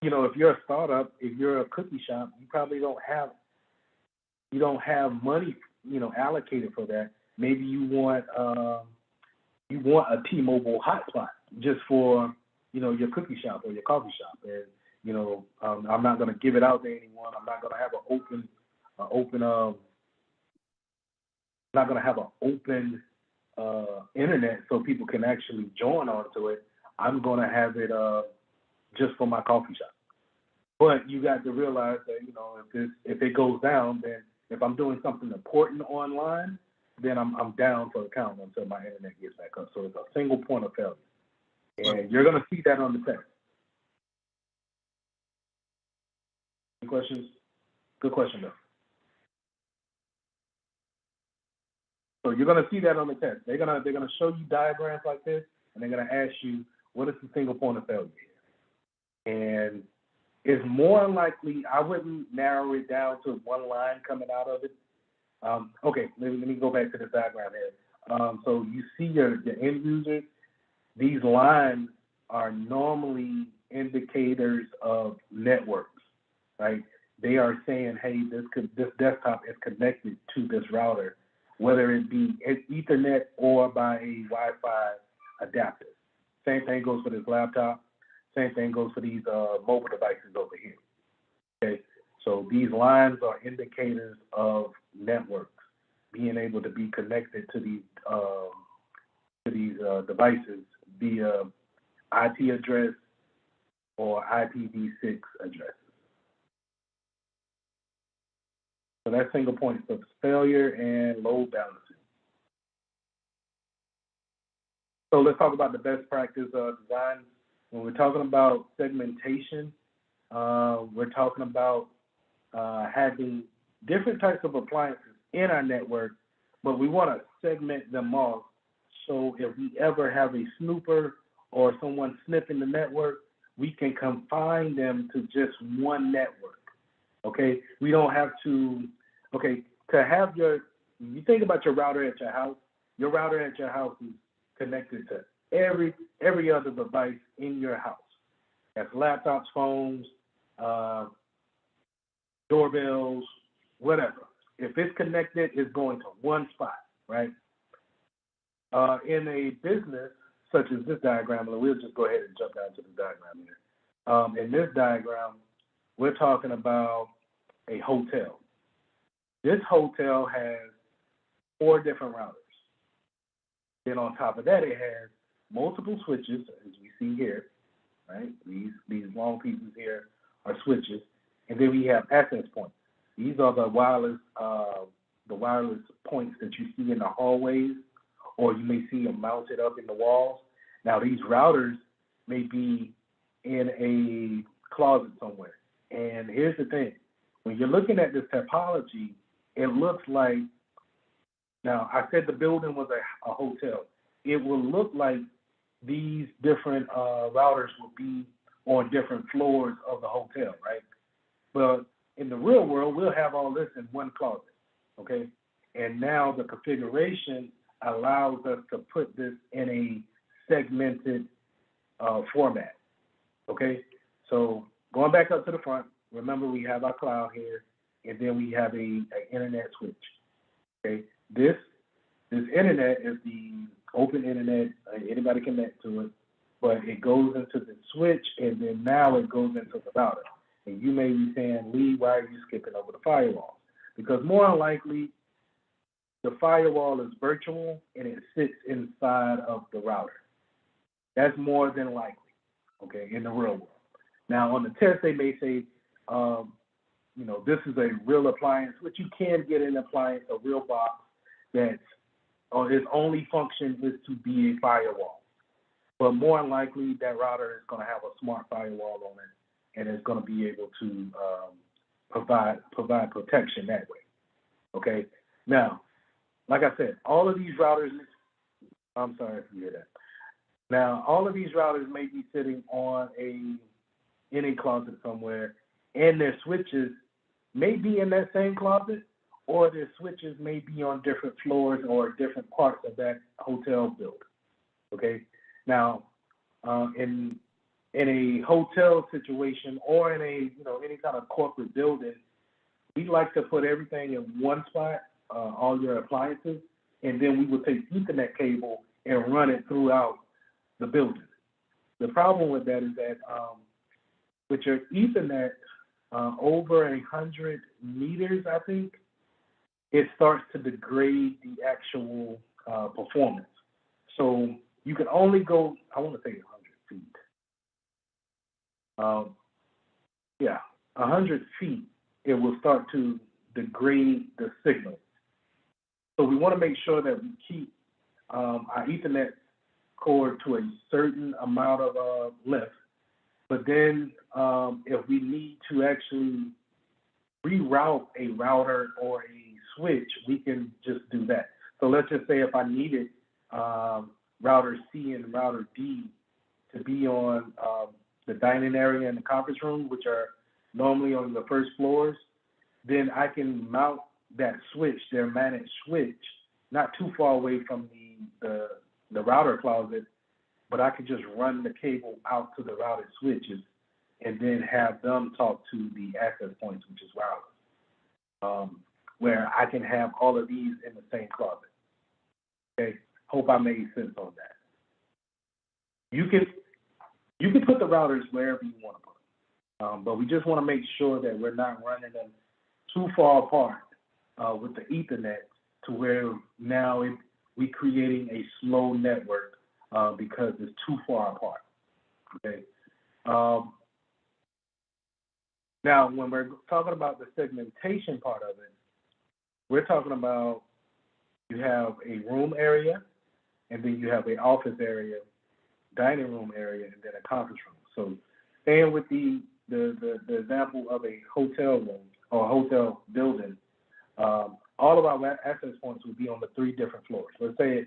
Speaker 12: if you're a startup, if you're a cookie shop, you probably don't have money allocated for that. Maybe you want a T-Mobile hotspot just for your cookie shop or your coffee shop, and I'm not going to give it out to anyone. I'm not going to have an open not going to have an open internet so people can actually join onto it. I'm going to have it just for my coffee shop. But you got to realize that, you know, if it goes down, then if I'm doing something important online, then I'm down for the count until my internet gets back up. So it's a single point of failure. And you're going to see that on the test. Any questions? Good question, though. So you're going to see that on the test. They're gonna show you diagrams like this, and they're going to ask you, what is the single point of failure here? And it's more likely, I wouldn't narrow it down to one line coming out of it. Okay, let me go back to this diagram here. So you see your end users. These lines are normally indicators of networks, right? They are saying, hey, this desktop is connected to this router, whether it be Ethernet or by a Wi-Fi adapter. Same thing goes for this laptop. Same thing goes for these mobile devices over here. Okay, so these lines are indicators of networks being able to be connected to these devices via IP address or IPv6 addresses. So that's single points of failure and load balancing. So let's talk about the best practice design. When we're talking about segmentation, we're talking about having different types of appliances in our network, but we want to segment them off. So if we ever have a snooper or someone sniffing the network, we can confine them to just one network. Okay, we don't have to. Okay, to have you think about your router at your house. Your router at your house is connected to every other device in your house. That's laptops, phones, doorbells, whatever. If it's connected, it's going to one spot, right? In a business such as this diagram, and we'll just go ahead and jump down to the diagram here. In this diagram, we're talking about a hotel. This hotel has 4 different routers. Then on top of that, it has multiple switches, as we see here, right? These long pieces here are switches, and then we have access points. These are the wireless points that you see in the hallways, or you may see them mounted up in the walls. Now, these routers may be in a closet somewhere. And here's the thing. When you're looking at this topology, it looks like, now I said the building was a hotel. It will look like these different routers will be on different floors of the hotel, right? But in the real world, we'll have all this in one closet, okay? And now the configuration allows us to put this in a segmented format, okay? So going back up to the front, remember we have our cloud here, and then we have an internet switch, okay? This internet is the open internet, anybody can connect to it, but it goes into the switch, and then now it goes into the router. And you may be saying, Lee, why are you skipping over the firewall? Because more than likely, the firewall is virtual and it sits inside of the router. That's more than likely, okay, in the real world. Now, on the test, they may say, this is a real appliance, which you can get an appliance, a real box that's its only function is to be a firewall. But more than likely, that router is going to have a smart firewall on it, and it's going to be able to provide protection that way. Okay. Now, like I said, all of these routers. I'm sorry if you hear that. Now, all of these routers may be sitting on in a closet somewhere, and their switches may be in that same closet, or their switches may be on different floors or different parts of that hotel building. Okay. Now, in a hotel situation or in a any kind of corporate building, we like to put everything in one spot, all your appliances, and then we would take Ethernet cable and run it throughout the building. The problem with that is that with your Ethernet over 100 meters, I think, it starts to degrade the actual performance. So you can only go, I want to say 100 feet. Yeah, 100 feet, it will start to degrade the signal. So we want to make sure that we keep our Ethernet cord to a certain amount of length. But then if we need to actually reroute a router or a switch, we can just do that. So let's just say if I needed router C and router D to be on the dining area and the conference room, which are normally on the first floors, then I can mount that switch, their managed switch, not too far away from the router closet, but I could just run the cable out to the routed switches and then have them talk to the access points, which is wireless, where I can have all of these in the same closet. Okay, hope I made sense on that. You can put the routers wherever you want to put them, but we just want to make sure that we're not running them too far apart with the Ethernet to where now we're creating a slow network because it's too far apart. Okay. Now, when we're talking about the segmentation part of it, we're talking about you have a room area, and then you have an office area, dining room area, and then a conference room. So staying with the example of a hotel room or a hotel building, all of our access points would be on the 3 different floors. Let's say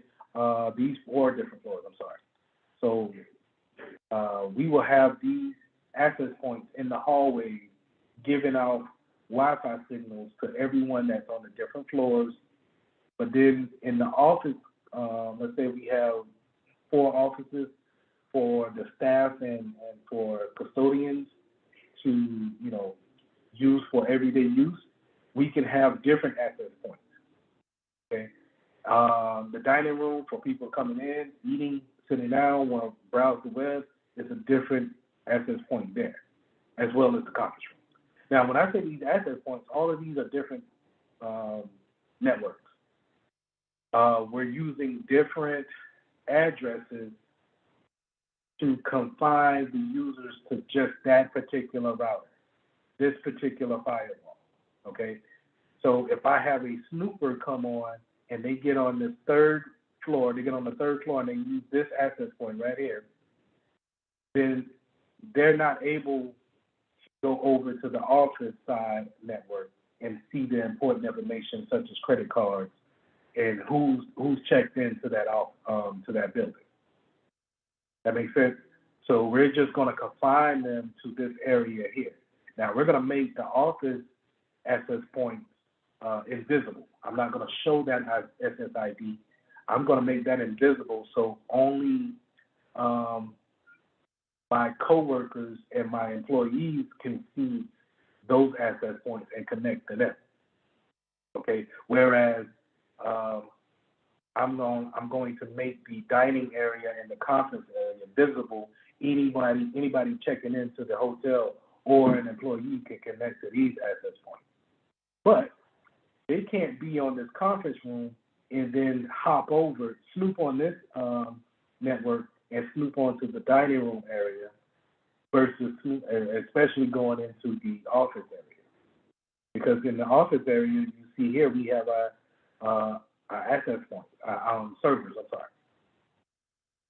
Speaker 12: these 4 different floors, I'm sorry. So we will have these access points in the hallway giving out Wi-Fi signals to everyone that's on the different floors. But then in the office, let's say we have 4 offices for the staff and for custodians to, use for everyday use, we can have different access points. Okay. The dining room for people coming in, eating, sitting down, want to browse the web, is a different access point there, as well as the conference room. Now, when I say these access points, all of these are different networks. We're using different addresses to confine the users to just that particular router, this particular firewall, okay? So if I have a snooper come on and they get on the 3rd floor, and they use this access point right here, then they're not able to go over to the office side network and see the important information such as credit cards and who's checked into that building. That makes sense? So we're just going to confine them to this area here. Now we're going to make the office access points invisible. I'm not going to show that as SSID. I'm going to make that invisible so only my coworkers and my employees can see those access points and connect to them. Okay. Whereas I'm going to make the dining area and the conference area visible. Anybody checking into the hotel or an employee can connect to these access points. But they can't be on this conference room and then hop over, snoop on this network and snoop onto the dining room area versus especially going into the office area. Because in the office area, you see here, we have our access points, our servers, I'm sorry.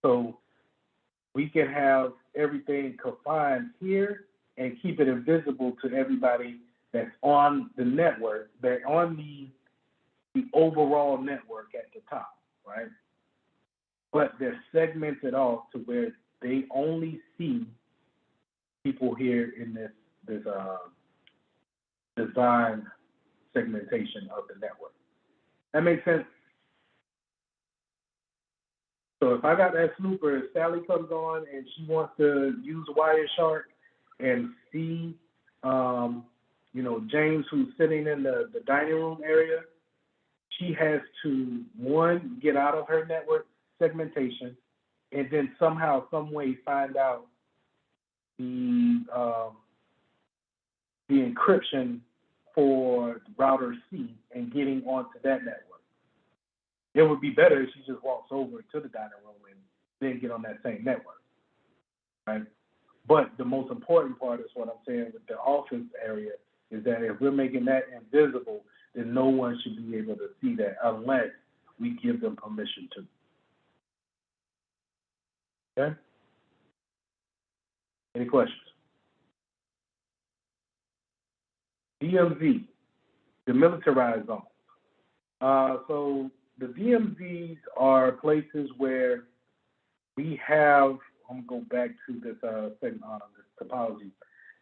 Speaker 12: So we can have everything confined here and keep it invisible to everybody that's on the network, that's on the overall network at the top, right? But they're segmented off to where they only see people here in this design segmentation of the network. That makes sense? So if I got that snooper, if Sally comes on and she wants to use Wireshark and see, James who's sitting in the dining room area, she has to, 1, get out of her network segmentation and then somehow, some way find out the encryption for router C and getting onto that network. It would be better if she just walks over to the dining room and then get on that same network, right? But the most important part is what I'm saying with the office area is that if we're making that invisible, then no one should be able to see that unless we give them permission to. Okay? Any questions? DMZ, demilitarized zone. So the DMZs are places where we have, I'm gonna go back to this segment on this topology.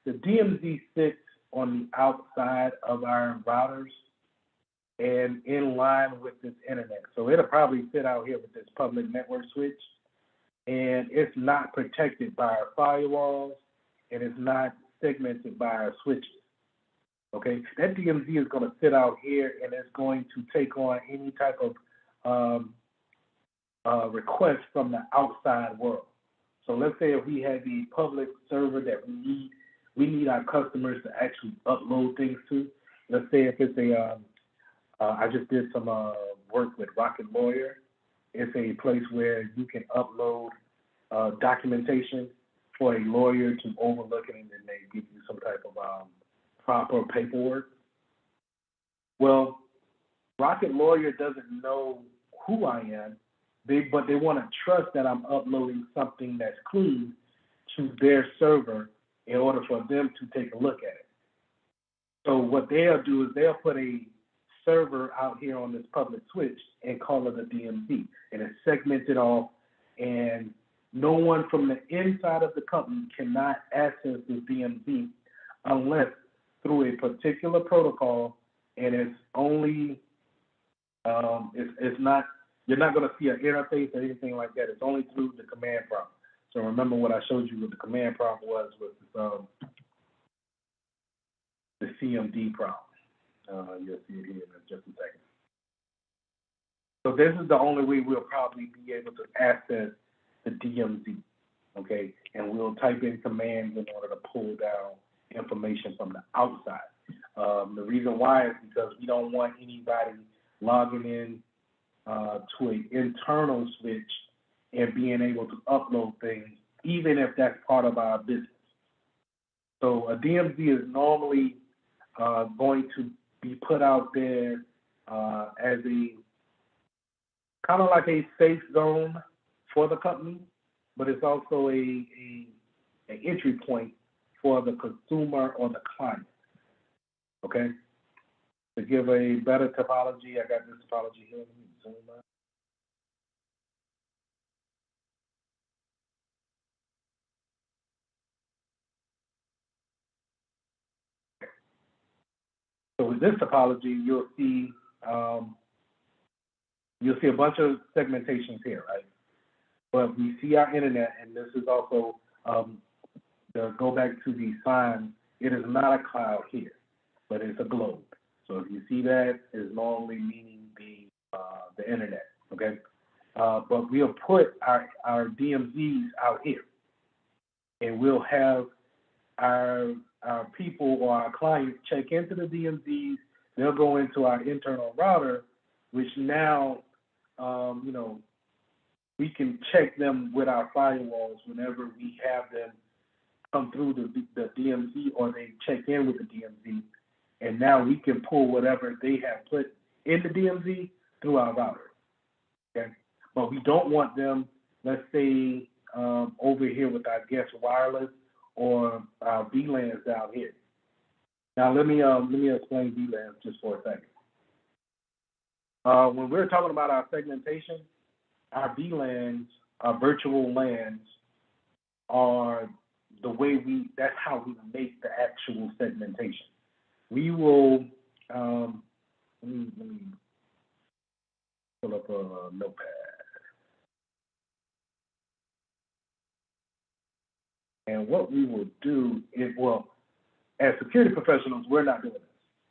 Speaker 12: The DMZ sits on the outside of our routers and in line with this internet. So it'll probably sit out here with this public network switch, and it's not protected by our firewalls, and it's not segmented by our switches. Okay, that DMZ is going to sit out here, and it's going to take on any type of request from the outside world. So let's say if we had the public server that we need our customers to actually upload things to. Let's say if it's a, I just did some work with Rocket Lawyer. It's a place where you can upload documentation for a lawyer to overlook it, and then they give you some type of proper paperwork. Well, Rocket Lawyer doesn't know who I am, but they want to trust that I'm uploading something that's clean to their server in order for them to take a look at it. So what they'll do is they'll put a server out here on this public switch and call it a DMZ, and it's segmented off, and no one from the inside of the company cannot access this DMZ unless through a particular protocol, and it's only, it's not, you're not going to see an interface or anything like that. It's only through the command prompt. So remember what I showed you what the command prompt was with the CMD prompt. You'll see it here in just a second. So this is the only way we'll probably be able to access the DMZ, okay? And we'll type in commands in order to pull down information from the outside. The reason why is because we don't want anybody logging in to an internal switch and being able to upload things, even if that's part of our business. So a DMZ is normally going to be put out there as a kind of like a safe zone for the company, but it's also an entry point for the consumer or the client. Okay? To give a better topology, I got this topology here. Let me zoom out. So with this topology, you'll see a bunch of segmentations here, right? But we see our internet, and this is also to go back to the sign. It is not a cloud here, but it's a globe. So if you see that, it's normally meaning the internet, okay? But we'll put our DMZs out here, and we'll have our people or our clients check into the DMZs. They'll go into our internal router, which now, we can check them with our firewalls whenever we have them come through the DMZ or they check in with the DMZ. And now we can pull whatever they have put in the DMZ through our router, okay? But we don't want them, let's say, over here with our guest wireless or our VLANs down here. Now let me explain VLANs just for a second. When we're talking about our segmentation, our VLANs, our virtual LANs, are the way that's how we make the actual segmentation. We will, let me pull up a notepad. And what we will do is, well, as security professionals, we're not doing this.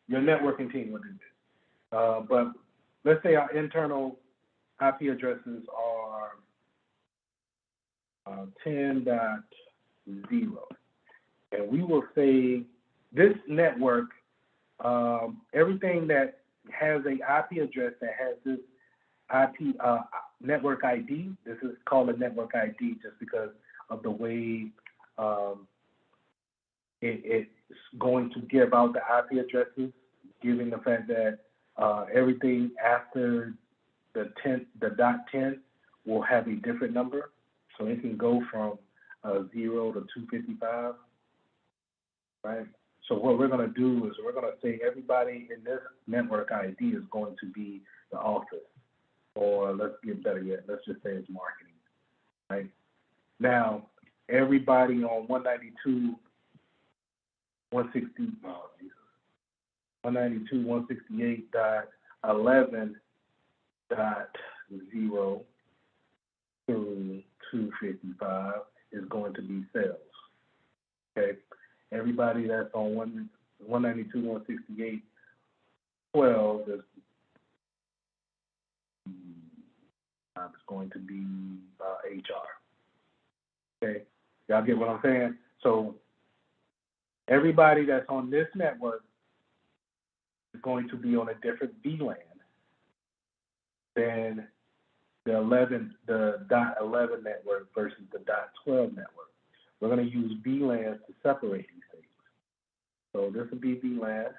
Speaker 12: Your networking team will do this. But let's say our internal IP addresses are 10.0. And we will say this network everything that has a IP address that has this IP network ID. This is called a network ID just because of the way it's going to give out the IP addresses, given the fact that everything after the .10 will have a different number, so it can go from 0 to 255, right? So what we're going to do is we're going to say everybody in this network ID is going to be the office, or let's get better yet, let's just say it's marketing, right? Now, everybody on 192.168.11.0 through 255 is going to be sales. Okay, everybody that's on 192.168.12 is going to be HR. Okay, y'all get what I'm saying? So everybody that's on this network is going to be on a different VLAN than the .11 network versus the .12 network. We're going to use VLANs to separate these things. So this will be VLAN.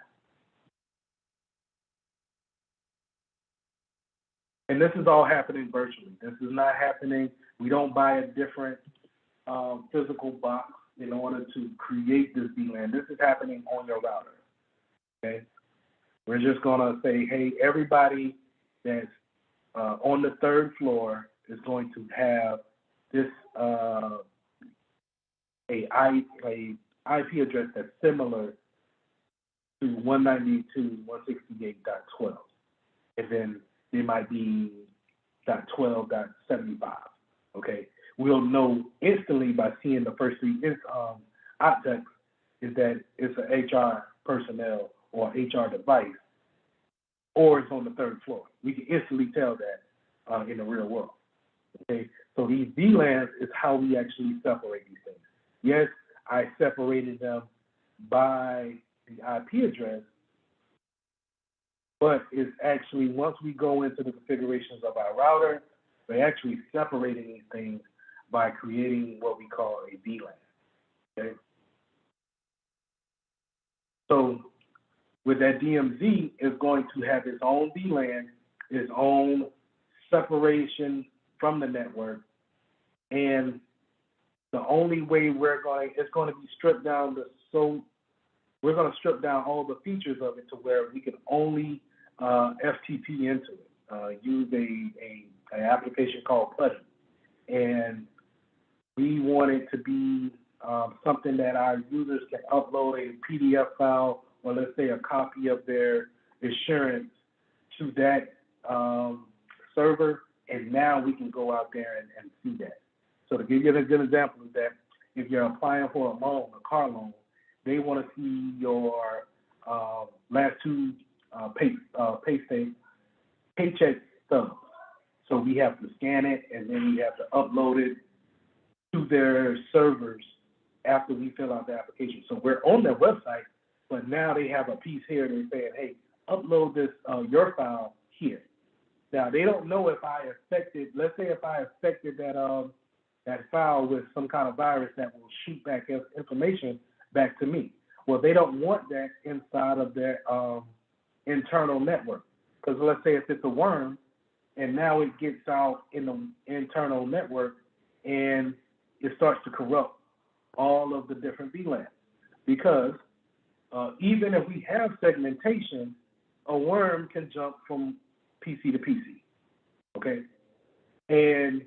Speaker 12: And this is all happening virtually. This is not happening. We don't buy a different physical box in order to create this VLAN. This is happening on your router. Okay? We're just going to say, hey, everybody that's on the third floor is going to have this a IP address that's similar to 192.168.12, and then it might be .12.75. Okay, we'll know instantly by seeing the first three objects is that it's an HR personnel or HR device, or it's on the third floor. We can instantly tell that in the real world. Okay, so these VLANs is how we actually separate these things. Yes, I separated them by the IP address, but it's actually, once we go into the configurations of our router, we're actually separating these things by creating what we call a VLAN. Okay, so with that DMZ is going to have its own VLAN, its own separation from the network, and the only way it's going to be stripped down we're going to strip down all the features of it to where we can only FTP into it, use an application called PuTTY. And we want it to be something that our users can upload a PDF file, or let's say a copy of their insurance, to that server, and now we can go out there and see that. So to give you a good example is that if you're applying for a loan, a car loan, they want to see your last two paycheck stubs. So we have to scan it, and then we have to upload it to their servers after we fill out the application. So we're on their website, but now they have a piece here. They're saying, hey, upload this your file here. Now they don't know if I affected. Let's say if I affected that file with some kind of virus that will shoot back information back to me. Well, they don't want that inside of their internal network, because let's say if it's a worm, and now it gets out in the internal network, and it starts to corrupt all of the different VLANs. Because even if we have segmentation, a worm can jump from PC to PC, okay? And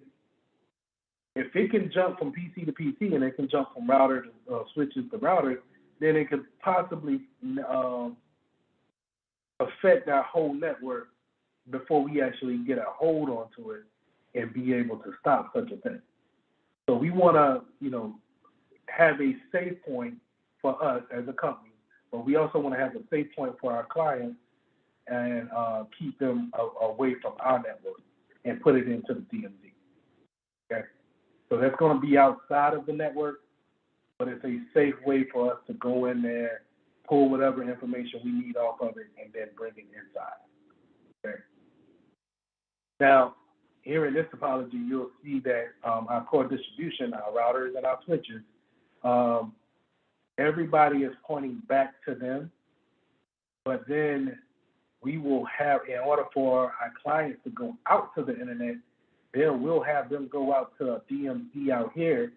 Speaker 12: if it can jump from PC to PC, and it can jump from router to switches to router, then it could possibly affect our whole network before we actually get a hold onto it and be able to stop such a thing. So we want to, have a safe point for us as a company, but we also want to have a safe point for our clients and keep them away from our network and put it into the DMZ. Okay, so that's going to be outside of the network, but it's a safe way for us to go in there pull whatever information we need off of it, and then bring it inside. Okay. Now, here in this topology, you'll see that our core distribution, our routers and our switches, everybody is pointing back to them, but then we will have, in order for our clients to go out to the internet, we'll have them go out to a DMZ out here,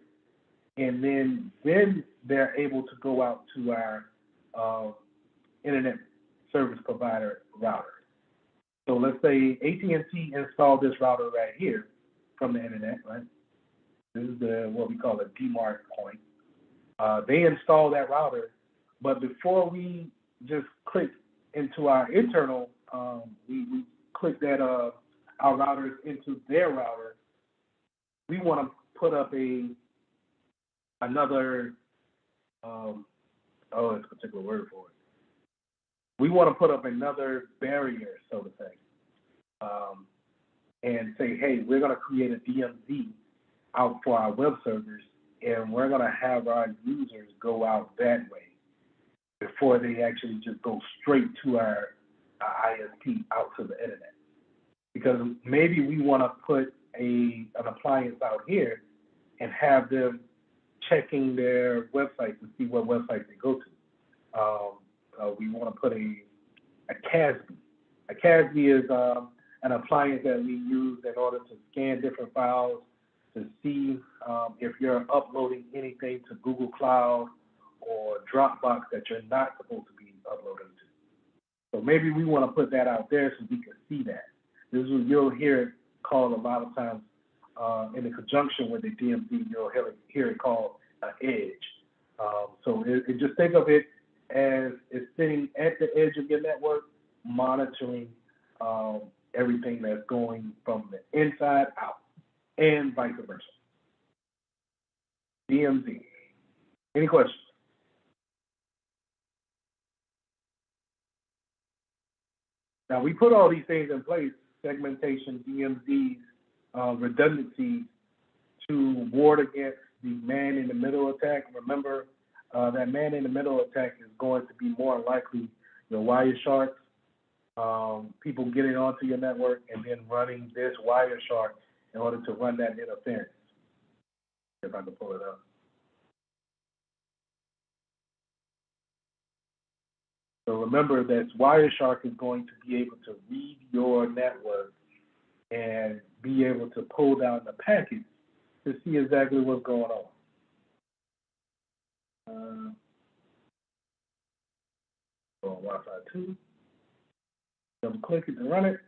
Speaker 12: and then they're able to go out to our internet service provider router. So let's say AT&T installed this router right here from the internet, right? This is what we call a DMARC point. They install that router, but before we just click into our internal, we click that our routers into their router, we want to put up another, there's a particular word for it. We want to put up another barrier, so to say, and say, hey, we're going to create a DMZ out for our web servers, and we're going to have our users go out that way before they actually just go straight to our ISP out to the internet. Because maybe we want to put an appliance out here and have them checking their website to see what website they go to. We want to put a CASB. A CASB is an appliance that we use in order to scan different files to see if you're uploading anything to Google Cloud or Dropbox that you're not supposed to be uploading to. So maybe we want to put that out there so we can see that. This is what you'll hear it called a lot of times in the conjunction with the DMZ, you'll hear it called an edge. So it just think of it as it's sitting at the edge of your network, monitoring everything that's going from the inside out, and vice versa. DMZ. Any questions? Now, we put all these things in place, segmentation, DMZs, redundancies, to ward against the man-in-the-middle attack. Remember, that man-in-the-middle attack is going to be more likely your Wireshark, people getting onto your network and then running this Wireshark in order to run that interference. If I can pull it up. So remember that Wireshark is going to be able to read your network and be able to pull down the packets to see exactly what's going on. So on Wi-Fi 2, double click it to run it.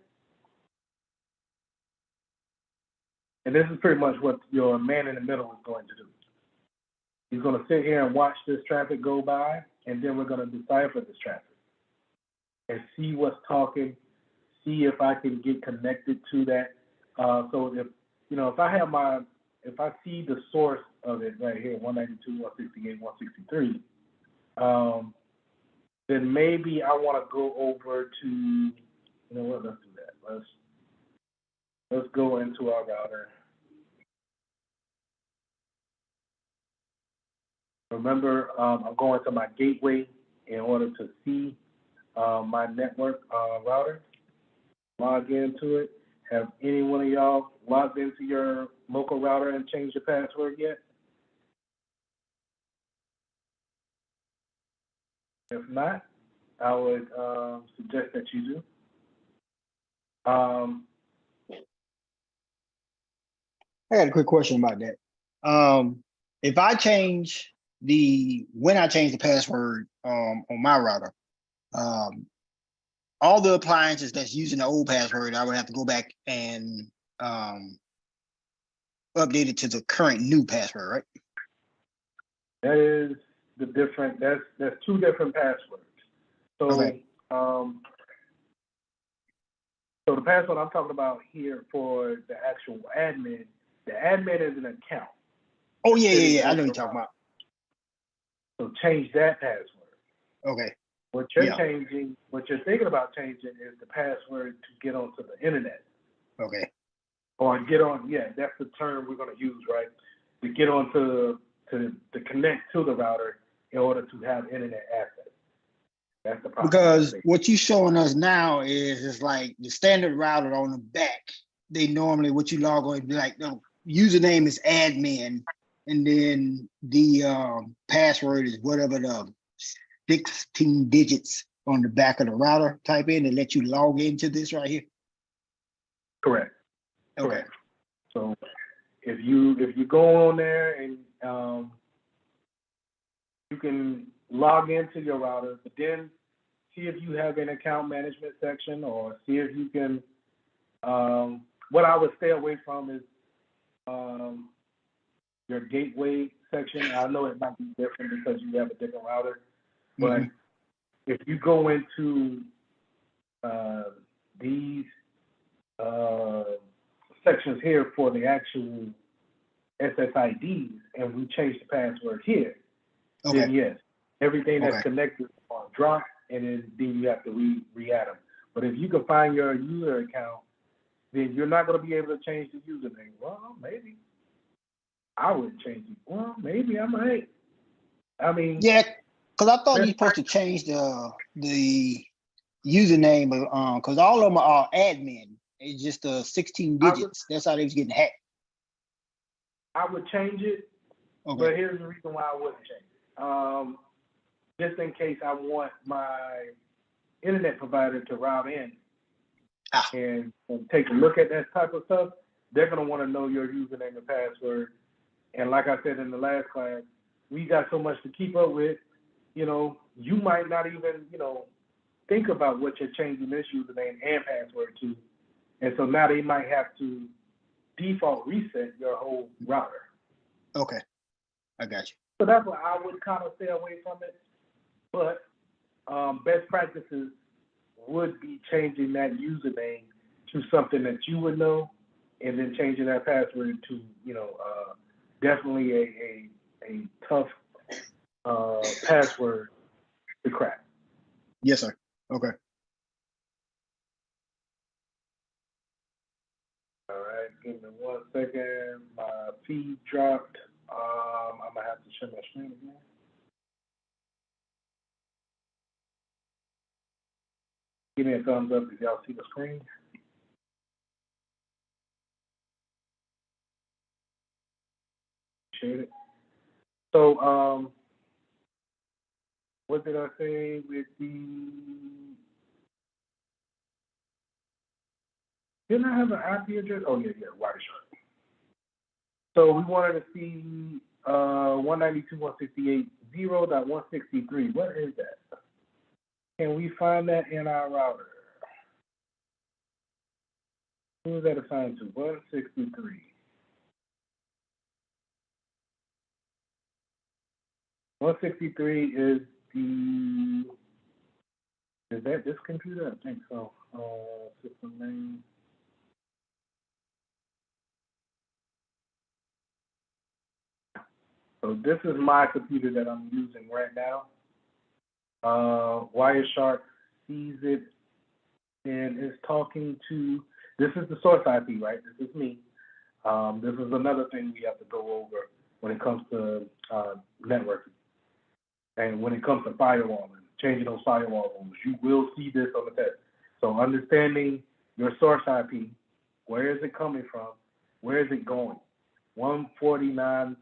Speaker 12: And this is pretty much what your man in the middle is going to do. He's going to sit here and watch this traffic go by, and then we're going to decipher this traffic and see what's talking, see if I can get connected to that. So if I have if I see the source of it right here, 192, 168, 163, then maybe I want to go over to, let's do that. Let's go into our router. Remember, I'm going to my gateway in order to see my network router. Log into it. Have any one of y'all logged into your local router and changed your password yet? If not, I would suggest that you do.
Speaker 2: I got a quick question about that. If I change when I change the password on my router, all the appliances that's using the old password, I would have to go back and update it to the current new password, right?
Speaker 12: That is the different. That's two different passwords. So,
Speaker 2: okay.
Speaker 12: So the password I'm talking about here for the actual admin, the admin is an account.
Speaker 2: Oh yeah. I know you're talking about.
Speaker 12: So change that password.
Speaker 2: Okay.
Speaker 12: What you're changing, what you're thinking about changing is the password to get onto the internet.
Speaker 2: Okay.
Speaker 12: Or get on, that's the term we're going to use, right? To get onto, to connect to the router in order to have internet access.
Speaker 11: That's the problem.
Speaker 2: Because what you're showing us now is it's like the standard router on the back. They normally what you log on be like the username is admin, and then the password is whatever the 16 digits on the back of the router. Type in and let you log into this right here.
Speaker 11: Correct.
Speaker 2: Okay.
Speaker 11: Correct. So if you go on there and you can log into your router, but then see if you have an account management section, or see if you can. What I would stay away from is your gateway section. I know it might be different because you have a different router, but if you go into these sections here for the actual SSIDs, and we change the password here, then yes, everything that's connected on drop, and then you have to re-add them. But if you can find your user account, then you're not going to be able to change the username. Well, maybe. I wouldn't change it. Well, maybe I might. I mean,
Speaker 2: yeah, because I thought you're supposed to change the username, because all of them are admin. It's just 16 digits. That's how they was getting hacked.
Speaker 11: I would change it, but here's the reason why I wouldn't change it. Just in case I want my internet provider to route in and take a look at that type of stuff, they're going to want to know your username and password. And like I said in the last class, we got so much to keep up with, you might not even, think about what you're changing this username and password to. And so now they might have to default reset your whole router.
Speaker 2: Okay, I got you.
Speaker 11: So that's why I would kind of stay away from it. But best practices would be changing that username to something that you would know, and then changing that password to, definitely a tough password to crack.
Speaker 2: Yes, sir. Okay.
Speaker 11: All right, give me 1 second. My feed dropped. I'm gonna have to share my screen again. Give me a thumbs up if y'all see the screen. Appreciate it. So, what did I say with the? Didn't I have an IP address? Oh yeah, Wireshark. So we wanted to see 192.168.0.163. What is that? Can we find that in our router? Who is that assigned to? 163. 163 is is that this computer? I think so. System name. So this is my computer that I'm using right now. Wireshark sees it and is talking to, this is the source IP, right? This is me. This is another thing we have to go over when it comes to networking. And when it comes to firewalling, changing those firewall rules, you will see this on the test. So understanding your source IP, where is it coming from? Where is it going? 149,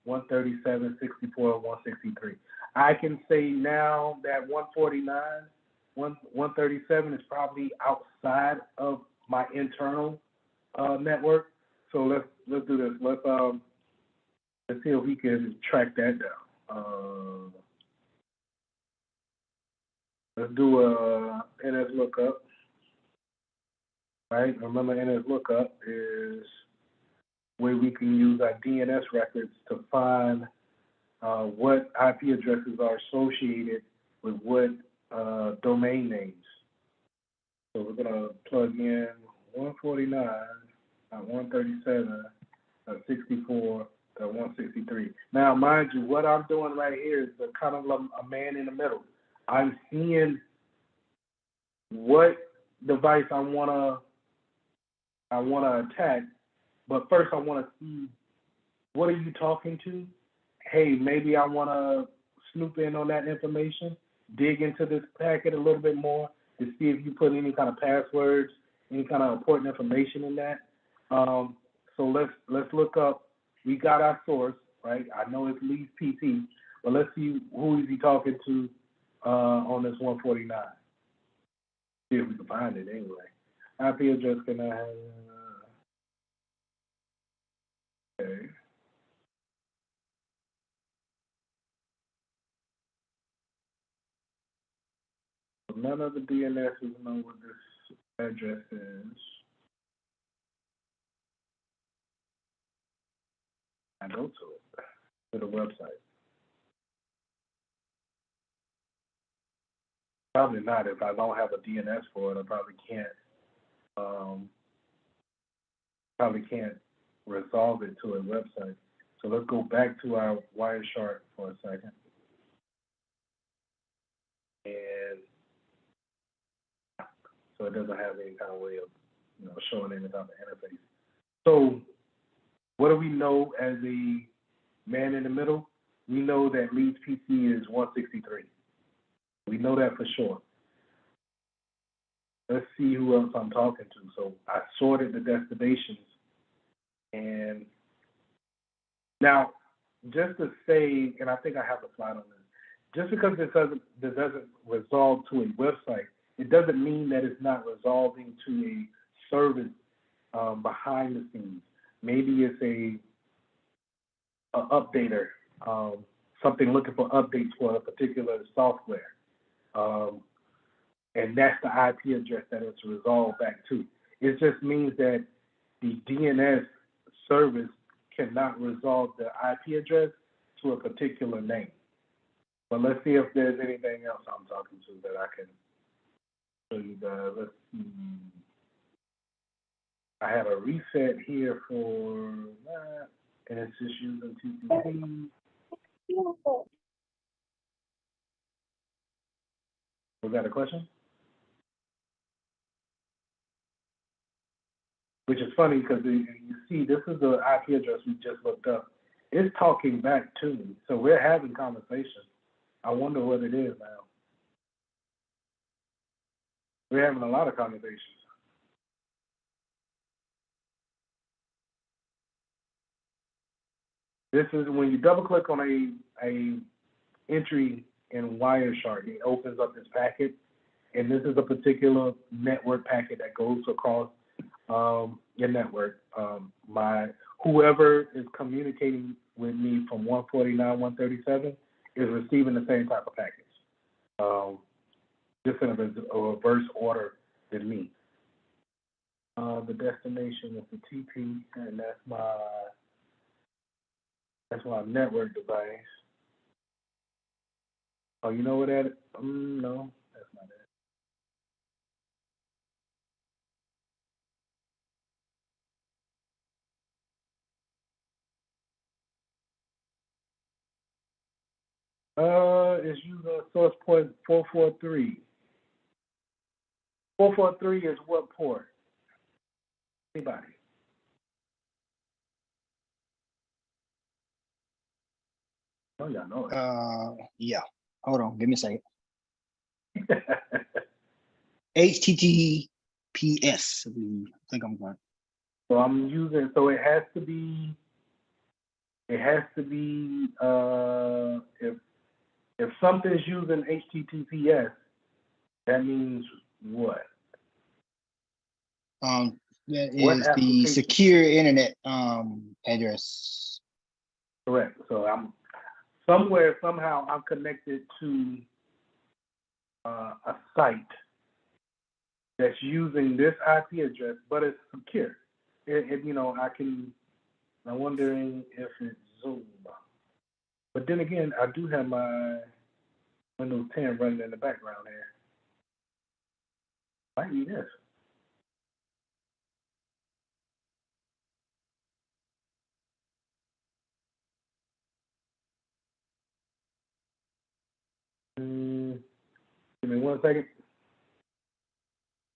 Speaker 11: 137, 64, 163. I can say now that 149, 137 is probably outside of my internal network. So let's do this. Let's see if we can track that down. Let's do a NS lookup. Right? Remember, NS lookup is where we can use our DNS records to find what IP addresses are associated with what domain names. So we're gonna plug in 149.137.64.163. Now, mind you, what I'm doing right here is the kind of a man in the middle. I'm seeing what device I wanna attack, but first I wanna see what are you talking to. Hey, maybe I wanna snoop in on that information.
Speaker 12: dig into this packet a little bit more to see if you put any kind of passwords, any kind of important information in that. So let's look up. We got our source, right? I know it's Lee's PT, but let's see who is he talking to on this 149. See if we can find it anyway. IP address can I have? Okay. None of the DNSs know what this address is. I go to it, to the website. Probably not. If I don't have a DNS for it, I probably can't resolve it to a website. So let's go back to our Wireshark for a second. And so it doesn't have any kind of way of, showing any kind of interface. So what do we know as a man in the middle? We know that Lee's PC is 163. We know that for sure. Let's see who else I'm talking to. So I sorted the destinations. And now, just to say, and I think I have a slide on this, just because this doesn't resolve to a website, it doesn't mean that it's not resolving to a service behind the scenes. Maybe it's a updater, something looking for updates for a particular software. And that's the IP address that it's resolved back to. It just means that the DNS service cannot resolve the IP address to a particular name. But let's see if there's anything else I'm talking to that I can show you guys. Let's see. I have a reset here for that, and it's just using TCP. Was that a question? Which is funny because you see, this is the IP address we just looked up. It's talking back to me, so we're having conversation. I wonder what it is now. We're having a lot of conversations. This is when you double click on a entry in Wireshark, it opens up this packet, and this is a particular network packet that goes across your network. Whoever is communicating with me from 149, 137 is receiving the same type of package, just in a reverse order than me. The destination is the TP, and that's my network device. Oh, you know what that is? No, that's not it. It's using source port 443. 443 is what port? Anybody? Oh, y'all know it.
Speaker 2: Yeah. Hold on. Give me a second. HTTPS. I think I'm going.
Speaker 12: So I'm using. So it has to be. If something's using HTTPS, that means what?
Speaker 2: That is the secure internet address.
Speaker 12: Correct. So I'm somehow I'm connected to a site that's using this IP address, but it's secure. I'm wondering if it's Zoom. But then again, I do have my Windows 10 running in the background here. Might be this. Give me 1 second.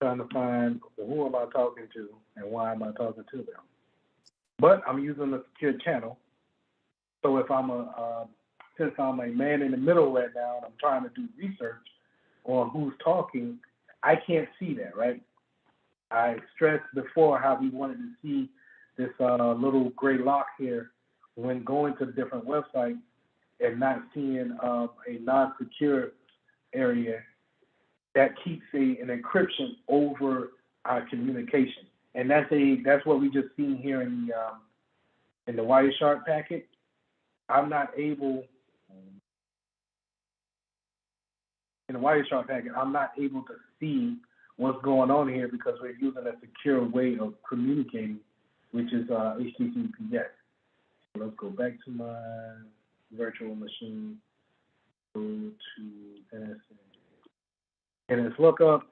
Speaker 12: Trying to find who am I talking to and why am I talking to them. But I'm using a secure channel. So if I'm since I'm a man in the middle right now and I'm trying to do research on who's talking, I can't see that, right? I stressed before how we wanted to see this little gray lock here when going to different websites and not seeing a non-secure area that keeps an encryption over our communication. And that's what we just seen here in the Wireshark packet. I'm not able in the Wireshark packet. I'm not able to see what's going on here because we're using a secure way of communicating, which is HTTPS. So let's go back to my virtual machine. Go to NSA. And let's look up.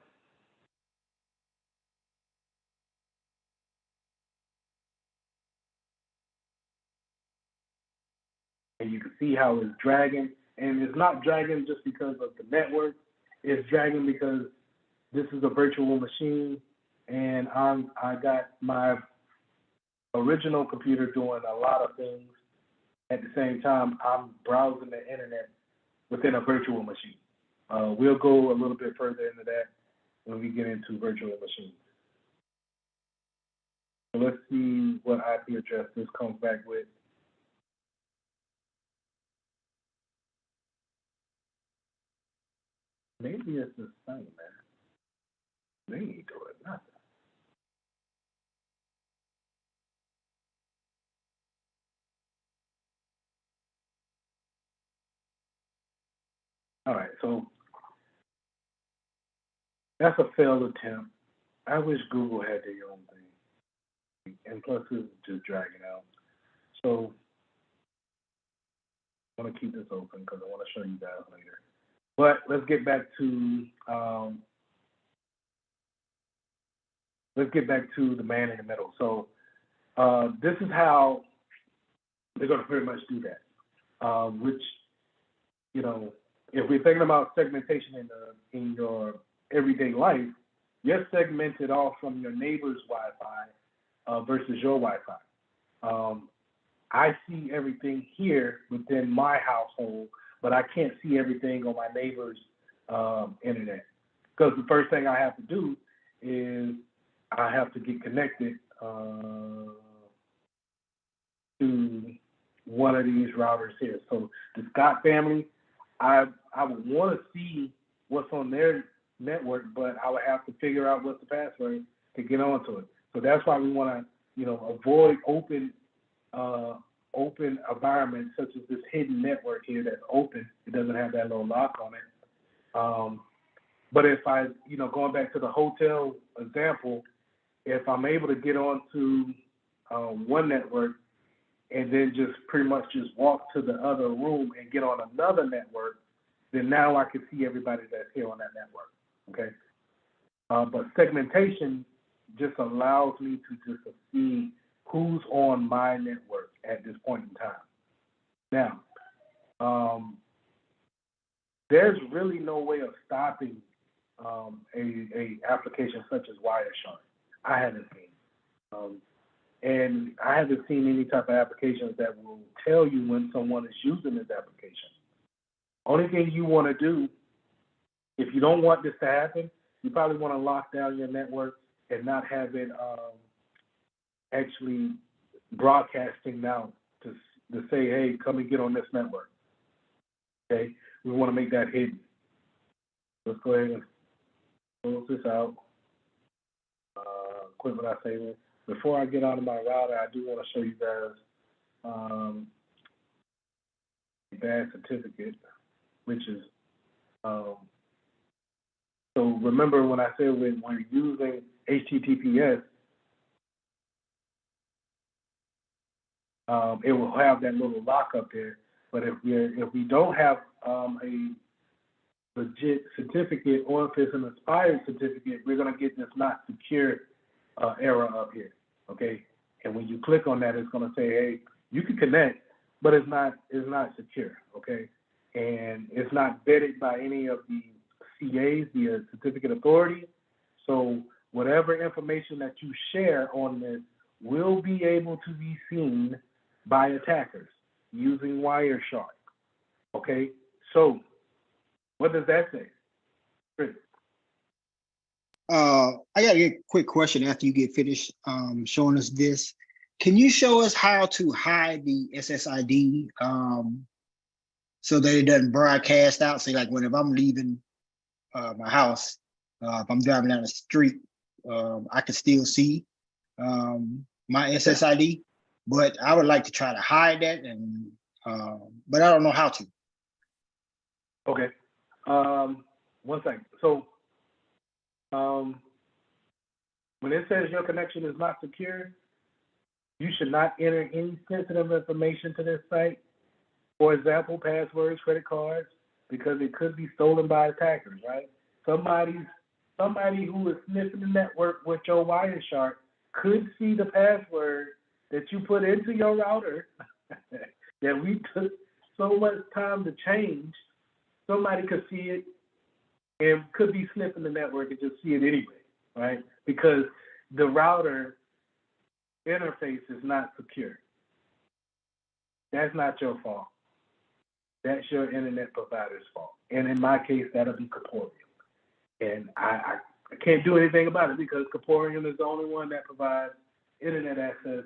Speaker 12: And you can see how it's dragging. And it's not dragging just because of the network. It's dragging because this is a virtual machine, and I got my original computer doing a lot of things. At the same time, I'm browsing the internet within a virtual machine. We'll go a little bit further into that when we get into virtual machines. So let's see what IP address this comes back with. Maybe it's the same, man. They ain't doing nothing. All right, so that's a failed attempt. I wish Google had their own thing. And plus, it's just dragging out. So I want to keep this open because I want to show you guys later. But let's get back to the man in the middle. So this is how they're going to pretty much do that. Which, you know, if we're thinking about segmentation in your everyday life, you're segmented off from your neighbor's Wi-Fi versus your Wi-Fi. I see everything here within my household, but I can't see everything on my neighbor's internet. Because the first thing I have to do is I have to get connected to one of these routers here. So the Scott family, I would want to see what's on their network, but I would have to figure out what's the password to get onto it. So that's why we want to, avoid open environments such as this hidden network here that's open. It doesn't have that little lock on it. But if I, going back to the hotel example, if I'm able to get onto one network and then just pretty much just walk to the other room and get on another network, then now I can see everybody that's here on that network, okay? But segmentation just allows me to just see who's on my network at this point in time. Now, there's really no way of stopping a application such as Wireshark. I haven't seen. And I haven't seen any type of applications that will tell you when someone is using this application. Only thing you want to do, if you don't want this to happen, you probably want to lock down your network and not have it actually broadcasting now to say, hey, come and get on this network. Okay, we want to make that hidden. Let's go ahead and close this out. Quit without saving. Before I get out of my router, I do want to show you guys a bad certificate, which is, so remember when I said when we're using HTTPS, it will have that little lock up there. But if we don't have a legit certificate, or if it's an expired certificate, we're going to get this not secure error up here, okay? And when you click on that, it's going to say, hey, you can connect, but it's not secure, okay? And it's not vetted by any of the CAs, the certificate authority. So whatever information that you share on this will be able to be seen by attackers using Wireshark. Okay, so what does that say? Chris?
Speaker 2: I got a quick question after you get finished showing us this. Can you show us how to hide the SSID so that it doesn't broadcast out? Say like if I'm leaving my house, if I'm driving down the street, I can still see my SSID, but I would like to try to hide that, and but I don't know how to.
Speaker 12: Okay, 1 second. So when it says your connection is not secure, you should not enter any sensitive information to this site. For example, passwords, credit cards, because it could be stolen by attackers, right? Somebody who is sniffing the network with your Wireshark could see the password that you put into your router that we took so much time to change. Somebody could see it and could be sniffing the network and just see it anyway, right? Because the router interface is not secure. That's not your fault. That's your internet provider's fault. And in my case, that'll be Caporium. And I can't do anything about it because Caporium is the only one that provides internet access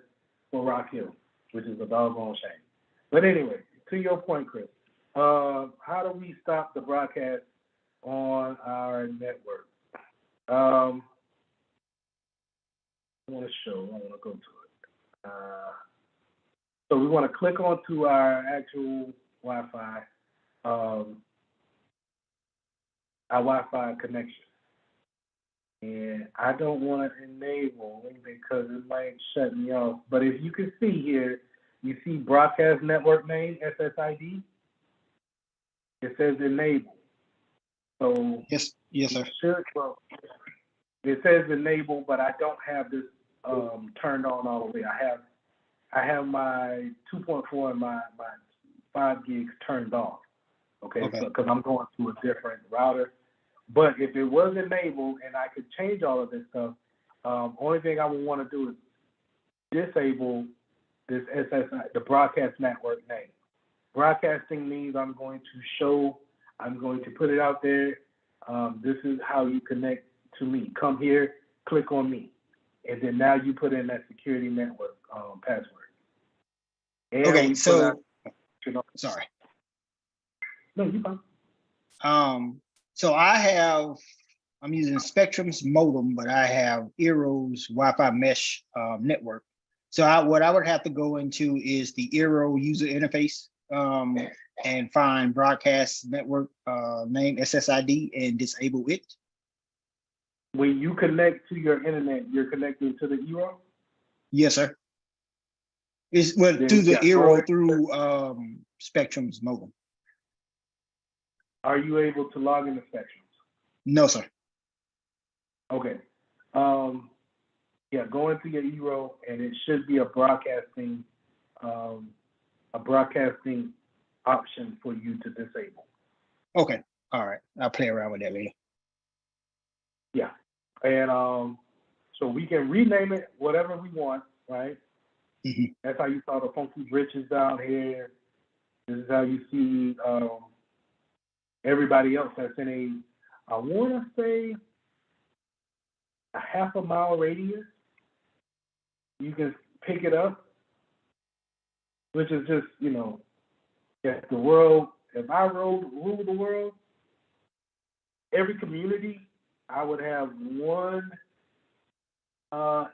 Speaker 12: for Rock Hill, which is a doggone shame. But anyway, to your point, Chris, how do we stop the broadcast on our network? I want to go to it. So we want to click onto our actual Wi-Fi, our Wi-Fi connection. And I don't want to enable because it might shut me off. But if you can see here, you see broadcast network name, SSID. It says enable. So
Speaker 2: yes, sir.
Speaker 12: It says enable, but I don't have this turned on all the way. I have my 2.4 and my 5 gigs turned off. Okay. So because I'm going to a different router. But if it was enabled and I could change all of this stuff, only thing I would want to do is disable this SSI, the broadcast network name. Broadcasting means I'm going to put it out there. This is how you connect to me. Come here, click on me. And then now you put in that security network password. And
Speaker 2: okay, so sorry.
Speaker 12: No, you fine.
Speaker 2: So I'm using Spectrum's modem, but I have Eero's Wi-Fi mesh network. So what I would have to go into is the Eero user interface and find broadcast network name SSID and disable it.
Speaker 12: When you connect to your internet, you're connecting to the Eero?
Speaker 2: Yes, sir. It's through the Eero through Spectrum's modem.
Speaker 12: Are you able to log into Spectrum's?
Speaker 2: No, sir.
Speaker 12: Okay. Yeah, go into your Eero and it should be a broadcasting option for you to disable.
Speaker 2: Okay. All right. I'll play around with that later.
Speaker 12: Yeah. And so we can rename it whatever we want, right?
Speaker 2: Mm-hmm.
Speaker 12: That's how you saw the funky britches down here. This is how you see everybody else that's in I want to say, a half-a-mile radius. You can pick it up, which is just, if I ruled the world, every community, I would have one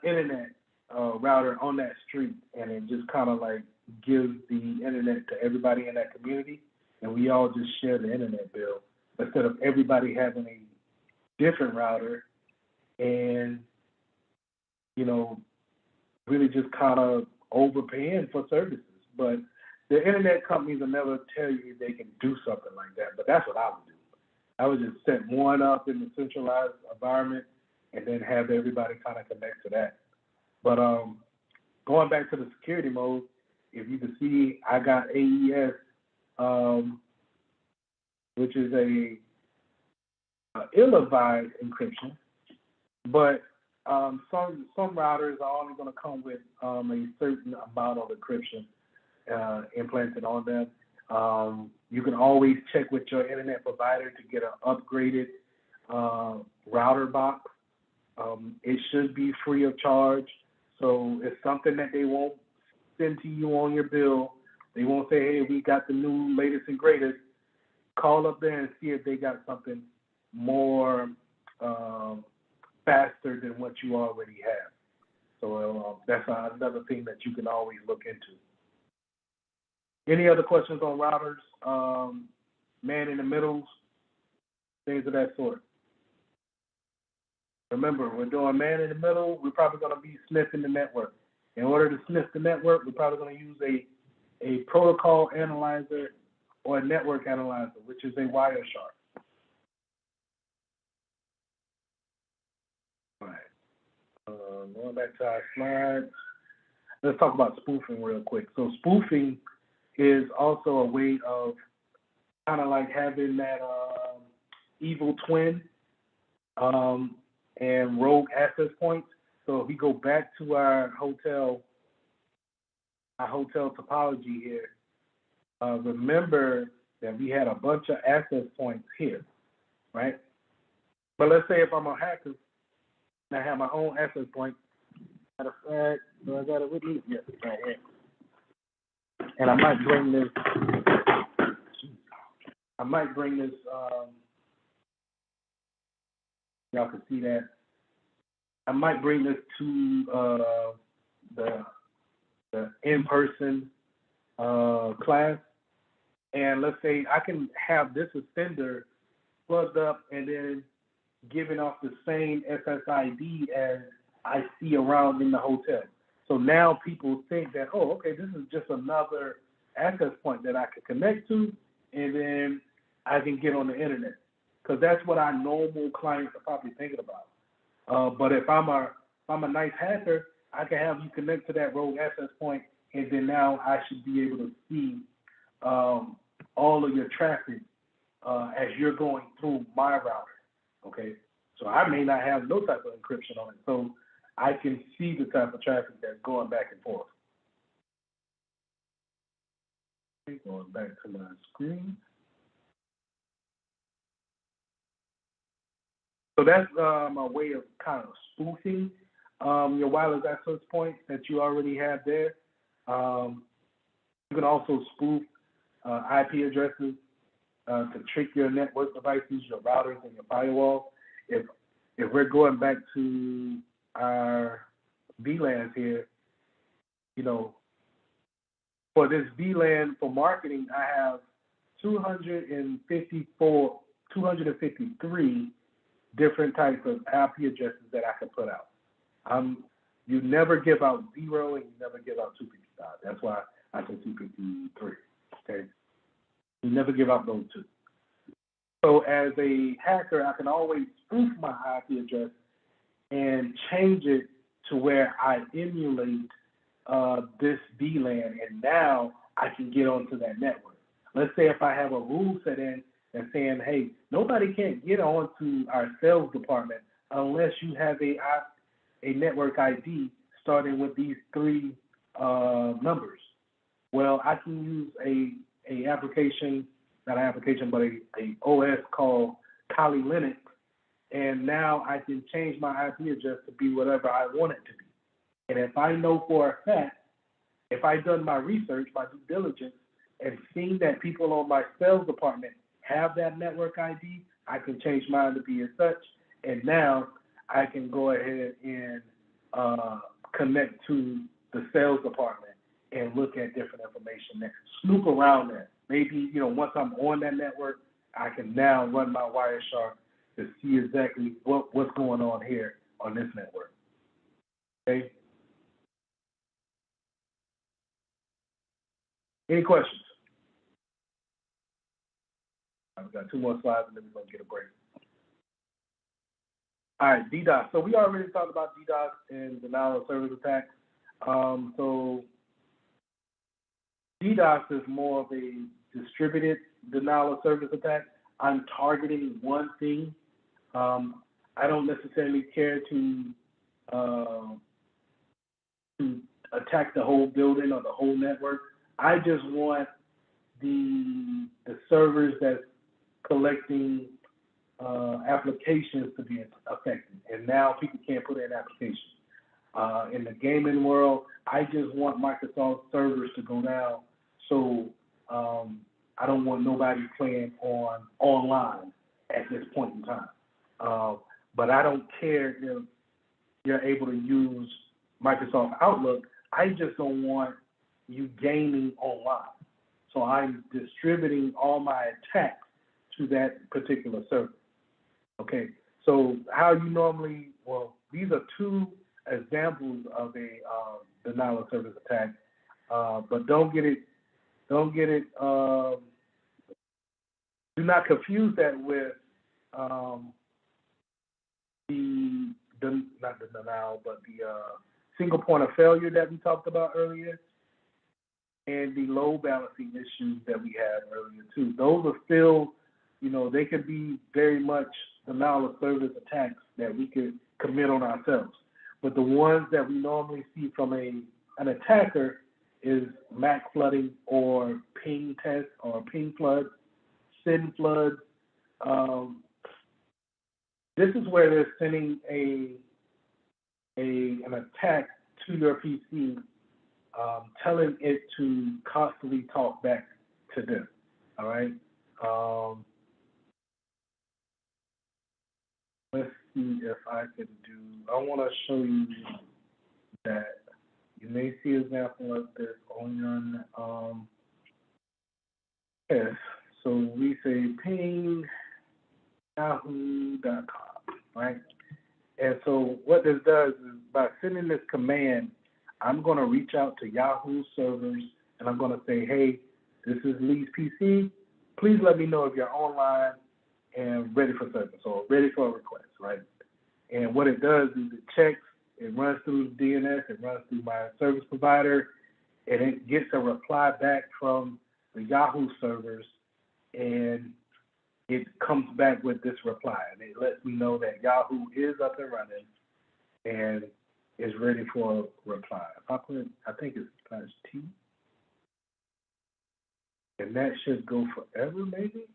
Speaker 12: internet router on that street, and it just kind of like gives the internet to everybody in that community, and we all just share the internet bill instead of everybody having a different router and, really just kind of overpaying for services. But the internet companies will never tell you they can do something like that, but that's what I would do. I would just set one up in the centralized environment and then have everybody kind of connect to that. But going back to the security mode, if you can see, I got AES, which is a ill-advised encryption, but some routers are only going to come with a certain amount of encryption implanted on them. You can always check with your internet provider to get an upgraded router box. It should be free of charge. So it's something that they won't send to you on your bill. They won't say, hey, we got the new latest and greatest. Call up there and see if they got something more faster than what you already have. So that's another thing that you can always look into. Any other questions on routers, man in the middles, things of that sort? Remember, we're doing man in the middle, we're probably going to be sniffing the network. In order to sniff the network, we're probably going to use a protocol analyzer or a network analyzer, which is a Wireshark. All right. Going back to our slides. Let's talk about spoofing real quick. So spoofing is also a way of kind of like having that evil twin and rogue access points. So if we go back to our hotel topology here, remember that we had a bunch of access points here, right? But let's say if I'm a hacker and I have my own access point, matter of fact, so I got it with me, yes, right here. And I might bring this, y'all can see that. I might bring this to the in-person class. And let's say I can have this offender plugged up and then giving off the same SSID as I see around in the hotel. So now people think that, oh, okay, this is just another access point that I can connect to, and then I can get on the internet. Because that's what our normal clients are probably thinking about. But if I'm a nice hacker, I can have you connect to that rogue access point, and then now I should be able to see all of your traffic as you're going through my router. Okay, so I may not have no type of encryption on it, so I can see the type of traffic that's going back and forth. Okay, going back to my screen. So that's a way of kind of spoofing your wireless access point that you already have there. You can also spoof IP addresses to trick your network devices, your routers, and your firewall. If we're going back to our VLANs here, you know, for this VLAN for marketing, I have 253 different types of IP addresses that I can put out. You never give out 0 and you never give out 255. That's why I said 253. Okay, you never give out those two. So as a hacker, I can always spoof my IP address and change it to where I emulate this VLAN, and now I can get onto that network. Let's say if I have a rule set in that's saying, hey, nobody can't get onto our sales department unless you have a network ID starting with these 3 numbers. Well, I can use a application, not an application, but a OS called Kali Linux, and now I can change my IP address to be whatever I want it to be. And if I know for a fact, if I've done my research, my due diligence, and seen that people on my sales department have that network ID, I can change mine to be as such, and now I can go ahead and connect to the sales department and look at different information there, snoop around there. Maybe, you know, once I'm on that network, I can now run my Wireshark to see exactly what's going on here on this network. Okay. Any questions? I've got 2 more slides and then we're going to get a break. All right, DDoS. So we already talked about DDoS and denial of service attacks. So DDoS is more of a distributed denial of service attack. I'm targeting one thing. I don't necessarily care to attack the whole building or the whole network. I just want the servers that's collecting applications to be affected, and now people can't put in applications. In the gaming world, I just want Microsoft servers to go down, so I don't want nobody playing online at this point in time. But I don't care if you're able to use Microsoft Outlook. I just don't want you gaming online. So I'm distributing all my attacks to that particular server. Okay, so how you normally, well, these are two examples of a denial of service attack, but do not confuse that with not the denial, but the single point of failure that we talked about earlier, and the load balancing issues that we had earlier too. Those are still, they could be very much denial of service attacks that we could commit on ourselves. But the ones that we normally see from an attacker is MAC flooding or ping test or ping floods, SYN floods. This is where they're sending an attack to your PC, telling it to constantly talk back to them. All right. Let's see if I can do. I want to show you that. You may see an example of this on your yes. So we say ping yahoo.com, right? And so what this does is by sending this command, I'm going to reach out to Yahoo servers and I'm going to say, hey, this is Lee's PC. Please let me know if you're online and ready for service or ready for a request, right? And what it does is it checks, it runs through DNS, it runs through my service provider, and it gets a reply back from the Yahoo servers, and it comes back with this reply, and it lets me know that Yahoo is up and running and is ready for a reply. If I put, I think it's /T, and that should go forever, maybe?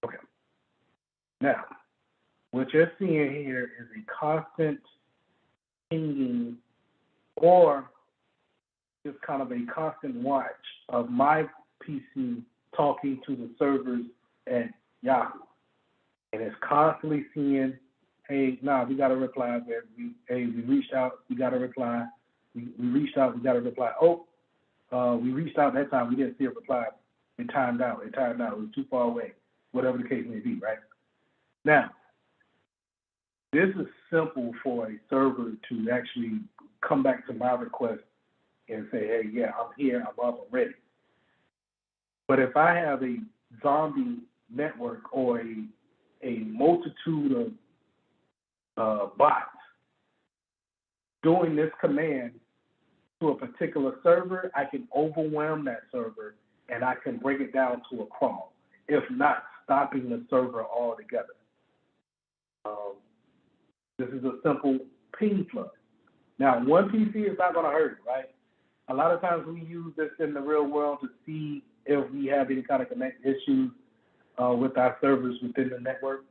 Speaker 12: Okay. Now, what you're seeing here is a constant pinging or just kind of a constant watch of my PC talking to the servers at Yahoo. And it's constantly seeing, hey, we got a reply. We reached out, we got a reply. We reached out, we got a reply. We reached out that time, we didn't see a reply. It timed out, it was too far away, whatever the case may be, right? Now, this is simple for a server to actually come back to my request and say, hey, yeah, I'm here, I'm up, I'm ready. But if I have a zombie network or a multitude of bots doing this command to a particular server, I can overwhelm that server and I can bring it down to a crawl, if not stopping the server altogether. This is a simple ping flood. Now, one PC is not going to hurt it, right? A lot of times we use this in the real world to see if we have any kind of connect issues with our servers within the network.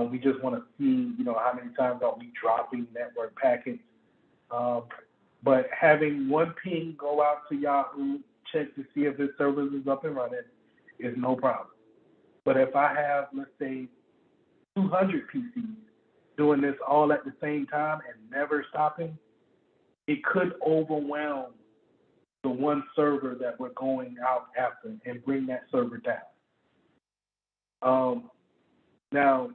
Speaker 12: We just want to see, how many times are we dropping network packets. But having one ping go out to Yahoo, check to see if this server is up and running, is no problem. But if I have, let's say, 200 PCs doing this all at the same time and never stopping, it could overwhelm the one server that we're going out after and bring that server down. Now,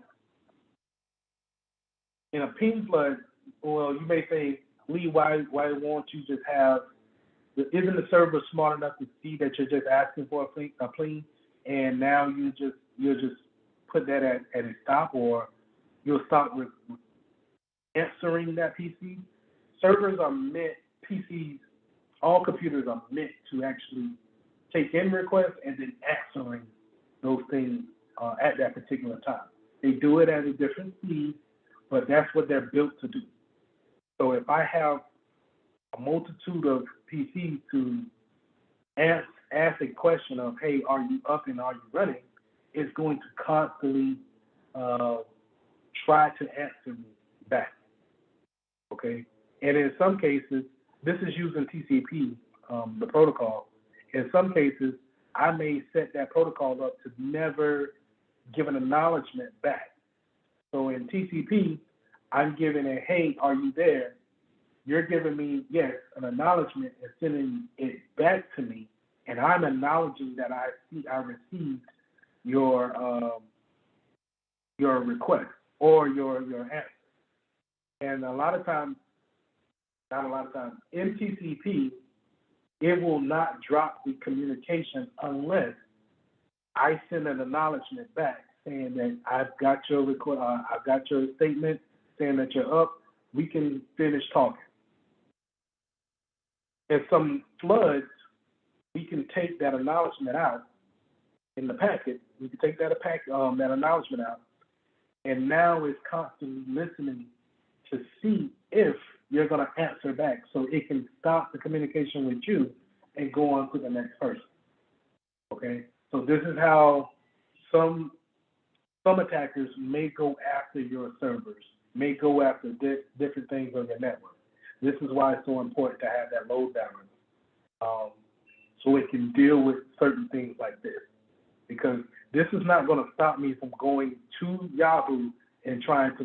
Speaker 12: in a ping flood, well, you may say, Lee, why won't you just have, isn't the server smart enough to see that you're just asking for a ping, and now you'll just put that at a stop, or you'll stop with answering that PC? Servers are meant, PCs, all computers are meant to actually take in requests and then answering those things at that particular time. They do it at a different speed, but that's what they're built to do. So if I have a multitude of PCs to ask a question of, hey, are you up and are you running, is going to constantly try to answer me back. Okay? And in some cases, this is using TCP, the protocol. In some cases, I may set that protocol up to never give an acknowledgement back. So in TCP, I'm giving a, hey, are you there? You're giving me, yes, an acknowledgement and sending it back to me, and I'm acknowledging that I received your request or your answer. And a lot of times, not a lot of times, in TCP, it will not drop the communication unless I send an acknowledgement back saying that I've got your request, I've got your statement saying that you're up. We can finish talking. In some floods, we can take that acknowledgement out in the packet. We can take that acknowledgement out, and now it's constantly listening to see if you're going to answer back, so it can stop the communication with you and go on to the next person. Okay, so this is how some attackers may go after your servers, may go after different things on your network. This is why it's so important to have that load balance, so it can deal with certain things like this. Because this is not going to stop me from going to Yahoo and trying to